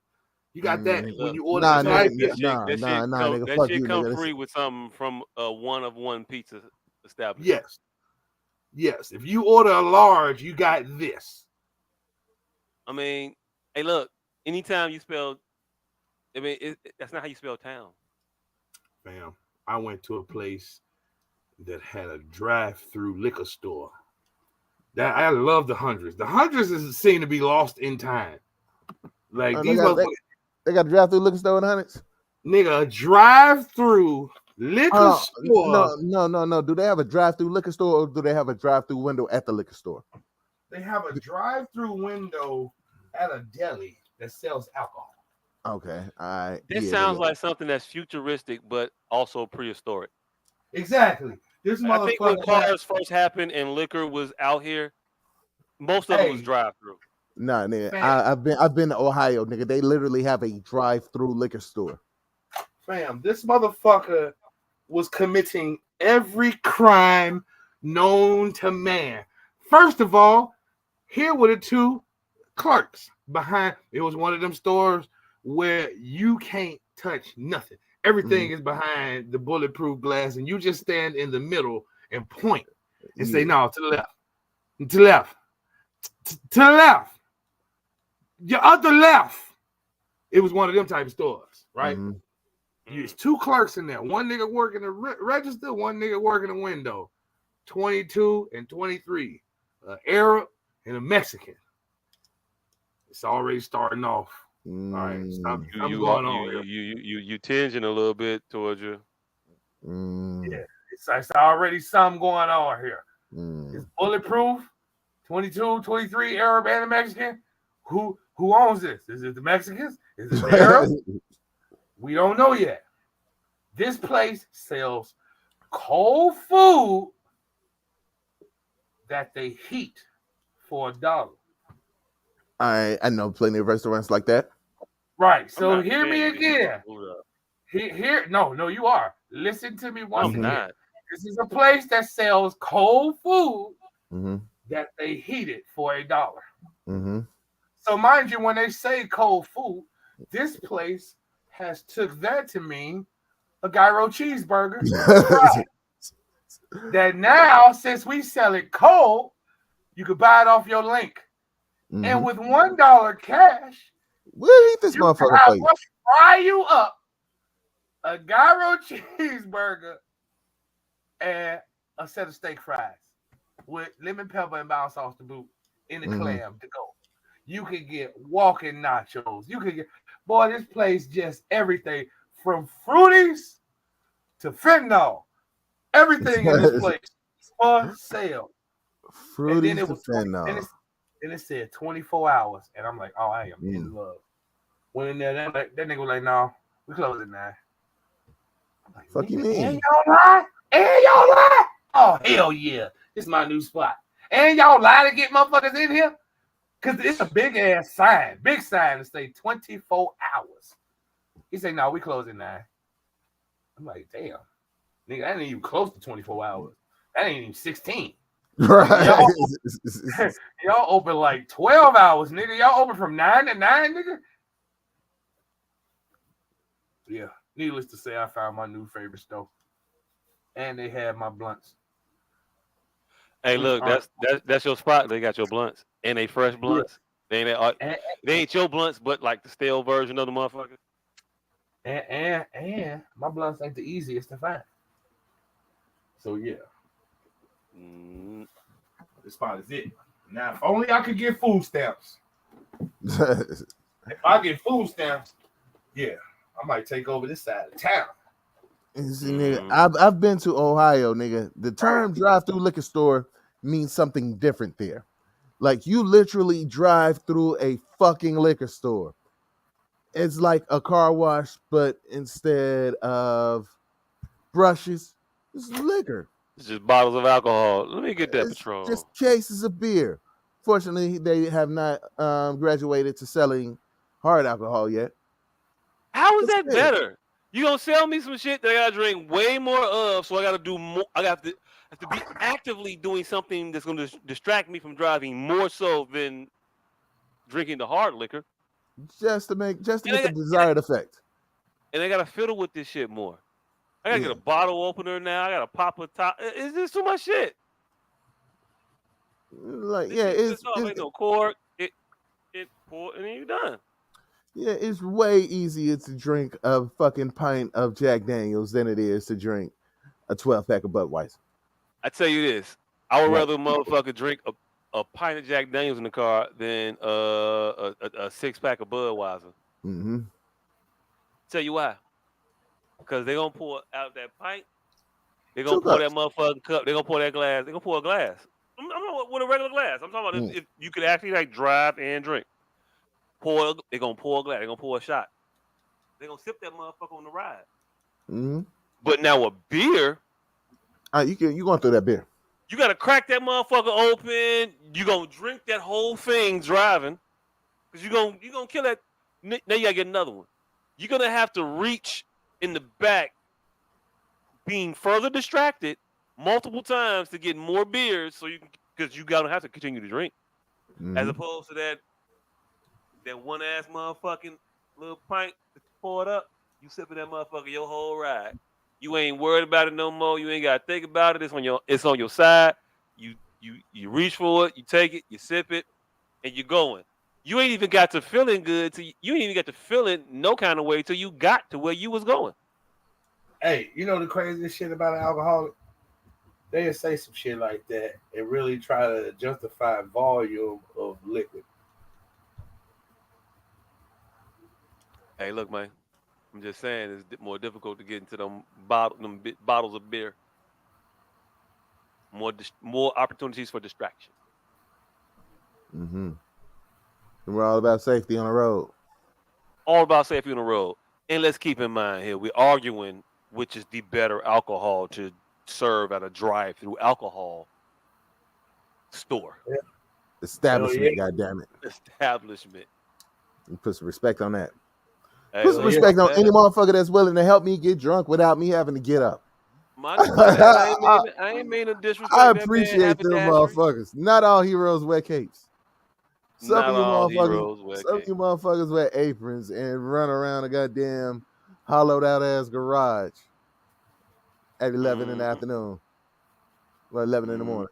You got that when you order Italian Fiesta. That shit come free with something from a one-of-one pizza establishment. Yes. If you order a large, you got this. I mean, hey, look. Anytime you spell, that's not how you spell town. Fam, I went to a place that had a drive-through liquor store. That I love the hundreds. The hundreds is seen to be lost in time. Like these motherfuckers. They got a drive-through liquor store in the hundreds? Nigga, a drive-through liquor store. No. Do they have a drive-through liquor store or do they have a drive-through window at the liquor store? They have a drive-through window at a deli that sells alcohol. Okay. All right. This sounds like something that's futuristic, but also prehistoric. Exactly. I think when cars first happened and liquor was out here, most of it was drive-through. Nah, nigga. I've been to Ohio, nigga. They literally have a drive-through liquor store. Fam, this motherfucker was committing every crime known to man. First of all, here were the two clerks behind. It was one of them stores where you can't touch nothing. Everything is behind the bulletproof glass, and you just stand in the middle and point and say, no, to the left, to the left, to the left, your other left. It was one of them type of stores, right? There's two clerks in there. One nigga working the register, one nigga working the window. 22 and 23. An Arab and a Mexican. It's already starting off. All right, I'm going on here. You tinging a little bit towards you. Yeah, it's already something going on here. It's bulletproof. 22, 23, Arab and a Mexican. Who owns this? Is it the Mexicans? Is it the Arabs? We don't know yet. This place sells cold food that they heat for $1. I know plenty of restaurants like that. Right. So hear me again. No, you are. Listen to me once again. Not. This is a place that sells cold food that they heat it for $1. So mind you, when they say cold food, this place has took that to mean a gyro cheeseburger. Right. That now, since we sell it cold, you could buy it off your link. And with $1 cash, we'll eat this motherfucker for you. Fry you up a gyro cheeseburger and a set of steak fries with lemon pepper and mild sauce to boot in the clam to go. You could get walking nachos. You could get, boy, this place just everything. from fruities to fentanyl. Everything in this place for sale. And then Fruities it to was 20, fentanyl. and it said 24 hours. And I'm like, oh, I am in love. Went in there, that nigga was like, no, we close at 9. I'm like, fuck you mean? And y'all lie? And y'all lie? Oh, hell yeah. This is my new spot. And y'all lie to get motherfuckers in here? Because it's a big ass sign. Big sign to say 24 hours. He said, no, we close at 9. I'm like, damn. Nigga, that ain't even close to 24 hours. That ain't even 16. Right. Y'all open like 12 hours, nigga. Y'all open from 9 to 9, nigga. Yeah. Needless to say, I found my new favorite store. And they had my blunts. Hey, look, that's your spot. They got your blunts. And they fresh blunts. Yeah. They ain't your blunts, but like the stale version of the motherfucker. And my blunts ain't the easiest to find. So yeah. This spot is it. Now, if only I could get food stamps. If I get food stamps, yeah, I might take over this side of town. See, nigga, I've been to Ohio, nigga. The term drive-through liquor store means something different there. Like, you literally drive through a fucking liquor store. It's like a car wash, but instead of brushes, it's liquor. It's just bottles of alcohol. Let me get that Patron. Just cases of beer. Fortunately, they have not graduated to selling hard alcohol yet. How is that better? You gonna sell me some shit that I gotta drink way more of, so I gotta do more. I have to be actively doing something that's gonna distract me from driving more so than drinking the hard liquor. Just to get the desired effect. And I gotta fiddle with this shit more. I gotta get a bottle opener now. I gotta pop a top. Is this too much shit? Like, it's ain't no cork. It pour and then you're done. Yeah, it's way easier to drink a fucking pint of Jack Daniels than it is to drink a 12-pack of Budweiser. I tell you this, I would rather motherfucker drink a pint of Jack Daniels in the car than a 6-pack of Budweiser. Mm-hmm. Tell you why. Because they're gonna pour out that pint. They're gonna pour that motherfucking cup. They're gonna pour that glass. They're gonna pour a glass. I'm not with a regular glass. I'm talking about if you could actually like drive and drink. They're gonna pour a glass. They're gonna pour a shot. They're gonna sip that motherfucker on the ride. Mm-hmm. But now a beer, you going through that beer. You gotta crack that motherfucker open. You gonna drink that whole thing driving, because you gonna kill that. Now you gotta get another one. You're gonna have to reach in the back, being further distracted multiple times to get more beers, so because you gotta have to continue to drink, as opposed to that one ass motherfucking little pint that you poured up. You sipping that motherfucker your whole ride. You ain't worried about it no more. You ain't gotta think about it. It's on your side. You reach for it. You take it. You sip it, and you're going. You ain't even got to feeling good. You ain't even got to feeling no kind of way till you got to where you was going. Hey, you know the craziest shit about an alcoholic? They'll say some shit like that and really try to justify volume of liquid. Hey, look, man. I'm just saying it's more difficult to get into them bottles of beer. More opportunities for distraction. Mm-hmm. And we're all about safety on the road. All about safety on the road. And let's keep in mind here, we're arguing which is the better alcohol to serve at a drive-through alcohol store. Yeah. Establishment, goddammit. Establishment. You put some respect on that. Put some respect on any motherfucker that's willing to help me get drunk without me having to get up. I ain't mean to disrespect. I appreciate them motherfuckers. Not all heroes wear capes. Some of you motherfuckers wear aprons and run around a goddamn hollowed out ass garage at 11 in the afternoon. Well, 11 in the morning.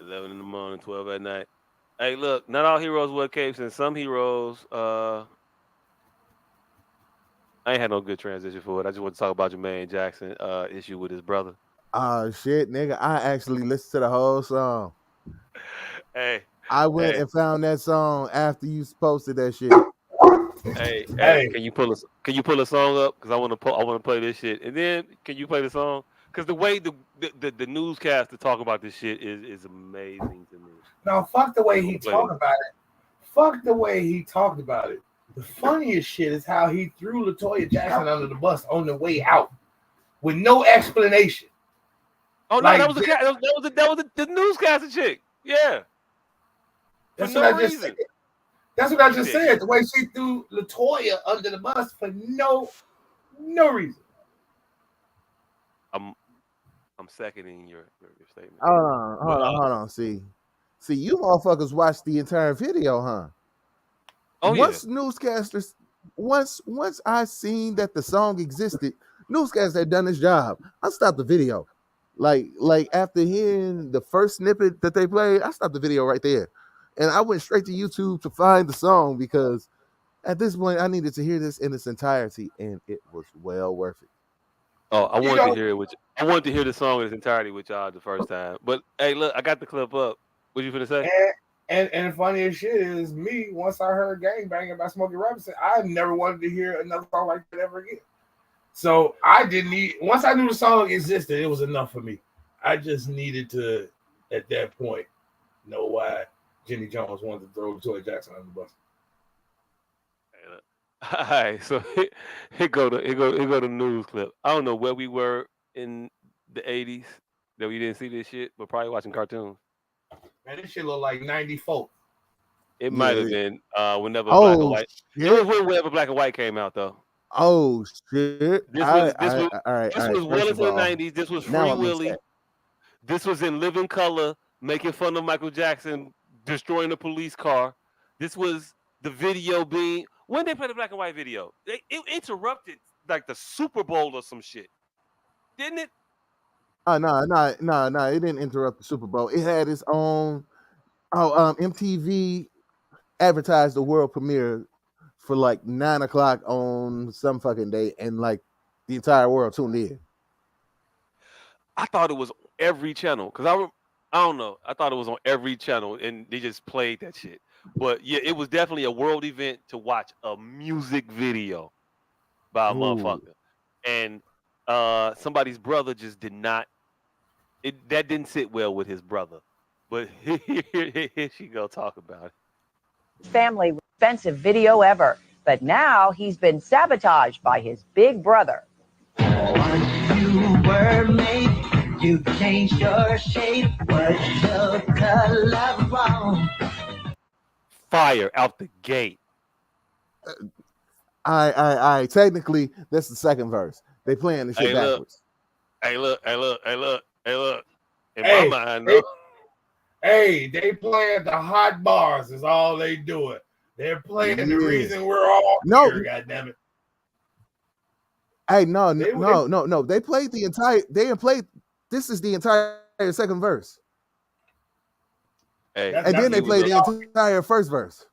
11 in the morning, 12 at night. Hey, look, not all heroes wear capes, and some heroes, I ain't had no good transition for it. I just want to talk about Jermaine Jackson issue with his brother. Oh, shit, nigga. I actually listened to the whole song. Hey. I went and found that song after you posted that shit. Hey, can you pull a song up? Because I want to play this shit. And then can you play the song? Because the way the newscaster talk about this shit is amazing to me. No, fuck the way he talked about it. Fuck the way he talked about it. The funniest shit is how he threw LaToya Jackson under the bus on the way out with no explanation. Oh no, that was the newscaster chick. Yeah. That's what I just said. That's what I just said. The way she threw LaToya under the bus for no reason. I'm seconding your statement. Hold on. See, you motherfuckers watched the entire video, huh? Oh once newscasters, once I seen that the song existed, newscasters had done his job. I stopped the video. Like after hearing the first snippet that they played, I stopped the video right there. And I went straight to YouTube to find the song because at this point I needed to hear this in its entirety, and it was well worth it. Oh, I wanted to hear it with you. I wanted to hear the song in its entirety with y'all the first time. But hey, look, I got the clip up. What you finna say? And the funniest shit is me, once I heard Gang Banging by Smokey Robinson, I never wanted to hear another song like that ever again. So I didn't need, once I knew the song existed, it was enough for me. I just needed to, at that point, know why Jimmy Jones wanted to throw LaToya Jackson on the bus. All right, so here go the news clip. I don't know where we were in the 80s that we didn't see this shit, but probably watching cartoons. Man, this shit look like 94. It might have been whenever Black and White. Shit. It was whenever Black and White came out, though. Oh shit! This was well into the 90s. This was Free Willy. This was in Living Color, making fun of Michael Jackson destroying a police car. This was the video being when they played the Black and White video. It interrupted like the Super Bowl or some shit, didn't it? No, it didn't interrupt the Super Bowl. It had its own. MTV advertised the world premiere for like 9 o'clock on some fucking day, and like the entire world tuned in. I thought it was every channel because I don't know. I thought it was on every channel, and they just played that shit. But yeah, it was definitely a world event to watch a music video by a motherfucker, and somebody's brother just did not. That didn't sit well with his brother. But here she go talk about it. Family expensive video ever, but now he's been sabotaged by his big brother. Once you were made, you changed your shape. Was your color wrong? Fire out the gate. I technically that's the second verse. They playing the shit backwards. Hey look. In my mind, though. Hey, they playing the hot bars is all they doing. They're playing the reason we're all here, goddammit. Hey, no. They played the entire. This is the entire second verse. Hey, and then they played the entire first verse.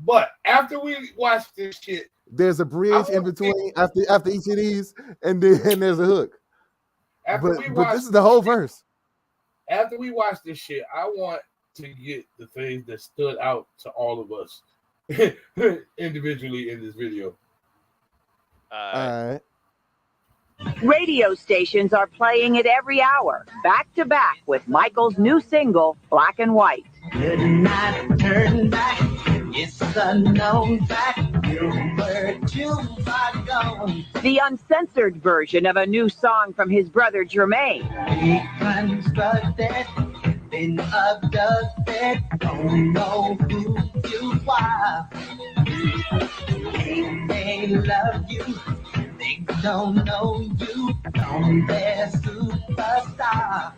But after we watch this shit, there's a bridge in between after each of these, and then there's a hook. But this is the whole verse. After we watch this shit, I want to get the things that stood out to all of us individually in this video. All right. Radio stations are playing it every hour, back to back with Michael's new single, Black and White. Could not turn back. It's a known fact. You were too far gone. The uncensored version of a new song from his brother Jermaine. Reconstructed, been abducted, don't know who you are. They love you, they don't know you, don't their superstar.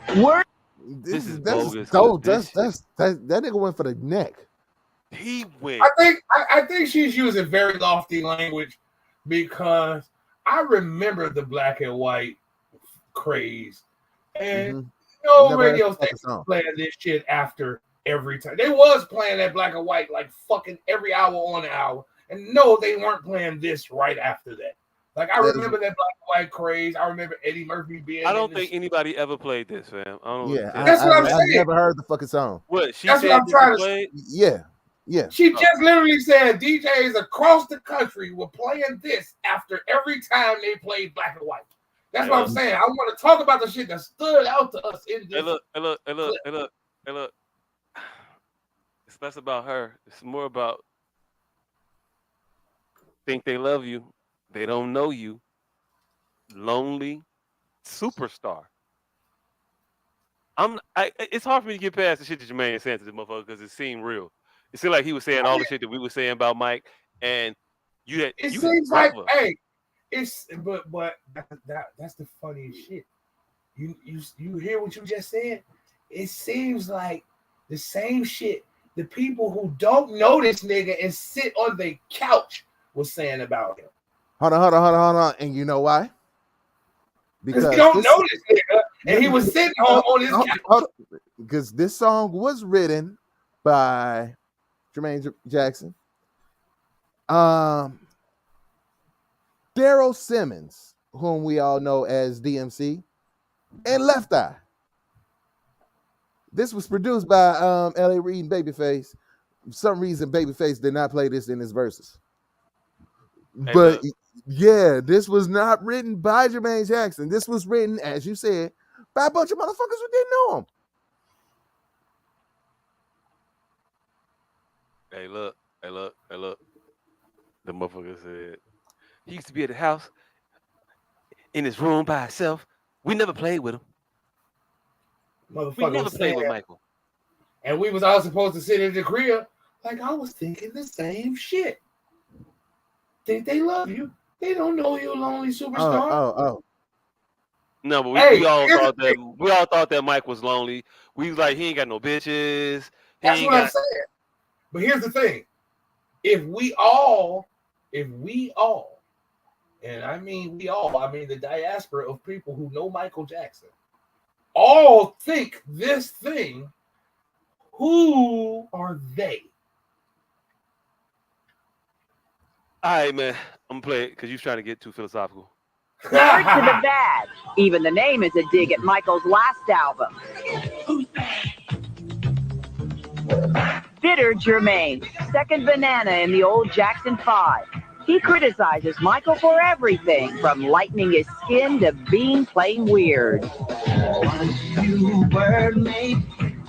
This is bogus. That nigga went for the neck. He went. I think she's using very lofty language because I remember the Black and White craze, and no radio station playing this shit after every time. They was playing that Black and White like fucking every hour on the hour, and no, they weren't playing this right after that. Like I remember that Black and White craze. I remember Eddie Murphy being. I don't think anybody ever played this, fam. I don't know. That's what I'm saying. I've never heard the fucking song. What she That's said? What I'm trying to say. Yeah. Yeah. She just literally said DJs across the country were playing this after every time they played Black and White. That's what I'm saying. I want to talk about the shit that stood out to us in this. Hey, look. It's less about her. It's more about think they love you. They don't know you. Lonely superstar. It's hard for me to get past the shit that Jermaine saying to this motherfucker because it seemed real. It seemed like he was saying all the shit that we were saying about Mike, and it seems like, hey, but that's the funniest shit. You hear what you just said? It seems like the same shit the people who don't know this nigga and sit on the couch was saying about him. Hold on. And you know why? Because he don't know this nigga, and he was sitting on his couch. Because this song was written by Jermaine Jackson, Daryl Simmons, whom we all know as DMC, and Left Eye. This was produced by L.A. Reid and Babyface. For some reason, Babyface did not play this in his verses. Hey, but yeah, this was not written by Jermaine Jackson. This was written, as you said, by a bunch of motherfuckers who didn't know him. Hey, look. The motherfucker said he used to be at the house in his room by himself. We never played with him. We never played with Michael. And we was all supposed to sit in the crib. Like, I was thinking the same shit. Think they love you. They don't know you're a lonely superstar. Oh. No, but we all thought that Mike was lonely. We was like, he ain't got no bitches. That's what I'm saying. But here's the thing. If we all, and I mean the diaspora of people who know Michael Jackson, all think this thing, who are they? All right, man. I'm gonna play it because you're trying to get too philosophical. The good to the bad. Even the name is a dig at Michael's last album. Bitter Jermaine, second banana in the old Jackson 5. He criticizes Michael for everything, from lightening his skin to being plain weird.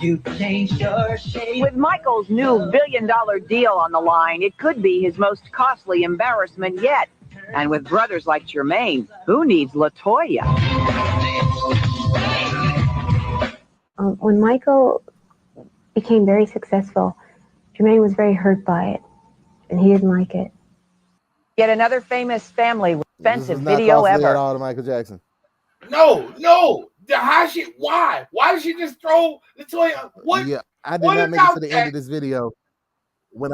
With Michael's new billion-dollar deal on the line, it could be his most costly embarrassment yet. And with brothers like Jermaine, who needs LaToya? When Michael became very successful, Jermaine was very hurt by it, and he didn't like it. Yet another famous family with expensive video ever. At all to Michael Jackson. No. Why? Why did she just throw LaToya? What? Yeah, I did not make it to the end of this video. What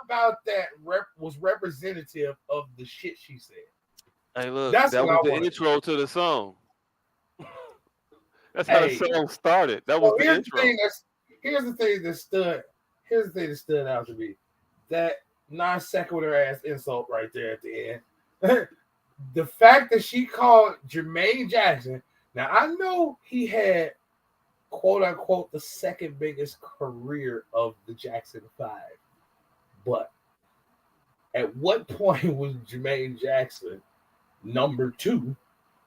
about that was representative of the shit she said? Hey, look, that was the intro to the song. That's how the song started. That was the intro. Here's the thing that stood out to me. That non sequitur ass insult right there at the end. The fact that she called Jermaine Jackson. Now I know he had, quote unquote, the second biggest career of the Jackson 5, but at what point was Jermaine Jackson number 2?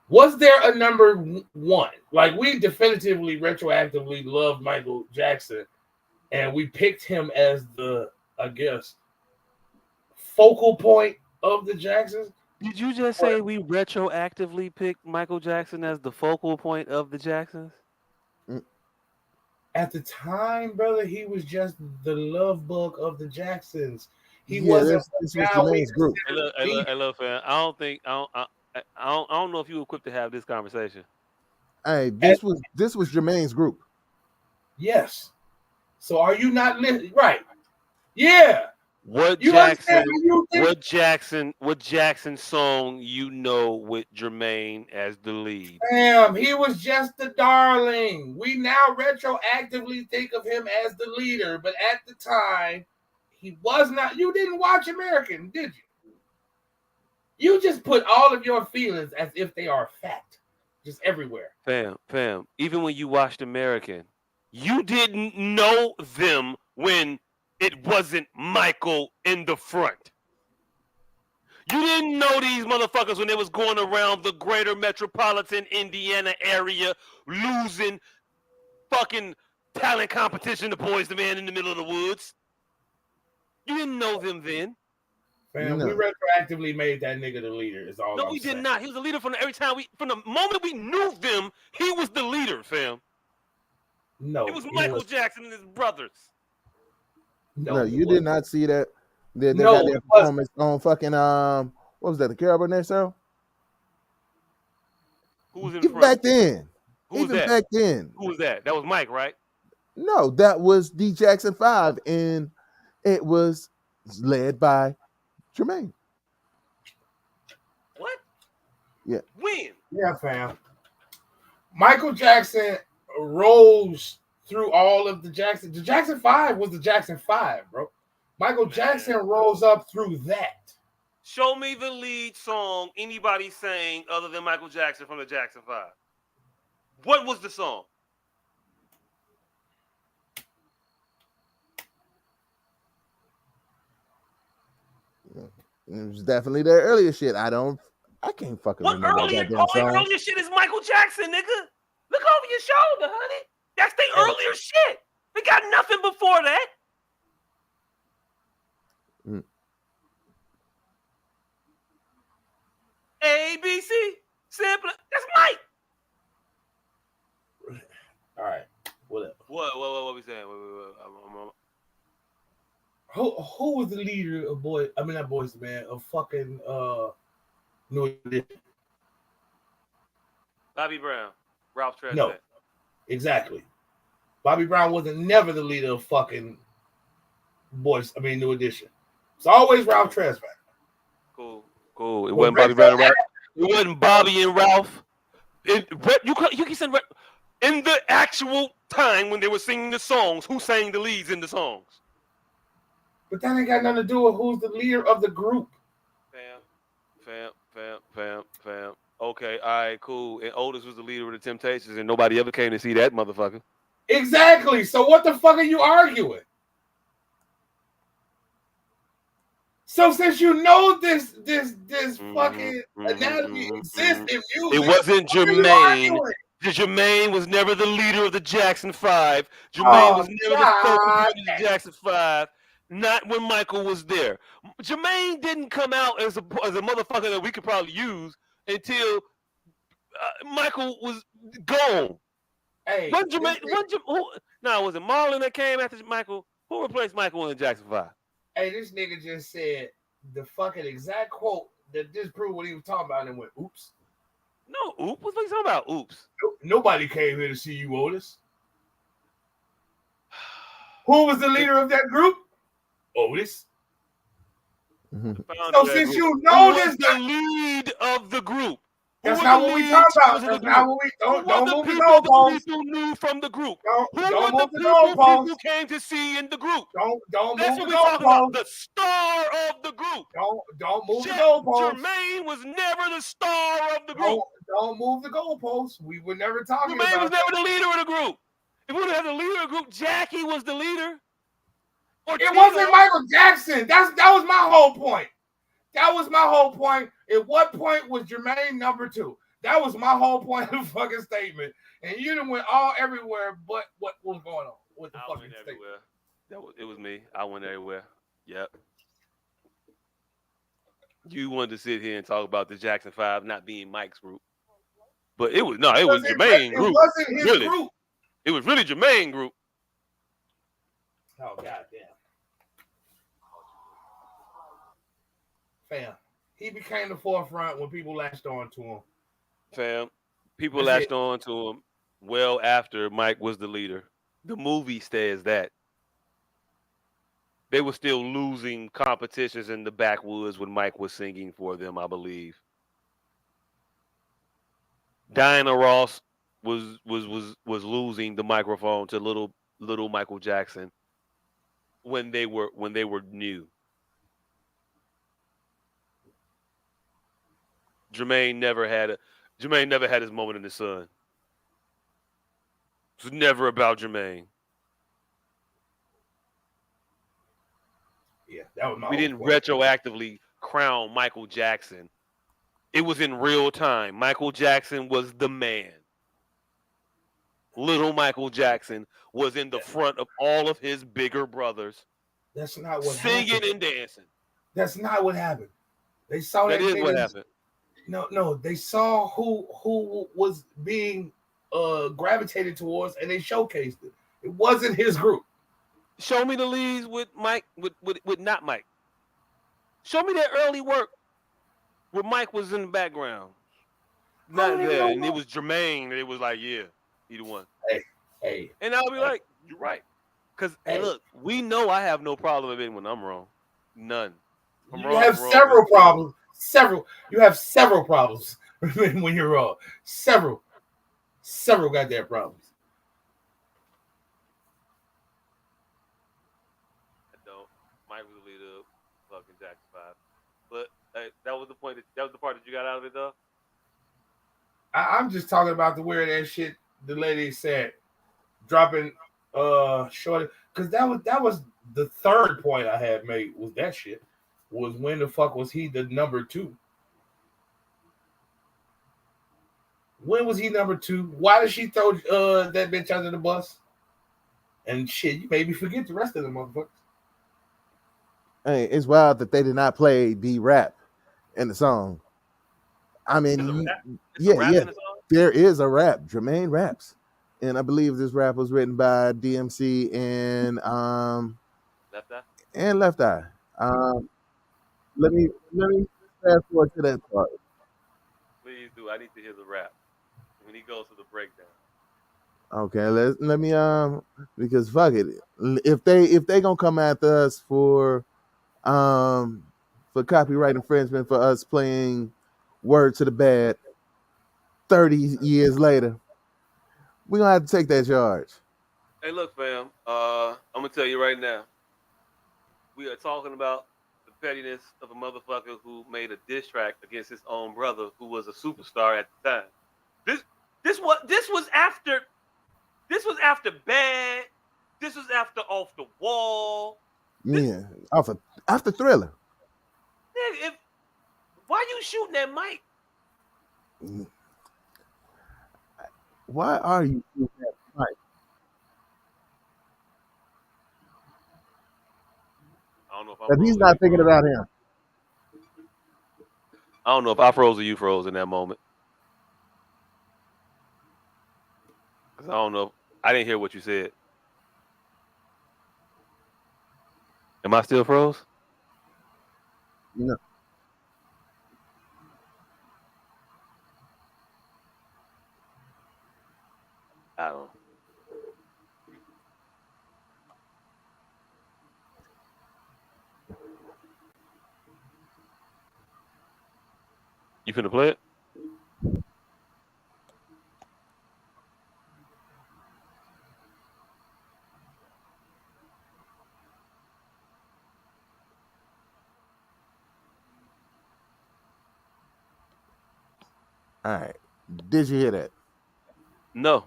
Was there a number 1? Like, we definitively retroactively loved Michael Jackson, and we picked him as the, I guess, focal point of the Jacksons. Did you just say we retroactively picked Michael Jackson as the focal point of the Jacksons? At the time, brother, he was just the love bug of the Jacksons. He wasn't. This was Jermaine's group. Hey, look, fam. I don't know if you were equipped to have this conversation. Hey, this was Jermaine's group. Yes. So are you not listening? Right. Yeah. What Jackson song you know with Jermaine as the lead? Damn, he was just the darling. We now retroactively think of him as the leader, but at the time, he was not. You didn't watch American, did you? You just put all of your feelings as if they are fact, just everywhere. Fam. Even when you watched American, You didn't know them when it wasn't Michael in the front. You didn't know these motherfuckers when they was going around the greater metropolitan Indiana area losing fucking talent competition to Boys the Man in the middle of the woods. You didn't know them then. Fam, we retroactively made that nigga the leader. Is all. No, I'm we saying. did not. He was the leader from the moment we knew them. He was the leader, fam. No, it was Michael Jackson and his brothers. No, you did not see that. They No, got their performance on fucking what was that? The Carol Burnett show. Who was in Even front? back then. Who was Even that? back then. Who was that? That was Mike, right? No, that was the Jackson 5, and it was led by Jermaine. What? Yeah. When? Yeah, fam. Michael Jackson rose through all of the Jackson. The Jackson 5 was the Jackson 5, bro. Michael Jackson rose up through that. Show me the lead song anybody sang other than Michael Jackson from the Jackson 5. What was the song? It was definitely their earlier shit. I can't fucking remember that goddamn song. Earlier shit is Michael Jackson, nigga. Look over your shoulder, honey. That's the earlier shit. We got nothing before that. ABC, simple. That's Mike. All right, whatever. What we saying? Who was the leader of not Boys, man, of fucking New Edition? Bobby Brown, Ralph Tresvant. No, exactly. Bobby Brown wasn't never the leader of fucking New Edition. It's always Ralph Tresvant. Cool. It wasn't Bobby Brown and Ralph. It wasn't Bobby and Ralph. You can say in the actual time when they were singing the songs, who sang the leads in the songs? But that ain't got nothing to do with who's the leader of the group. Fam. Okay, all right, cool. And Otis was the leader of the Temptations, and nobody ever came to see that motherfucker. Exactly. So what the fuck are you arguing? So since you know this fucking anatomy exists in music, it wasn't Jermaine. Jermaine was never the leader of the Jackson 5. Jermaine was never the focal point of the Jackson 5. Not when Michael was there. Jermaine didn't come out as a motherfucker that we could probably use until Michael was gone. Hey, was it Marlon that came after Michael? Who replaced Michael in the Jackson 5? Hey, this nigga just said the fucking exact quote that disproved what he was talking about and went, oops. No, oops? What are you talking about? Oops. Nobody came here to see you, Otis. Who was the leader of that group? Otis. So since you know this, the lead of the group. That's not what we talking about. That's not what we don't move the goalposts. People knew from the group. Don't move the goalposts. People came to see in the group. Don't That's move what the we're talking about. goalposts. The star of the group. Don't move the goalposts. Jermaine was never the star of the group. Don't move the goalposts. We were never talking about. Jermaine was never the leader of the group. If we would have the leader of the group, Jackie was the leader. It wasn't Michael Jackson. That was my whole point. That was my whole point. At what point was Jermaine number 2? That was my whole point of the fucking statement. And you done went all everywhere but what was going on with the fucking statement. It was me. I went everywhere. Yep. You wanted to sit here and talk about the Jackson 5 not being Mike's group. But it was Jermaine group. It wasn't his group. It was really Jermaine group. Oh, goddamn. Fam, he became the forefront when people latched on to him. Fam, people latched on to him well after Mike was the leader. The movie says that. They were still losing competitions in the backwoods when Mike was singing for them, I believe. Diana Ross was losing the microphone to little Michael Jackson when they were new. Jermaine never had his moment in the sun. It was never about Jermaine. Yeah, that was my We whole didn't point. retroactively crown Michael Jackson. It was in real time. Michael Jackson was the man. Little Michael Jackson was in the front of all of his bigger brothers, That's not what singing happened. and dancing. That's not what happened. They saw That that is what nigga. happened. No. They saw who was being gravitated towards, and they showcased it. It wasn't his group. Show me the leads with Mike, with not Mike. Show me that early work where Mike was in the background. Not there. And it was Jermaine. It was like, yeah, he the one. Hey. And I'll be like, you're right. Because, hey, look, we know I have no problem admitting when I'm wrong. None. You have several problems. You have several problems when you're wrong. Several goddamn problems. I don't. Mike was the leader of fucking Jackson 5. But that was the point. That was the part that you got out of it, though. I'm just talking about the weird ass shit the lady said, dropping short, because that was the third point I had made was that shit. Was when the fuck was he the number 2? When was he number 2? Why did she throw that bitch under the bus? And shit, you made me forget the rest of the motherfuckers. Hey, it's wild that they did not play B-Rap in the song. I mean, yeah, there is a rap. Jermaine raps, and I believe this rap was written by DMC and Left Eye. Let me fast forward to that part. Please do. I need to hear the rap when he goes to the breakdown. Okay, let me because fuck it. If they gonna come after us for copyright infringement for us playing Word to the Bad 30 years later, we're gonna have to take that charge. Hey, look, fam. I'm gonna tell you right now. We are talking about the pettiness of a motherfucker who made a diss track against his own brother, who was a superstar at the time. This was after Bad. This was after Off the Wall. Yeah, after Thriller. Why you shooting at Mike? Why are you shooting at Mike? I don't know if Because he's not thinking about him. I don't know if I froze or you froze in that moment. Because I don't know. I didn't hear what you said. Am I still froze? No. I don't know. You finna play it? All right. Did you hear that? No.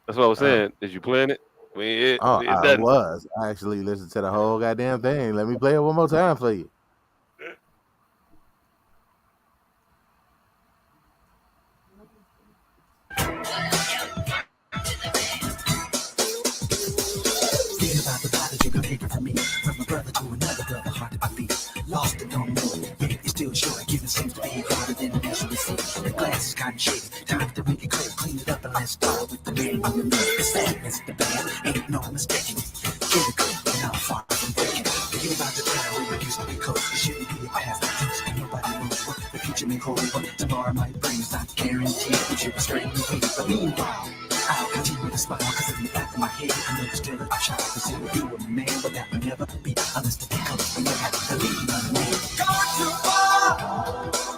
That's what I was saying. Is you playing it? I mean, I was. I actually listened to the whole goddamn thing. Let me play it one more time for you. Thinking about the body you can take it from me. From a brother to another brother, hard to beat. Lost and don't know, yet it's still short. Giving seems to be harder than it actually seems. The glass is kind of shady. Time to make it clear. Clean it up and let's start with the man on the neck. The sadness, the bad, ain't no mistaking it. Get it clean, and I'm far from breaking. Forget about the time when we used to be close. It shouldn't be a past tense, and nobody knows what the future may hold. But tomorrow might bring us not guaranteed. But you can strain the way. But meanwhile, I'll continue to smile, cause in the back of my head, I know you're still a child. Cause you a man, but that will never be. Unless the day comes when you have to leave on me. Going too far,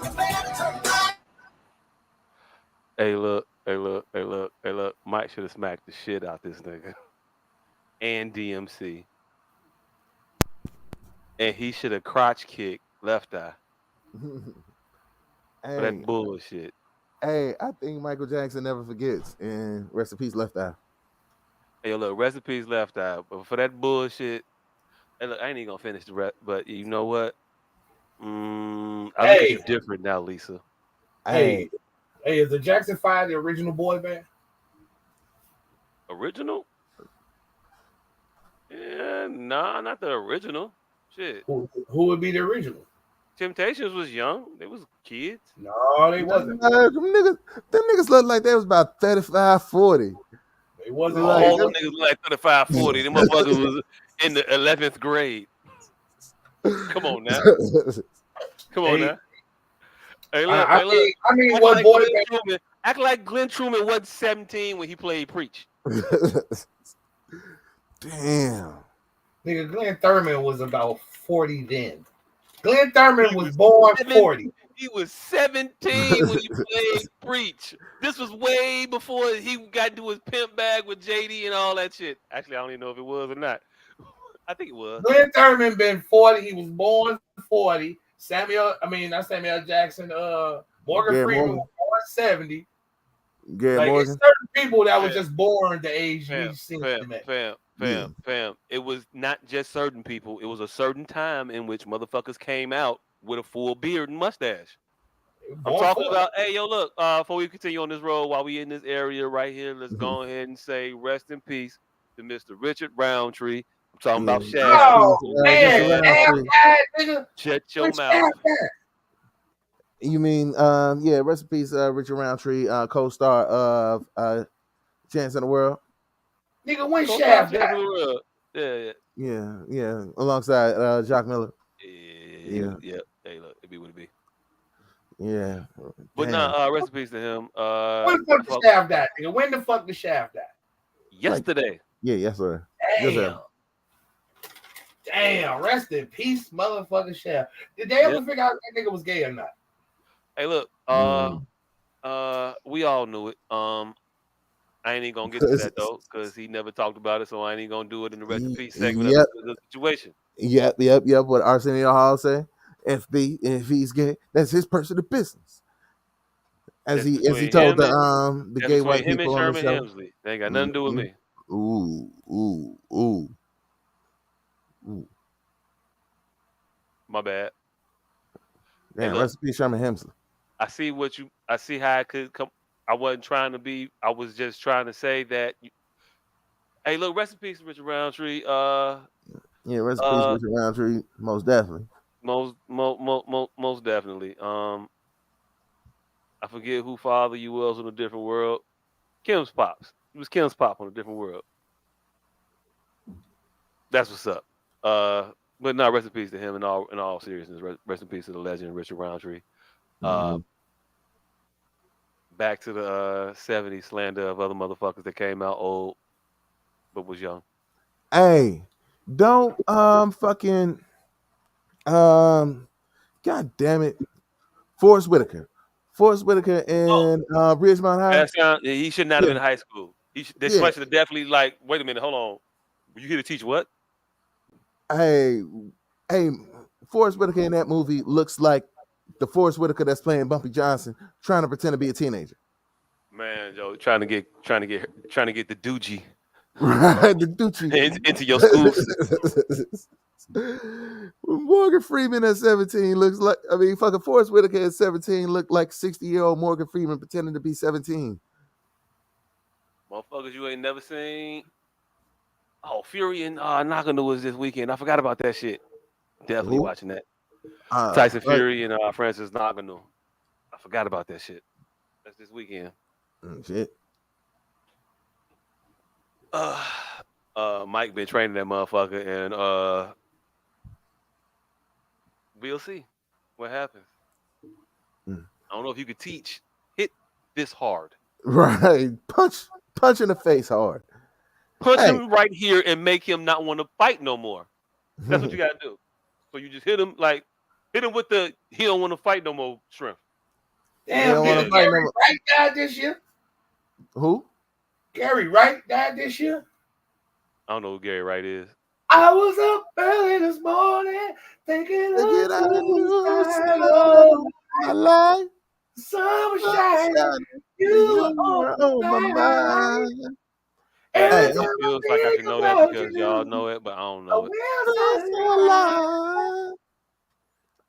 you better turn back. Hey, look. Mike should have smacked the shit out this nigga. And DMC. And he should have crotch kicked Left Eye. For that bullshit. Hey, I think Michael Jackson never forgets. And rest in peace, Left Eye. Hey, look, recipes left out, but for that bullshit, hey, look, I ain't even gonna finish the rest. But you know what? I look at you Hey, different now, Lisa. Hey, hey, is the Jackson 5 the original boy band? Original? Yeah, nah, not the original. Shit. Who would be the original? Temptations was young. They was kids. No, they wasn't. them niggas look like they was about 35, 40. They wasn't. Like, All them niggas was like 35, 40. Them motherfuckers was in the 11th grade. Come on now. Come on Hey, now. Hey, look. Hey, look. I mean, Act what like boy Glenn band? Truman. Act like Glenn Truman wasn't 17 when he played Preach. Damn. Nigga, Glenn Thurman was about 40 then. Glenn Thurman was born 40. He was 17 when he played Preach. This was way before he got into his pimp bag with JD and all that shit. Actually, I don't even know if it was or not. I think it was. Glenn Thurman been 40. He was born 40. Not Samuel Jackson. Morgan Gary Freeman Morgan. was born 70. Gary Like, Morgan. it's certain people that was just born the age we seen them at. Fam. It was not just certain people. It was a certain time in which motherfuckers came out with a full beard and mustache. I'm talking about, hey, yo, look, before we continue on this road, while we in this area right here, let's go ahead and say rest in peace to Mr. Richard Roundtree. I'm talking about Shaz. Oh, man. Damn, God, nigga. Shut your mouth. You mean, recipes, Richard Roundtree, co-star of Chance in the World. Nigga, when Shaft died? Yeah, alongside Jock Miller. Yeah. Hey, look, it be what it be. Yeah. But rest in peace to him. When the fuck the Shaft died, nigga? When the fuck the Shaft died? Yesterday. Yes, sir. Damn. Yes, sir. Damn, rest in peace, motherfucking Shaft. Did they ever figure out if that nigga was gay or not? Hey, look, we all knew it. I ain't even gonna get to that though, because he never talked about it, so I ain't even gonna do it in the rest in peace segment of the situation. Yep. What Arsenio Hall say? If he's gay, that's his personal business. As he told the gay white people on the show. Hemsley. They ain't got nothing to do with me. Ooh. My bad. Damn, hey, recipe Sherman Hemsley. I see how I could come. I wasn't trying to be. I was just trying to say that. Hey, look, recipes Richard Roundtree. Recipes Richard Roundtree, most definitely. Most definitely. I forget who father you was in a different world. Kim's pops. It was Kim's pop on a different world. That's what's up. But no, rest in peace to him in all seriousness. Rest in peace to the legend Richard Roundtree. Back to the 70s slander of other motherfuckers that came out old but was young. Hey, don't fucking god damn it. Forrest Whitaker in Ridgemont High. He should not have been in high school. They should have definitely wait a minute, hold on. Were you here to teach what? Hey, Forrest Whitaker in that movie looks like the Forrest Whitaker that's playing Bumpy Johnson, trying to pretend to be a teenager. Man, Joe, trying to get the doogie, right? The doogie into your school. Morgan Freeman at 17 looks like, fucking Forrest Whitaker at 17 looked like 60-year-old Morgan Freeman pretending to be 17. Motherfuckers you ain't never seen. Oh, Fury and Nagano was this weekend. I forgot about that shit. Definitely watching that. Tyson Fury and Francis Nagano. I forgot about that shit. That's this weekend. Shit. Mike been training that motherfucker, and we'll see what happens. I don't know if you could teach hit this hard. Right. Punch in the face hard. Punch him right here and make him not want to fight no more. That's what you gotta do. So you just hit him with the he don't want to fight no more strength. Damn, Gary Wright died this year. Who? Gary Wright died this year. I don't know who Gary Wright is. I was up early this morning thinking of the new side of my life. Sun was shining, you were on my mind. Hey, It feels like I should know that because y'all know it, but I don't know it. I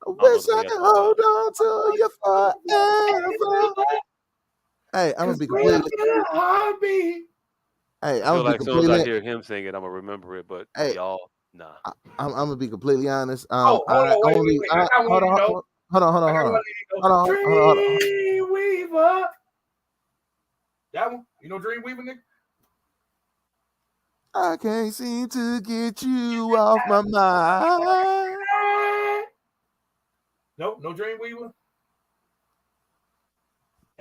I don't know wish what the I fuck could y'all talking hold on to you forever. Hey, I'm gonna be completely. Hey, I I'm feel gonna be like as soon as I completely. hear him sing it, I'm gonna remember it. But Hey, y'all, nah. I'm gonna be completely honest. Oh, hold I on, wait, only. I got one Hold of you on, know. hold on, hold on, I got hold one on, of you know. hold on, hold on. Dreamweaver. That one? You know Dreamweaver, nigga? I can't seem to get you off my mind. Nope, no Dreamweaver.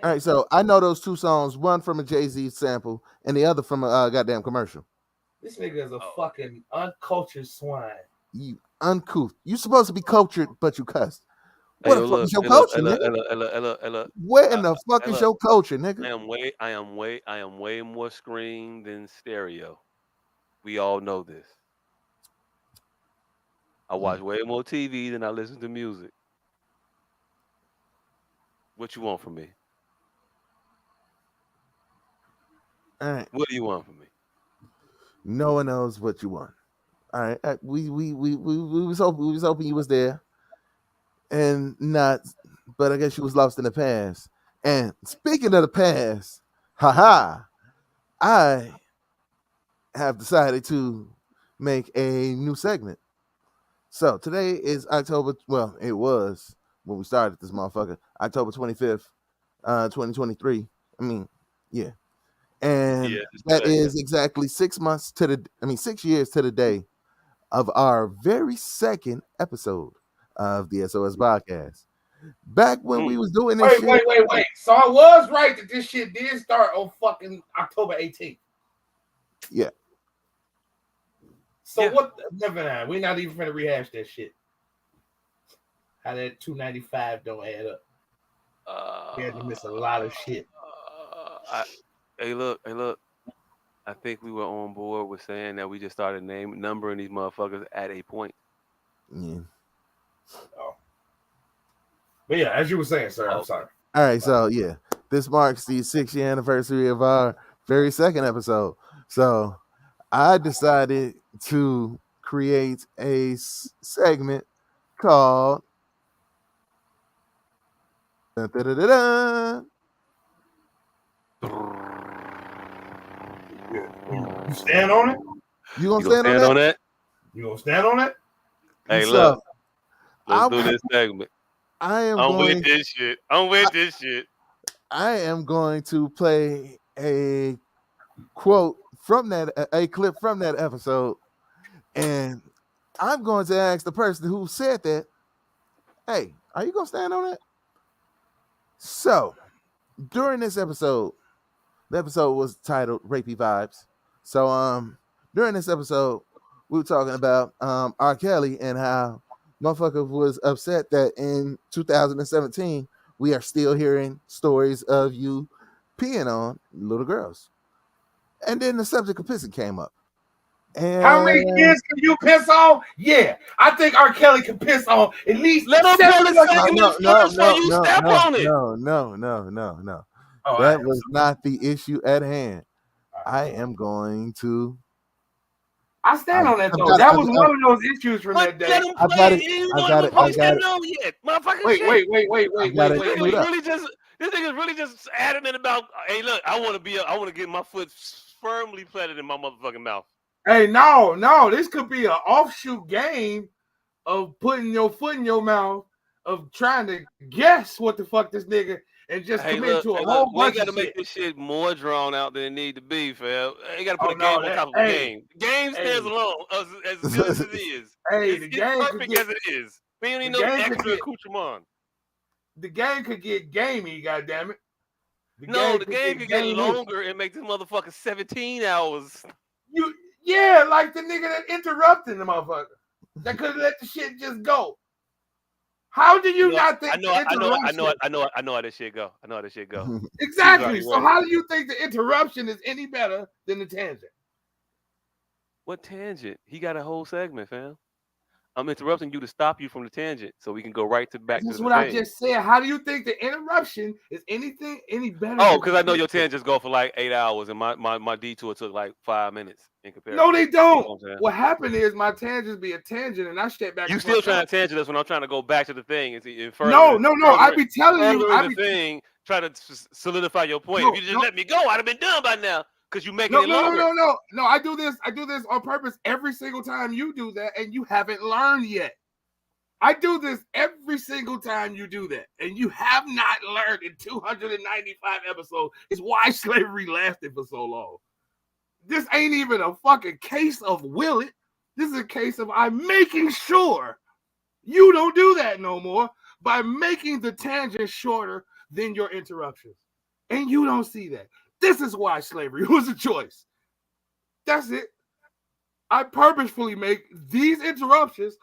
All right, so I know those two songs, one from a Jay-Z sample and the other from a goddamn commercial. This nigga is a fucking uncultured swine. You uncouth. You supposed to be cultured, but you cussed. Hey, What the yo, fuck look, is your hey, look, culture, hey, look, nigga? hey, look, hey, look, hey, look, hey, look. Where in the fuck Hey, is look, your culture, nigga? I am way more screen than stereo. We all know this. I watch way more TV than I listen to music. What you want from me? All right. What do you want from me? No one knows what you want. All right. We was hoping you was there and not, but I guess you was lost in the past. And speaking of the past, haha, I have decided to make a new segment. So today is October. Well, it was when we started this motherfucker, October 25th, 2023. I mean, yeah, and Yeah, just that today. is exactly 6 months to the. I mean, 6 years to the day of our very second episode of the SOS podcast. Back when we was doing this shit. Wait. So I was right that this shit did start on fucking October 18th. Yeah. So what? Never mind. We're not even gonna rehash that shit. How that 295 don't add up. We had to miss a lot of shit. Hey, look. I think we were on board with saying that we just started numbering these motherfuckers at a point. Yeah. Oh. But yeah, as you were saying, sir, I'm sorry. All right, so yeah, this marks the 6-year anniversary of our very second episode. So I decided to create a segment called da-da-da-da-da. You stand on it? You gonna stand on that? You gonna stand on it? Hey, So, look. Let's do this segment. I'm with this shit. I am going to play a quote from that, a clip from that episode, and I'm going to ask the person who said that, hey, are you gonna stand on it? So during this episode, the episode was titled Rapey Vibes. So during this episode, we were talking about R. Kelly and how motherfucker was upset that in 2017 we are still hearing stories of you peeing on little girls. And then the subject of pissing came up. And how many kids can you piss on? Yeah, I think R. Kelly can piss on at least. Let him pull the segment first before you step on it. No. That was not the issue at hand. I am going to. I stand on that though. That was one of those issues from that day. Let him play it. He wasn't supposed to know yet. Motherfucker, wait. This nigga's really just adamant about. Hey, look, I want to get my foot firmly planted in my motherfucking mouth. Hey, no, this could be an offshoot game of putting your foot in your mouth, of trying to guess what the fuck this nigga, and just commit to a whole bunch we of gotta make shit. this shit more drawn out than it need to be, fam. You gotta put a no, game on top of a game. The game stands alone as good as it is. Hey, it's perfect as it is. We don't need no extra accoutrement. The game could get gamey, goddammit. The game could get longer and make this motherfucker 17 hours. Like the nigga that interrupted the motherfucker. That could have let the shit just go. How do you not think I know how this shit go. Exactly. So how do you think the interruption is any better than the tangent? What tangent? He got a whole segment, fam. I'm interrupting you to stop you from the tangent, so we can go back to the That's what thing. I just said. How do you think the interruption is anything any better? Oh, because I know your tangents go for like 8 hours, and my detour took like 5 minutes in comparison. No, they don't. You know what happened is my tangents be a tangent, and I step back. You still trying to tangent us when I'm trying to go back to the thing and further. No. I be telling you. I be thing. Try to solidify your point. If you just let me go, I'd have been done by now. Because you making it longer. No. I do this on purpose every single time you do that, and you haven't learned yet. I do this every single time you do that, and you have not learned in 295 episodes. It's why slavery lasted for so long. This ain't even a fucking case of will it. This is a case of I'm making sure you don't do that no more by making the tangent shorter than your interruptions. And you don't see that. This is why slavery was a choice. That's it. I purposefully make these interruptions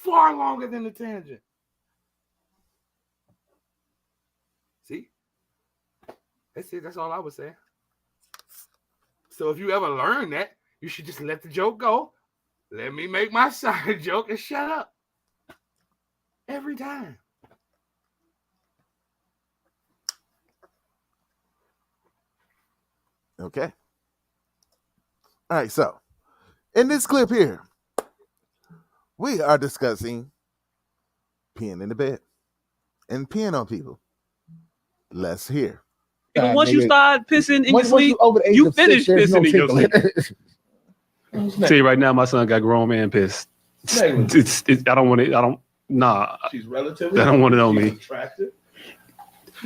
far longer than the tangent. See? That's it. That's all I was saying. So if you ever learn that, you should just let the joke go. Let me make my side joke and shut up. Every time. Okay. All right, so in this clip here, we are discussing peeing in the bed and peeing on people. Let's hear. Even once you start pissing in your sleep, you finish pissing in your sleep. Tell you right now, my son got grown man pissed. It's I don't want it. Nah. She's relatively. I don't want it on me. Attractive.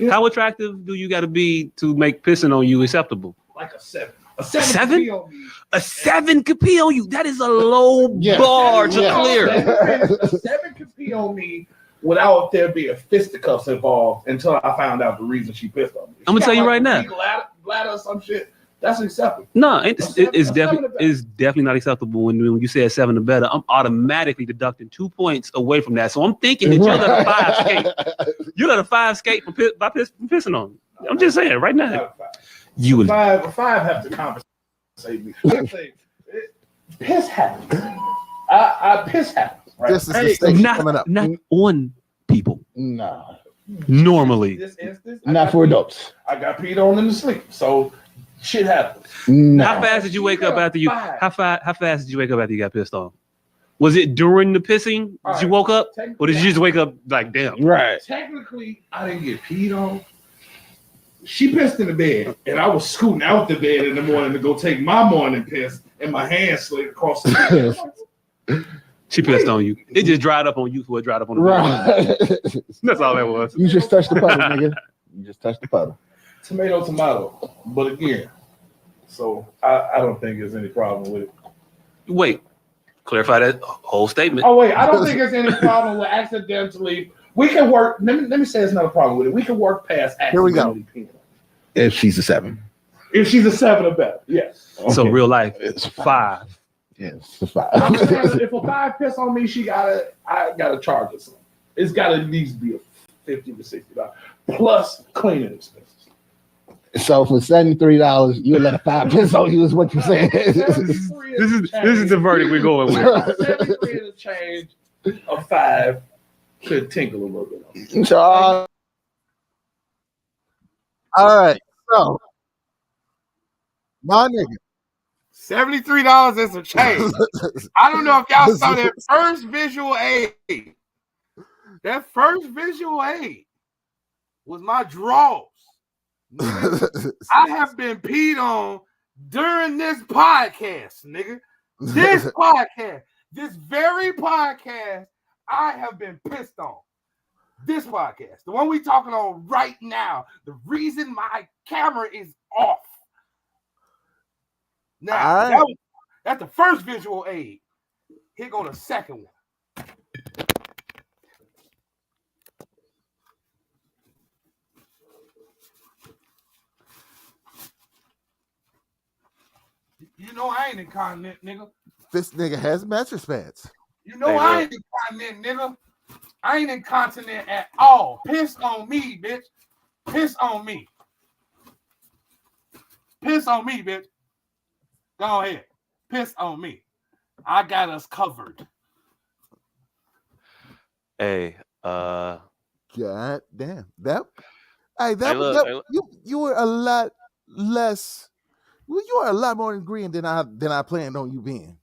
How attractive do you got to be to make pissing on you acceptable? Like a 7. A 7? A 7 could pee on you. That is a low bar to clear. A 7 could pee on me without there being fisticuffs involved until I found out the reason she pissed on me. I'm gonna tell you right now. Bladder or some shit. That's acceptable. No, it's definitely not acceptable when you say a 7 or better. I'm automatically deducting 2 points away from that. So I'm thinking that you're at a 5 skate. You're at a 5 skate from pissing on me. I'm just saying right now. You would 5 have to compensate me. Piss happens. I piss happens. Right? This is the station coming up. Not on people. Nah. Normally. This instance, not for adults. I got peed on in the sleep, so shit happens. No. How fast did you wake up after you? How fast did you wake up after you got pissed on? Was it during the pissing that you woke up, or did you just wake up like damn? Right. Technically, I didn't get peed on. She pissed in the bed, and I was scooting out the bed in the morning to go take my morning piss, and my hand slid across the bed. She pissed on you. It just dried up on you before it dried up on the right. That's all that was. You just touched the puddle, nigga. You just touched the puddle. Tomato. But again, so I don't think there's any problem with it. Wait, clarify that whole statement. Oh, wait, I don't think there's any problem with accidentally. We can work. Let me say there's not a problem with it. We can work past accidentally. Here we go. If she's a 7. If she's a 7 or better, yes. Okay. So real life, it's 5. Yes, it's 5. I'm saying if a 5 piss on me, I gotta charge her something. It's gotta at least be a $50 to $60 plus cleaning expenses. So for $73, you let a 5 piss on you is what you're saying. This is the verdict we're going with. 73 to change a 5 could tinkle a little bit. So, all right, so my nigga. $73 is a change. I don't know if y'all saw that first visual aid. That first visual aid was my draws. I have been peed on during this podcast, nigga. This podcast, this very podcast, I have been pissed on. This podcast, the one we talking on right now, the reason my camera is off. Now, that's the first visual aid. Here go the second one. You know I ain't incontinent, nigga. This nigga has mattress pads. You know I ain't incontinent, nigga. I ain't incontinent at all. Piss on me, bitch. Piss on me. Piss on me, bitch. Go ahead. Piss on me. I got us covered. Hey, God damn. That hey, hey, look, hey, you were a lot less. Well, you are a lot more ingredient than I planned on you being.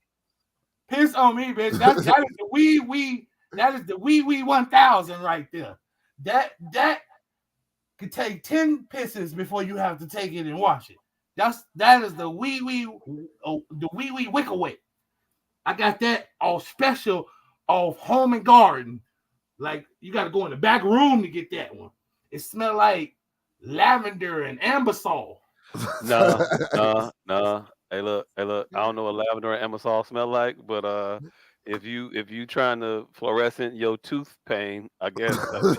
Piss on me, bitch. That is the wee. That is the wee 1000 right there. That could take 10 pisses before you have to take it and wash it. That is the wee wick away. I got that all special off Home and Garden. Like you got to go in the back room to get that one. It smelled like lavender and ambisol. nah. Hey, look. I don't know what lavender and amazon smell like, but if you trying to fluorescent your tooth pain, I guess you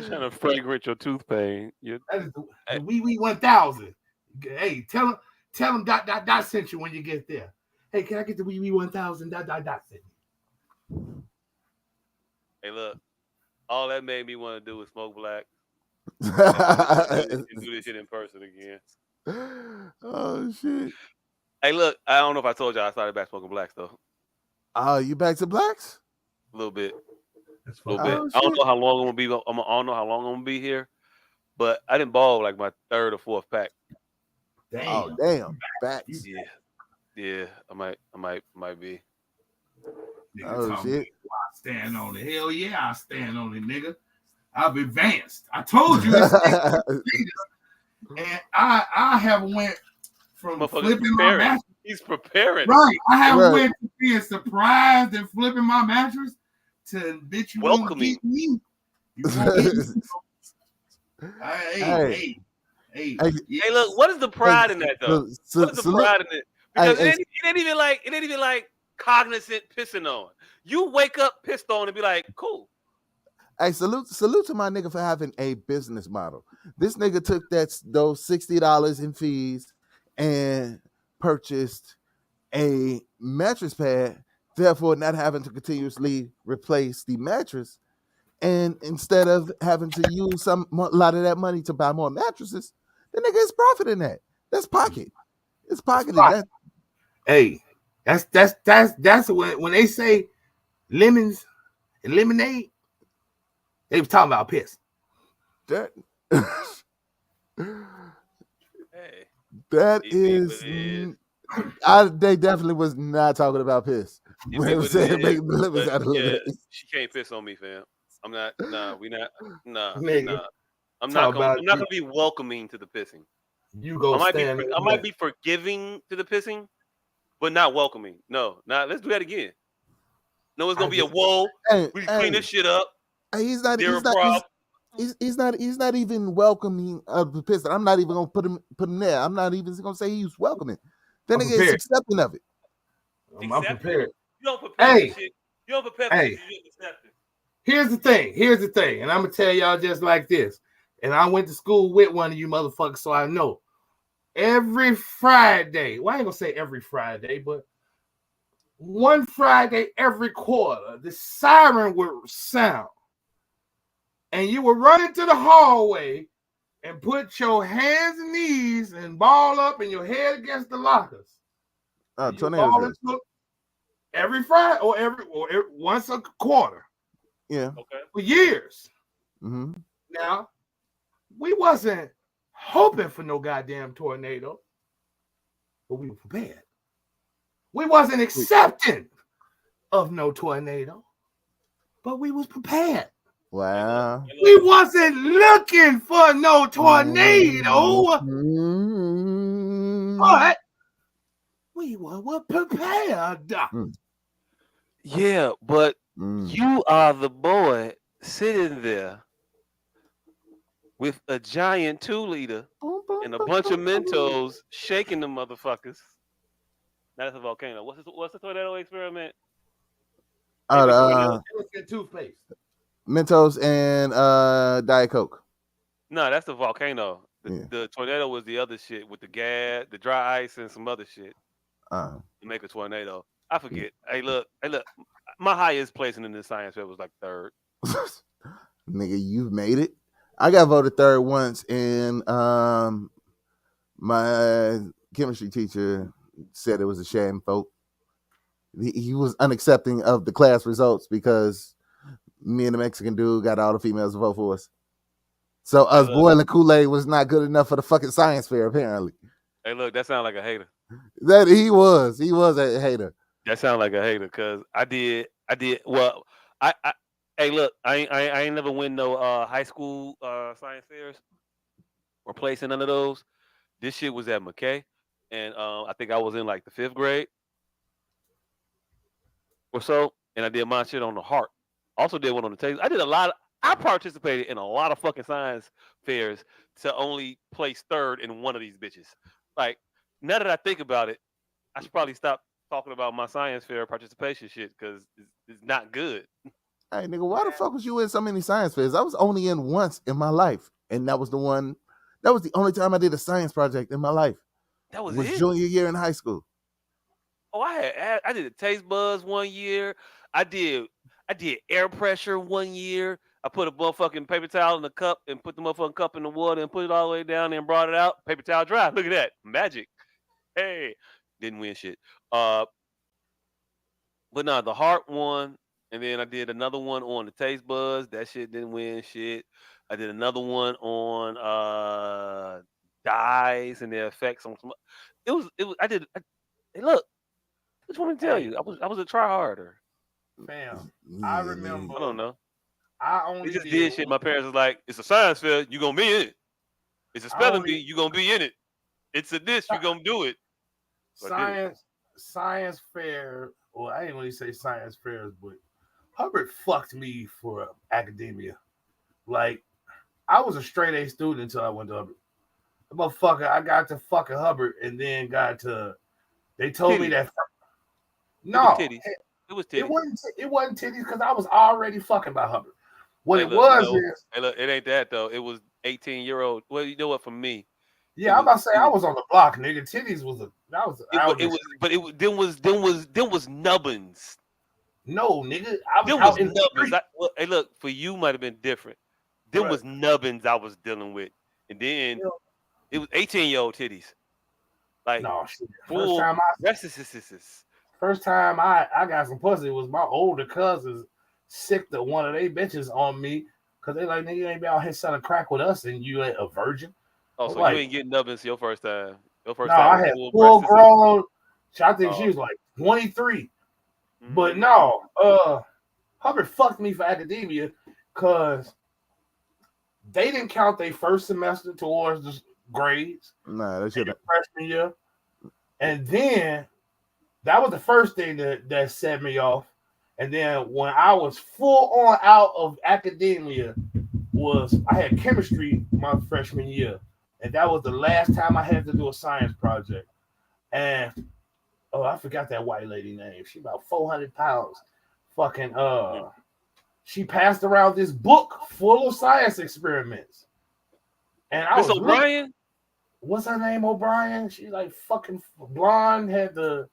trying to fragrant your tooth pain. That is the wee 1000. Hey, tell them dot sent you when you get there. Hey, can I get the wee 1000 dot sent you? Hey, look. All that made me want to do was smoke black and do this shit in person again. Oh shit! Hey, look. I don't know if I told you I started back smoking blacks though. Oh, you back to blacks? A little bit. That's A little fine. bit. I don't know how long I'm gonna be. I don't know how long I'm gonna be here, but I didn't ball like my third or fourth pack. Damn. Oh damn! Backs. Yeah. I might be. Nigga, Oh shit! I stand on it. Hell yeah, I stand on it, nigga. I've advanced. I told you it's and I have went from flipping my mattress. He's preparing. Right. I have went to being surprised and flipping my mattress to bitch you welcoming won't get me. You won't get me. Hey, look, what is the pride in that though? What is the pride in it? Because it ain't even like cognizant pissing on. You wake up pissed on and be like, cool. Hey, salute to my nigga for having a business model. This nigga took those $60 in fees and purchased a mattress pad, therefore not having to continuously replace the mattress. And instead of having to use a lot of that money to buy more mattresses, the nigga is profiting that. That's pocket. It's pocketed. That. Hey, that's when they say lemons and lemonade. They was talking about piss. That hey, that is. They definitely was not talking about piss. When they said make the lemons out of lemonade. She can't piss on me, fam. I'm not. Nah, we not. Nah. I'm not gonna be welcoming to the pissing. You go. I might be forgiving to the pissing, but not welcoming. No, let's do that again. No, it's gonna be a whoa. We clean this shit up. He's not even welcoming of the piss. I'm not even gonna put him there. I'm not even gonna say he's welcoming. Then again, it's accepting of it. I'm prepared. You don't prepare for shit. You don't prepare for shit. You just accept it. Here's the thing, and I'm gonna tell y'all just like this. And I went to school with one of you motherfuckers, so I know. Every Friday, well, I ain't gonna say every Friday, but one Friday every quarter, the siren would sound. And you would run into the hallway and put your hands and knees and ball up and your head against the lockers. Tornado every Friday or every once a quarter. Yeah. Okay. For years. Mm-hmm. Now, we wasn't hoping for no goddamn tornado, but we were prepared. We wasn't accepting of no tornado, but we was prepared. Wow. We wasn't looking for no tornado, but we were prepared. Yeah, but you are the boy sitting there with a giant 2-liter and a bunch of Mentos shaking the motherfuckers. That's a volcano. What's the tornado experiment? Toothpaste. Mentos and Diet Coke. No, that's the volcano. The tornado was the other shit with the gas, the dry ice, and some other shit to make a tornado. I forget. Hey, look. My highest placing in this science fair was like third. Nigga, you've made it. I got voted third once, and my chemistry teacher said it was a shame, folk. he was unaccepting of the class results because me and the Mexican dude got all the females to vote for us. So us boiling Kool-Aid was not good enough for the fucking science fair, apparently. Hey, look, that sounds like a hater. That he was a hater. That sounds like a hater because I did. Well, I hey, look, I ain't never win no high school science fairs or place in none of those. This shit was at McKay, and I think I was in like the 5th grade or so, and I did my shit on the heart. Also did one on the taste. I participated in a lot of fucking science fairs to only place 3rd in one of these bitches. Like, now that I think about it, I should probably stop talking about my science fair participation shit because it's not good. Hey, nigga, why the fuck was you in so many science fairs? I was only in once in my life, and that was the only time I did a science project in my life. That was it? It? Junior year in high school. Oh, I did a taste buds one year. I did air pressure one year. I put a motherfucking paper towel in the cup and put the motherfucking cup in the water and put it all the way down and brought it out. Paper towel dry. Look at that. Magic. Hey. Didn't win shit. But no, the heart won. And then I did another one on the taste buds. That shit didn't win shit. I did another one on dyes and their effects on some. Hey, look. I just want to tell you, I was a tryharder. Fam, I remember. I don't know. I only just did shit. My parents was like, "It's a science fair, you gonna be in it. It's a spelling bee, you gonna be in it. It's a this, you gonna do it." Science fair. Well, I ain't really say science fairs, but Hubbard fucked me for academia. Like, I was a straight A student until I went to Hubbard. The motherfucker, I got to fucking Hubbard and then got to. They told me that. No, it was titties. It wasn't titties because I was already fucking by Hubbard. What it ain't that though. It was 18-year-old. Well, you know what? For me, yeah, I'm about to say I was on the block, nigga. Titties was was nubbins. No, nigga, nubbins. Hey, look, for you might have been different. Them was nubbins I was dealing with, and then it was 18-year-old titties. Like, no, shit. First time I got some pussy was my older cousins sicked one of they bitches on me because they like, nigga, you ain't been out here selling crack with us and you ain't a virgin. Oh, so you ain't getting nubbins your first time. I had full grown. I think she was like 23. Mm-hmm. But no, Hubbard fucked me for academia because they didn't count their first semester towards the grades. Nah, they shouldn't. Freshman year. And then that was the first thing that set me off. And then when I was full on out of academia, I had chemistry my freshman year. And that was the last time I had to do a science project. And I forgot that white lady name. She about 400 pounds. Fucking she passed around this book full of science experiments. And I was O'Brien? What's her name, O'Brien? She's like fucking blonde, had the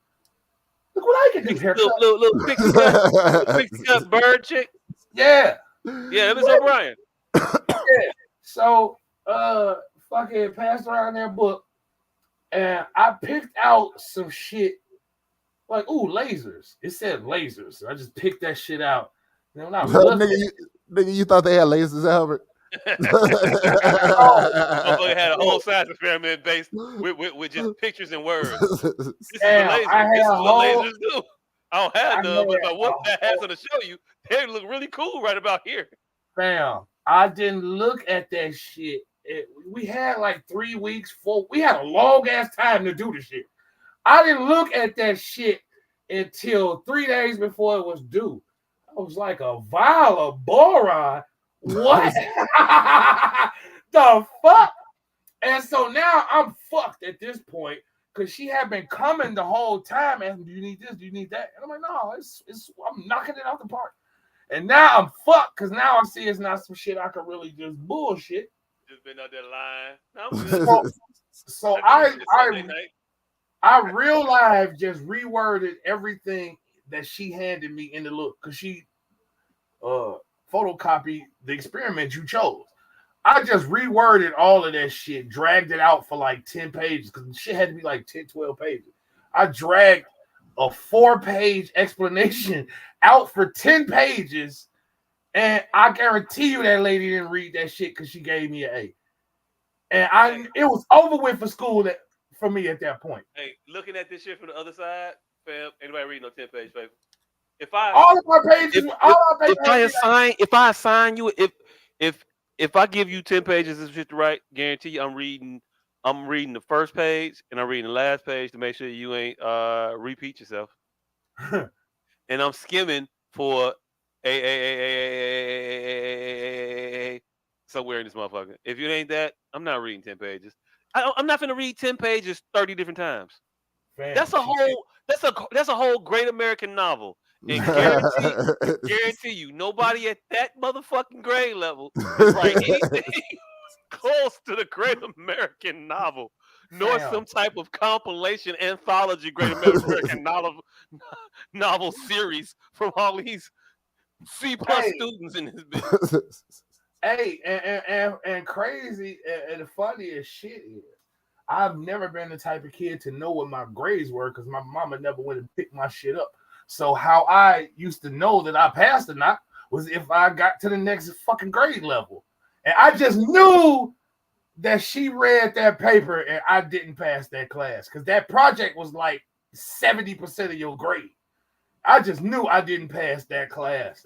look what I can do here. Little pixie cut bird chick. Yeah. Yeah, Miss O'Brien. Yeah. So fucking passed around their book and I picked out some shit like, ooh, lasers. It said lasers. So I just picked that shit out. And when I nigga, you thought they had lasers, Albert? Motherfucker had a whole science experiment based with just pictures and words. This is a laser. This is what lasers do. I don't have none, but if I would that has something to show you, they look really cool right about here. Fam, I didn't look at that shit. We had like 3 weeks, 4. We had a long ass time to do the shit. I didn't look at that shit until 3 days before it was due. I was like a vial of boron. What the fuck? And so now I'm fucked at this point because she had been coming the whole time asking, do you need this? Do you need that? And I'm like, no, it's I'm knocking it out the park. And now I'm fucked because now I see it's not some shit I can really just bullshit. Just been out there lying. So I real life just reworded everything that she handed me in the look because she photocopy the experiment you chose. I just reworded all of that shit, dragged it out for like 10 pages because shit had to be like 10, 12 pages. I dragged a 4-page explanation out for 10 pages, and I guarantee you that lady didn't read that shit because she gave me an A. And it was over with for school for me at that point. Hey, looking at this shit from the other side, fam, anybody reading no 10-page paper? If I assign you, if I give you 10 pages of shit to write, guarantee you I'm reading the first page and I'm reading the last page to make sure you ain't repeat yourself. And I'm skimming for a somewhere in this motherfucker. If it ain't that, I'm not reading 10 pages. I'm not gonna read 10 pages 30 different times. Fam, that's a whole great American novel. And guarantee you, nobody at that motherfucking grade level is writing anything close to the Great American Novel, nor some type of compilation anthology Great American novel series from all these C+ students in this bitch. Hey, and crazy, and the funniest shit is, I've never been the type of kid to know what my grades were because my mama never went and picked my shit up. So how I used to know that I passed or not was if I got to the next fucking grade level. And I just knew that she read that paper and I didn't pass that class because that project was like 70% of your grade. I just knew I didn't pass that class.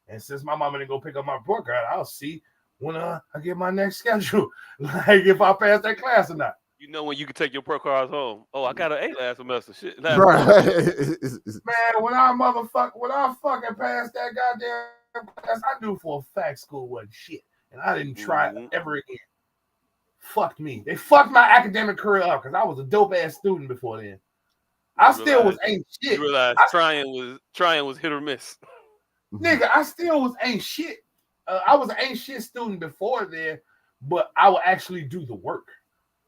And since my mama didn't go pick up my report card, I'll see when I get my next schedule, like if I pass that class or not. You know when you can take your report cards home. Oh, I got an A last semester. Shit. Man, when I fucking passed that goddamn class, I knew for a fact school wasn't shit. And I didn't try it ever again. Fucked me. They fucked my academic career up because I was a dope ass student before then. I still was ain't shit. You realize trying was hit or miss. Nigga, I still was ain't shit. I was an ain't shit student before then, but I would actually do the work.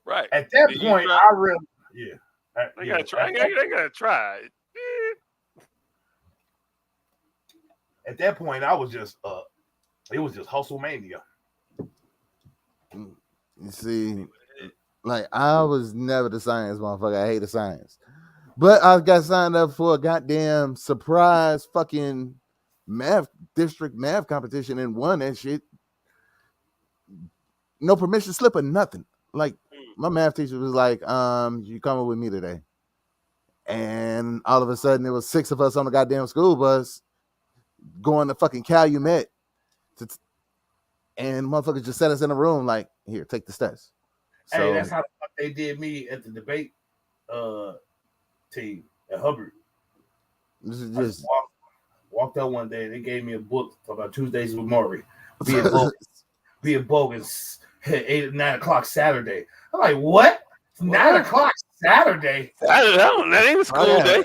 Right. At that point, I really, I gotta try. I gotta try. At that point, I was just, it was just hustle mania. You see, like I was never the science motherfucker. I hated science, but I got signed up for a goddamn surprise fucking district math competition and won that shit. No permission slip or nothing. Like my math teacher was like, you coming with me today? And all of a sudden there was 6 of us on the goddamn school bus going to fucking Calumet. And motherfuckers just set us in a room like, here, take the stats. So, hey, that's how the fuck they did me at the debate team at Hubbard. This is just walked out one day. They gave me a book about Tuesdays with Maury. Be a bogus 8 or 9 o'clock Saturday. I'm like, what? 9 o'clock Saturday? That ain't a school day.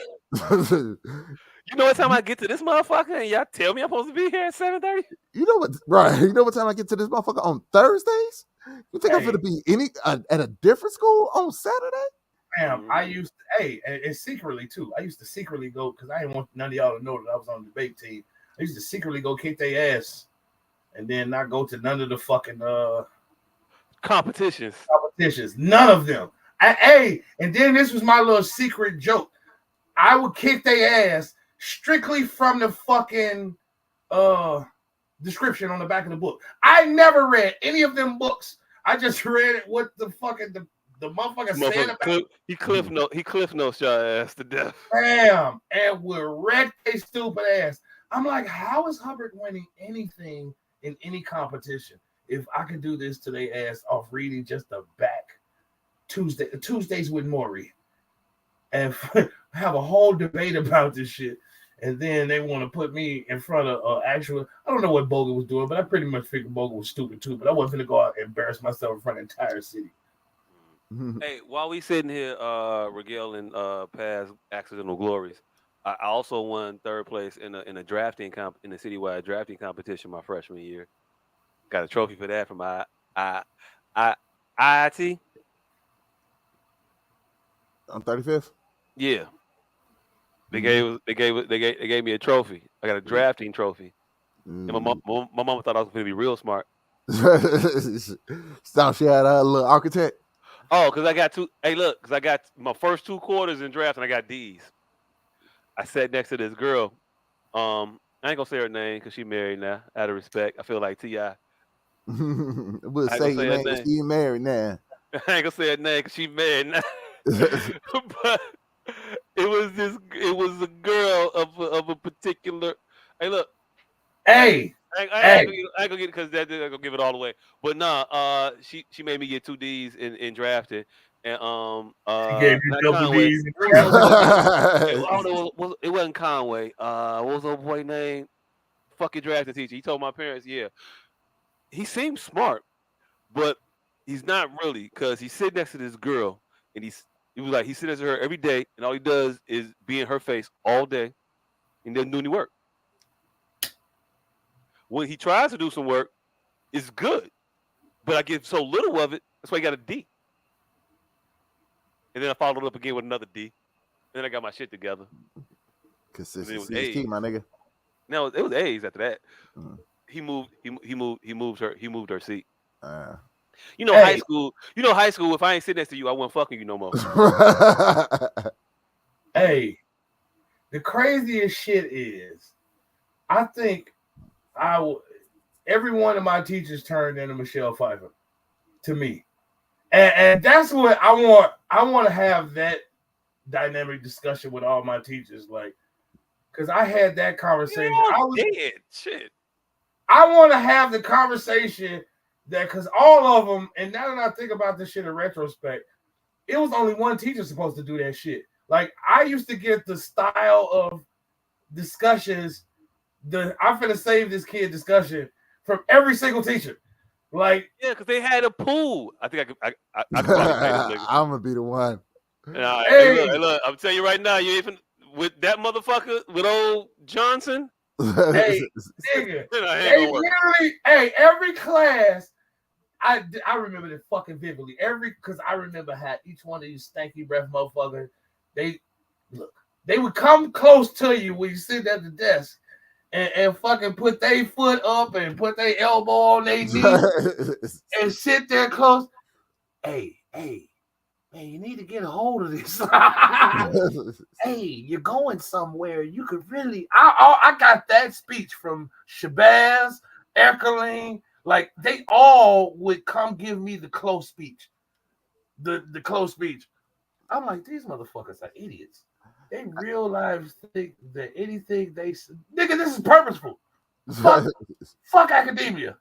You know what time I get to this motherfucker and y'all tell me I'm supposed to be here at 7:30? You know what? Right. You know what time I get to this motherfucker on Thursdays? You think I'm going to be at a different school on Saturday? Damn, I used to, and secretly too. I used to secretly go because I didn't want none of y'all to know that I was on the debate team. I used to secretly go kick their ass and then not go to none of the fucking competitions. None of them. And then this was my little secret joke. I would kick their ass strictly from the fucking description on the back of the book. I never read any of them books. I just read what the fucking the motherfucker said about he cliff notes your ass to death. Damn, and would wreck their stupid ass. I'm like, how is Hubbard winning anything in any competition if I could do this to their ass off reading just the back Tuesdays with Maury and have a whole debate about this shit, and then they want to put me in front of actual. I don't know what Bogut was doing, but I pretty much figured Bogut was stupid too. But I wasn't gonna go out and embarrass myself in front of the entire city. Hey, while we sitting here regaling past accidental glories, I also won 3rd place in a drafting in the citywide drafting competition my freshman year. Got a trophy for that from IIT. On 35th. Yeah, they gave me a trophy. I got a drafting trophy, and my mom thought I was going to be real smart. So she had a little architect. Oh, because I got because I got my first 2 quarters in draft and I got D's. I sat next to this girl. I ain't gonna say her name because she married now. Out of respect, I feel like Ti. We'll I ain't say gonna your say her name. name. She married now. I ain't gonna say her name because she married now. But it was a girl of a particular. Hey, look. Hey, I ain't gonna get it because that ain't gonna give it all away. But nah, she made me get 2 D's in drafting, and she gave you not double Conway. D's. What was the old boy name? I don't know. It wasn't Conway. What was the old boy name? Fucking drafting teacher. He told my parents, yeah, he seems smart, but he's not really because he's sitting next to this girl, and he was like he sits next to her every day, and all he does is be in her face all day, and doesn't do any work. When he tries to do some work, it's good. But I get so little of it, that's why I got a D. And then I followed up again with another D. And then I got my shit together. Consistency is key, my nigga. No, it was A's after that. He moved her seat. High school. High school. If I ain't sitting next to you, I wasn't fucking you no more. Hey, the craziest shit is, I think every one of my teachers turned into Michelle Pfeiffer to me, and that's what I want. I want to have that dynamic discussion with all my teachers, like, because I had that conversation. I was dead. Shit. I want to have the conversation that, because all of them, and now that I think about this shit in retrospect, it was only one teacher supposed to do that shit. Like, I used to get the style of discussions, I'm finna save this kid discussion from every single teacher. Like, yeah, because they had a pool. I think I could probably say this nigga. I'm gonna be the one. Hey, look, I'm telling you right now, you even with that motherfucker with old Johnson. Hey, nigga, they literally, every class, I remember it fucking vividly. Because I remember how each one of these stanky breath motherfuckers, they would come close to you when you sit at the desk and fucking put their foot up and put their elbow on their knee and sit there close. Hey, man, you need to get a hold of this. Hey, you're going somewhere. You could really. I got that speech from Shabazz, Eckerling. Like, they all would come give me the close speech. The close speech. I'm like, these motherfuckers are idiots. They real lives think that anything they nigga, this is purposeful. Fuck academia.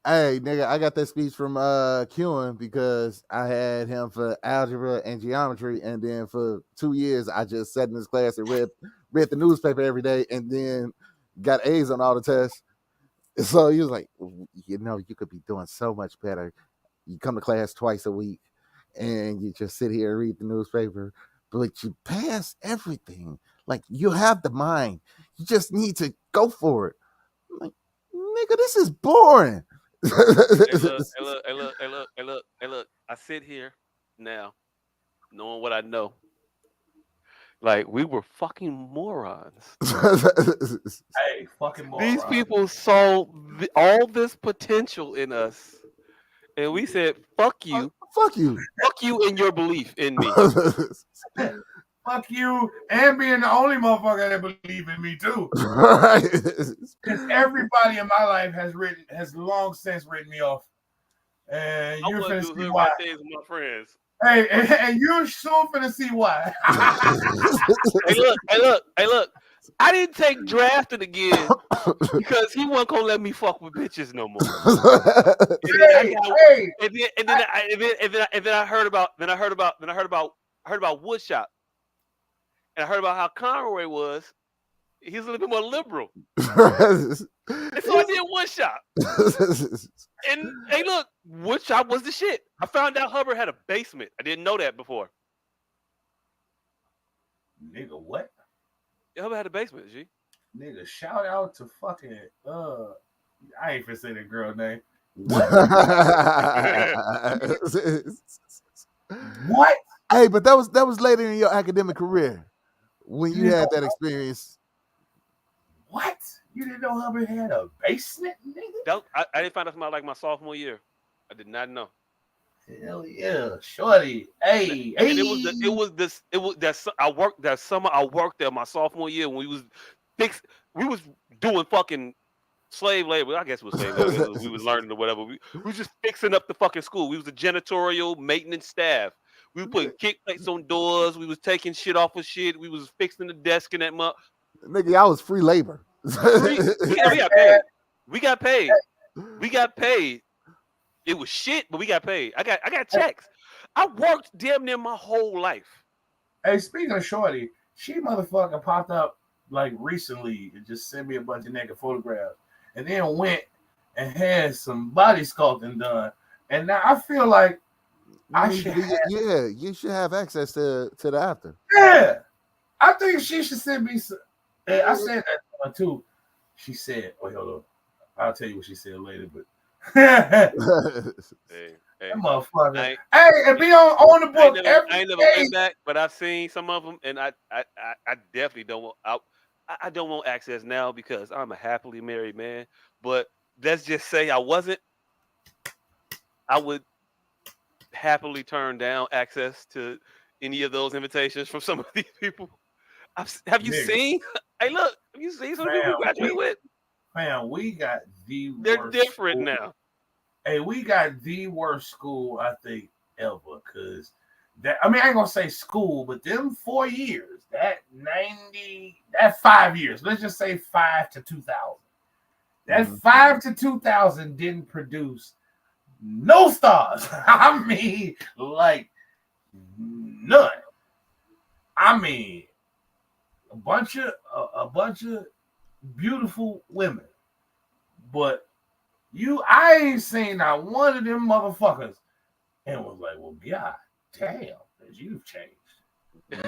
Hey, nigga, I got that speech from Kewen because I had him for algebra and geometry, and then for 2 years I just sat in his class and read the newspaper every day, and then got A's on all the tests. So he was like, you could be doing so much better. You come to class twice a week, and you just sit here and read the newspaper, but you pass everything. Like, you have the mind. You just need to go for it. I'm like, nigga, this is boring. Hey, look. I sit here now, knowing what I know. Like, we were fucking morons. Hey, fucking morons. These people saw all this potential in us, and we said, "Fuck you, fuck you, fuck you, and your belief in me." Fuck you, and being the only motherfucker that believe in me too. Because everybody in my life has long since written me off, and you're finna see why. Things with my friends. Hey, and you're soon finna see why. Hey, look. I didn't take drafting again because he wasn't gonna let me fuck with bitches no more. And then I heard about woodshop. And I heard about how Conroy was. He's a little bit more liberal. And so I did woodshop. And hey, look, woodshop was the shit. I found out Hubbard had a basement. I didn't know that before. Nigga, what? Yeah, Hubbard had a basement, G. Nigga, shout out to fucking I ain't finna say that girl name. What? What? Hey, but that was later in your academic career when you had that experience. What? You didn't know Hubbard had a basement, nigga? I didn't find out until like my sophomore year. I did not know. Hell yeah, shorty. Hey, And it was that summer I worked there my sophomore year when we was doing fucking slave labor. I guess it was slave labor. We was learning or whatever. We was just fixing up the fucking school. We was the janitorial maintenance staff. We were putting kick plates on doors. We was taking shit off of shit. We was fixing the desk in that mug. Nigga, I was free labor. We got paid. We got paid. We got paid. It was shit, but we got paid. I got checks. I worked damn near my whole life. Hey, speaking of shorty, she motherfucker popped up like recently and just sent me a bunch of naked photographs, and then went and had some body sculpting done. And now I feel like you should have access to the after. Yeah, I think she should send me some. I said that to her too. She said, "Wait, hold on. I'll tell you what she said later." But Hey, that motherfucker. Hey, and be on the book. I ain't never been back, but I've seen some of them, and I definitely don't want. I don't want access now because I'm a happily married man. But let's just say I wasn't. I would happily turn down access to any of those invitations from some of these people. Have you seen? Hey, look, have you seen some people we graduated with? Man, we got the They're worst different school. now. Hey, we got the worst school I think ever, because that, I mean, I ain't gonna say school, but them 4 years, that 5 years, let's just say 5 to 2000. That 5 to 2000 didn't produce no stars. I mean, like none. I mean, a bunch of beautiful women, but I ain't seen not one of them motherfuckers and was like, well, God damn, you've changed. You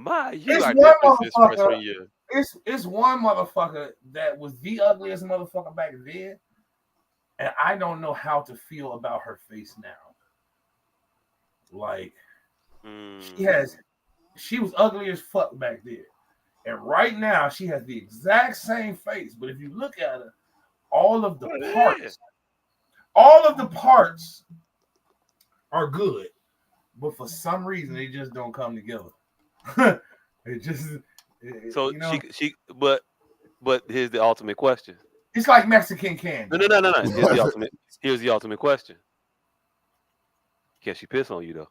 are different since freshman year. It's one motherfucker that was the ugliest motherfucker back then, and I don't know how to feel about her face now. Like, she was ugly as fuck back then. And right now, she has the exact same face. But if you look at her, all of the parts are good. But for some reason, they just don't come together. But here's the ultimate question. It's like Mexican candy. No. Here's the ultimate question. Can she piss on you though?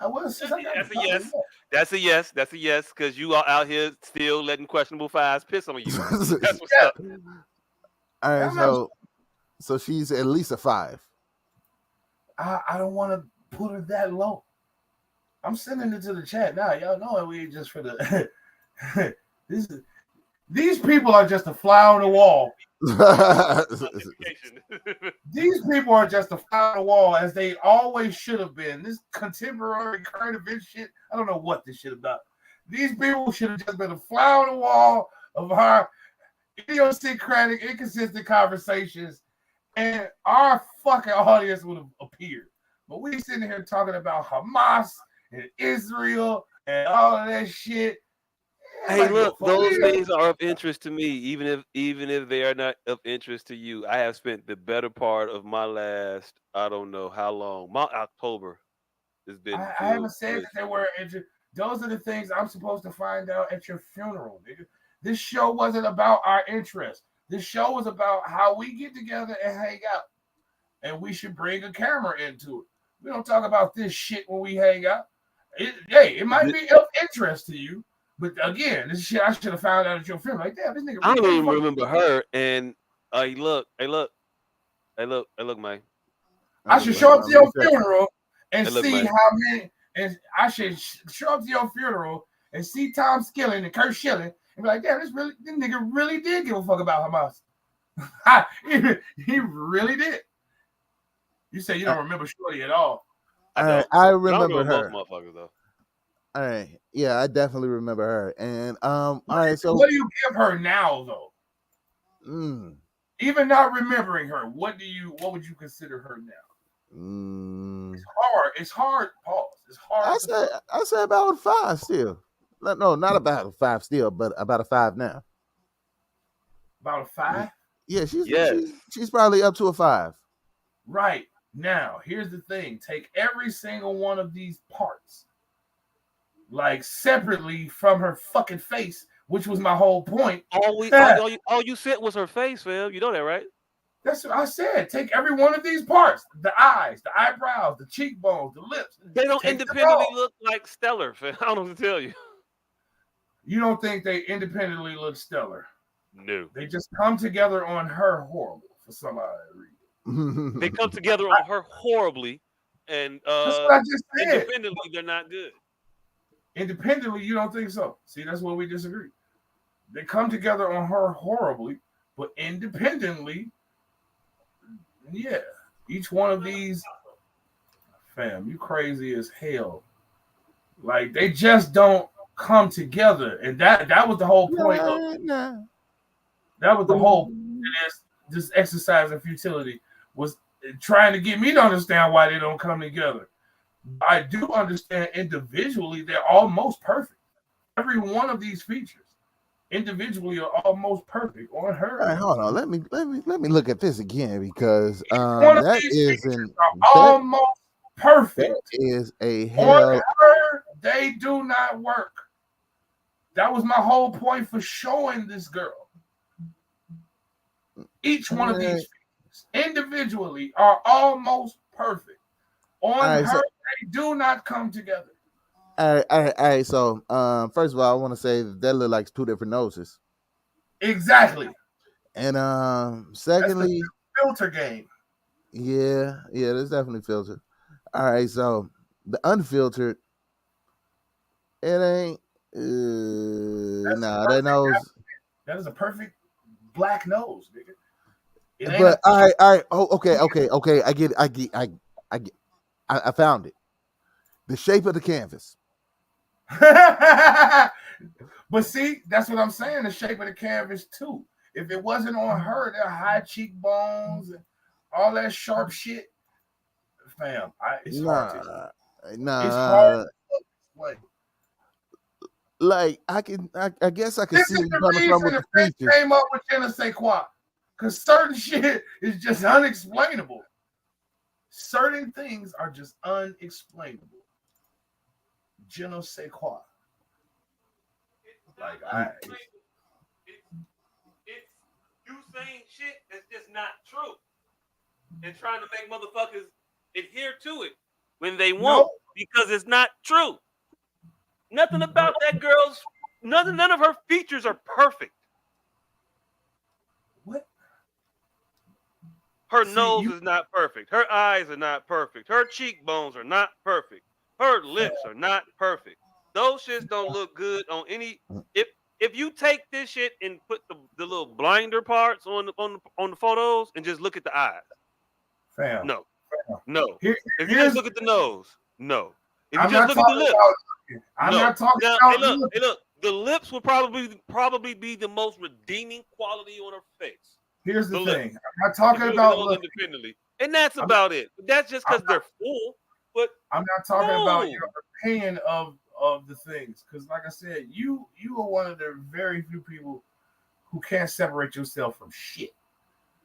That's a yes. That's a yes. That's a yes. Because you are out here still letting questionable fires piss on you. That's what's up. All right, so she's at least a 5. I don't want to put her that low. I'm sending it to the chat now. Y'all know we ain't just for the. These people are just a fly on the wall. These people are just a fly on the wall, as they always should have been. This contemporary current event shit, I don't know what this shit about. These people should have just been a fly on the wall of our idiosyncratic, inconsistent conversations, and our fucking audience would have appeared. But we sitting here talking about Hamas and Israel and all of that shit. Hey, look, those things are of interest to me, even if they are not of interest to you. I have spent the better part of my last, I don't know how long, my October has been. I haven't said that they were interested. Those are the things I'm supposed to find out at your funeral, nigga. This show wasn't about our interests. This show was about how we get together and hang out. And we should bring a camera into it. We don't talk about this shit when we hang out. It might be of interest to you. But again, this shit I should have found out at your funeral. Like, damn, this nigga. I don't even remember her. And hey, look, man. I should show up to your funeral and see how many. And I should show up to your funeral and see Tom Skilling and Kurt Schilling and be like, damn, this nigga really did give a fuck about Hamas. He really did. You say you don't remember Shorty at all. I remember her. Most motherfuckers though. All right, yeah, I definitely remember her. And all right, so what do you give her now, though? Even not remembering her, what would you consider her now? It's hard. Pause. It's hard. I say about a 5 still. No, not about a 5 still, but about a 5 now. About a 5? Yeah, Yes. she's probably up to a 5. Right. Now, here's the thing. Take every single one of these parts, like separately from her fucking face, which was my whole point. All you said was her face, fam. You know that, right? That's what I said. Take every one of these parts: the eyes, the eyebrows, the cheekbones, the lips. They don't Take independently look like stellar, fam. I don't know what to tell you. You don't think they independently look stellar? No. They just come together on her horrible for some odd reason. They come together on her horribly, and that's what I just said. Independently, they're not good. Independently, you don't think so? See, that's where we disagree. They come together on her horribly, but independently, yeah. Each one of these, fam, you crazy as hell. Like they just don't come together, and that was the whole point of that was the whole point of this exercise in futility was trying to get me to understand why they don't come together. I do understand individually they're almost perfect. Every one of these features individually are almost perfect on her. All right, hold on. Let me look at this again because one of that these is features are almost perfect. That is a On hell. her, they do not work. That was my whole point for showing this girl. Each one of these features individually are almost perfect. On her, they do not come together. All right. So, first of all, I want to say that look like 2 different noses. Exactly. And secondly, that's the filter game. Yeah, there's definitely filtered. All right, so the unfiltered, it ain't. That nose. That is a perfect black nose, nigga. But all right. Oh, okay. I get it. I found it. The shape of the canvas. But see, that's what I'm saying. The shape of the canvas too. If it wasn't on her, their high cheekbones and all that sharp shit, fam, it's hard to. It's hard to explain. Like I guess I can see where you're coming from with the features. Came up with je ne sais quoi, because certain shit is just unexplainable. Certain things are just unexplainable. Je ne sais quoi. Like it's you saying shit that's just not true, and trying to make motherfuckers adhere to it when they won't because it's not true. Nothing about that girl's none of her features are perfect. What? Her nose is not perfect. Her eyes are not perfect. Her cheekbones are not perfect. Her lips are not perfect. Those shits don't look good on any. If you take this shit and put the little blinder parts on the photos and just look at the eyes, fam. No. If you just look at the nose, no. If you I'm just look at the lips, I'm not talking now, about. Hey, look. The lips will probably be the most redeeming quality on her face. Here's the thing. I'm not talking about independently, and that's about it. That's just because they're full. But I'm not talking about your opinion of the things, because like I said, you are one of the very few people who can't separate yourself from shit.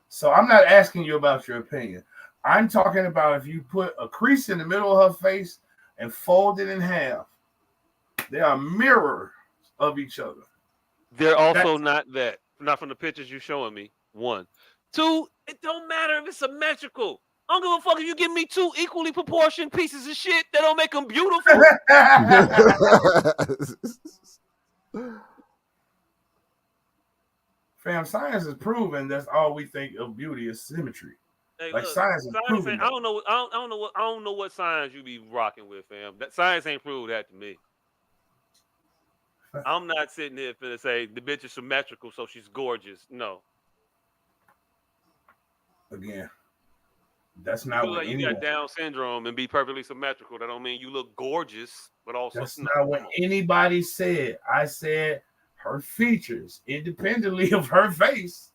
So I'm not asking you about your opinion. I'm talking about if you put a crease in the middle of her face and fold it in half, they are mirrors of each other. They're also not from the pictures you're showing me. 1, 2, it don't matter if it's symmetrical. I don't give a fuck if you give me 2 equally proportioned pieces of shit that don't make them beautiful. Fam, science has proven that's all we think of beauty is symmetry. Hey, like look, science is proven. I don't know what science you be rocking with, fam. That science ain't proved that to me. I'm not sitting here finna say the bitch is symmetrical, so she's gorgeous. No. Again, that's not what you got Down syndrome and be perfectly symmetrical. That don't mean you look gorgeous, but also that's not what anybody said. I said her features, independently of her face,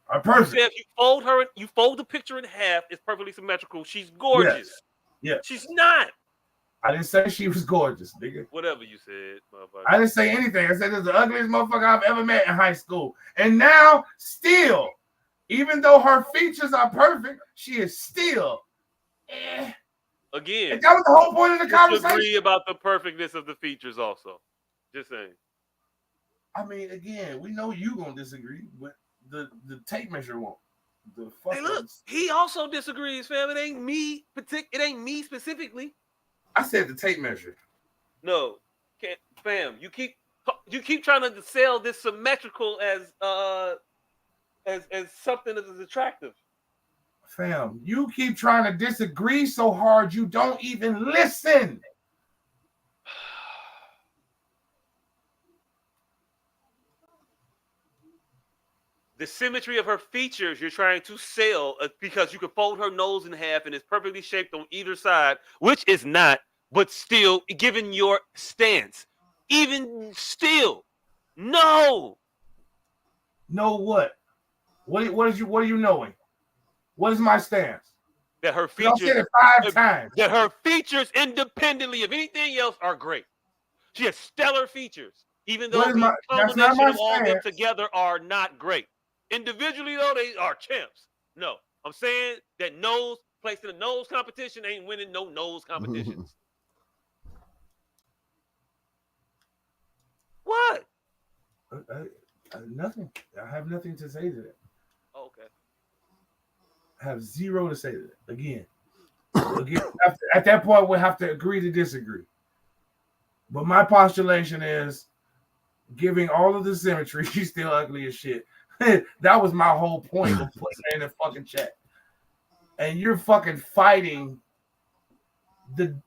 are perfect. You said if you fold the picture in half, it's perfectly symmetrical. She's gorgeous. Yeah. She's not. I didn't say she was gorgeous, nigga. Whatever you said, motherfucker. I didn't say anything. I said it's the ugliest motherfucker I've ever met in high school. And now, still, even though her features are perfect, she is still. Again, and that was the whole point of the conversation. Disagree about the perfectness of the features, also. Just saying. I mean, again, we know you gonna disagree, but the tape measure won't. Hey, look, he also disagrees, fam. It ain't me. It ain't me specifically. I said the tape measure. No, can't, fam. You keep trying to sell this symmetrical as something that is attractive. Fam, you keep trying to disagree so hard you don't even listen. The symmetry of her features you're trying to sell because you can fold her nose in half and it's perfectly shaped on either side, which is not, but still, given your stance, even still, no. Know what? What are you knowing? What is my stance? That her features. I said it 5 times. That her features, independently of anything else, are great. She has stellar features, even though the combination of all of them together are not great. Individually, though, they are champs. No, I'm saying that nose placed in a nose competition ain't winning no nose competitions. What? Nothing. I have nothing to say to that. Oh, okay. I have zero to say to that. Again, at that point, we'll have to agree to disagree. But my postulation is, giving all of the symmetry, she's still ugly as shit. That was my whole point of putting her in the fucking chat. And you're fucking fighting the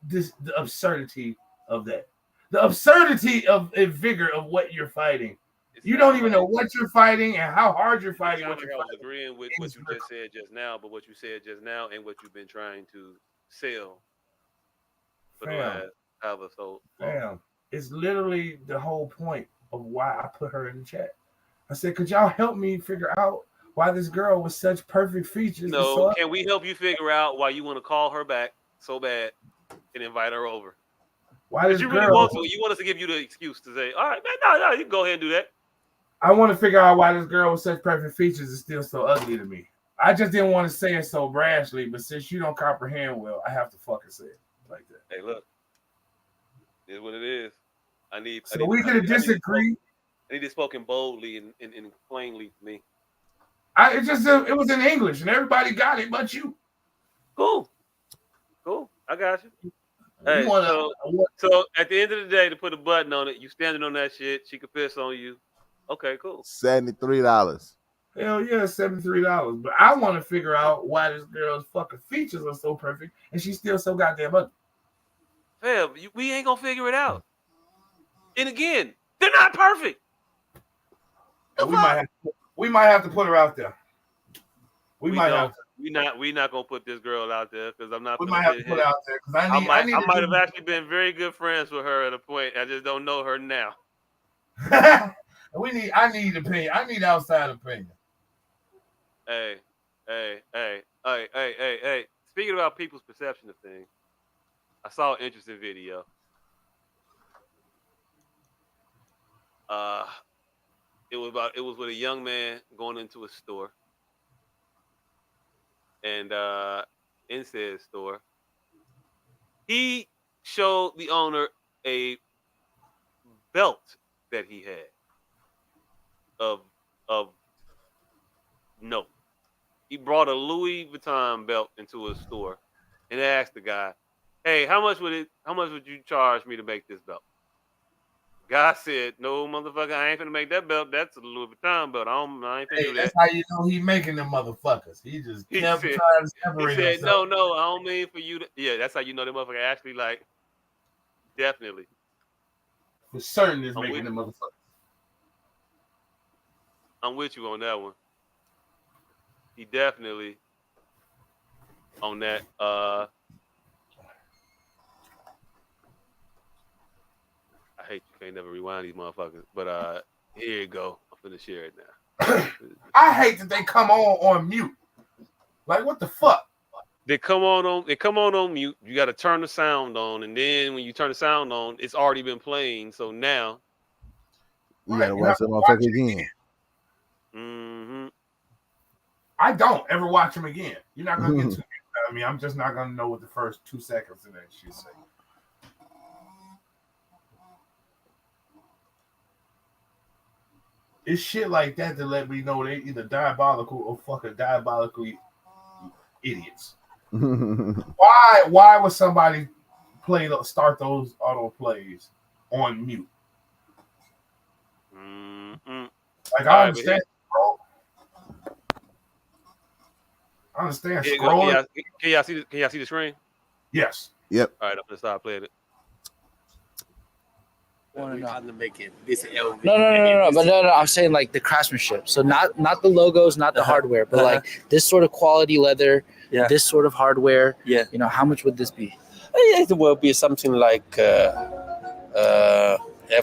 absurdity of that. The absurdity of a vigor of what you're fighting. You don't even know what you're fighting and how hard you're fighting. I was agreeing with what you just said just now, but what you said just now and what you've been trying to sell for the last however so long. Damn. It's literally the whole point of why I put her in the chat. I said, could y'all help me figure out why this girl with such perfect features? No, can we help you figure out why you want to call her back so bad and invite her over? Why this you girl? Really want to? You want us to give you the excuse to say, all right, man, no, you can go ahead and do that. I want to figure out why this girl with such perfect features is still so ugly to me. I just didn't want to say it so brashly, but since you don't comprehend well, I have to fucking say it like that. Hey, look, it is what it is. We could disagree. I need it spoken boldly and plainly to me. It was in English and everybody got it but you. Cool. I got you. Hey, so at the end of the day, to put a button on it, you standing on that shit, she could piss on you. Okay, cool. $73. Hell yeah, $73. But I want to figure out why this girl's fucking features are so perfect and she's still so goddamn ugly. Fam, we ain't gonna figure it out. And again, they're not perfect. We might have to put her out there. We might have to. We not gonna put this girl out there because I'm not. We might have to put her out there because I might have actually been very good friends with her at a point. I just don't know her now. I need opinion. I need outside opinion. Hey. Speaking about people's perception of things, I saw an interesting video. It was with a young man going into a store. And in said store, he showed the owner a belt that he had of note. He brought a Louis Vuitton belt into a store and asked the guy, "Hey, how much would you charge me to make this belt?" Guy said, "No, motherfucker, I ain't finna make that belt. That's a Louis Vuitton belt. I ain't finna do that." That's how you know he making them motherfuckers. He just kept trying to separate himself. He said, "No, I don't mean for you to." Yeah, that's how you know the motherfucker actually like. Definitely. For certain, is making them motherfuckers. I'm with you on that one. He definitely on that. I hate you can't never rewind these motherfuckers, but here you go. I'm finna share it now. I hate that they come on mute. Like, what the fuck? They come on mute. You got to turn the sound on, and then when you turn the sound on, it's already been playing. So now you gotta watch that motherfucker again. Mm-hmm. I don't ever watch them again. You're not gonna get too. I mean, I'm just not gonna know what the first 2 seconds of that shit say. It's shit like that to let me know they either diabolical or fucking diabolical idiots. Why would somebody start those auto plays on mute? Mm-hmm. Like I understand. I understand scrolling. Can y'all see the screen? Yes. Yep. All right, I'm gonna start playing it. Want to know how to make it. No. But no. I'm saying like the craftsmanship. So not the logos, not the hardware, but like this sort of quality leather, this sort of hardware. Yeah. You know, how much would this be? It will be something like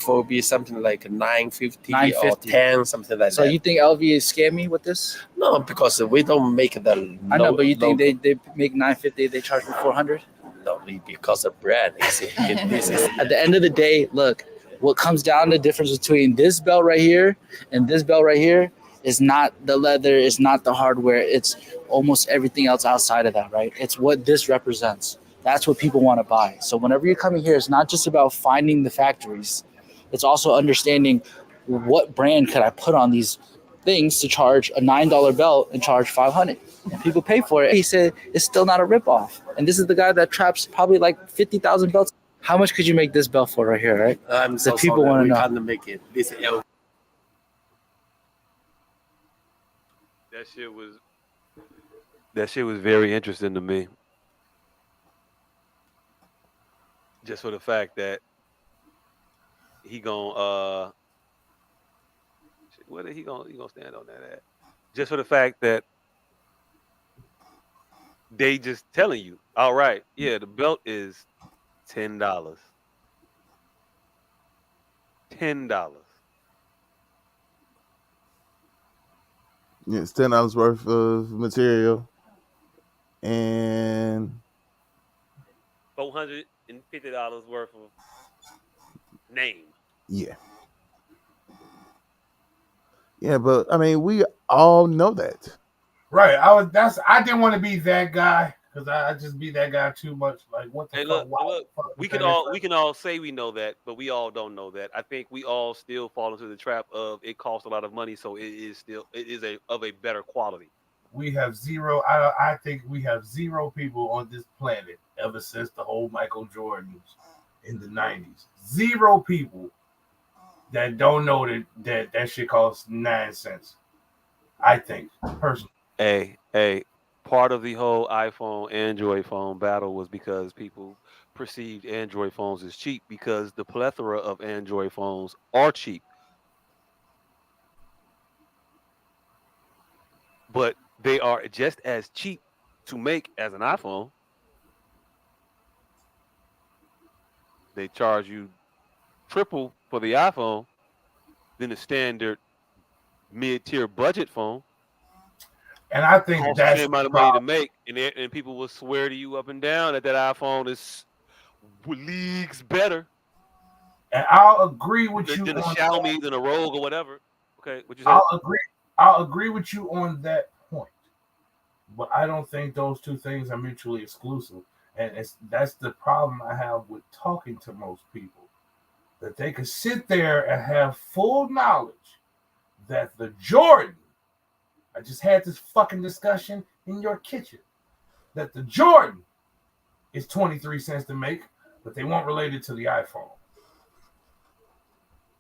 FOB something like 950 or 10, something like that. So you think LV is scammy with this? No, because we don't make the. I know, but you think they make 950? They charge me 400? No, because of brand. This is At the end of the day, look. What comes down to the difference between this belt right here and this belt right here is not the leather, it's not the hardware, it's almost everything else outside of that, right? It's what this represents. That's what people want to buy. So whenever you're coming here, it's not just about finding the factories. It's also understanding what brand could I put on these things to charge a $9 belt and charge $500. And people pay for it. He said it's still not a ripoff. And this is the guy that traps probably like 50,000 belts. How much could you make this belt for right here, right? I'm so people want to know. Can't make it. This L. That shit was very interesting to me. Just for the fact that he gonna what he gonna stand on that at? Just for the fact that they just telling you, all right, yeah, the belt is $10. $10. Yeah, it's $10 worth of material and $450 worth of name. Yeah. Yeah, but I mean, we all know that. Right. I didn't want to be that guy because I just be that guy too much. Like what the fuck? Look, we can all say we know that, but we all don't know that. I think we all still fall into the trap of it costs a lot of money, so it is of a better quality. We have zero. I think we have zero people on this planet ever since the whole Michael Jordans in the 90s. Zero people that don't know that shit costs 9 cents. I think personally. Hey, part of the whole iPhone Android phone battle was because people perceived Android phones as cheap because the plethora of Android phones are cheap. But they are just as cheap to make as an iPhone. They charge you triple for the iPhone than the standard mid-tier budget phone. And I think that's the amount of money to make, and people will swear to you up and down that iPhone is leagues better. And I'll agree with you than a on Xiaomi, that. than a Rogue or whatever. Okay, what you say? I'll agree with you on that point, but I don't think those two things are mutually exclusive, and that's the problem I have with talking to most people, that they could sit there and have full knowledge that the Jordan. I just had this fucking discussion in your kitchen that the Jordan is 23 cents to make, but they won't relate it to the iPhone.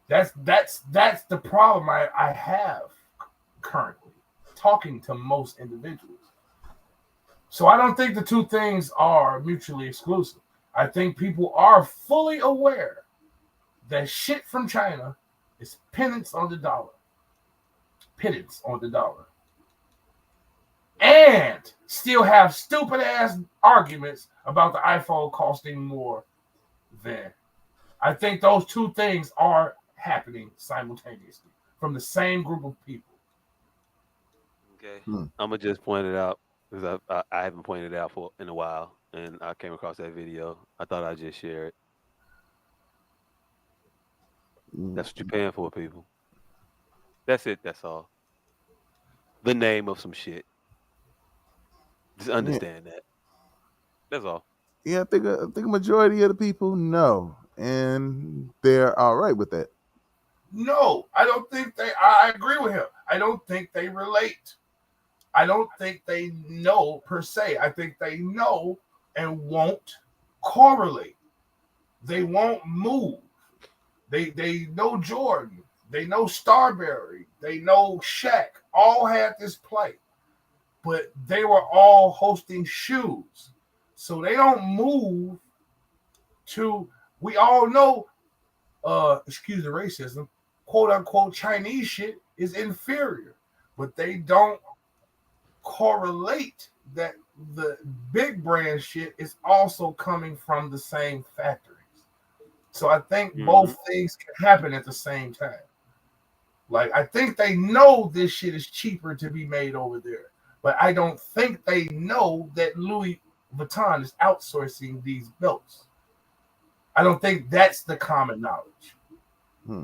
That's the problem I have currently talking to most individuals. So I don't think the two things are mutually exclusive. I think people are fully aware that shit from China is penance on the dollar. Penance on the dollar. And still have stupid ass arguments about the iPhone costing more than. I think those two things are happening simultaneously from the same group of people. Okay, I'm gonna just point it out. because I haven't pointed it out for in a while, and I came across that video. I thought I'd just share it. That's what you're paying for, people. That's it. That's all. The name of some shit. Just understand that. That's all. Yeah, I think a majority of the people know, and they're all right with that. No, I don't think they. I agree with him. I don't think they relate. I don't think they know per se. I think they know and won't correlate. They won't move. They know Jordan. They know Starberry. They know Shaq. All had this play, but they were all hosting shoes, so they don't move to. We all know, excuse the racism, quote unquote Chinese shit is inferior, but they don't correlate that the big brand shit is also coming from the same factories. So I think both things can happen at the same time. Like, I think they know this shit is cheaper to be made over there, but I don't think they know that Louis Vuitton is outsourcing these belts. I don't think that's the common knowledge.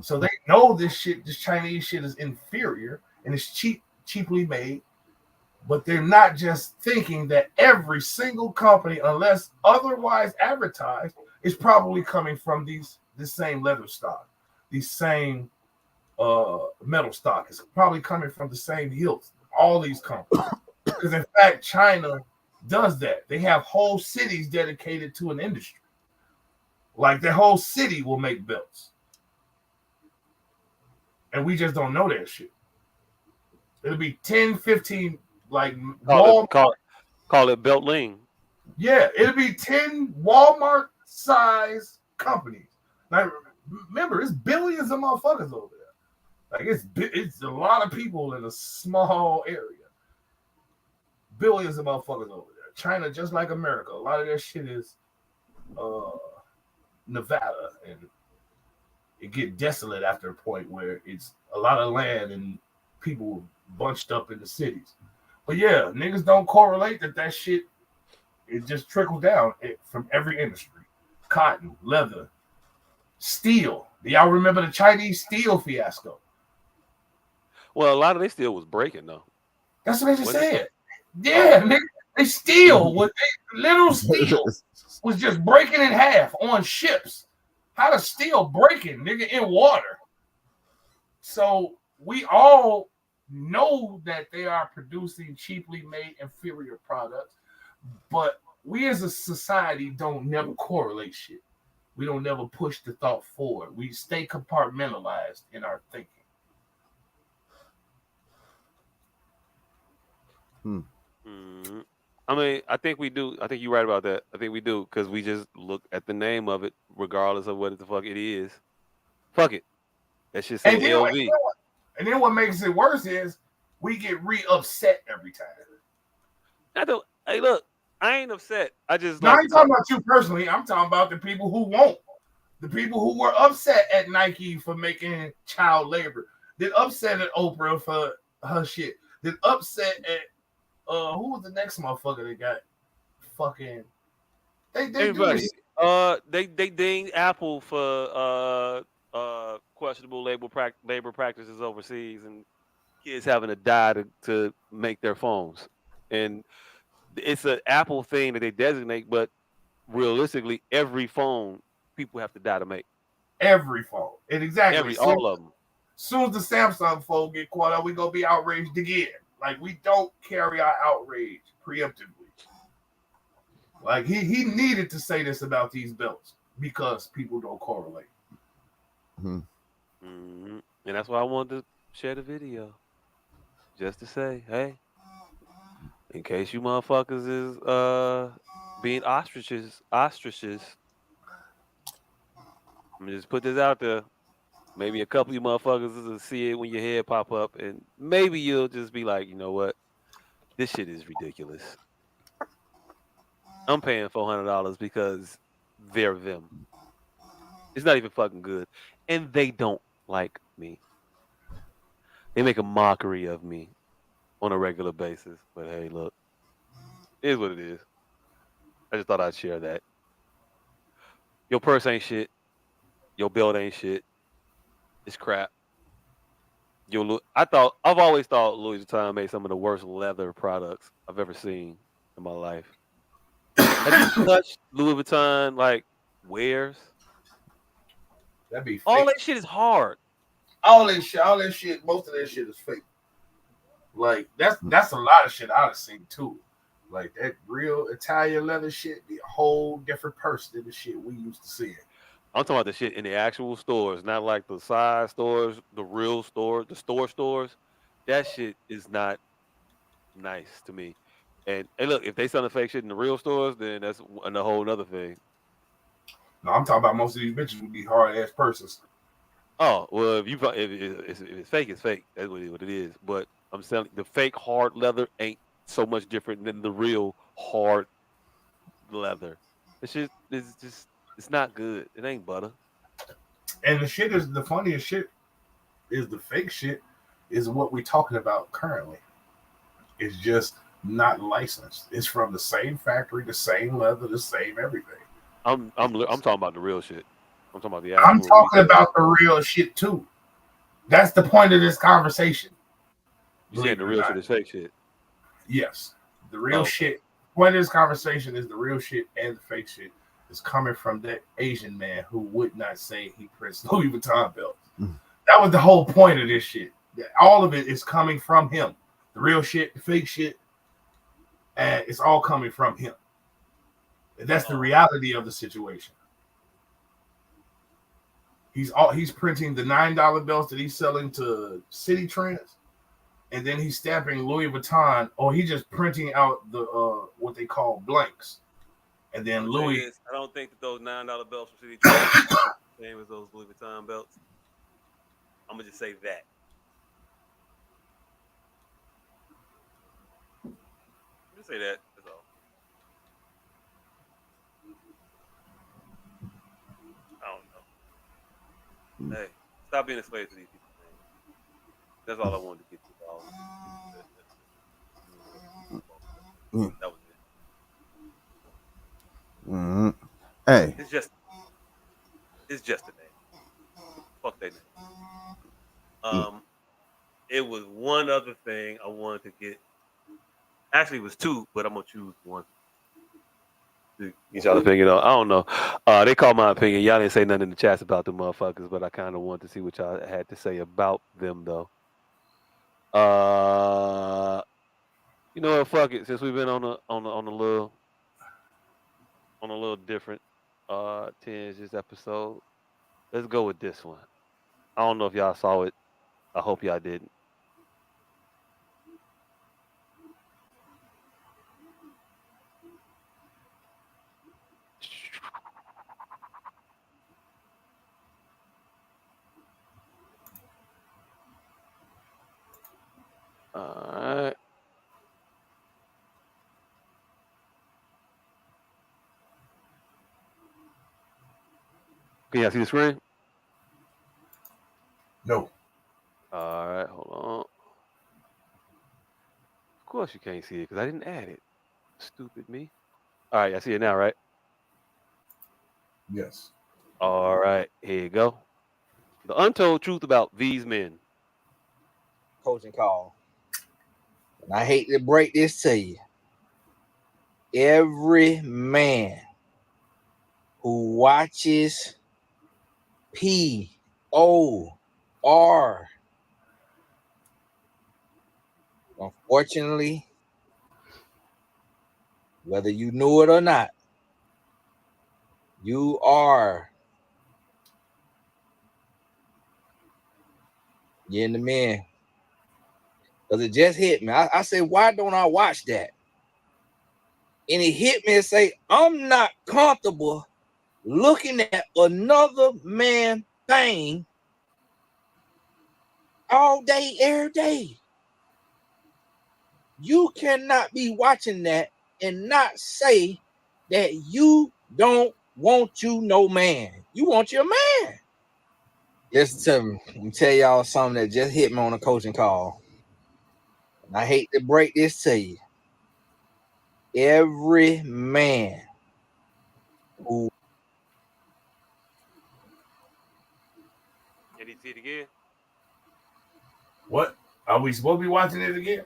So they know this shit, this Chinese shit is inferior and it's cheaply made, but they're not just thinking that every single company, unless otherwise advertised, is probably coming from the same leather stock, the same metal stock. It's probably coming from the same hilts. All these companies, because in fact, China does that. They have whole cities dedicated to an industry. Like their whole city will make belts, and we just don't know that shit. It'll be 10, 15, like call it belt lean. Yeah, it'll be 10 Walmart size companies. Now, remember, it's billions of motherfuckers over there. Like it's a lot of people in a small area. Billions of motherfuckers over there. China, just like America, a lot of their shit is Nevada, and it get desolate after a point where it's a lot of land and people bunched up in the cities. But yeah, niggas don't correlate that shit. It just trickles down from every industry: cotton, leather, steel. Do y'all remember the Chinese steel fiasco? Well, a lot of their steel was breaking though. That's what they just said. Yeah, nigga, they steel was literal steel was just breaking in half on ships. How does steel breaking, nigga, in water? So we all know that they are producing cheaply made inferior products, but we as a society don't never correlate shit. We don't never push the thought forward. We stay compartmentalized in our thinking. I mean, I think we do. I think you're right about that. I think we do because we just look at the name of it, regardless of what the fuck it is. Fuck it. That shit say LV. And then what makes it worse is we get upset every time. I don't. Hey, look, I ain't upset. I just. I ain't talking about you personally. I'm talking about the people who won't. The people who were upset at Nike for making child labor. Then upset at Oprah for her shit. Then upset at who was the next motherfucker that got fucking everybody. They dinged Apple for questionable labor practices overseas and kids having to die to make their phones. And it's an Apple thing that they designate, but realistically, every phone people have to die to make. Every phone. And exactly. All of them. As soon as the Samsung phone get caught up, we gonna be outraged again. Like, we don't carry our outrage preemptively. Like, he needed to say this about these belts because people don't correlate. And that's why I wanted to share the video. Just to say, hey, in case you motherfuckers is being ostriches, I'm gonna just put this out there. Maybe a couple of you motherfuckers will see it when your head pop up, and maybe you'll just be like, you know what? This shit is ridiculous. I'm paying $400 because they're them. It's not even fucking good. And they don't like me. They make a mockery of me on a regular basis. But hey, look, It is what it is. I just thought I'd share that. Your purse ain't shit. Your belt ain't shit. It's crap. I've always thought Louis Vuitton made some of the worst leather products I've ever seen in my life. Have you touched Louis Vuitton like wares? That'd be fake. All that shit is hard. All that shit, most of that shit is fake. Like that's a lot of shit I've seen too. Like that real Italian leather shit be a whole different person than the shit we used to see. I'm talking about the shit in the actual stores, not like the side stores, the real stores, the stores. That shit is not nice to me. And look, if they selling fake shit in the real stores, then that's a whole other thing. No, I'm talking about most of these bitches would be hard ass persons. Oh well, if it's fake, it's fake. That's what it is. But I'm saying the fake hard leather ain't so much different than the real hard leather. It's just it's not good. It ain't butter. And the funniest shit is the fake shit is what we're talking about currently. It's just not licensed. It's from the same factory, the same leather, the same everything. I'm talking about the real shit. I'm talking about the I'm actual. talking about the real shit too. That's the point of this conversation. You saying the real shit is fake shit? Yes, the real shit. Point of this conversation is the real shit and the fake shit is coming from that Asian man who would not say he prints Louis Vuitton belts. That was the whole point of this shit. All of it is coming from him. The real shit, the fake shit, and it's all coming from him. And that's the reality of the situation. He's printing the $9 belts that he's selling to City Trends, and then he's stamping Louis Vuitton, or he's just printing out the what they call blanks. And then Louis. I don't think that those $9 belts from City Trends are the same as those Louis Vuitton belts. I'm gonna just say that. Just say that. That's all. I don't know. Hey, stop being a slave to these people, man. That's all I wanted to get to. That was it. Mm-hmm. Hey. It's just a name. Fuck that name. It was one other thing I wanted to get. Actually, it was two, but I'm gonna choose one. Get y'all opinion on. I don't know. They called my opinion. Y'all didn't say nothing in the chats about the motherfuckers, but I kind of wanted to see what y'all had to say about them, though. You know what? Fuck it. Since we've been on a little different tinge this episode, let's go with this one. I don't know if y'all saw it. I hope y'all didn't. All right. Can y'all see the screen? No. All right, hold on. Of course you can't see it because I didn't add it. Stupid me. All right, I see it now, right? Yes. All right, here you go. The untold truth about these men. Coaching call. And I hate to break this to you. Every man who watches POR, unfortunately, whether you knew it or not, you are getting the man. Because it just hit me. I said, why don't I watch that? And it hit me and say, I'm not comfortable looking at another man's thing all day, every day. You cannot be watching that and not say that you don't want you no man. You want your man. Listen to me. Let me tell y'all something that just hit me on a coaching call. And I hate to break this to you. every man who Did he see it again? What? Are we supposed to be watching it again?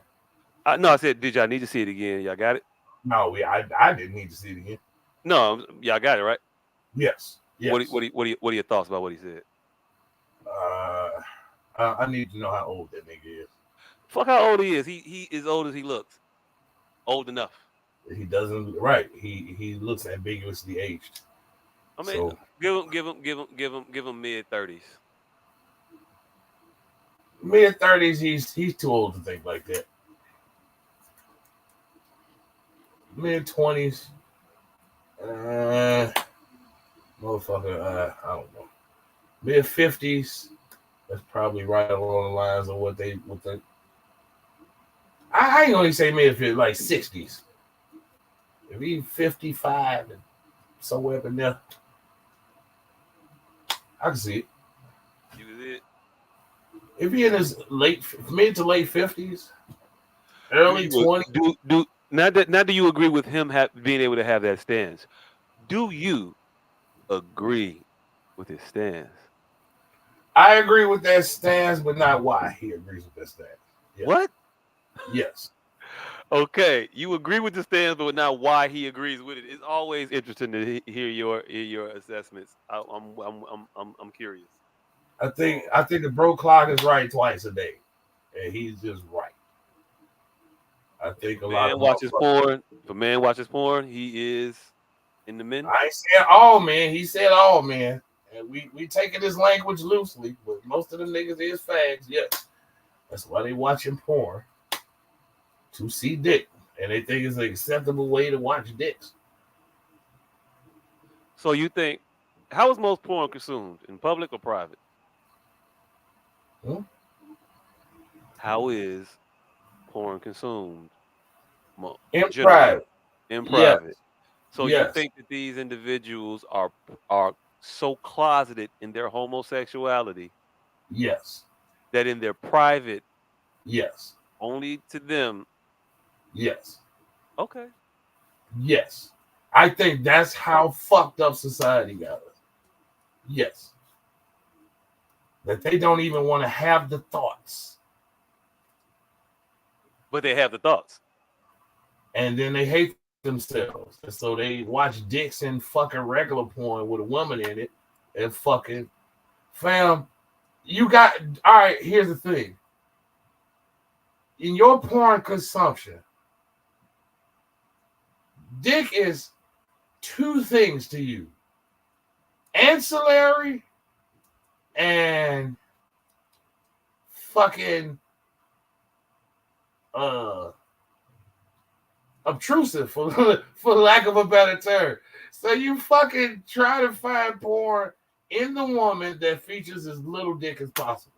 No, I said, did y'all need to see it again? Y'all got it? No, I didn't need to see it again. No, y'all got it, right? Yes. What are your thoughts about what he said? I need to know how old that nigga is. Fuck how old he is. He is old as he looks. Old enough. He doesn't right. He looks ambiguously aged. I mean, So give him mid-30s. mid-30s, he's too old to think like that. Mid-20s, motherfucker, I don't know. Mid-50s, that's probably right along the lines of what they. I ain't gonna say mid-50s, like 60s. If he's 55 and somewhere up in there, I can see it. You can see it. If he in his mid to late 50s, early 20s. Now do you agree with him being able to have that stance? Do you agree with his stance? I agree with that stance, but not why he agrees with that stance. Yes. What? Yes. Okay, you agree with the stance, but not why he agrees with it. It's always interesting to hear your assessments. I'm curious. I think the bro clock is right twice a day, and he's just right. I think a lot of watches porn. If a man watches porn, he is in the men. I ain't said all men. He said all men, and we taking this language loosely, but most of the niggas is fags. Yes, that's why they watching porn to see dick, and they think it's an acceptable way to watch dicks. So you think, how is most porn consumed, in public or private? How is porn consumed? In Generally, private. in Yes. private. So you Yes. think that these individuals are so closeted in their homosexuality? Yes. That in their private, yes, only to them. Yes. Okay. Yes. I think that's how fucked up society got us. Yes. That they don't even want to have the thoughts. But they have the thoughts. And then they hate themselves. And so they watch dicks and fucking regular porn with a woman in it. And fucking, fam, you got, all right, here's the thing. In your porn consumption, dick is two things to you: ancillary and fucking obtrusive, for lack of a better term. So you fucking try to find porn in the woman that features as little dick as possible.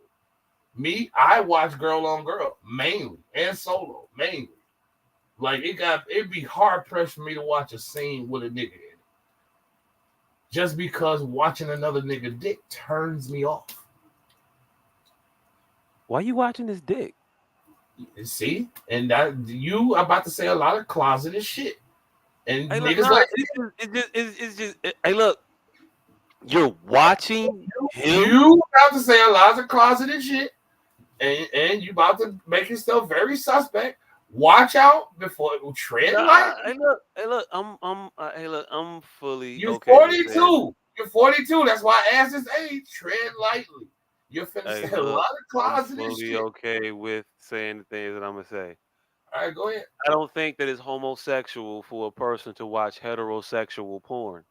Me, I watch girl on girl mainly, and solo mainly. Like it'd be hard pressed for me to watch a scene with a nigga in it, just because watching another nigga dick turns me off. Why you watching this dick? See, and that you about to say a lot of closeted shit, and Hey, niggas like it's just. Hey, look, you're watching him. You about to say a lot of closeted shit, and you about to make yourself very suspect. Watch out before it will tread lightly. Hey, look, I'm fully. You're okay 42. You're 42. That's why I asked this age. Tread lightly. You're finna say a lot of closeted I'm fully shit. okay with saying the things that I'm gonna say. All right, go ahead. I don't think that it's homosexual for a person to watch heterosexual porn.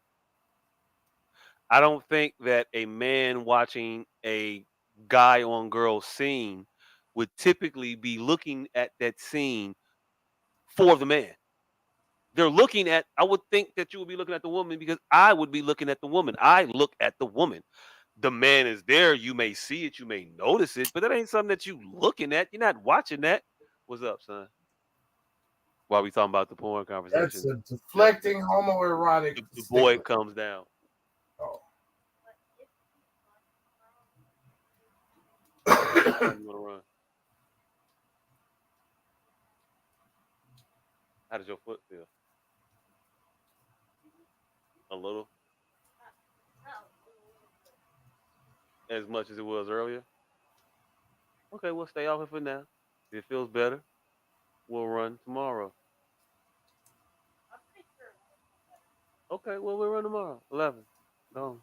I don't think that a man watching a guy on girl scene would typically be looking at that scene for the man. They're looking at, I would think that you would be looking at the woman because I would be looking at the woman. I look at the woman. The man is there. You may see it. You may notice it, but that ain't something that you looking at. You're not watching that. What's up, son? While we talking about the porn conversation. That's a deflecting homoerotic. The boy comes down. Oh. You wanna run? How does your foot feel? A little. As much as it was earlier. Okay, we'll stay off it for now. If it feels better, we'll run tomorrow. Okay, well, we'll run tomorrow. 11. No.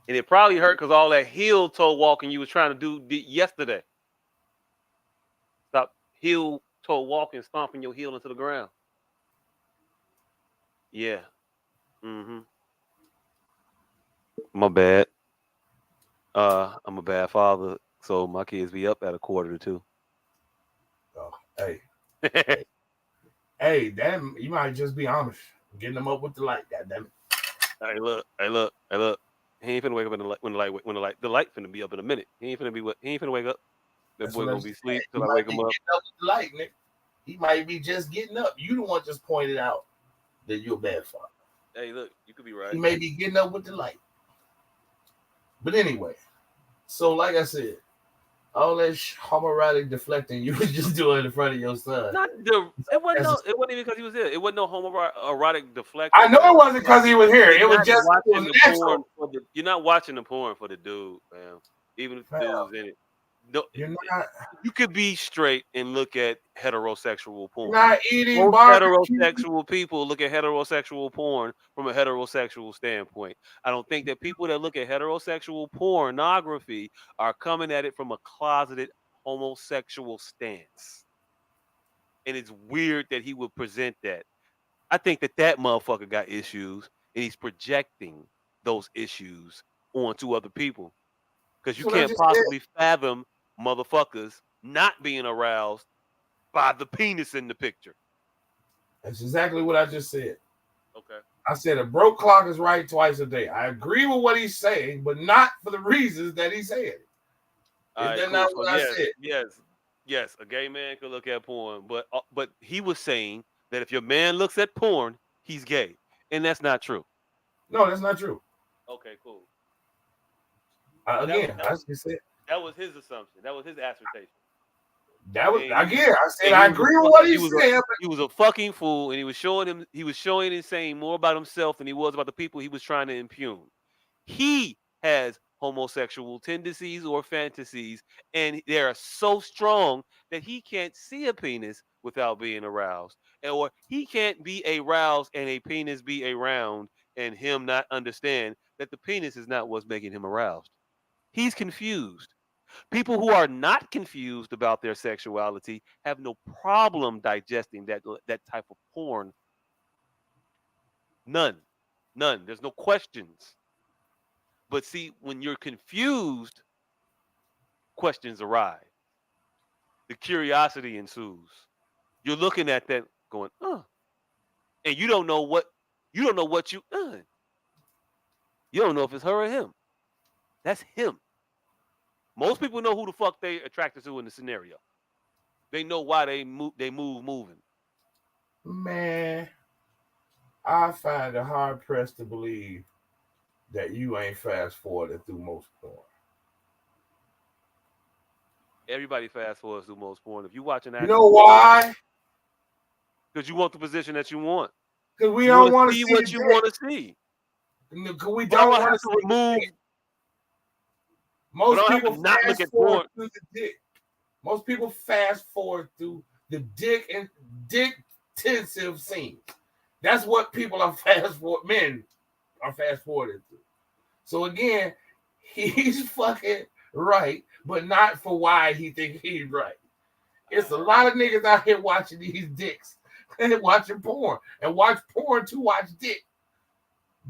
And it probably hurt because all that heel toe walking you was trying to do yesterday. Stop heel toe walking, stomping your heel into the ground. Yeah. Mm-hmm. My bad. I'm a bad father, so my kids be up at 1:45. Oh, hey. Hey, damn, you might just be Amish. Getting them up with the light, goddammit. Hey, look. He ain't finna wake up when the light finna be up in a minute. He ain't finna wake up. That boy gonna be asleep till I wake him up. Up with the light, Nick. He might be just getting up. You the one just pointed out that you're a bad father. Hey, look, you could be right. He may be getting up with the light. But anyway, so like I said, all that homoerotic deflecting you was just doing in front of your son. It wasn't even because he was here. It wasn't no homoerotic deflection. I know it wasn't because he was here. It was just watching the porn you're not watching the porn for the dude, man. Even if the dude was in it. No, you could be straight and look at heterosexual porn. Not eating Most barbecue. heterosexual people look at heterosexual porn from a heterosexual standpoint. I don't think that people that look at heterosexual pornography are coming at it from a closeted homosexual stance. And it's weird that he would present that. I think that motherfucker got issues and he's projecting those issues onto other people. Because you can't possibly fathom motherfuckers not being aroused by the penis in the picture. That's exactly what I just said. Okay. I said a broke clock is right twice a day. I agree with what he's saying, but not for the reasons that he said. Is that not what I said? Yes. A gay man could look at porn, but he was saying that if your man looks at porn, he's gay, and that's not true. No, that's not true. Okay, cool. That was his assumption. That was his assertion. I said I agree with what he said. He was a fucking fool, and he was showing and saying more about himself than he was about the people he was trying to impugn. He has homosexual tendencies or fantasies, and they are so strong that he can't see a penis without being aroused, or he can't be aroused and a penis be around, and him not understand that the penis is not what's making him aroused. He's confused. People who are not confused about their sexuality have no problem digesting that type of porn. None. There's no questions. But see, when you're confused, questions arise. The curiosity ensues. You're looking at that going, and you don't know what you done. You don't know if it's her or him. That's him. Most people know who the fuck they attracted to in the scenario. They know why they move moving. Man, I find it hard pressed to believe that you ain't fast forwarded through most porn. Everybody fast forwards through most porn. If you watching that, you know why? Because you want the position that you want. Because we don't want to see what you want to see. Because we don't want to remove. Most people fast forward through the dick. Most people fast forward through the dick and dick-intensive scenes. That's what people are men are fast forwarded through. So again, he's fucking right, but not for why he thinks he's right. It's a lot of niggas out here watching these dicks and watching porn and watch porn to watch dick.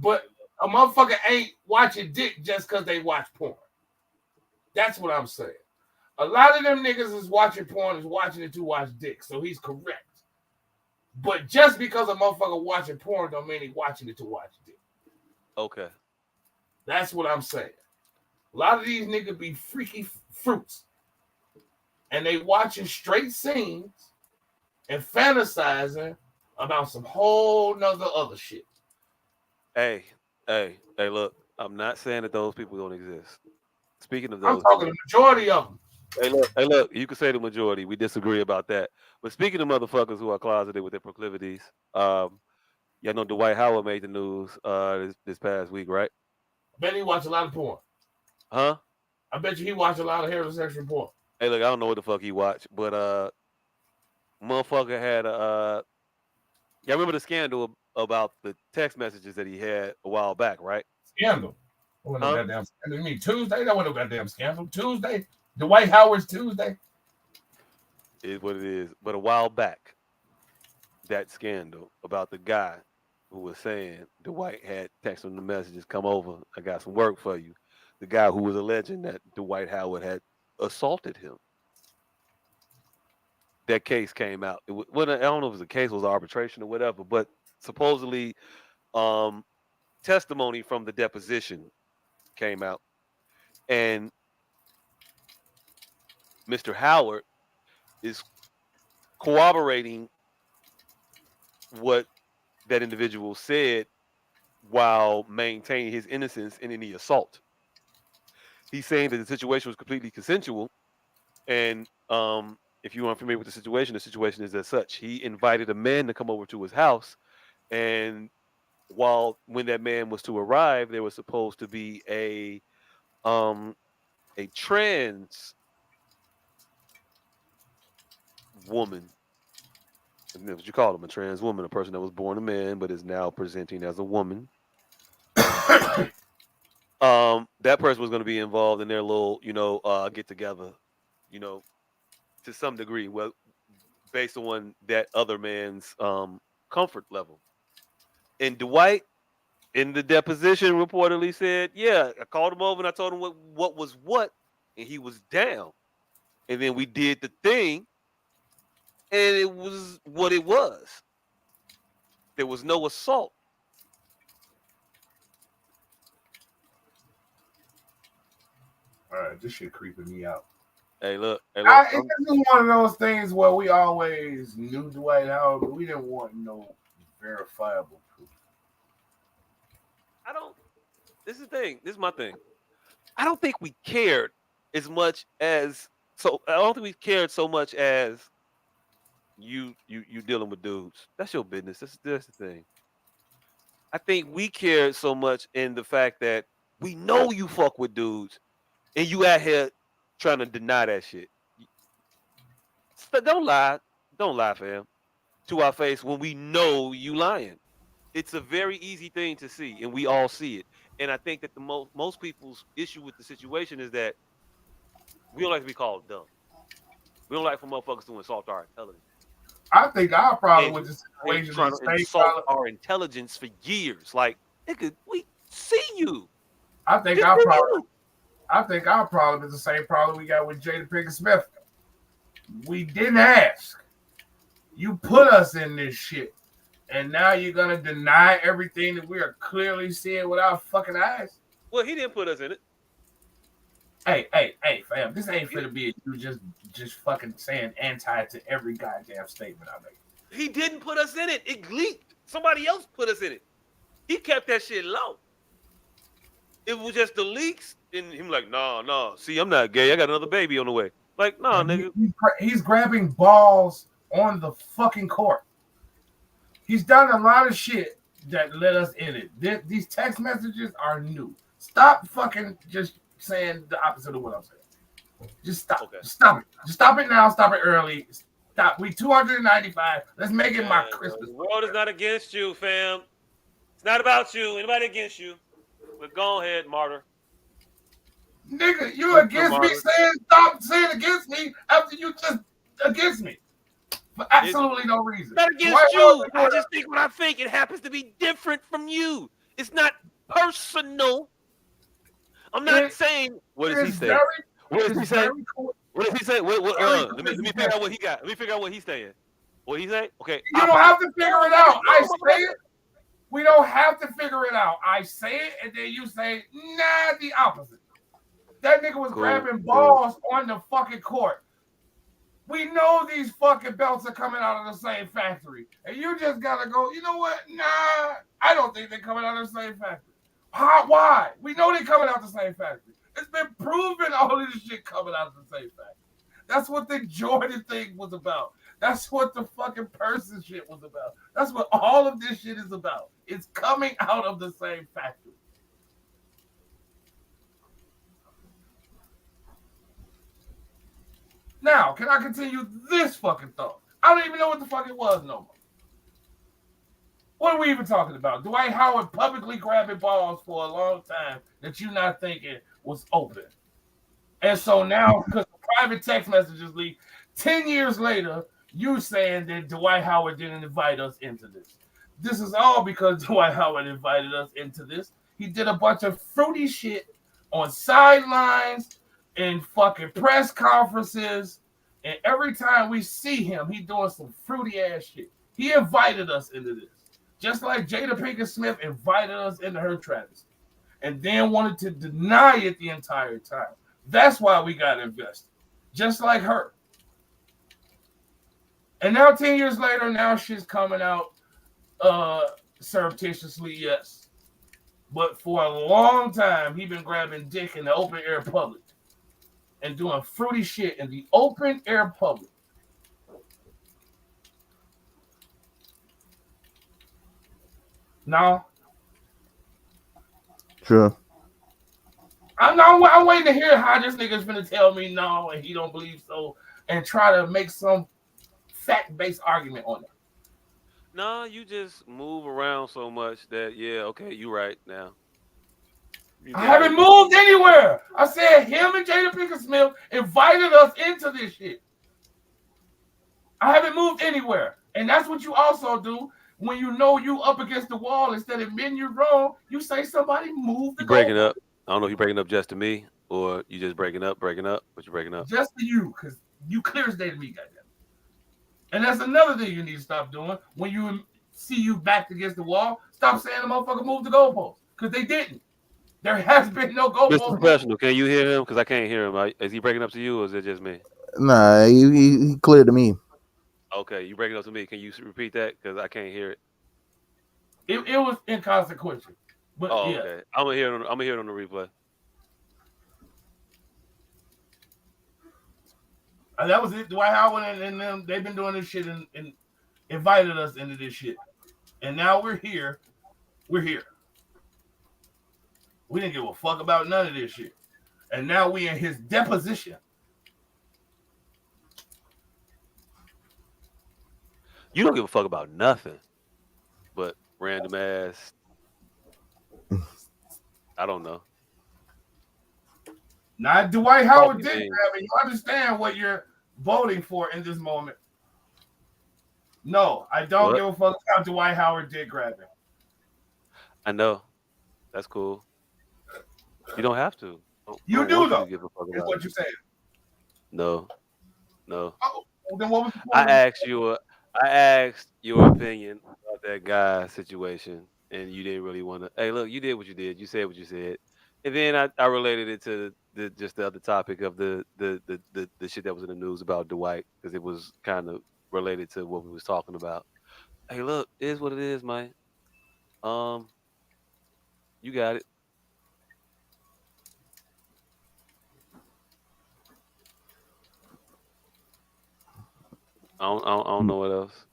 But a motherfucker ain't watching dick just because they watch porn. That's what I'm saying. A lot of them niggas is watching porn is watching it to watch dick, so he's correct. But just because a motherfucker watching porn don't mean he watching it to watch dick. Okay. That's what I'm saying. A lot of these niggas be freaky fruits. And they watching straight scenes and fantasizing about some whole nother other shit. Hey, look, I'm not saying that those people don't exist. Speaking of those, I'm talking the majority of them. Hey, look. You can say the majority. We disagree about that. But speaking of motherfuckers who are closeted with their proclivities, y'all know Dwight Howard made the news this past week, right? I bet he watched a lot of porn. Huh? I bet you he watched a lot of heterosexual porn. Hey, look. I don't know what the fuck he watched, but motherfucker had y'all remember the scandal about the text messages that he had a while back, right? Scandal. That wasn't no goddamn scandal. You mean Tuesday? That wasn't no goddamn scandal. Tuesday? Dwight Howard's Tuesday? Is what it is. But a while back, that scandal about the guy who was saying Dwight had text him the messages, come over, I got some work for you. The guy who was alleging that Dwight Howard had assaulted him. That case came out. Well, I don't know if it was a case, it was arbitration or whatever, but supposedly um, testimony from the deposition came out. And Mr. Howard is corroborating what that individual said while maintaining his innocence in any assault. He's saying that the situation was completely consensual, and if you aren't familiar with the situation is as such. He invited a man to come over to his house, and when that man was to arrive, there was supposed to be a trans woman. And that's what you call them, a trans woman, a person that was born a man but is now presenting as a woman. That person was going to be involved in their little, get together, to some degree, well, based on that other man's comfort level. And Dwight, in the deposition, reportedly said, "Yeah, I called him over and I told him what was what, and he was down. And then we did the thing, and it was what it was. There was no assault." All right, this shit creeping me out. Hey, look. This is one of those things where we always knew Dwight Howard, but we didn't want no verifiable proof. This is the thing. This is my thing. I don't think we cared as much as I don't think we cared so much as you dealing with dudes. That's your business. That's the thing. I think we cared so much in the fact that we know you fuck with dudes, and you out here trying to deny that shit. Don't lie, fam, to our face when we know you lying. It's a very easy thing to see, and we all see it. And I think that the most people's issue with the situation is that we don't like to be called dumb. We don't like for motherfuckers to insult our intelligence. I think our problem with the situation trying is to insult our intelligence for years. Like, nigga, we see you. I think our problem is the same problem we got with Jada Pinkett Smith. We didn't ask. You put us in this shit. And now you're gonna deny everything that we are clearly seeing with our fucking eyes. Well, he didn't put us in it. Hey, fam, this ain't finna be you just fucking saying anti to every goddamn statement I make. He didn't put us in it. It leaked. Somebody else put us in it. He kept that shit low. It was just the leaks, and him like, nah. See, I'm not gay. I got another baby on the way. Like, nah, nigga. He's grabbing balls on the fucking court. He's done a lot of shit that let us in it. These text messages are new. Stop fucking just saying the opposite of what I'm saying. Just stop. Okay. Stop it. Just stop it now. Stop it early. Stop. We 295. Let's make it my Christmas. The world is not against you, fam. It's not about you. Anybody against you. But go ahead, martyr. Nigga, you against me saying stop saying against me after you just against me. For absolutely no reason. Not against you. I just think what I think. It happens to be different from you. It's not personal. I'm not saying. What does he say? What does he say? What does he say? Let me figure out what he got. Let me figure out what he's saying. What he say? Okay. You don't have to figure it out. I say it. We don't have to figure it out. I say it, and then you say, nah, the opposite. That nigga was grabbing balls on the fucking court. We know these fucking belts are coming out of the same factory. And you just gotta go, you know what? Nah, I don't think they're coming out of the same factory. Why? We know they're coming out the same factory. It's been proven all this shit coming out of the same factory. That's what the Jordan thing was about. That's what the fucking person shit was about. That's what all of this shit is about. It's coming out of the same factory. Now, can I continue this fucking thought? I don't even know what the fuck it was no more. What are we even talking about? Dwight Howard publicly grabbing balls for a long time that you're not thinking was open. And so now, because private text messages leak, 10 years later, you saying that Dwight Howard didn't invite us into this. This is all because Dwight Howard invited us into this. He did a bunch of fruity shit on sidelines and fucking press conferences. And every time we see him, he doing some fruity ass shit. He invited us into this. Just like Jada Pinkett Smith invited us into her travesty and then wanted to deny it the entire time. That's why we got invested. Just like her. And now 10 years later, now shit's coming out surreptitiously, yes. But for a long time, he been grabbing dick in the open air public and doing fruity shit in the open air public. No. Sure. I'm waiting to hear how this nigga's gonna tell me no and he don't believe so and try to make some fact-based argument on it. No, you just move around so much that okay, you right now. I haven't moved anywhere. I said him and Jada Pinkett Smith invited us into this shit. I haven't moved anywhere. And that's what you also do when you know you up against the wall. Instead of admitting you're wrong, you say somebody move the You breaking goalpost. up. I don't know if you're breaking up just to me or you just breaking up, but you're breaking up. Just to you, because you clear as day to me, goddamn. And that's another thing you need to stop doing. When you see you backed against the wall, stop saying the motherfucker moved the goalpost. Because they didn't. There has been no goalpost. Mr. Professional, can you hear him? Because I can't hear him. Is he breaking up to you or is it just me? Nah, he clear to me. Okay, you breaking up to me. Can you repeat that? Because I can't hear it. It was inconsequential. But yeah. Okay. I'm gonna hear it on the replay. That was it. Dwight Howard and them, they've been doing this shit and invited us into this shit. And now we're here. We're here. We didn't give a fuck about none of this shit. And now we in his deposition. You don't give a fuck about nothing but random ass. I don't know. Now, Dwight Howard did grab it. You understand what you're voting for in this moment. No, I don't give a fuck about Dwight Howard did grab it. I know. That's cool. You don't have to. You do, though. Give a fuck is what you're saying. No. Oh, well, then what was the point? I asked your opinion about that guy situation, and you didn't really want to. Hey, look, you did what you did. You said what you said, and then I related it to the other topic of the shit that was in the news about Dwight because it was kind of related to what we was talking about. Hey, look, it is what it is, man. You got it. I don't know what else.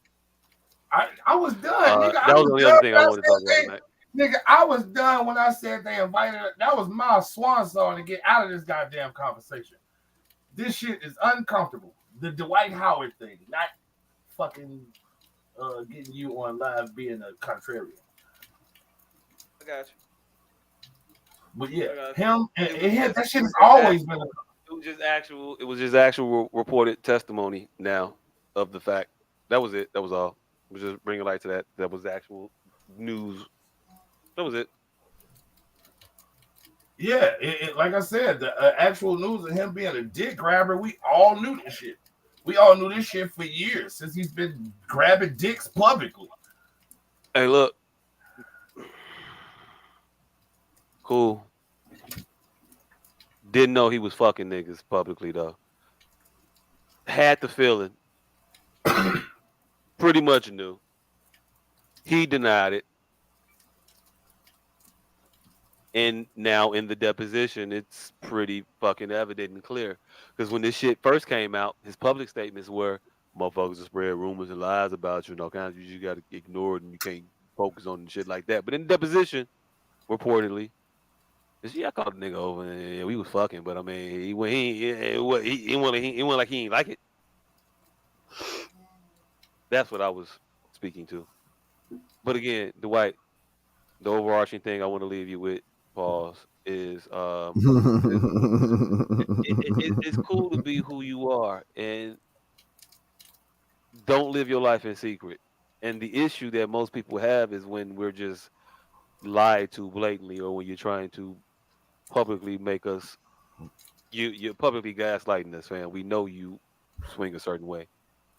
I was done, nigga. That was the only other thing I wanted to talk about tonight. Nigga, I was done when I said they invited. That was my swan song to get out of this goddamn conversation. This shit is uncomfortable. The Dwight Howard thing, not fucking getting you on live being a contrarian. I got you. But yeah, him and that shit has always been. It was just actual reported testimony now of the fact. That was it. That was all. We just bringing light to that. That was actual news. That was it. Yeah, like I said, the actual news of him being a dick grabber, we all knew this shit. We all knew this shit for years since he's been grabbing dicks publicly. Hey, look. Cool. Didn't know he was fucking niggas publicly though. Had the feeling. Pretty much knew. He denied it. And now in the deposition, it's pretty fucking evident and clear. Because when this shit first came out, his public statements were, "Motherfuckers will spread rumors and lies about you and all kinds. You just got to ignore it and you can't focus on shit like that." But in the deposition, reportedly, yeah, I called the nigga over and we was fucking. But I mean, he went like he ain't like it. That's what I was speaking to. But again, Dwight, the overarching thing I want to leave you with, pause, is it's cool to be who you are and don't live your life in secret. And the issue that most people have is when we're just lied to blatantly, or when you're trying to publicly make us you're publicly gaslighting us, fam. We know you swing a certain way.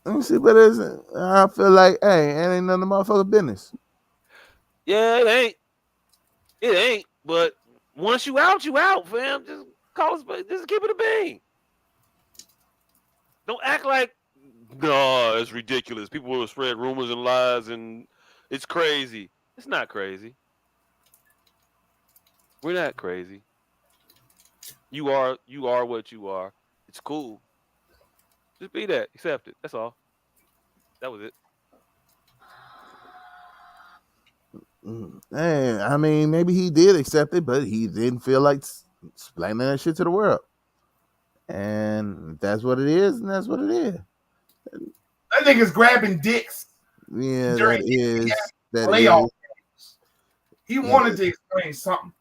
Let me see, but I feel like, hey, it ain't none of the motherfucker business. Yeah, it ain't. It ain't. But once you out, fam. Just call us. Just keep it a bean. Don't act like, no, it's ridiculous. People will spread rumors and lies, and it's crazy. It's not crazy. We're not crazy. You are what you are. It's cool. Just be that. Accept it. That's all. That was it. Hey, I mean, maybe he did accept it, but he didn't feel like explaining that shit to the world. And that's what it is, and that's what it is. That nigga's grabbing dicks. Yeah, that is. He wanted to explain something.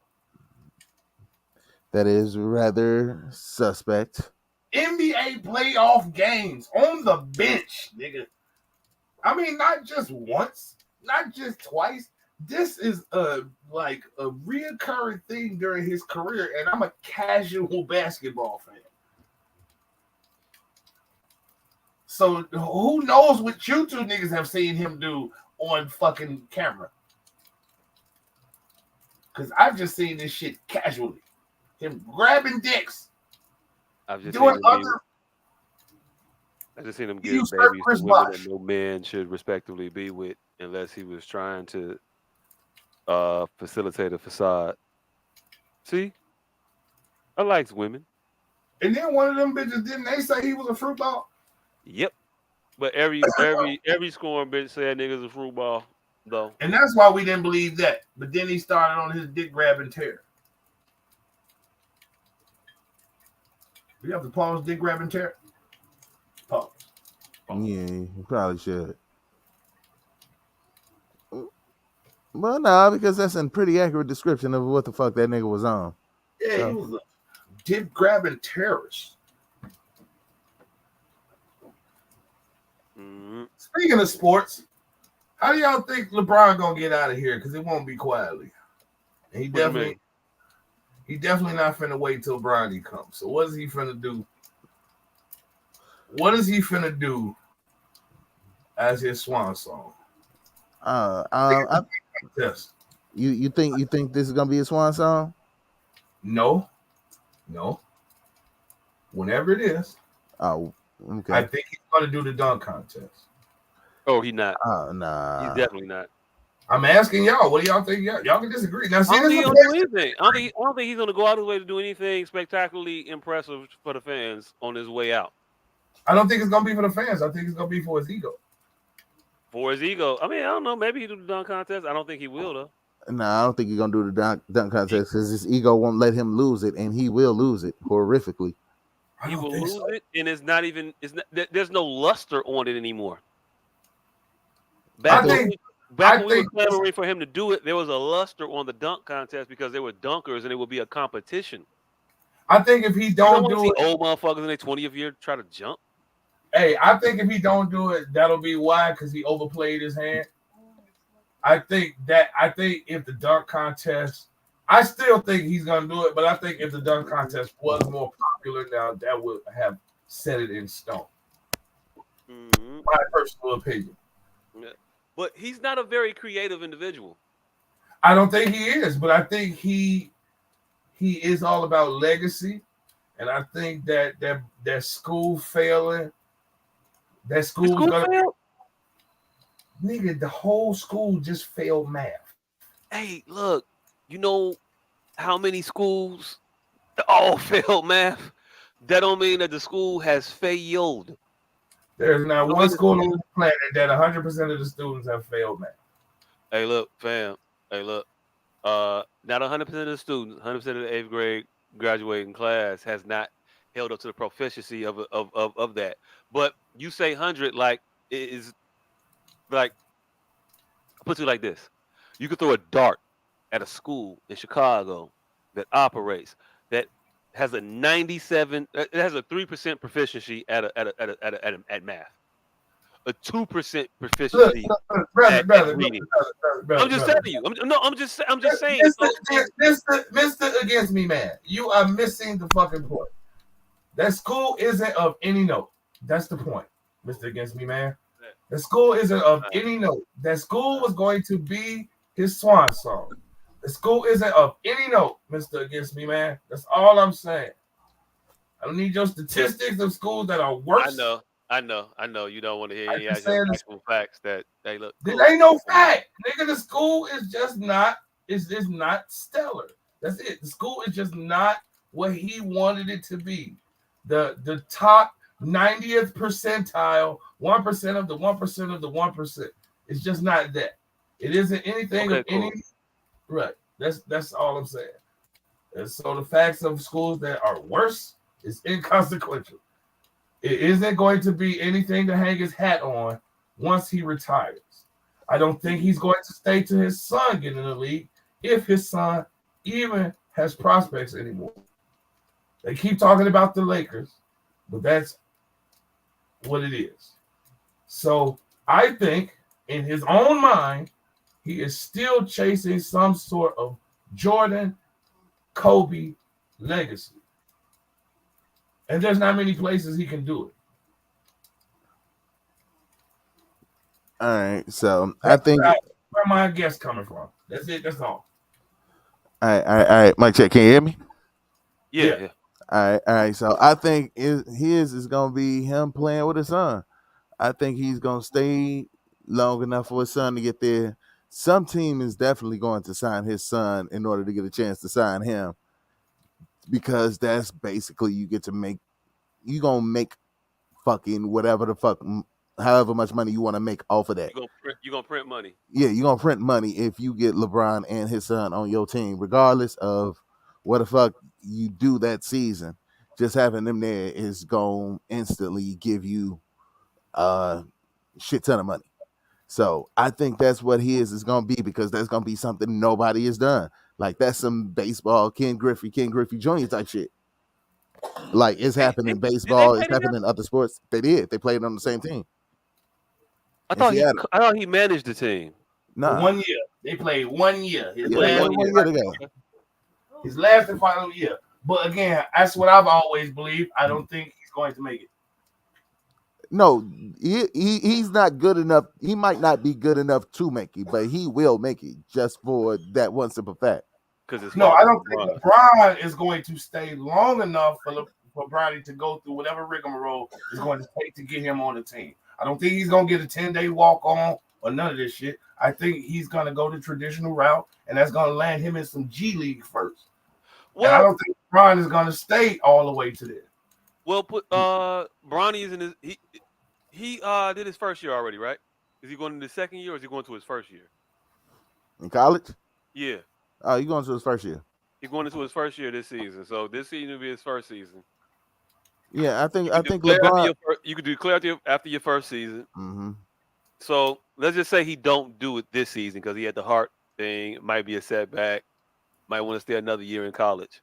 That is rather suspect. NBA playoff games on the bench, nigga. I mean, not just once, not just twice. This is a reoccurring thing during his career, and I'm a casual basketball fan. So who knows what you two niggas have seen him do on fucking camera? Because I've just seen this shit casually. Him grabbing dicks. I've just doing other. I just seen him give babies to women that no man should respectively be with, unless he was trying to facilitate a facade. See, I likes women. And then one of them bitches, didn't they say he was a fruit ball? Yep. But every scoring bitch said niggas a fruit ball, though. And that's why we didn't believe that. But then he started on his dick grabbing tear. We have to pause dick grabbing tear. Pause. Yeah, you probably should. Well, no, because that's a pretty accurate description of what the fuck that nigga was on. Yeah, he was a dick grabbing terrorist. Mm-hmm. Speaking of sports, how do y'all think LeBron gonna get out of here? Because it won't be quietly. And he definitely not finna wait till Bronny comes. So what is he finna do? What is he finna do as his swan song? Yes. You think this is gonna be a swan song? No. Whenever it is. Oh, okay. I think he's gonna do the dunk contest. Oh, he not. Nah. He's definitely not. I'm asking y'all. What do y'all think? Y'all can disagree. Now, see, I don't think he's gonna do anything. I don't think he's gonna go out of his way to do anything spectacularly impressive for the fans on his way out. I don't think it's gonna be for the fans. I think it's gonna be for his ego. For his ego. I mean, I don't know. Maybe he'll do the dunk contest. I don't think he will, though. No, I don't think he's gonna do the dunk contest because his ego won't let him lose it, and he will lose it horrifically. He will lose it, and it's not. There's no luster on it anymore. Back when we were clamoring for him to do it, there was a luster on the dunk contest because there were dunkers, and it would be a competition. I think if he don't do it, old motherfuckers in their 20th year try to jump. Hey, I think if he don't do it, that'll be why, because he overplayed his hand. I think if the dunk contest, I still think he's gonna do it, but I think if the dunk contest was more popular now, that would have set it in stone. Mm-hmm. My personal opinion. Yeah. But he's not a very creative individual. I don't think he is, but I think he is all about legacy, and I think that school failing, that school's gonna fail? Nigga, the whole school just failed math. Hey, look, you know, how many schools all failed math? That don't mean that the school has failed. There's not one school on the planet that 100% of the students have failed math. Hey, look, fam. Hey, look. Not 100% of the students, 100% of the 8th grade graduating class has not held up to the proficiency of that. But you say 100, like it is like I put it like this: you could throw a dart at a school in Chicago that operates that has a 97, it has a 3% proficiency at math, a 2% proficiency at reading. I'm just telling you. I'm just saying. Mr. Against Me Man, you are missing the fucking point. That school isn't of any note. That's the point, Mr. Against Me Man. The school isn't of any note. That school was going to be his swan song. The school isn't of any note, Mr. Against Me Man. That's all I'm saying. I don't need your statistics of schools that are worse. I know. You don't want to hear any actual facts that they look. There ain't no fact, nigga. The school is just not. Is not stellar. That's it. The school is just not what he wanted it to be. The top 90th percentile, 1% of the 1% of the 1%. It's just not that. It isn't anything of any. Right. That's all I'm saying. And so the facts of schools that are worse is inconsequential. It isn't going to be anything to hang his hat on once he retires. I don't think he's going to stay to his son get in the league if his son even has prospects anymore. They keep talking about the Lakers, but that's what it is. So I think in his own mind, he is still chasing some sort of Jordan, Kobe legacy. And there's not many places he can do it. All right, so I think where my guess coming from. That's it. That's all. All right. Mike, check. Can you hear me? Yeah. All right. So I think his is gonna be him playing with his son. I think he's gonna stay long enough for his son to get there. Some team is definitely going to sign his son in order to get a chance to sign him, because that's basically you gonna make fucking whatever the fuck, however much money you want to make off of that. You're gonna print money. Yeah, you're gonna print money if you get LeBron and his son on your team, regardless of what the fuck you do that season. Just having them there is gonna instantly give you a shit ton of money. So I think that's what his is gonna be, because that's gonna be something nobody has done. Like that's some baseball Ken Griffey Jr. type shit. Like it's happened in baseball, it's happened in other sports. They did. They played on the same team. I thought he managed the team. Nah. 1 year. They played 1 year. His His last and final year. But again, that's what I've always believed. I don't think he's going to make it. No, he's not good enough. He might not be good enough to make it, but he will make it, just for that one simple fact. I don't think LeBron is going to stay long enough for Bronny to go through whatever rigmarole is going to take to get him on the team. I don't think he's going to get a 10-day walk on or none of this shit. I think he's going to go the traditional route, and that's going to land him in some G League first. Well, and I don't think LeBron is going to stay all the way to there. Well, Bronny is in his he did his first year already, right? Is he going to the second year, or is he going to his first year in college? Yeah. Oh, he's going to his first year. He's going into his first year this season, so this season will be his first season. Yeah, I think LeBron. You could declare after your first season. Mm-hmm. So let's just say he don't do it this season because he had the heart thing. It might be a setback. Might want to stay another year in college.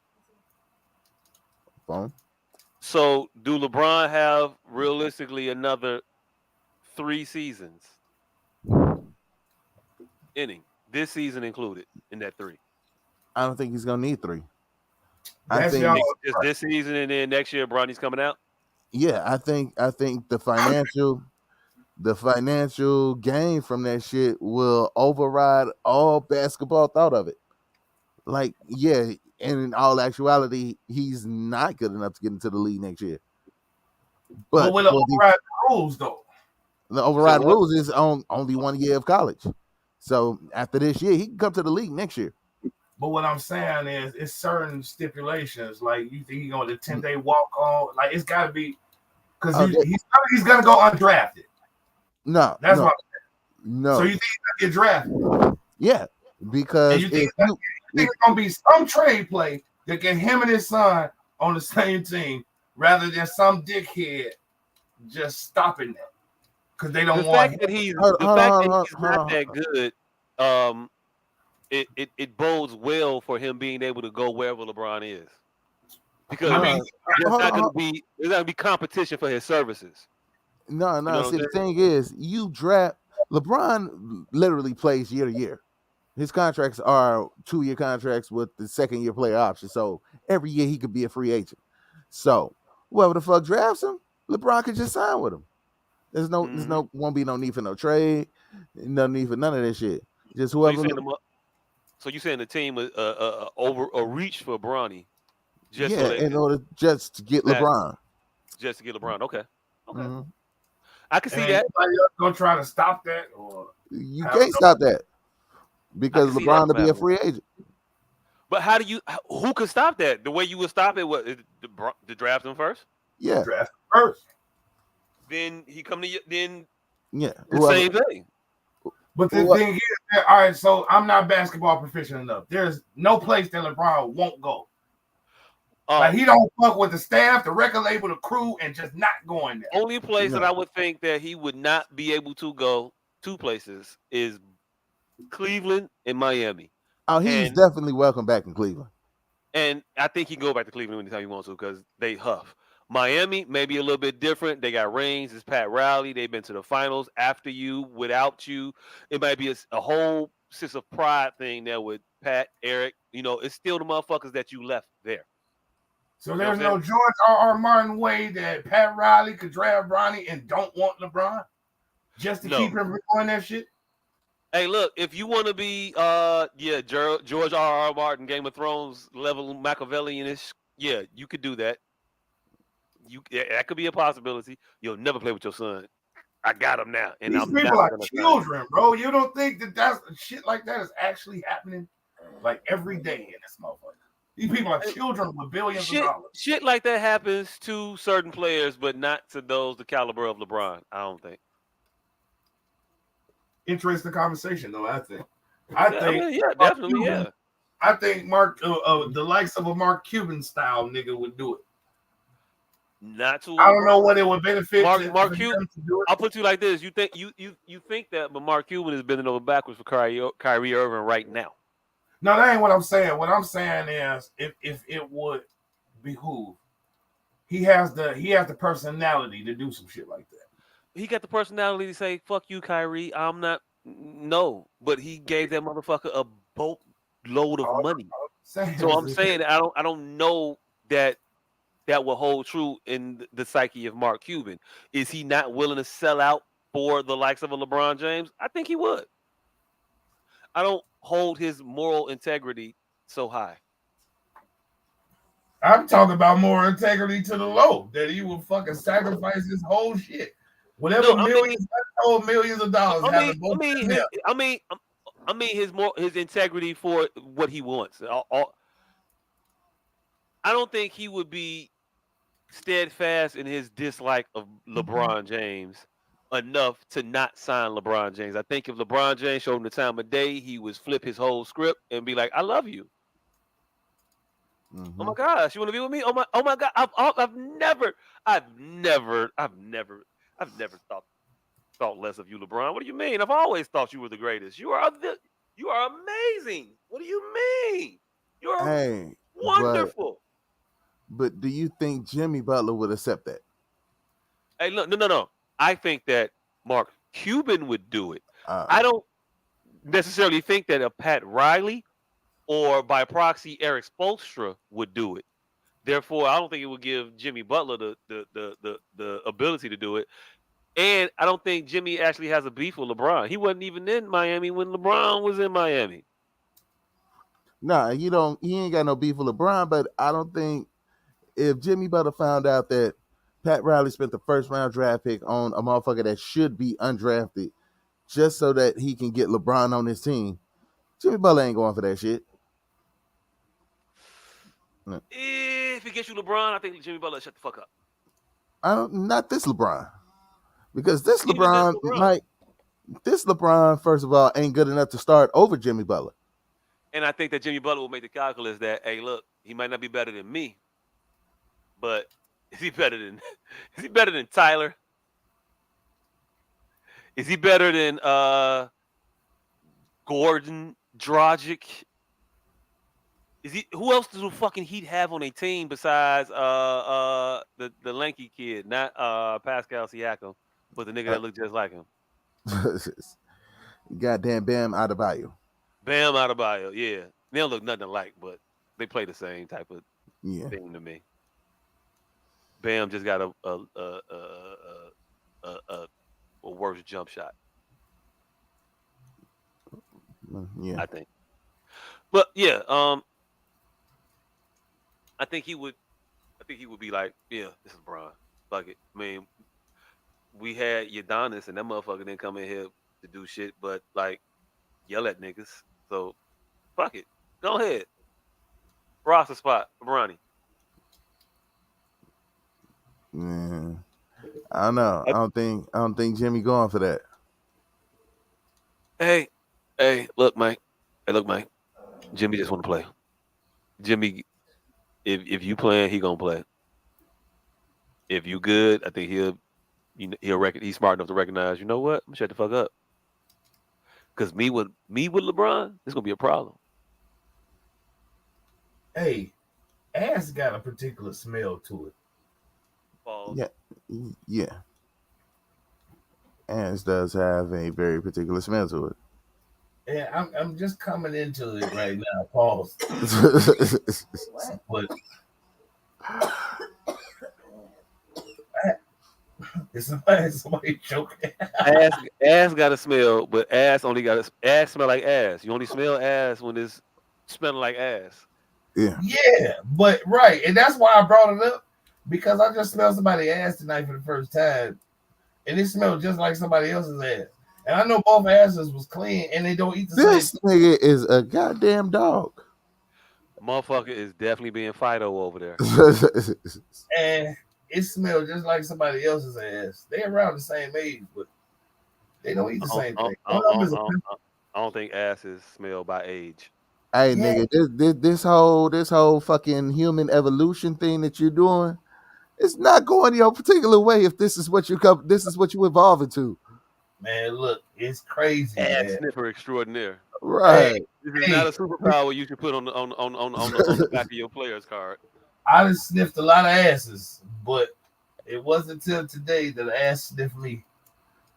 Fine. So do LeBron have realistically another 3 seasons? Inning this season included in that 3. I don't think he's gonna need 3. I think just this season and then next year, Bronny's coming out. Yeah, I think the financial gain from that shit will override all basketball thought of it. Like, yeah, and in all actuality, he's not good enough to get into the league next year. But with the override rules, though, the override rules is on only 1 year of college. So after this year, he can come to the league next year. But what I'm saying is, it's certain stipulations. Like you think he's going to 10-day walk on? Like it's got to be because he's going to go undrafted. No, that's no, what. No. So you think he's going to get drafted? Yeah, because you think it's going to be some trade play that get him and his son on the same team, rather than some dickhead just stopping them because they don't want him. That he's not that good. It bodes well for him being able to go wherever LeBron is, because there's not going to be competition for his services. No. You know See, the thing is, you draft LeBron literally plays year to year. His contracts are 2-year contracts with the second-year player option. So every year he could be a free agent. So whoever the fuck drafts him, LeBron could just sign with him. There's won't be no need for no trade, no need for none of that shit. Just whoever. So you saying the team was over a reach for Bronny, just in order just to get LeBron. Just to get LeBron. Okay. Mm-hmm. I can see that. Anybody else gonna try to stop that, or you can't stop that because LeBron to be a free agent. But who could stop that? The way you would stop it was to draft him first. Yeah, draft him first. Then he come to you. Then the same thing. But the thing is, all right. So I'm not basketball proficient enough. There's no place that LeBron won't go. Like he don't fuck with the staff, the record label, the crew, and just not going there. Only place that I would think that he would not be able to go, 2 places, is Cleveland and Miami. Oh, he's definitely welcome back in Cleveland. And I think he can go back to Cleveland anytime he wants to because they huff. Miami may be a little bit different. They got rings. It's Pat Riley. They've been to the finals after you, without you. It might be a whole sense of pride thing there with Pat, Eric. It's still the motherfuckers that you left there. So there's no George R.R. Martin way that Pat Riley could draft Bronny and don't want LeBron just to keep him doing that shit. Hey, look, if you want to be, George R.R. Martin, Game of Thrones level Machiavellian-ish, you could do that. That could be a possibility. You'll never play with your son. I got him now, and these people are children, bro. You don't think that's shit like that is actually happening like every day in this motherfucker? These people are children with billions of dollars. Shit like that happens to certain players, but not to those the caliber of LeBron. I don't think. Interesting conversation, though. I think, definitely, yeah. I think Mark, the likes of a Mark Cuban style nigga would do it. Not to. I don't know what it would benefit. Mark Cuban. I'll put you like this: you think that, but Mark Cuban is bending over backwards for Kyrie Irving right now. No, that ain't what I'm saying. What I'm saying is, if it would behoove, he has the personality to do some shit like that. He got the personality to say, "Fuck you, Kyrie. I'm not." No, but he gave that motherfucker a boatload of money. So I'm saying I don't know that will hold true in the psyche of Mark Cuban. Is he not willing to sell out for the likes of a LeBron James? I think he would. I don't hold his moral integrity so high. I'm talking about moral integrity to the low, that he will fucking sacrifice his whole shit. Whatever millions of dollars. I mean his integrity for what he wants. I don't think he would be steadfast in his dislike of LeBron James enough to not sign LeBron James. I think if LeBron James showed him the time of day, he would flip his whole script and be like, "I love you." Mm-hmm. Oh my gosh, you want to be with me? Oh my God, I've never thought less of you, LeBron. What do you mean? I've always thought you were the greatest. You are amazing. What do you mean? You are wonderful. But do you think Jimmy Butler would accept that? Hey, look, no. I think that Mark Cuban would do it. I don't necessarily think that a Pat Riley or by proxy Eric Spoelstra would do it. Therefore, I don't think it would give Jimmy Butler the ability to do it. And I don't think Jimmy actually has a beef with LeBron. He wasn't even in Miami when LeBron was in Miami. Nah, he ain't got no beef with LeBron, but I don't think if Jimmy Butler found out that Pat Riley spent the first round draft pick on a motherfucker that should be undrafted just so that he can get LeBron on his team, Jimmy Butler ain't going for that shit. If he gets you LeBron, I think Jimmy Butler shut the fuck up. Not this LeBron, because this Even this LeBron LeBron. might. This LeBron, first of all, ain't good enough to start over Jimmy Butler. And I think that Jimmy Butler will make the calculus that, hey, look, he might not be better than me, but is he better than Tyler? Is he better than Gordon Dragic? Who else does the fucking Heat have on a team besides the lanky kid, not Pascal Siakam, but the nigga that looked just like him? Goddamn Bam Adebayo. Bam Adebayo, yeah. They don't look nothing alike, but they play the same type of thing to me. Bam just got a worse jump shot. Yeah, I think. But yeah, I think he would be like, yeah, this is Bron. Fuck it. I mean, we had Udonis and that motherfucker didn't come in here to do shit, but like yell at niggas. So fuck it. Go ahead. Roster spot for Bronny. Yeah. I don't know. I don't think Jimmy going for that. Hey, look, Mike. Jimmy just want to play. Jimmy, if you playing, he gonna play. If you good, I think he's smart enough to recognize. You know what? I'm gonna shut the fuck up. Because me with LeBron, it's gonna be a problem. Hey, ass got a particular smell to it. Yeah. Ass does have a very particular smell to it. Yeah, I'm just coming into it right now. Pause. But is somebody choking? Ass got a smell, but ass smell like ass. You only smell ass when it's smelling like ass. Yeah, but right, and that's why I brought it up, because I just smelled somebody's ass tonight for the first time, and it smelled just like somebody else's ass. And I know both asses was clean, and they don't eat the same. This nigga is a goddamn dog. Motherfucker is definitely being Fido over there. And it smelled just like somebody else's ass. They around the same age, but they don't eat the same thing. I don't think asses smell by age. Hey, nigga, this whole fucking human evolution thing that you're doing, it's not going your particular way if this is what you evolve into. Man, look, it's crazy. Ass sniffer extraordinaire. Right. This is not a superpower you should put on the back of your player's card. I just sniffed a lot of asses, but it wasn't until today that the ass sniffed me.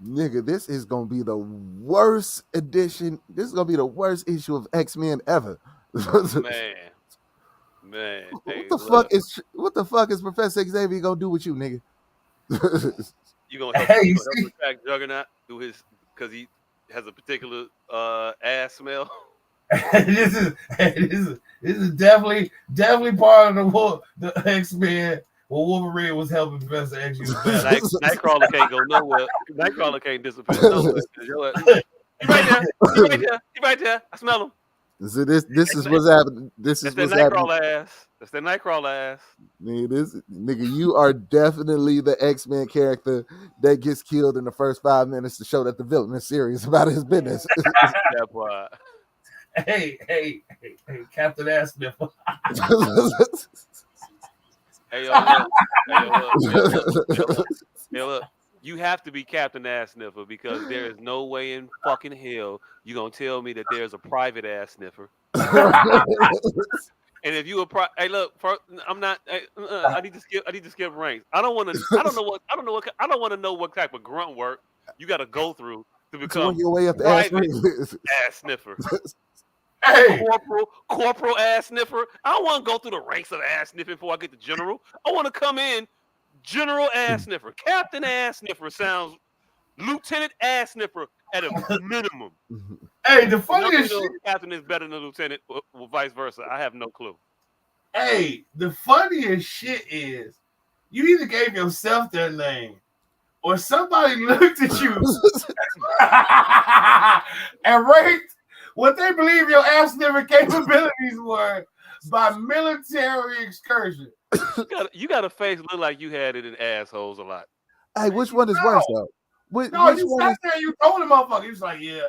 Nigga, this is gonna be the worst edition. This is gonna be the worst issue of X-Men ever. Man. What the fuck is Professor Xavier gonna do with you, nigga? You gonna help attract Juggernaut because he has a particular ass smell. This is definitely part of the X-Men. Well, Wolverine was helping Professor X use better. Nightcrawler can't go nowhere. Nightcrawler can't disappear nowhere. He right there. I smell him. So this is what's happening. This is what's happening. That's the Nightcrawler ass. Nigga, you are definitely the X-Men character that gets killed in the first 5 minutes to show that the villain is serious about his business. That part. Hey, Captain Ass Sniffer. Hey, look. You have to be Captain Ass Sniffer because there is no way in fucking hell you're gonna tell me that there's a private ass sniffer. And if you hey, look, I'm not. I need to skip ranks. I don't want to know what type of grunt work you got to go through to become your way up the ass sniffer. Hey, corporal ass sniffer. I don't want to go through the ranks of ass sniffing before I get to general. I want to come in general ass sniffer. Captain ass sniffer sounds lieutenant ass sniffer at a minimum. Hey, the funniest shit. Captain is better than lieutenant, or vice versa. I have no clue. Hey, the funniest shit is you either gave yourself their name or somebody looked at you and ranked what they believe your ass sniffer capabilities were by military excursion. You got a face look like you had it in assholes a lot. Hey, which one is worse though? Which You one sat is... there and you told the motherfucker, he was like, yeah,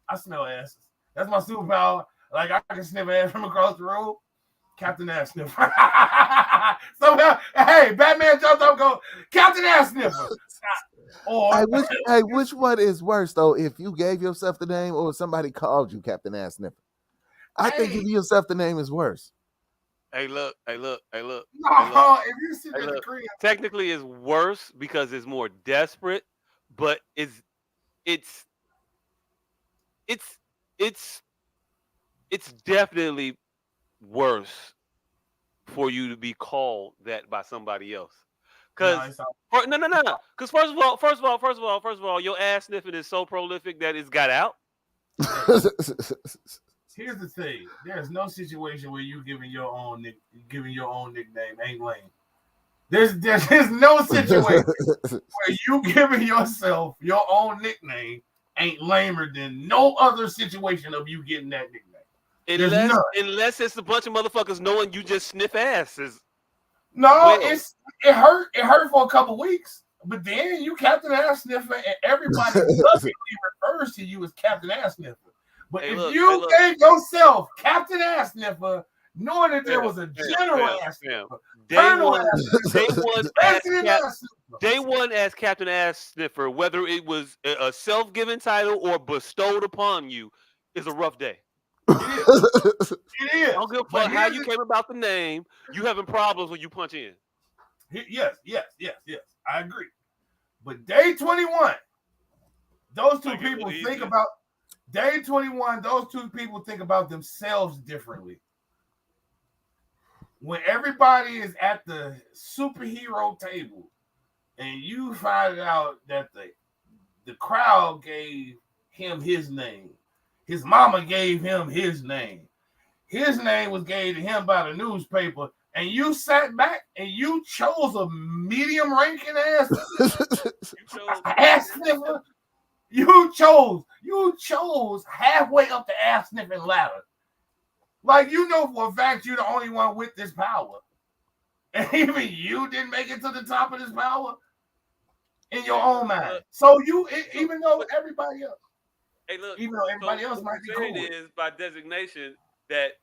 I smell asses. That's my superpower. Like, I can sniff ass from across the room. Captain Ass Sniffer. So, hey, Batman jumped up and go, Captain Ass Sniffer. Or, which one is worse though? If you gave yourself the name or somebody called you Captain Ass Sniffer? I think giving yourself the name is worse. Hey, look. No, if you sit in the crib. Technically, it's worse because it's more desperate, but it's definitely worse for you to be called that by somebody else. Because no. Because first of all, your ass sniffing is so prolific that it's got out. Here's the thing: there's no situation where you giving your own nickname ain't lame. There's no situation where you giving yourself your own nickname ain't lamer than no other situation of you getting that nickname. Unless it's a bunch of motherfuckers knowing you just sniff asses. No, it hurt for a couple weeks, but then you Captain Ass Sniffer, and everybody lovingly refers to you as Captain Ass Sniffer. But if you gave yourself Captain Ass Sniffer, knowing that there was a general ass sniffer, day one as Captain Ass Sniffer, whether it was a self-given title or bestowed upon you, is a rough day. It is. I don't give a fuck how you came about the name. You having problems when you punch in. Yes. I agree. But day 21, those two people think about day 21. Those two people think about themselves differently. When everybody is at the superhero table, and you find out that the crowd gave him his name. His mama gave him his name. His name was gave to him by the newspaper, and you sat back and you chose a medium ranking ass sniffer. You chose halfway up the ass sniffing ladder. Like, you know for a fact you're the only one with this power. And even you didn't make it to the top of this power in your own mind. So even though everybody else. Hey, look, even though everybody else might be cool. It is by designation that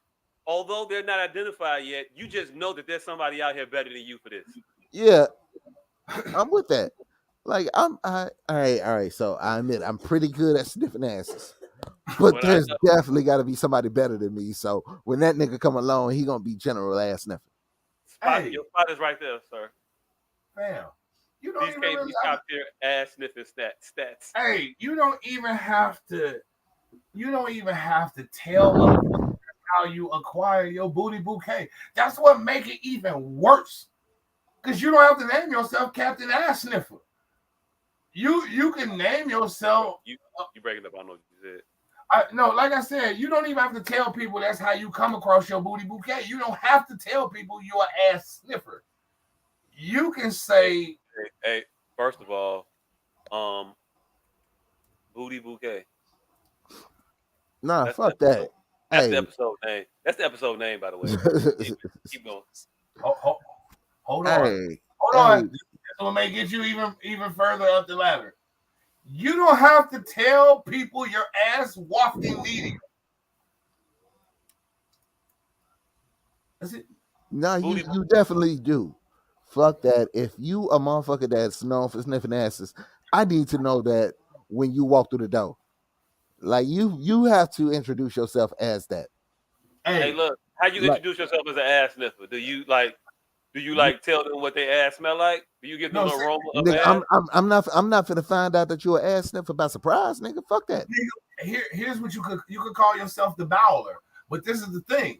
although they're not identified yet, you just know that there's somebody out here better than you for this. Yeah, I'm with that. Like, all right. So I admit I'm pretty good at sniffing asses, but there's definitely got to be somebody better than me. So when that nigga come along, he gonna be general ass sniffer. Your spot is right there, sir. Fam. You don't even really top tier ass sniffing stats. Hey, you don't even have to tell them how you acquire your booty bouquet. That's what make it even worse. Because you don't have to name yourself Captain Ass Sniffer. You can name yourself. You breaking up, I know what you said. No, like I said, you don't even have to tell people that's how you come across your booty bouquet. You don't have to tell people you're an ass sniffer. You can say, Hey, first of all, booty bouquet. Nah, fuck that. That's the episode name. That's the episode name, by the way. Keep going. Hold on. Hold on. This one may get you even further up the ladder. You don't have to tell people your ass wafting medium. That's it. No, you definitely do. Fuck that. If you a motherfucker that's known for sniffing asses, I need to know that when you walk through the door. Like, you have to introduce yourself as that. Hey, look, how you introduce yourself as an ass sniffer? Do you tell them what their ass smell like? Do you give them an aroma of nigga, ass? I'm not finna find out that you're an ass sniffer by surprise, nigga. Fuck that. Here's what you could call yourself the bowler. But this is the thing.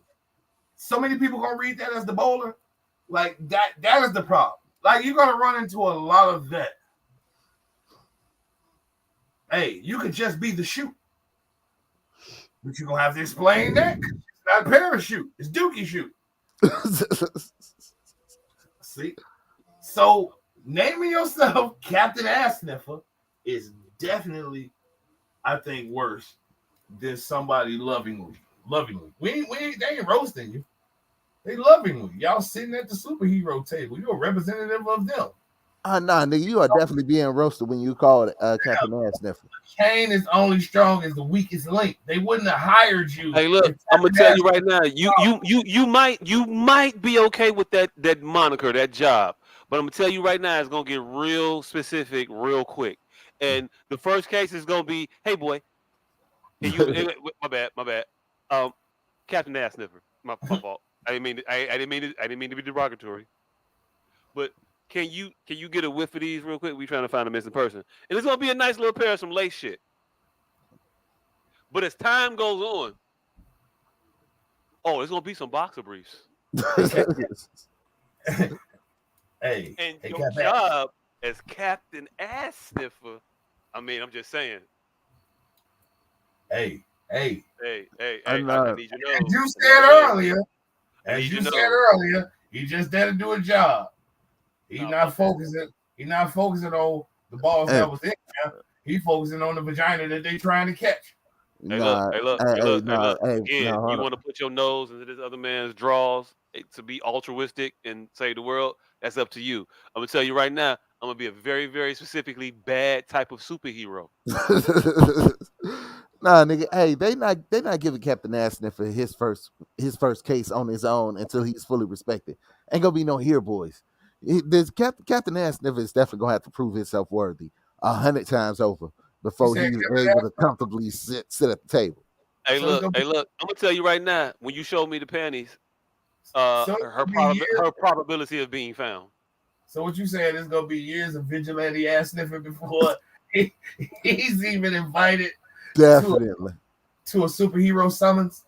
So many people gonna read that as the bowler. Like, that is the problem. Like, you're gonna run into a lot of that. Hey, you could just be the shoot. But you're gonna have to explain that. It's not a parachute, it's dookie shoot. See? So naming yourself Captain Ass Sniffer is definitely, I think, worse than somebody lovingly. They ain't roasting you. They lovingly. Y'all sitting at the superhero table. You're a representative of them. Nah, nigga, you are definitely being roasted when you call it Captain Ass Sniffer. Chain is only strong as the weakest link. They wouldn't have hired you. Hey, look, I'm gonna tell you right now. You might be okay with that moniker, that job, but I'm gonna tell you right now, it's gonna get real specific, real quick. And the first case is gonna be, hey boy, and my bad. Captain Ass Sniffer, my fault. I didn't mean to be derogatory. But can you get a whiff of these real quick? We trying to find a missing person, and it's gonna be a nice little pair of some lace shit. But as time goes on, it's gonna be some boxer briefs. Hey, and your job as Captain Ass Sniffer. I mean, I'm just saying. Hey. I need you to know. As you said earlier, he just there to do a job. He's not focusing on the balls that was in there. He's focusing on the vagina that they trying to catch. Hey, look. Again, you want to put your nose into this other man's drawers to be altruistic and save the world? That's up to you. I'm gonna tell you right now. I'm gonna be a very, very specifically bad type of superhero. Nah, nigga. Hey, they not giving Captain Ass Sniffer his first case on his own until he's fully respected. Ain't gonna be no here boys. Captain Ass Sniffer is definitely gonna have to prove himself worthy 100 times over before he's able to comfortably sit at the table. Hey, look. I'm gonna tell you right now. When you show me the panties, her probability of being found. So what you saying? There's gonna be years of vigilante ass sniffing before he's even invited. Definitely to a superhero summons.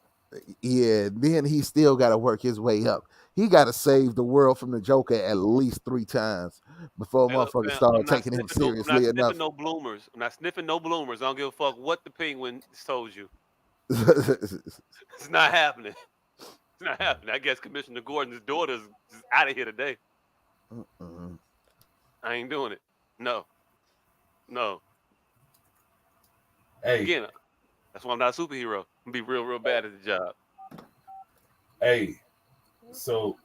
Yeah, then he still got to work his way up. He got to save the world from the Joker at least 3 times before motherfuckers start taking him seriously enough. I'm not sniffing no bloomers. I don't give a fuck what the penguin told you. It's not happening. It's not happening. I guess Commissioner Gordon's daughter's out of here today. I ain't doing it. No. Hey. Again, that's why I'm not a superhero. I'm gonna be real bad at the job. Hey, so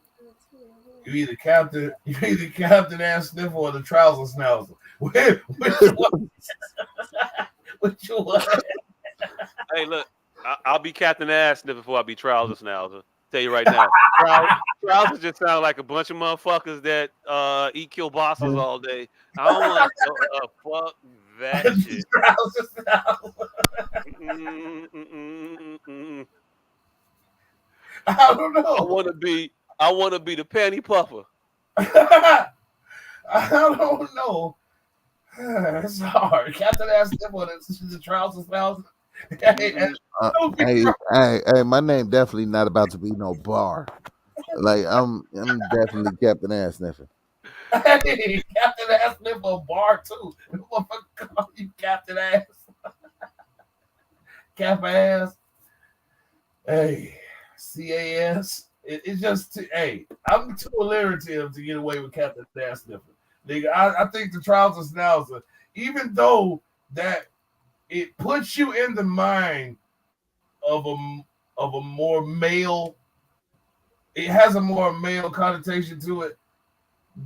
you either Captain Ass Sniffer or the Trouser Schnauzer. Which one? Hey, look, I'll be Captain Ass Sniffer before I be Trouser Schnauzer. Tell you right now, Trousers just sound like a bunch of motherfuckers that eat kielbasas all day. I don't want fuck that shit. I don't know. I want to be the panty puffer. I don't know. It's hard. Captain Ass Sniffer, the Trouser Schnauzer. Hey, my name definitely not about to be no bar. Like I'm definitely Captain Ass Sniffer. Hey, Captain Ass Sniffer bar too. Call you Captain Ass. Cap Ass. Hey, CAS. It's just hey, I'm too alliterative to get away with Captain Ass Sniffer. Nigga, I think the Trouser Schnauzer, even though that it puts you in the mind of a more male. It has a more male connotation to it.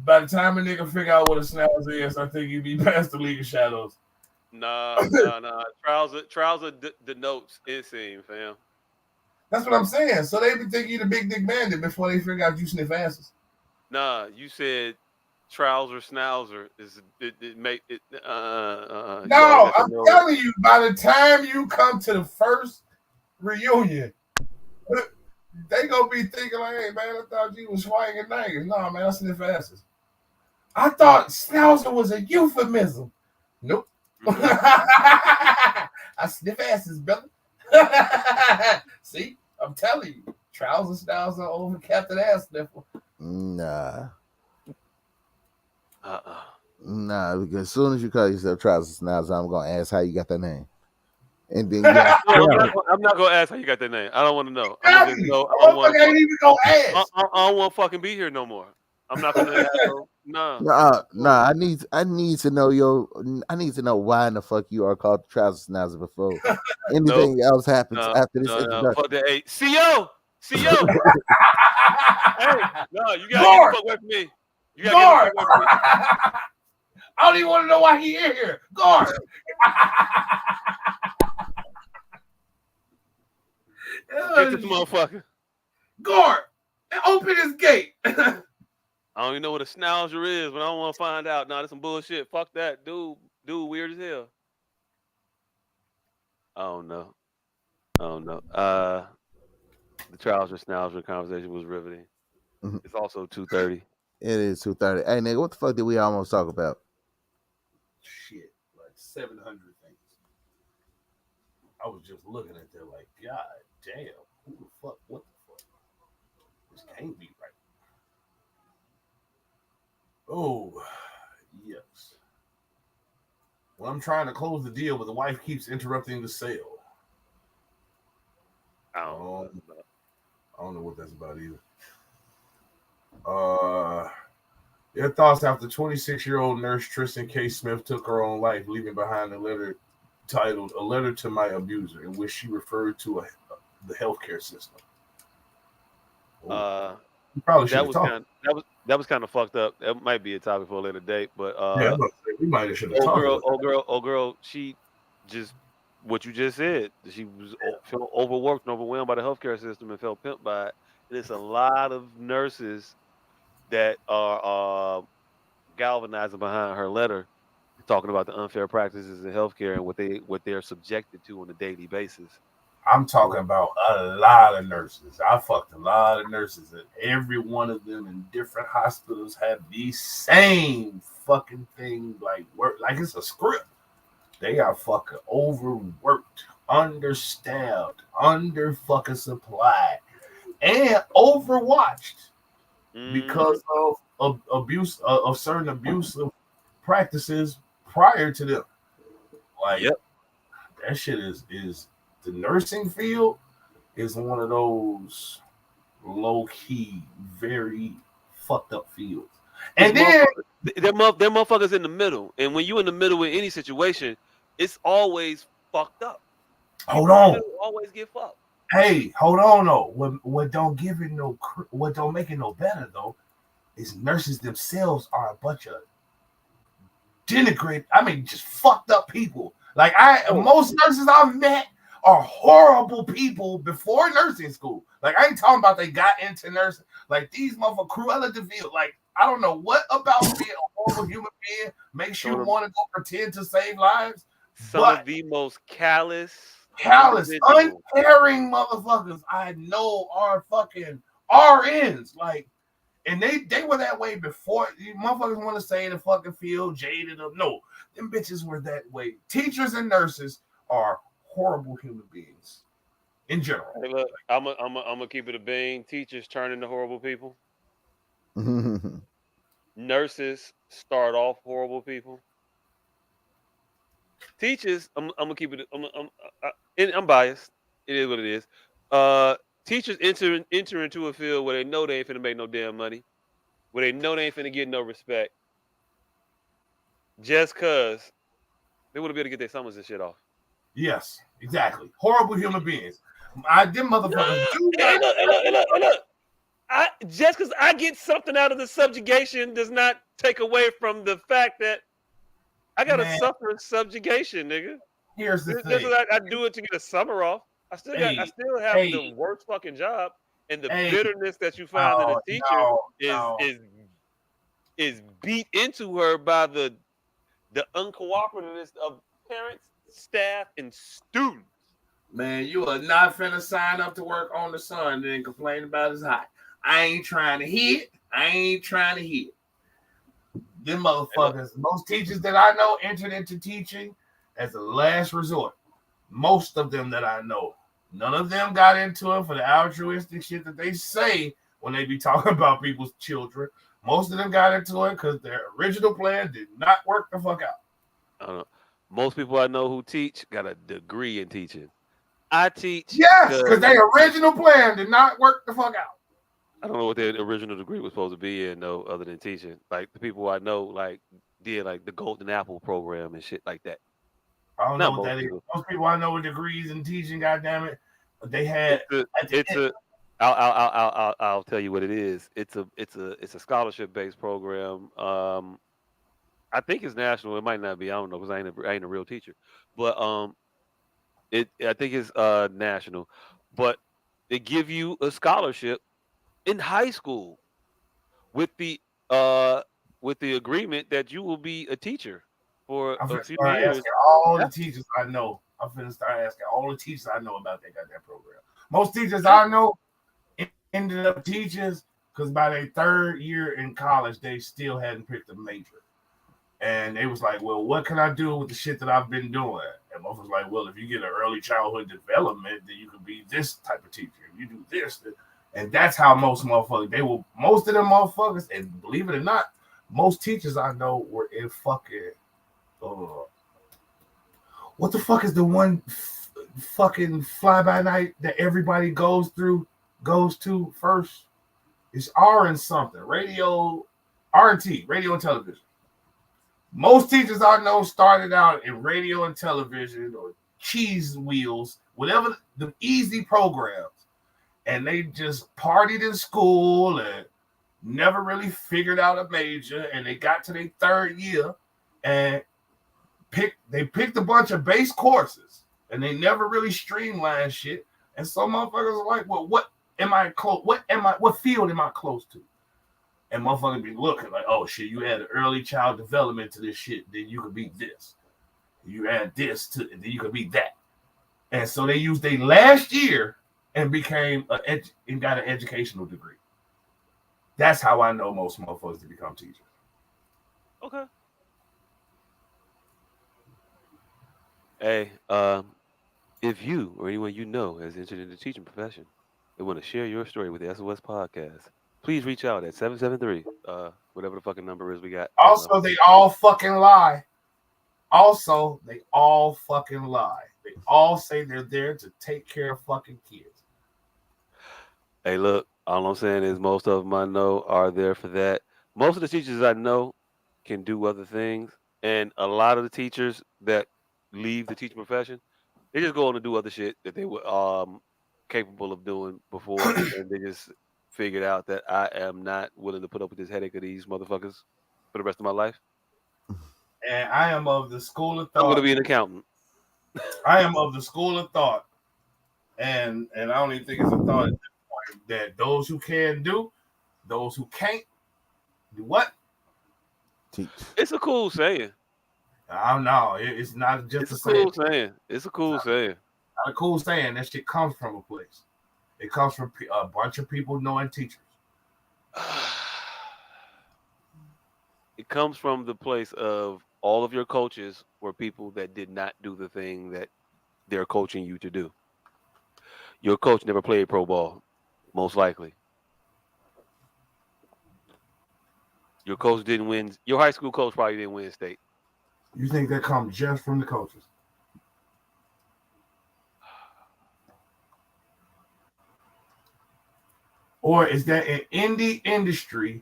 By the time a nigga figure out what a schnauzer is, I think you'd be past the League of Shadows. Nah. Trouser denotes inseam, fam. That's what I'm saying. So they be thinking you the big dick bandit before they figure out you sniff asses. Nah, you said Trouser Schnauzer is it make it. No, I'm telling you. By the time you come to the first reunion, they gonna be thinking like, "Hey man, I thought you was swinging niggas." No man, I sniff asses. I thought schnauzer was a euphemism. Nope. I sniff asses, brother. See, I'm telling you, Trouser Schnauzer over Captain Ass Sniffer. Nah. Nah, because as soon as you call yourself Trouser Schnauzer, I'm gonna ask how you got that name. And then I'm not gonna ask how you got that name. I don't want to know. I don't want to fucking be here no more. I'm not gonna. Nah. I need to know I need to know why in the fuck you are called Trouser Schnauzer before anything else happens after this introduction. Fuck that. Hey, CO, See, yo. Hey, no, you gotta get the fuck away from me. You gotta get the fuck away from me. I don't even want to know why he in here. Guard. Get this motherfucker. Guard. Open his gate. I don't even know what a schnauzer is, but I don't want to find out. Nah, that's some bullshit. Fuck that. Dude weird as hell. I don't know. The trouser schnauzer conversation was riveting. It's also 2:30. It is 2:30. Hey, nigga, what the fuck did we almost talk about? Shit, like 700 things. I was just looking at that like, God damn, who the fuck, what the fuck? This can't be right. Oh, yes. When I'm trying to close the deal, but the wife keeps interrupting the sale. I don't know what that's about either. Your thoughts after 26-year-old nurse Tristan K. Smith took her own life, leaving behind a letter titled "A Letter to My Abuser," in which she referred to the healthcare system. Probably should have talked. That was kind of fucked up. That might be a topic for a later date, but yeah, we might have should have talked. Old girl, she just what you just said. She was felt overworked and overwhelmed by the healthcare system and felt pimped by it. And it's a lot of nurses that are galvanizing behind her letter, talking about the unfair practices in healthcare and what they're subjected to on a daily basis. I'm talking about a lot of nurses. I fucked a lot of nurses, and every one of them in different hospitals have the same fucking thing, like work, like it's a script. They are fucking overworked, understaffed, under fucking supplied, and overwatched because of abuse of certain abusive practices prior to them. Like that shit is the nursing field is one of those low key, very fucked up fields. And then them motherfuckers in the middle. And when you in the middle with any situation, it's always fucked up. Hold on. Always get fucked. Hey, hold on though. What don't make it no better though is nurses themselves are a bunch of just fucked up people. Like most nurses I've met are horrible people before nursing school. Like I ain't talking about they got into nursing. Like these motherfuckers, Cruella de Vil. Like I don't know what about being a horrible human being makes you want to go pretend to save lives. Some of the most callous, uncaring motherfuckers I know are fucking RNs. Like, and they were that way before. You motherfuckers want to say the fucking field jaded up. No, them bitches were that way. Teachers and nurses are horrible human beings in general. Hey, look, I'm gonna keep it a bean. Teachers turn into horrible people. Nurses start off horrible people. Teachers, I'm gonna keep it. I'm biased. It is what it is. Teachers enter into a field where they know they ain't finna make no damn money, where they know they ain't finna get no respect, just cause they would be able to get their summers and shit off. Yes, exactly. Horrible human beings. Them motherfuckers do that. Look. Just because I get something out of the subjugation does not take away from the fact that I gotta suffer subjugation, nigga. Here's the thing. I do it to get a summer off. I still have the worst fucking job, and the bitterness that you find in a teacher is beat into her by the uncooperativeness of parents, staff, and students. Man, you are not finna sign up to work on the sun and then complain about it's hot. I ain't trying to hit. Them motherfuckers, most teachers that I know entered into teaching as a last resort. Most of them that I know. None of them got into it for the altruistic shit that they say when they be talking about people's children. Most of them got into it because their original plan did not work the fuck out. I don't know. Most people I know who teach got a degree in teaching. I teach. Yes, because their original plan did not work the fuck out. I don't know what their original degree was supposed to be in, though, other than teaching. Like, the people I know, like, did, like, the Golden Apple program and shit like that. I don't know what that is. Most people I know with degrees in teaching, goddammit, they had... I'll tell you what it is. It's a scholarship based program. I think it's national. It might not be. I don't know because I ain't a real teacher. But I think it's national. But they give you a scholarship in high school with the uh with the agreement that you will be a teacher for I'm a finna few start years. asking all the teachers I know. I'm finna start asking all the teachers I know about they got that program. Most teachers I know ended up teachers because by their third year in college, they still hadn't picked a major. And they was like, well, what can I do with the shit that I've been doing? And most was like, well, if you get an early childhood development, then you can be this type of teacher. If you do this, and that's how most motherfuckers, most of them motherfuckers, and believe it or not, most teachers I know were in fucking, what the fuck is the one fucking fly by night that everybody goes to first? It's R and something, radio, R&T, radio and television. Most teachers I know started out in radio and television or cheese wheels, whatever the easy programs, and they just partied in school and never really figured out a major. And they got to their third year and picked a bunch of base courses, and they never really streamlined shit. And some motherfuckers are like, well, what field am I close to? And motherfuckers be looking like, oh shit, you add early child development to this shit, then you could be this. You add this to, then you could be that. And so they used their last year and and got an educational degree. That's how I know most motherfuckers to become teachers. Okay. Hey, if you or anyone you know has entered in the teaching profession and want to share your story with the S.O.S podcast, please reach out at 773, whatever the fucking number is we got. Also, they all fucking lie. They all say they're there to take care of fucking kids. Hey, look, all I'm saying is most of them I know are there for that. Most of the teachers I know can do other things, and a lot of the teachers that leave the teaching profession, they just go on to do other shit that they were capable of doing before, and they just figured out that I am not willing to put up with this headache of these motherfuckers for the rest of my life. And I am of the school of thought. I'm going to be an accountant. I am of the school of thought, and I don't even think it's a thought at this point, that those who can do, those who can't, do what? Teach. It's a cool saying. I don't know. It's not just a cool saying. It's a cool saying. Not a cool saying. That shit comes from a place. It comes from a bunch of people knowing teachers. It comes from the place of all of your coaches were people that did not do the thing that they're coaching you to do. Your coach never played pro ball, most likely. Your coach didn't win. Your high school coach probably didn't win state. You think that comes just from the coaches? Or is that an indie industry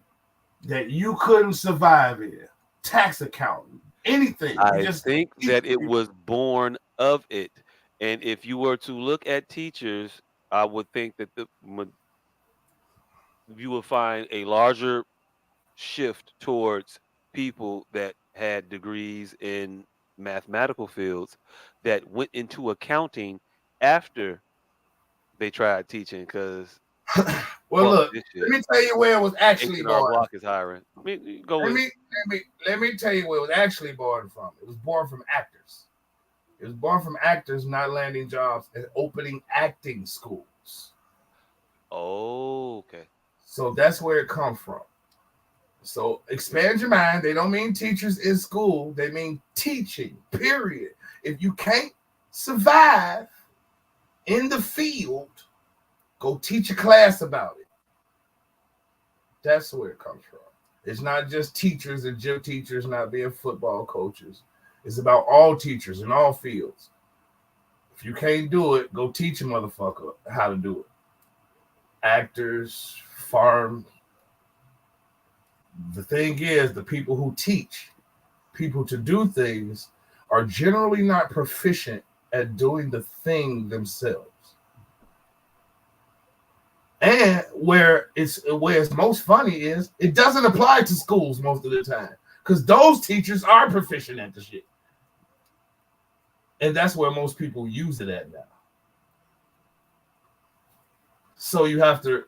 that you couldn't survive in? Tax accountant, anything. I think that it was born of it. And if you were to look at teachers, I would think that you would find a larger shift towards people that had degrees in mathematical fields that went into accounting after they tried teaching. Because well, look, let me tell you where it was actually born. Block is hiring. Let me tell you where it was actually born from. It was born from actors. It was born from actors not landing jobs and opening acting schools. Oh, okay. So that's where it comes from. So expand your mind. They don't mean teachers in school. They mean teaching, period. If you can't survive in the field, go teach a class about it. That's where it comes from. It's not just teachers and gym teachers not being football coaches. It's about all teachers in all fields. If you can't do it, go teach a motherfucker how to do it. Actors, farm. The thing is, the people who teach people to do things are generally not proficient at doing the thing themselves. And where it's most funny is it doesn't apply to schools most of the time because those teachers are proficient at the shit. And that's where most people use it at now. So you have to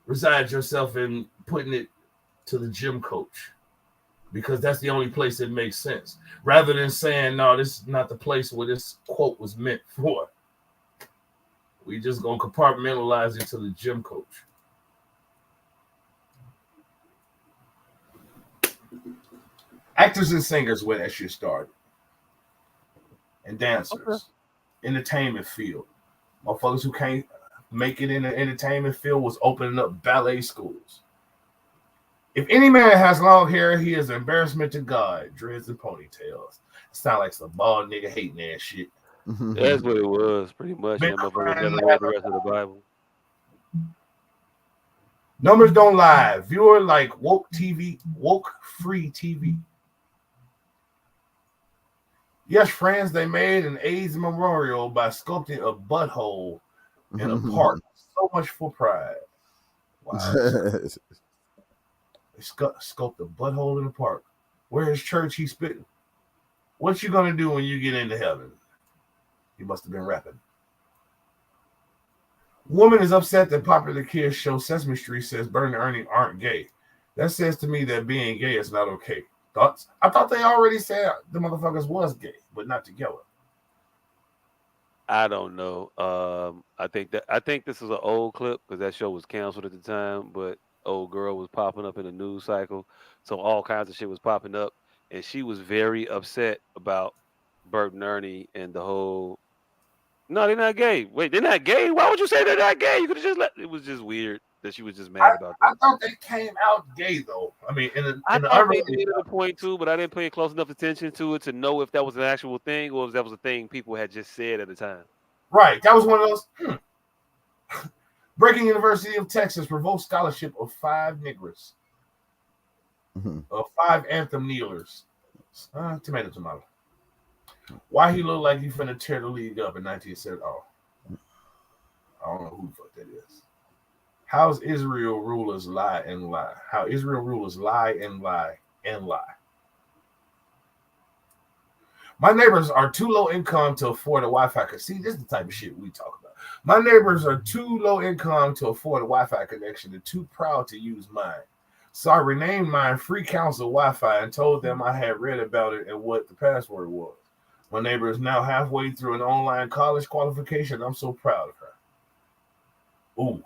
reside yourself in putting it to the gym coach because that's the only place that makes sense. Rather than saying, no, this is not the place where this quote was meant for. We just gonna compartmentalize it to the gym coach. Actors and singers where that shit started. And dancers. Entertainment field. Motherfuckers who can't make it in the entertainment field was opening up ballet schools. If any man has long hair, he is an embarrassment to God. Dreads and ponytails. Sound like some bald nigga hating ass shit. That's what it was, pretty much. That motherfucker never read the rest of the Bible. Numbers don't lie. Viewer like woke free TV. Yes, friends, they made an AIDS memorial by sculpting a butthole in a park. So much for pride. Wow. They sculpt a butthole in the park. Where is church he spitting? What you gonna do when you get into heaven? He must have been rapping. Woman is upset that popular kids show Sesame Street says Bert and Ernie aren't gay. That says to me that being gay is not okay. Thoughts? I thought they already said the motherfuckers was gay, but not together. I don't know. I think this is an old clip because that show was canceled at the time, but old girl was popping up in the news cycle, so all kinds of shit was popping up, and she was very upset about Bert and Ernie and the whole. No, they're not gay. Wait, they're not gay? Why would you say they're not gay? You could have just let. It was just weird that she was just mad about that. I thought they came out gay though. I mean, I thought they did at a point too, but I didn't pay close enough attention to it to know if that was an actual thing or if that was a thing people had just said at the time. Right, that was one of those. Breaking University of Texas revoked scholarship of 5 niggers, of 5 anthem kneelers. Tomato. Why he looked like he finna tear the league up in 1970? Oh, I don't know who the fuck that is. How's Israel rulers lie and lie? How Israel rulers lie and lie and lie. My neighbors are too low income to afford a Wi-Fi. See, this is the type of shit we talk about. My neighbors are too low income to afford a Wi-Fi connection and too proud to use mine. So I renamed mine Free Council Wi-Fi and told them I had read about it and what the password was. My neighbor is now halfway through an online college qualification. I'm so proud of her. Ooh.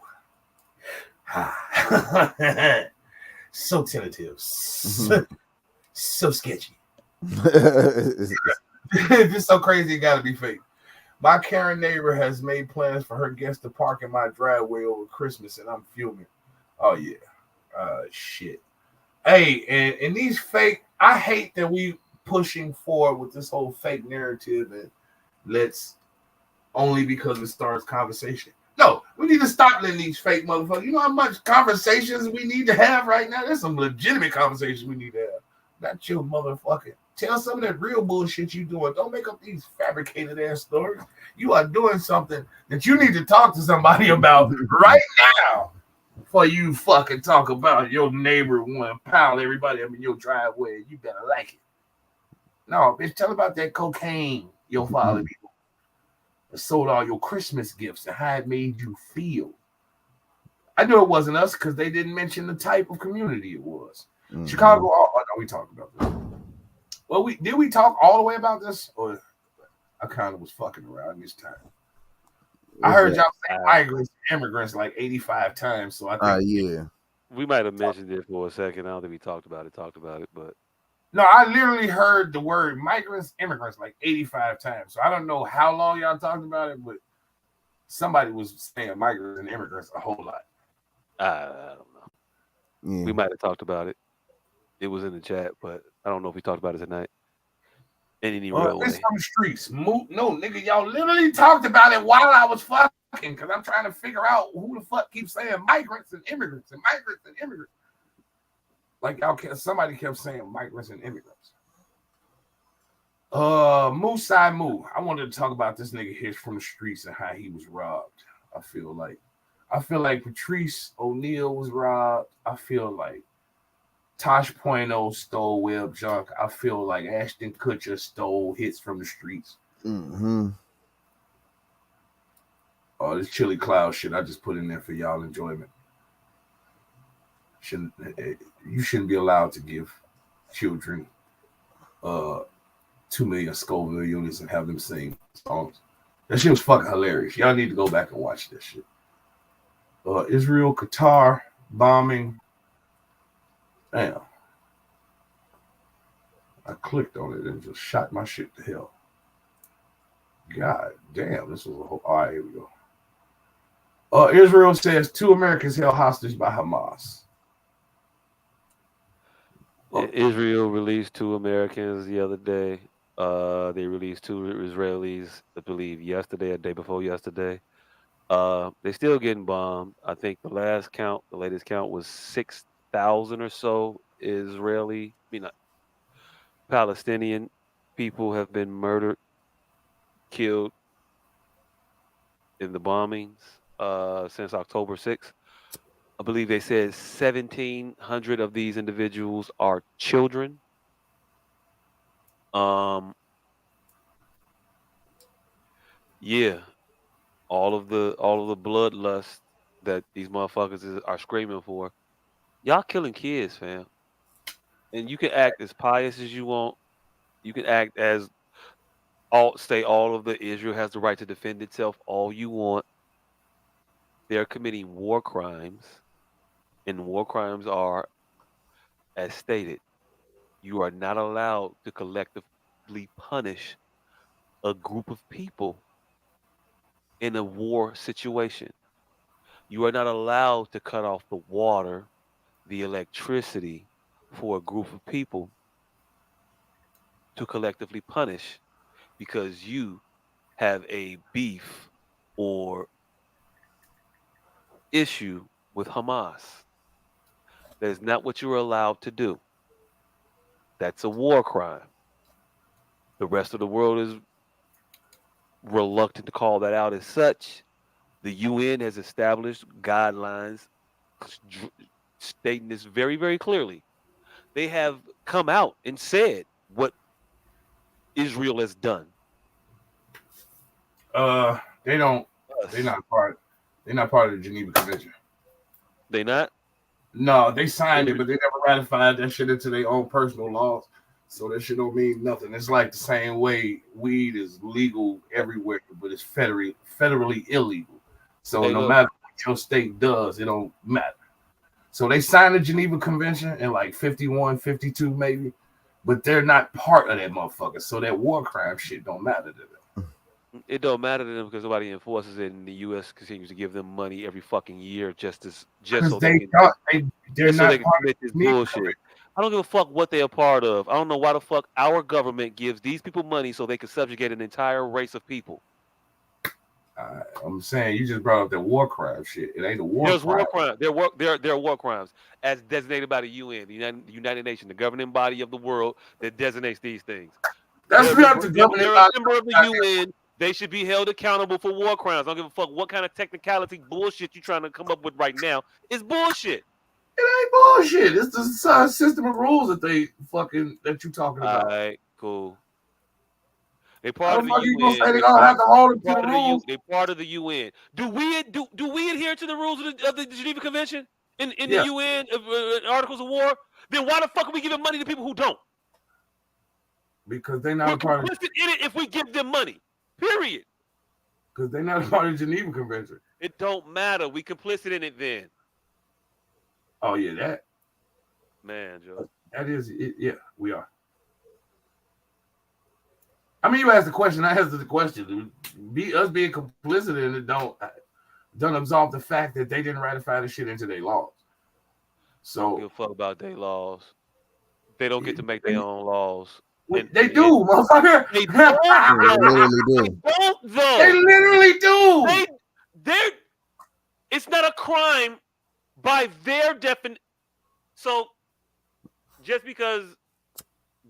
So tentative. So sketchy. It's so crazy it gotta be fake. My Karen neighbor has made plans for her guests to park in my driveway over Christmas, and I'm fuming. Oh yeah. Shit. Hey, and these fake, I hate that we pushing forward with this whole fake narrative and let's only because it starts conversation. No, we need to stop letting these fake motherfuckers. You know how much conversations we need to have right now? There's some legitimate conversations we need to have. Not your motherfucking. Tell some of that real bullshit you doing. Don't make up these fabricated ass stories. You are doing something that you need to talk to somebody about right now. Before you fucking talk about your neighbor want to pile everybody up in your driveway, you better like it. No, bitch, tell about that cocaine your father people sold all your Christmas gifts and how it made you feel. I knew it wasn't us because they didn't mention the type of community it was. Chicago, oh no, we talked about this. Well, did we talk all the way about this? Or I kind of was fucking around this time. I heard y'all say migrants and immigrants like 85 times. So I think yeah. We might have mentioned it for a second. I don't think we talked about it, but no, I literally heard the word migrants, immigrants like 85 times. So I don't know how long y'all talked about it, but somebody was saying migrants and immigrants a whole lot. I don't know. Yeah. We might have talked about it. It was in the chat, but I don't know if we talked about it tonight. In any real way. It's from the streets. No, nigga, y'all literally talked about it while I was fucking, because I'm trying to figure out who the fuck keeps saying migrants and immigrants and migrants and immigrants. Like somebody kept saying migrants and immigrants. Moosai Moo. I wanted to talk about this nigga here from the streets and how he was robbed. I feel like I feel like Patrice O'Neal was robbed. I feel like Tosh Point stole Web Junk. I feel like Ashton Kutcher stole hits from the streets. Mm-hmm. Oh, this Chili Cloud shit I just put in there for y'all enjoyment. You shouldn't be allowed to give children 2 million Scoville units and have them sing songs. That shit was fucking hilarious. Y'all need to go back and watch this shit. Israel, Qatar bombing. Damn. I clicked on it and just shot my shit to hell. God damn, this was a whole. All right, here we go. Israel says 2 Americans held hostage by Hamas. Israel released 2 Americans the other day. They released 2 Israelis, I believe, yesterday, a day before yesterday. They still getting bombed. I think the latest count was 6,000 or so Palestinian people have been murdered, killed in the bombings since October 6th. I believe they said 1,700 of these individuals are children. Yeah, all of the bloodlust that these motherfuckers are screaming for. Y'all killing kids, fam. And you can act as pious as you want. You can act as all of the Israel has the right to defend itself all you want. They're committing war crimes, and war crimes are, as stated, you are not allowed to collectively punish a group of people in a war situation. You are not allowed to cut off the water, the electricity for a group of people to collectively punish because you have a beef or issue with Hamas. That is not what you're allowed to do. That's a war crime. The rest of the world is reluctant to call that out as such. The UN has established guidelines stating this very, very clearly. They have come out and said what Israel has done. They're not part of the Geneva Convention. They not? No, they signed it, but they never ratified that shit into their own personal laws. So that shit don't mean nothing. It's like the same way weed is legal everywhere, but it's federally illegal. So no matter what your state does, it don't matter. So they signed the Geneva Convention in like 51, 52 maybe, but they're not part of that motherfucker. So that war crime shit don't matter to them. It don't matter to them because nobody enforces it, and the U.S. continues to give them money every fucking year just so they can commit this bullshit. I don't give a fuck what they're a part of. I don't know why the fuck our government gives these people money so they can subjugate an entire race of people. I'm saying you just brought up that war crime shit. It ain't a war There's crime. War crimes. There are war crimes as designated by the UN, the United Nations, the governing body of the world that designates these things. That's not the governing body. They're a member of the UN. They should be held accountable for war crimes. I don't give a fuck what kind of technicality bullshit you're trying to come up with right now. It's bullshit. It ain't bullshit. It's the system of rules that you talking about. All right, cool. They part of the UN. They part of the UN. Do we adhere to the rules of the Geneva Convention in the UN Articles of War? Then why the fuck are we giving money to people who don't? Because they're not a part of it. If we give them money, period. Because they're not a part of the Geneva Convention. It don't matter. We complicit in it then. Oh yeah, that man, Joe. That is it. Yeah, we are. I mean, you asked the question. I answered the question. Us being complicit in it don't absolve the fact that they didn't ratify the shit into their laws. So don't give a fuck about their laws. They don't get to make their own laws. They do, motherfucker. They literally do. They don't, though. They literally do. They're. It's not a crime by their definition. So, just because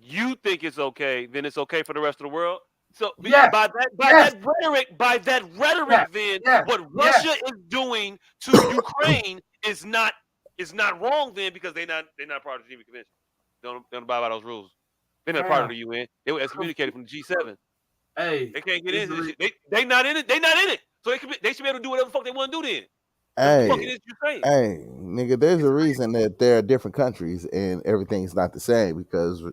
you think it's okay, then it's okay for the rest of the world. So Yes. by that rhetoric, then what Russia is doing to Ukraine is not wrong then, because they're not part of the Geneva Convention. Don't abide by those rules. They're not part of the UN. They were excommunicated from the G7. Hey, they can't get into this shit. They not in it. They not in it. So they should be able to do whatever the fuck they want to do then. What the fuck it is you saying? Hey, nigga, there's a reason that there are different countries and everything's not the same, because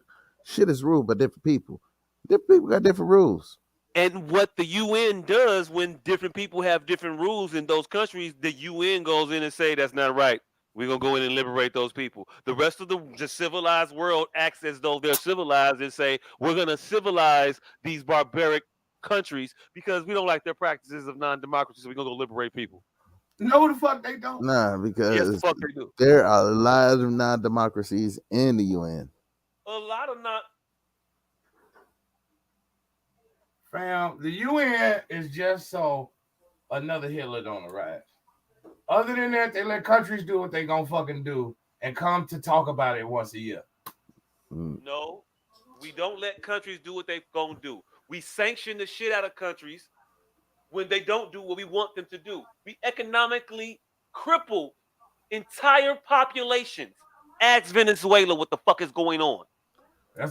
shit is ruled by different people. Different people got different rules. And what the UN does when different people have different rules in those countries, the UN goes in and say that's not right. We're gonna go in and liberate those people. The rest of the civilized world acts as though they're civilized and say we're gonna civilize these barbaric countries because we don't like their practices of non-democracy, so we're gonna go liberate people. No, the fuck they don't. Nah, because yes, the fuck they do. There are a lot of non-democracies in the UN. A lot of not. Fam, the UN is just so another Hitler don't arrive. Other than that, they let countries do what they gonna fucking do and come to talk about it once a year. No, we don't let countries do what they gonna do. We sanction the shit out of countries when they don't do what we want them to do. We economically cripple entire populations. Ask Venezuela what the fuck is going on.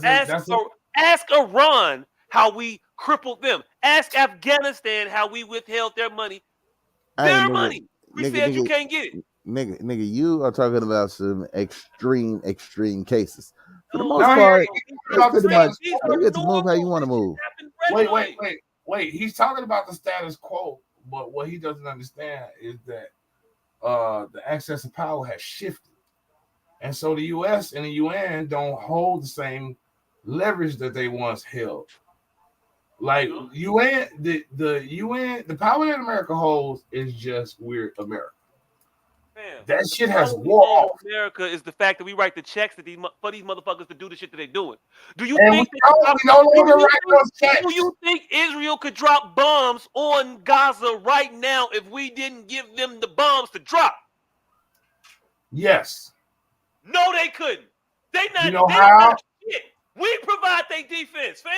Ask Iran how we crippled them. Ask Afghanistan how we withheld their money. Their money. We said you can't get it. Nigga, you are talking about some extreme cases. For the most part, it's pretty much you get to move how you want to move. Wait. He's talking about the status quo, but what he doesn't understand is that the access of power has shifted. And so the US and the UN don't hold the same leverage that they once held. Like UN, the UN, the power that America holds is just weird America. Man, that shit has wore off. America is the fact that we write the checks for these motherfuckers to do the shit that they're doing. Do you think do you think Israel could drop bombs on Gaza right now if we didn't give them the bombs to drop? Yes. No, they couldn't. They not. You know how? Shit. We provide their defense, fam.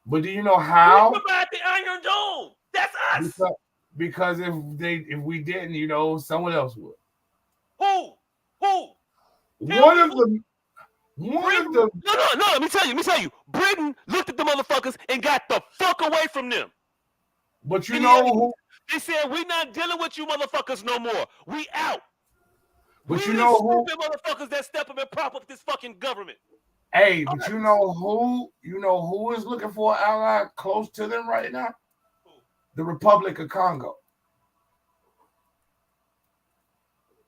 But do you know how? We provide the Iron Dome. That's us. Because if we didn't, you know, someone else would. Who? One of the. No. Let me tell you. Britain looked at the motherfuckers and got the fuck away from them. But you know who? They said we not dealing with you motherfuckers no more. We out. But you know who? Stupid motherfuckers that step up and prop up this fucking government. Hey, but you know who? You know who is looking for an ally close to them right now? The Republic of Congo.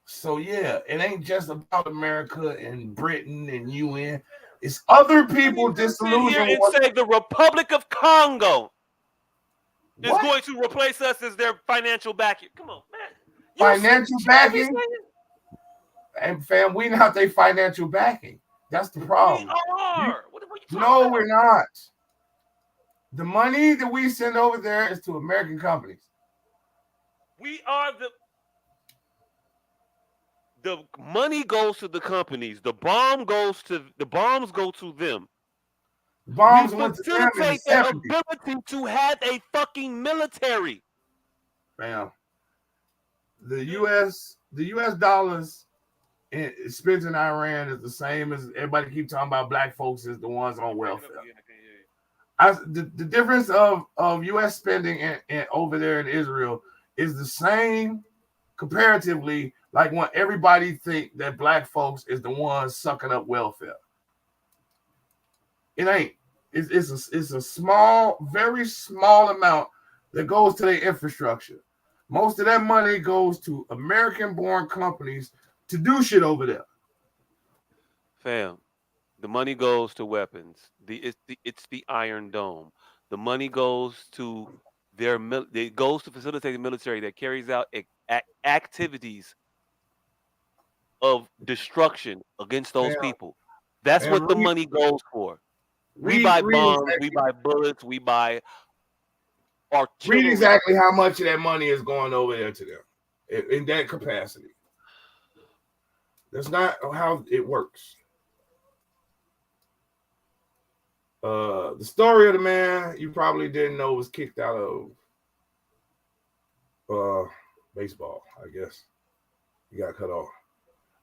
So yeah, it ain't just about America and Britain and UN. It's other people disillusioned. Here and say the Republic of Congo is going to replace us as their financial backing. Come on, man. Financial backing? And fam, we not their financial backing. That's the problem. We are. What are you no, about? We're not. The money that we send over there is to American companies. We are the money goes to the companies. The bombs go to them. Bombs we went to facilitate their ability to have a fucking military. Bam. The US dollars spent in Iran is the same as everybody keep talking about. Black folks is the ones on welfare. The difference of U.S. spending over there in Israel is the same comparatively, like when everybody think that black folks is the ones sucking up welfare. It ain't. It's a small, very small amount that goes to their infrastructure. Most of that money goes to American-born companies to do shit over there. Fam, the money goes to weapons. It's the Iron Dome. The money goes to it goes to facilitate the military that carries out activities of destruction against those people. That's what the money goes for. We buy bombs, we buy bullets, we buy artillery. Read exactly how much of that money is going over there to them in that capacity. That's not how it works. The story of the man you probably didn't know was kicked out of baseball, I guess. He got cut off.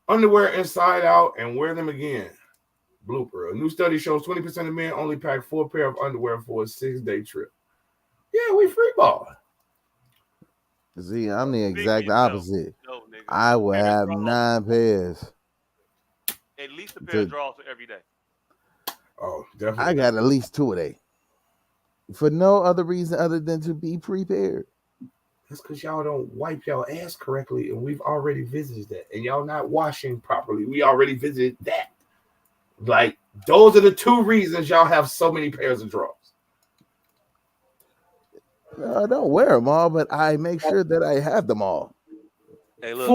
Underwear inside out and wear them again. Blooper. A new study shows 20% of men only pack 4 pair of underwear for a 6-day trip. Yeah, we free ball. See, I'm the exact opposite. No, nigga. I will have 9 pairs. At least a pair of drawers every day. Oh, definitely. I got at least 2 a day. For no other reason other than to be prepared. That's because y'all don't wipe y'all ass correctly, and we've already visited that. And y'all not washing properly. We already visited that. Like, those are the 2 reasons y'all have so many pairs of drawers. I don't wear them all, but I make sure that I have them all. Hey, look,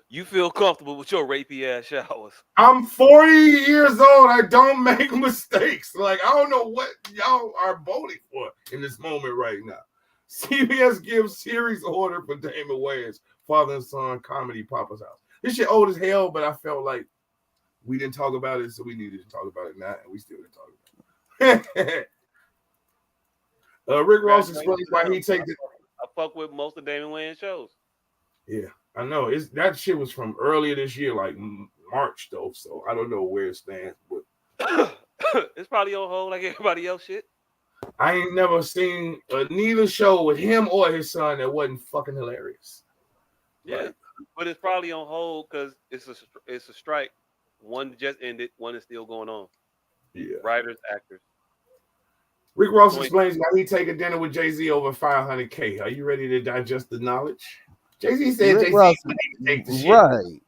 you feel comfortable with your rapey ass showers. I'm 40 years old. I don't make mistakes. Like, I don't know what y'all are voting for in this moment right now. CBS gives series order for Damon Wayans' father and son comedy Papa's House. This shit old as hell, but I felt like we didn't talk about it, so we needed to talk about it now, and we still didn't talk about it. Rick Ross explains why he takes it. I fuck with most of Damon Wayans shows. Yeah, I know. That shit was from earlier this year, like March though. So I don't know where it stands, but it's probably on hold like everybody else shit. I ain't never seen neither show with him or his son that wasn't fucking hilarious. Yeah, but it's probably on hold because it's a strike. One just ended. One is still going on. Yeah, writers, actors. Rick Ross explains why he take a dinner with Jay-Z over $500K. Are you ready to digest the knowledge? Jay-Z said Jay-Z wouldn't even take the shit. Right.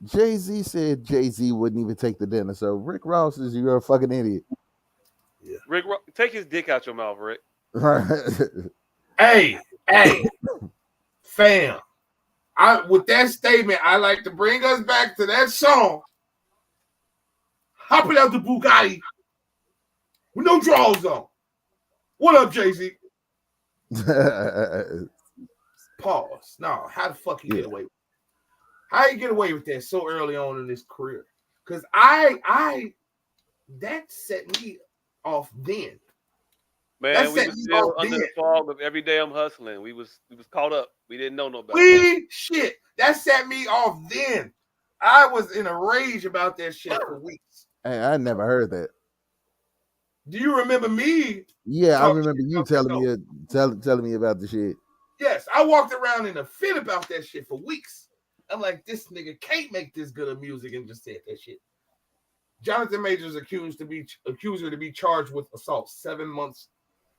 Jay-Z said Jay-Z wouldn't even take the dinner. So Rick Ross is you're a fucking idiot. Yeah. Rick, take his dick out your mouth, Rick. Hey, fam. With that statement, I like to bring us back to that song. Hopping out the Bugatti with no drawers on. What up, Jay-Z? Pause. No, how the fuck you get away with it? How you get away with that so early on in his career? Because that set me off then. Man, we was still under the fog of every day I'm hustling. We was caught up. We didn't know no better. Shit. That set me off then. I was in a rage about that shit for weeks. Hey, I never heard that. Do you remember me? Yeah, I remember you telling me about the shit. Yes, I walked around in a fit about that shit for weeks. I'm like, this nigga can't make this good of music and just said that shit. Jonathan Majors accused her to be charged with assault 7 months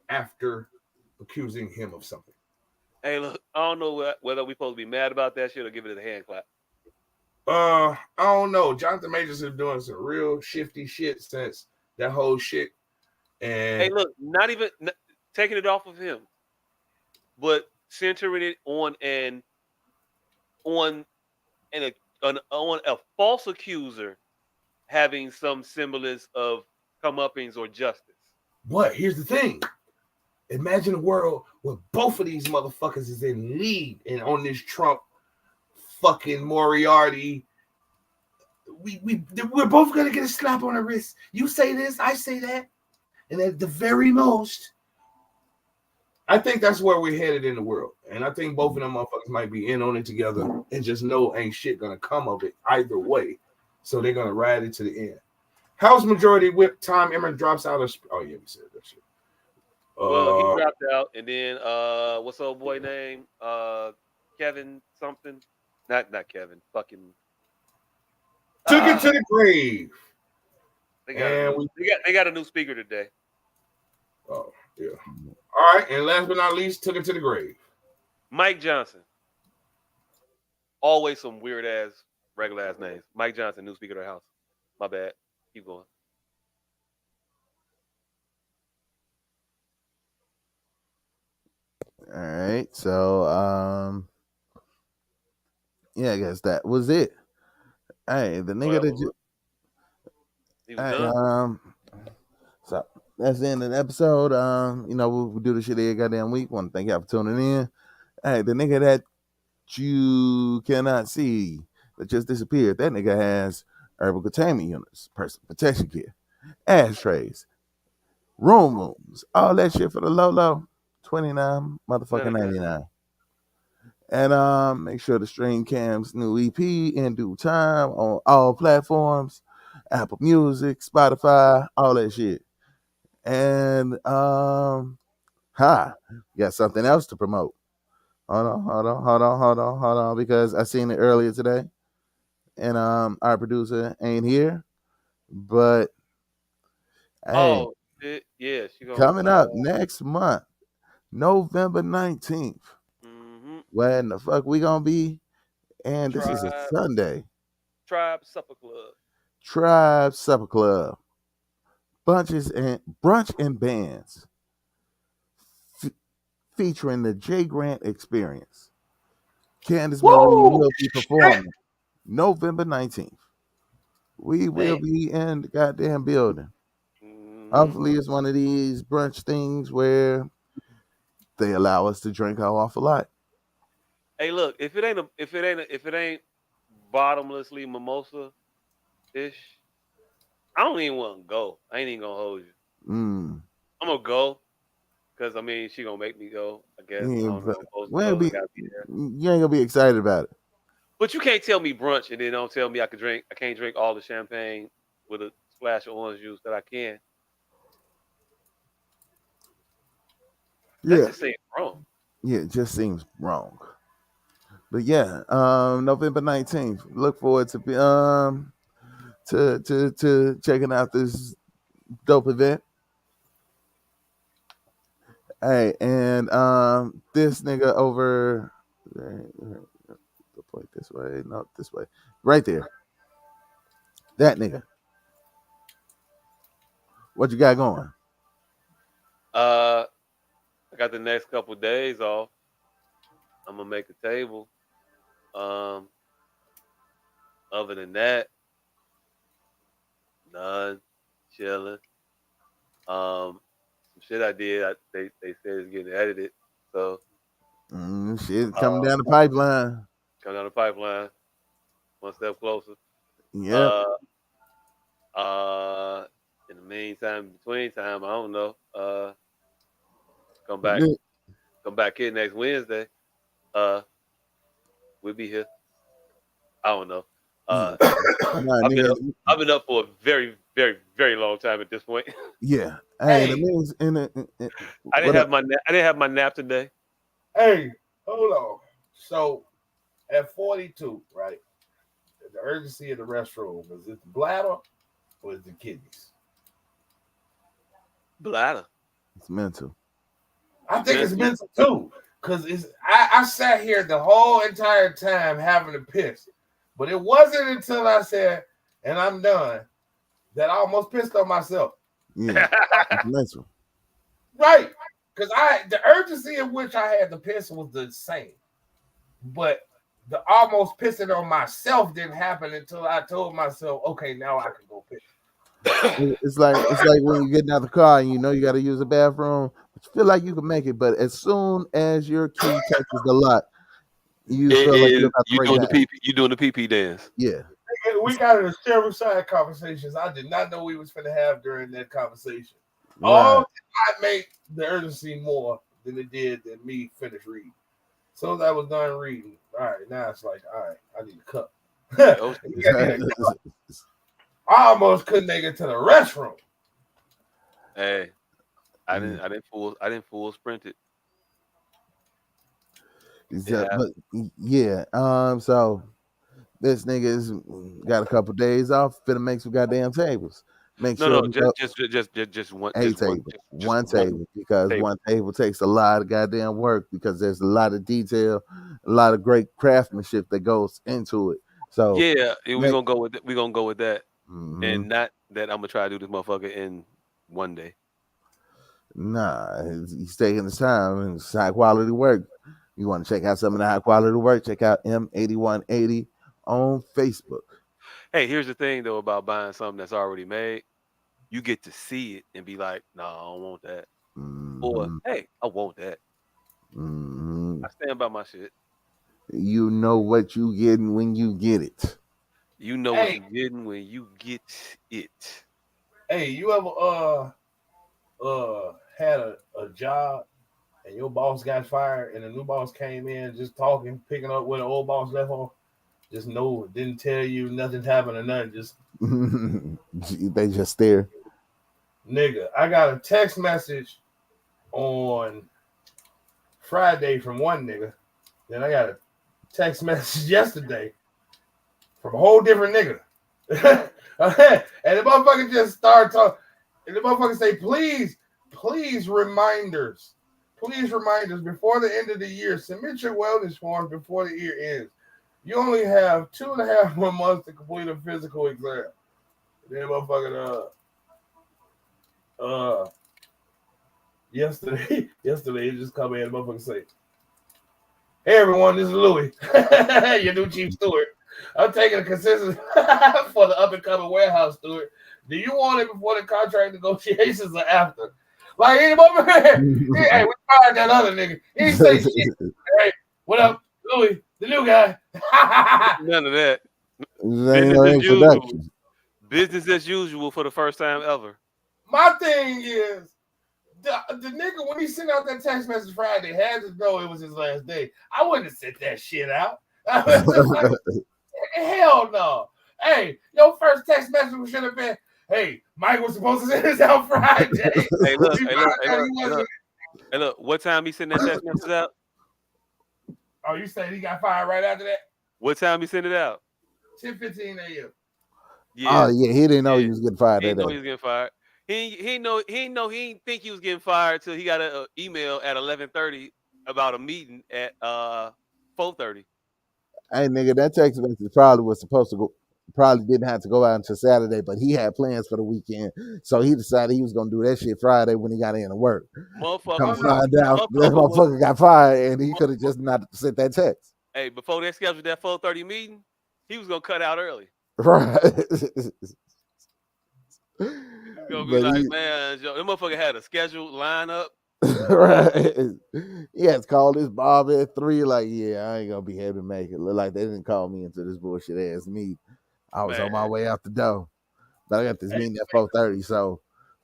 after accusing him of something. Hey, look, I don't know whether we're supposed to be mad about that shit or give it a hand clap. I don't know. Jonathan Majors is doing some real shifty shit since that whole shit. And hey, look, not even taking it off of him, but centering it on a false accuser having some semblance of comeuppance or justice. But here's the thing. Imagine a world where both of these motherfuckers is in lead and on this Trump fucking Moriarty. We're both gonna get a slap on the wrist. You say this, I say that. And at the very most, I think that's where we're headed in the world. And I think both of them motherfuckers might be in on it together and just know ain't shit gonna come of it either way. So they're gonna ride it to the end. House Majority Whip Tom Emmer drops out of. Oh yeah, we said that shit. Well, he dropped out, and then what's old boy name? Kevin something. Not Kevin. Fucking. Took it to the grave. They got a new speaker today. Oh yeah. All right, and last but not least, took it to the grave. Mike Johnson. Always some weird ass, regular ass names. Mike Johnson, new speaker of the House. My bad. Keep going. All right, so yeah, I guess that was it. Hey, the nigga so that's the end of the episode. We'll do this shit every goddamn week. Want to thank y'all for tuning in. Hey, the nigga that you cannot see that just disappeared, that nigga has herbal containment units, personal protection gear. ashtrays, rooms, all that shit for the low, 29 motherfucking 99. And make sure to stream Cam's new EP in due time on all platforms, Apple Music, Spotify, all that shit. And got something else to promote. Hold on, because I seen it earlier today, and our producer ain't here, but hey, yeah, she gonna coming up next month, November 19th. Mm-hmm. Where in the fuck we gonna be? And this is a Sunday. Tribe Supper Club. Tribe Supper Club. Brunch and bands. Featuring the J Grant Experience. Candace Marie will be performing November 19th. We will be in the goddamn building. Hopefully it's one of these brunch things where they allow us to drink our awful lot. Hey, look, if it ain't bottomlessly mimosa ish, I don't even want to go. I ain't even gonna hold you. I'm gonna go because I mean she gonna make me go. I guess I don't know. You ain't gonna be excited about it. But you can't tell me brunch and then don't tell me I can't drink all the champagne with a splash of orange juice that I can. That just seems wrong. Yeah, it just seems wrong. But yeah, November 19th. Look forward to checking out this dope event. Hey, and this nigga over point this way, not this way. Right there. That nigga. What you got going? I got the next couple of days off. I'm gonna make a table. Other than that, none. Chilling. Some shit I did. They said it's getting edited. So shit coming down the pipeline. Coming down the pipeline. One step closer. Yeah. In the meantime, between time, I don't know. Come back here next Wednesday. We'll be here. I don't know. I've been up for a very, very, very long time at this point. Yeah. Hey, I didn't have my nap today. Hey, hold on. So at 42, right? The urgency of the restroom, is it the bladder or is it the kidneys? Bladder. It's mental. I think it's mental too. Cause I sat here the whole entire time having to piss. But it wasn't until I said, and I'm done, that I almost pissed on myself. Yeah. It's mental. Right. Because the urgency in which I had to piss was the same. But the almost pissing on myself didn't happen until I told myself, okay, now I can go piss. It's like when you get out the car and you know you got to use the bathroom, but you feel like you can make it. But as soon as your key touches the lock, you feel like you're about to break down. You doing the pee dance? Yeah. We got into several side conversations I did not know we was going to have during that conversation. Right. All I made the urgency more than it did than me finish reading. So as I was done reading, all right, now it's like, all right, I need a cup. I almost couldn't make it to the restroom. Hey, I didn't full sprint it. But yeah, so this nigga's got a couple days off, finna make some goddamn tables. Just one table because one table takes a lot of goddamn work because there's a lot of detail, a lot of great craftsmanship that goes into it. So we're gonna go with that. We're gonna go with that, and not that I'm gonna try to do this motherfucker in one day. Nah, he's taking his time and it's high quality work. You want to check out some of the high quality work? Check out M8180 on Facebook. Hey, here's the thing though about buying something that's already made. You get to see it and be like, "No, I don't want that," or "Hey, I want that." I stand by my shit. You know what you getting when you get it. You know what you're getting when you get it. Hey, you ever had a job and your boss got fired and the new boss came in just talking, picking up where the old boss left off? Just no, didn't tell you nothing happened or nothing. Just they just stare. Nigga, I got a text message on Friday from one nigga. Then I got a text message yesterday from a whole different nigga. And the motherfucker just started talking. And the motherfucker say, please reminders. Please reminders before the end of the year. Submit your wellness form before the year ends. You only have 2.5 more months to complete a physical exam. And then motherfucker yesterday he just come in and motherfucker say, hey everyone, this is Louis, your new chief steward. I'm taking a consensus for the up and coming warehouse steward. Do you want it before the contract negotiations or after? Like, hey, we fired that other nigga. He didn't say shit. Hey, what up, Louis, the new guy? None of that. Business as usual for the first time ever. My thing is, the nigga, when he sent out that text message Friday, had to know it was his last day. I wouldn't have sent that shit out. Hell no. Hey, your first text message should have been, hey, Mike was supposed to send this out Friday. Hey, look, what time he sent that text message out? Oh, you said he got fired right after that? What time he sent it out? 10:15 a.m. Yeah. Oh, yeah, he didn't know he was getting fired. He didn't know he was getting fired. He didn't think he was getting fired till he got an email at 11:30 about a meeting at 4:30. Hey, nigga, that text message probably didn't have to go out until Saturday, but he had plans for the weekend, so he decided he was gonna do that shit Friday when he got into work. Come find out, that motherfucker got fired, and he could have just not sent that text. Hey, before they scheduled that 4:30 meeting, he was gonna cut out early. Right. Gonna be like, man, that motherfucker had a scheduled lineup. Right. Yeah, it's called this Bob at 3. Like, yeah, I ain't gonna be able to make it. Look like they didn't call me into this bullshit ass meet. I was on my way out the door. But I got this meeting at 4:30, so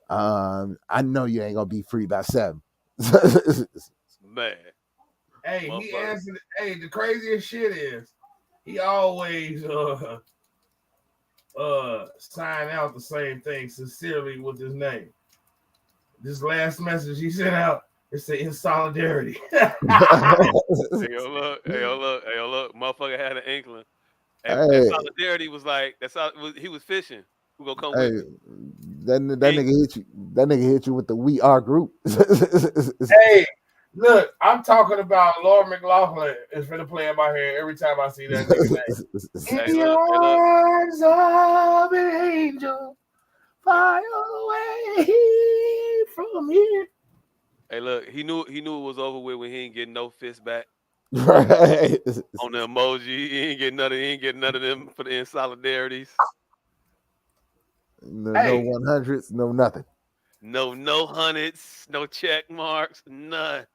I know you ain't gonna be free by 7. Man. Hey, he answered. Hey, the craziest shit is he always sign out the same thing sincerely with his name. This last message he sent out, it said in solidarity. Hey, look. Motherfucker had an inkling. And solidarity was like, he was fishing. Who gonna come with me? That nigga hit you. That nigga hit you with the We Are group. Hey, look, I'm talking about Lord McLaughlin is finna play in my head every time I see that nigga name. In the arms of an angel, far away from here. Hey, look, he knew it was over with when he ain't getting no fist back. Right. On the emoji, he ain't getting none of them for the insolidarities. No 100s, no nothing. No hundreds, no check marks, none.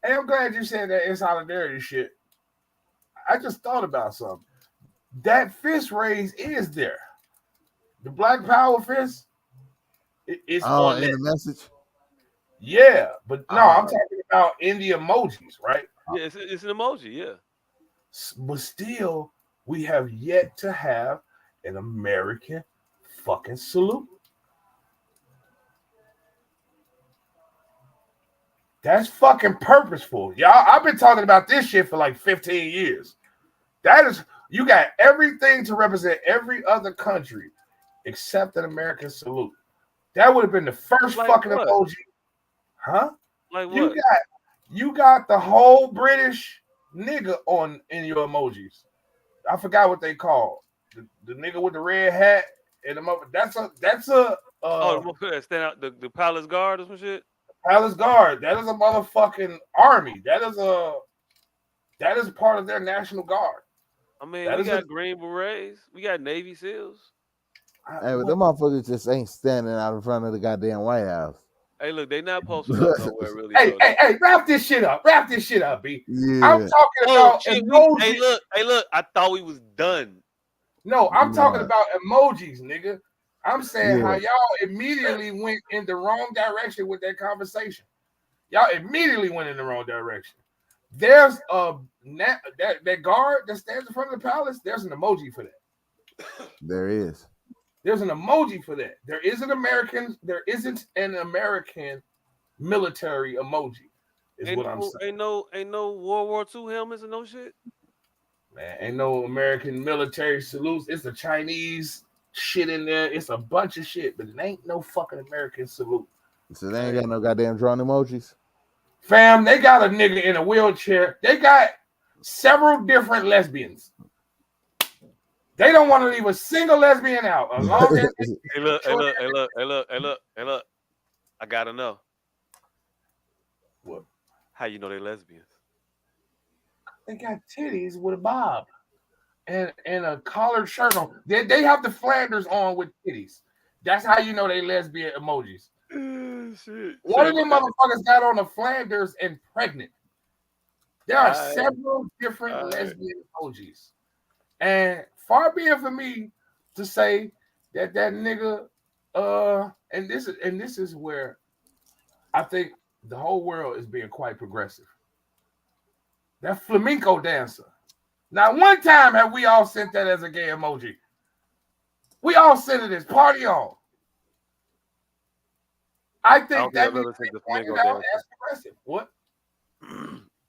Hey, I'm glad you said that insolidarity shit. I just thought about something. That fist raise is there. The Black Power fist is on in the message. Yeah, but no, I'm talking about in the emojis, right? Yeah, it's an emoji, yeah. But still, we have yet to have an American fucking salute. That's fucking purposeful. Y'all, I've been talking about this shit for like 15 years. That is, you got everything to represent every other country except an American salute. That would have been the first fucking emoji. Huh? Like what? You got the whole British nigga in your emojis. I forgot what they call the nigga with the red hat and the mother. That's a stand out the Palace Guard or some shit. Palace Guard. That is a motherfucking army. That is part of their National Guard. I mean, we got Green Berets. We got Navy SEALs. Hey, but them motherfuckers just ain't standing out in front of the goddamn White House. Hey, look, they not posted up nowhere really. Hey, wrap this shit up, B. Yeah. I'm talking about emojis. Hey, look, I thought we was done. No, I'm talking about emojis, nigga. I'm saying how y'all immediately went in the wrong direction with that conversation. Y'all immediately went in the wrong direction. There's that guard that stands in front of the palace. There's an emoji for that. There is. There's an emoji for that. There isn't an American military emoji. Is what I'm saying. Ain't no World War II helmets and no shit. Man, ain't no American military salutes. It's a Chinese shit in there. It's a bunch of shit, but it ain't no fucking American salute. So they ain't got no goddamn drawn emojis. Fam, they got a nigga in a wheelchair. They got several different lesbians. They don't want to leave a single lesbian out. As long as hey look. I gotta know. What? How you know they lesbians? They got titties with a bob and a collared shirt on. They have the Flanders on with titties. That's how you know they lesbian emojis. Shit. One of them motherfuckers got on the Flanders and pregnant. There are several different lesbian emojis. And far be it for me to say that nigga, and this is where I think the whole world is being quite progressive. That flamenco dancer. Now, one time have we all sent that as a gay emoji. We all sent it as party on. I think that needs to be pointed out as progressive. What?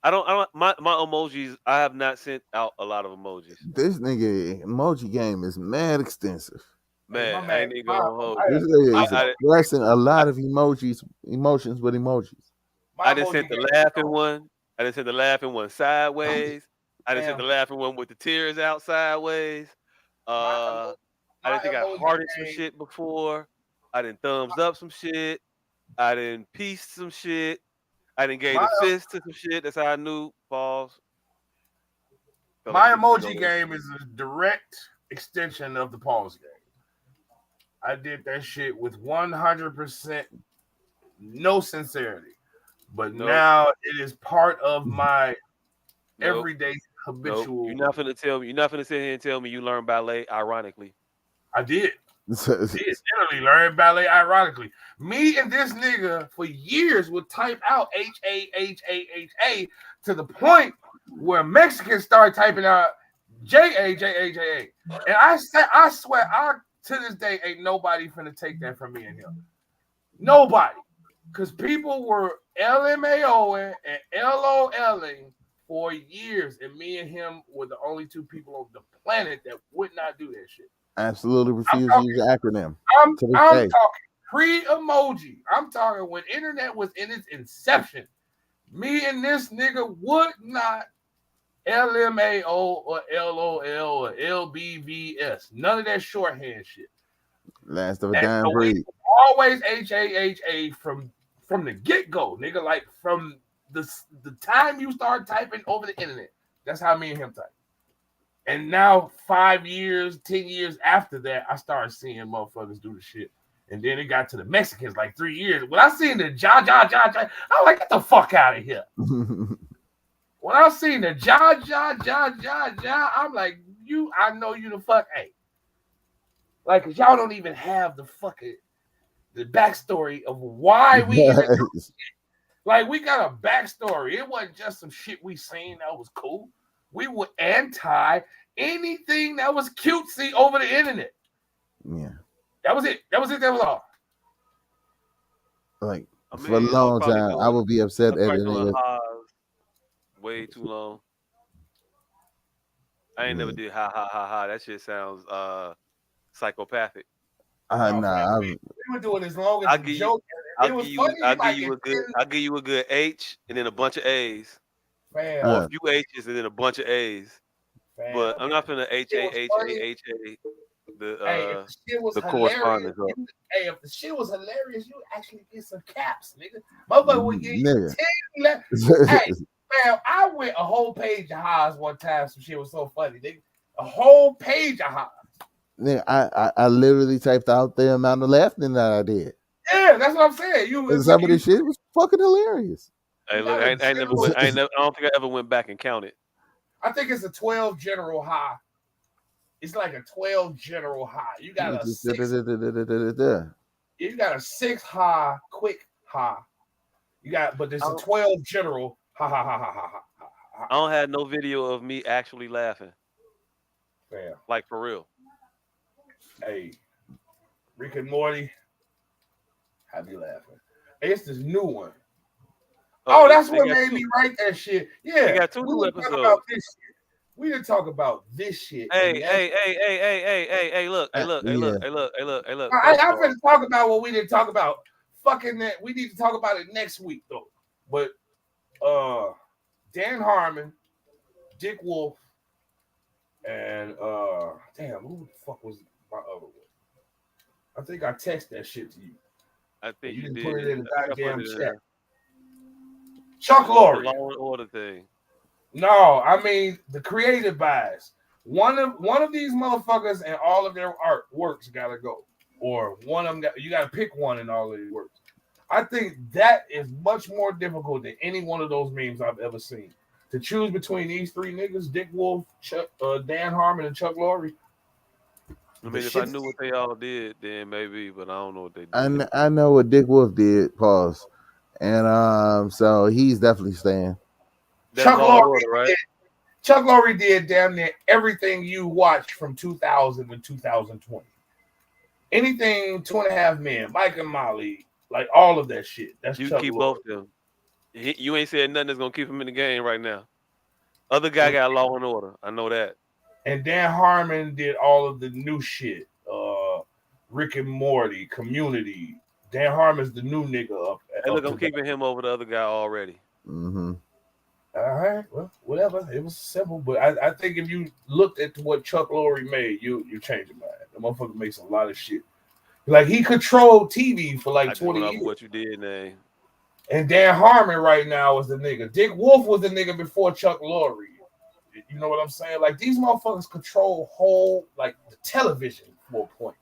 I don't my emojis, I have not sent out a lot of emojis. This nigga emoji game is mad extensive. Man, I ain't even gonna hold this nigga is expressing a lot of emotions with emojis. I just sent the laughing one. I didn't send the laughing one sideways. I didn't send the laughing one with the tears out sideways. I didn't think I hearted some shit before. I didn't thumbs up some shit. I didn't piece some shit. I didn't gave the fist to some shit. That's how I knew. Pause. My emoji game is a direct extension of the pause game. I did that shit with 100% no sincerity. But now it is part of my everyday habitual. You're not finna tell me. You're not finna sit here and tell me you learned ballet ironically. I did. Literally learned ballet ironically. Me and this nigga for years would type out H-A-H-A-H-A to the point where Mexicans started typing out J-A-J-A-J-A. And I swear, to this day ain't nobody finna take that from me and him. Nobody. Because people were LMAOing and LOLing for years, and me and him were the only two people on the planet that would not do that shit. Absolutely refuse to use the acronym. I'm talking pre-emoji. I'm talking when internet was in its inception. Me and this nigga would not LMAO or LOL or LBVS. None of that shorthand shit. Last of a dying breed. Always HAHA from the get-go, nigga. Like from the time you start typing over the internet. That's how me and him type. And now 5 years, 10 years after that, I started seeing motherfuckers do the shit. And then it got to the Mexicans like 3 years. When I seen the ja, I'm like, get the fuck out of here. When I seen the ja, I'm like, I know you the fuck ain't. Like, cause y'all don't even have the backstory of why we even do shit. Like, we got a backstory. It wasn't just some shit we seen that was cool. We were anti anything that was cutesy over the internet. Yeah. That was it. That was all. Like, for a long time, I would be upset at it. Way too long. I ain't never did ha. That shit sounds psychopathic. We were doing as long as the joke. I'll give you a good H and then a bunch of A's. Man. Or a few H's and then a bunch of A's. Man. But I'm not finna HAHAHA the correspondence. Hey, if the shit was hilarious, you actually get some caps, nigga. Motherfucker would get you 10 Hey, man, I went a whole page of highs one time. Some shit was so funny, nigga. A whole page of highs. Yeah, I literally typed out the amount of laughing that I did. Yeah, that's what I'm saying. Some of this shit was fucking hilarious. Hey, look, I don't think I ever went back and counted. I think it's a 12 general high. It's like a 12 general high. You got a 6. You got a 6 high, quick high. You got, but there's a 12 general. Ha ha ha ha ha ha. I don't have no video of me actually laughing. Damn. Like for real. Hey, Rick and Morty. Have you laughing? Hey, it's this new one. Oh, that's what made me write that shit. Yeah. They got 2 new episodes. About this shit. We didn't talk about this shit. Hey, look. I'm Look. finna talk about what we didn't talk about. Fucking that. We need to talk about it next week though. But Dan Harmon, Dick Wolf, and damn, who the fuck was my other one? I think I texted that shit to you. I think you didn't did. put it in the goddamn chat. Chuck Lorre. Law and Order thing. No, I mean the creative bias. One of these motherfuckers and all of their artworks gotta go, or one of them you gotta pick one in all of these works. I think that is much more difficult than any one of those memes I've ever seen. To choose between these 3 niggas, Dick Wolf, Dan Harmon, and Chuck Lorre. I mean, if I knew what they all did, then maybe, but I don't know what they did. I know what Dick Wolf did. Pause. And so he's definitely staying. Chuck Lorre, right? Chuck Lorre did damn near everything you watched from 2000 to 2020. Anything 2.5 Men, Mike and Molly, like all of that shit. That's you Chuck keep Lorre. Both of them. You ain't said nothing that's gonna keep him in the game right now. Other guy got Law and Order. I know that. And Dan Harmon did all of the new shit. Rick and Morty, Community. Dan Harmon's the new nigga up. Hey, look, I'm keeping him over the other guy already. Mm-hmm. All right, well, whatever. It was simple, but I think if you looked at what Chuck Lorre made, you change your mind. The motherfucker makes a lot of shit. Like he controlled TV for like 20 years. What you did, man. And Dan Harmon right now is the nigga. Dick Wolf was the nigga before Chuck Lorre. You know what I'm saying? Like these motherfuckers control whole like the television for a point.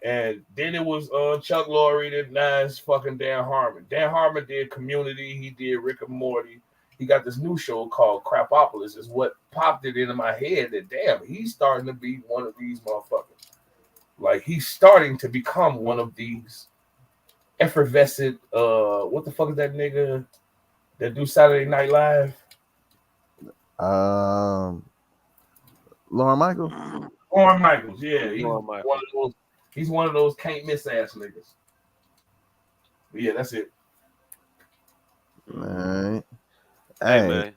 And then it was Chuck Lorre, then now it's fucking Dan Harmon. Dan Harmon did Community, he did Rick and Morty. He got this new show called Crapopolis. Is what popped it into my head that damn, he's starting to be one of these motherfuckers. Like he's starting to become one of these effervescent. What the fuck is that nigga that do Saturday Night Live? Lorne Michaels. Lorne Michaels, yeah, Michaels. He's one of those can't miss ass niggas. But yeah, that's it. All right. Hey man,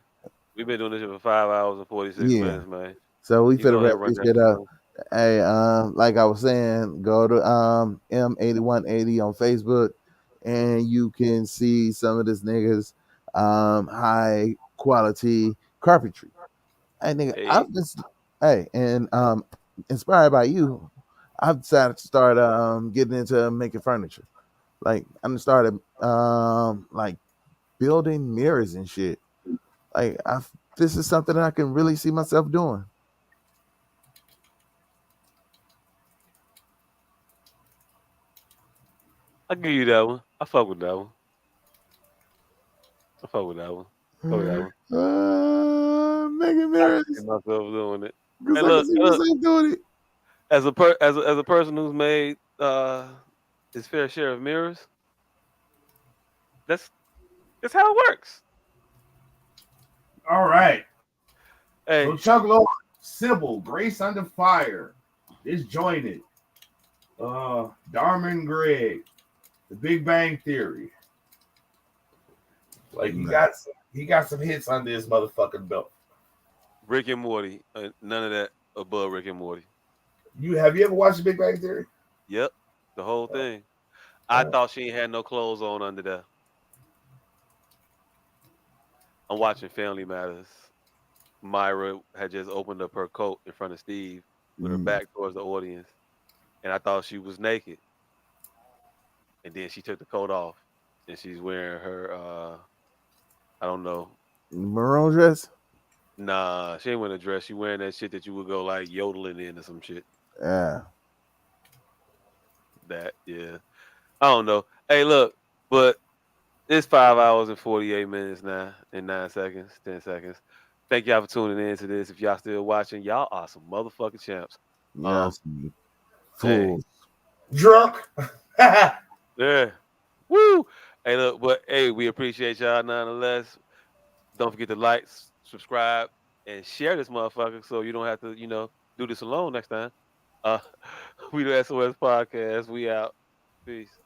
we've been doing this for 5 hours and 46 minutes, man. So we finna wrap this shit up. Hey, like I was saying, go to M8180 on Facebook, and you can see some of this niggas high quality carpentry. Hey nigga, I've been inspired by you. I've decided to start getting into making furniture. Like I started like building mirrors and shit. Like this is something that I can really see myself doing. I'll give you that one. I fuck with that one. Making mirrors. I see myself doing it. Hey, look, doing it. As a person who's made his fair share of mirrors, that's how it works. All right. Hey, so Chuck Lorre, Sybil, Grace Under Fire, Disjointed, Dharma and Greg, The Big Bang Theory. Like he got some hits under his motherfucking belt. Rick and Morty, none of that above Rick and Morty. Have you ever watched The Big Bang Theory? Yep, the whole thing. I thought she ain't had no clothes on under there. I'm watching Family Matters. Myra had just opened up her coat in front of Steve with her back towards the audience, and I thought she was naked. And then she took the coat off, and she's wearing her, I don't know, maroon dress. Nah, she ain't wearing a dress. She wearing that shit that you would go like yodeling in or some shit. Yeah. Yeah. I don't know. Hey, look, but it's 5 hours and 48 minutes now and 9 seconds, 10 seconds. Thank y'all for tuning in to this. If y'all still watching, y'all are some motherfucking champs. Y'all some fools. Drunk. Yeah. Woo. Hey, look, but hey, we appreciate y'all nonetheless. Don't forget to like, subscribe, and share this motherfucker so you don't have to, do this alone next time. We the S.O.S podcast. We out. Peace.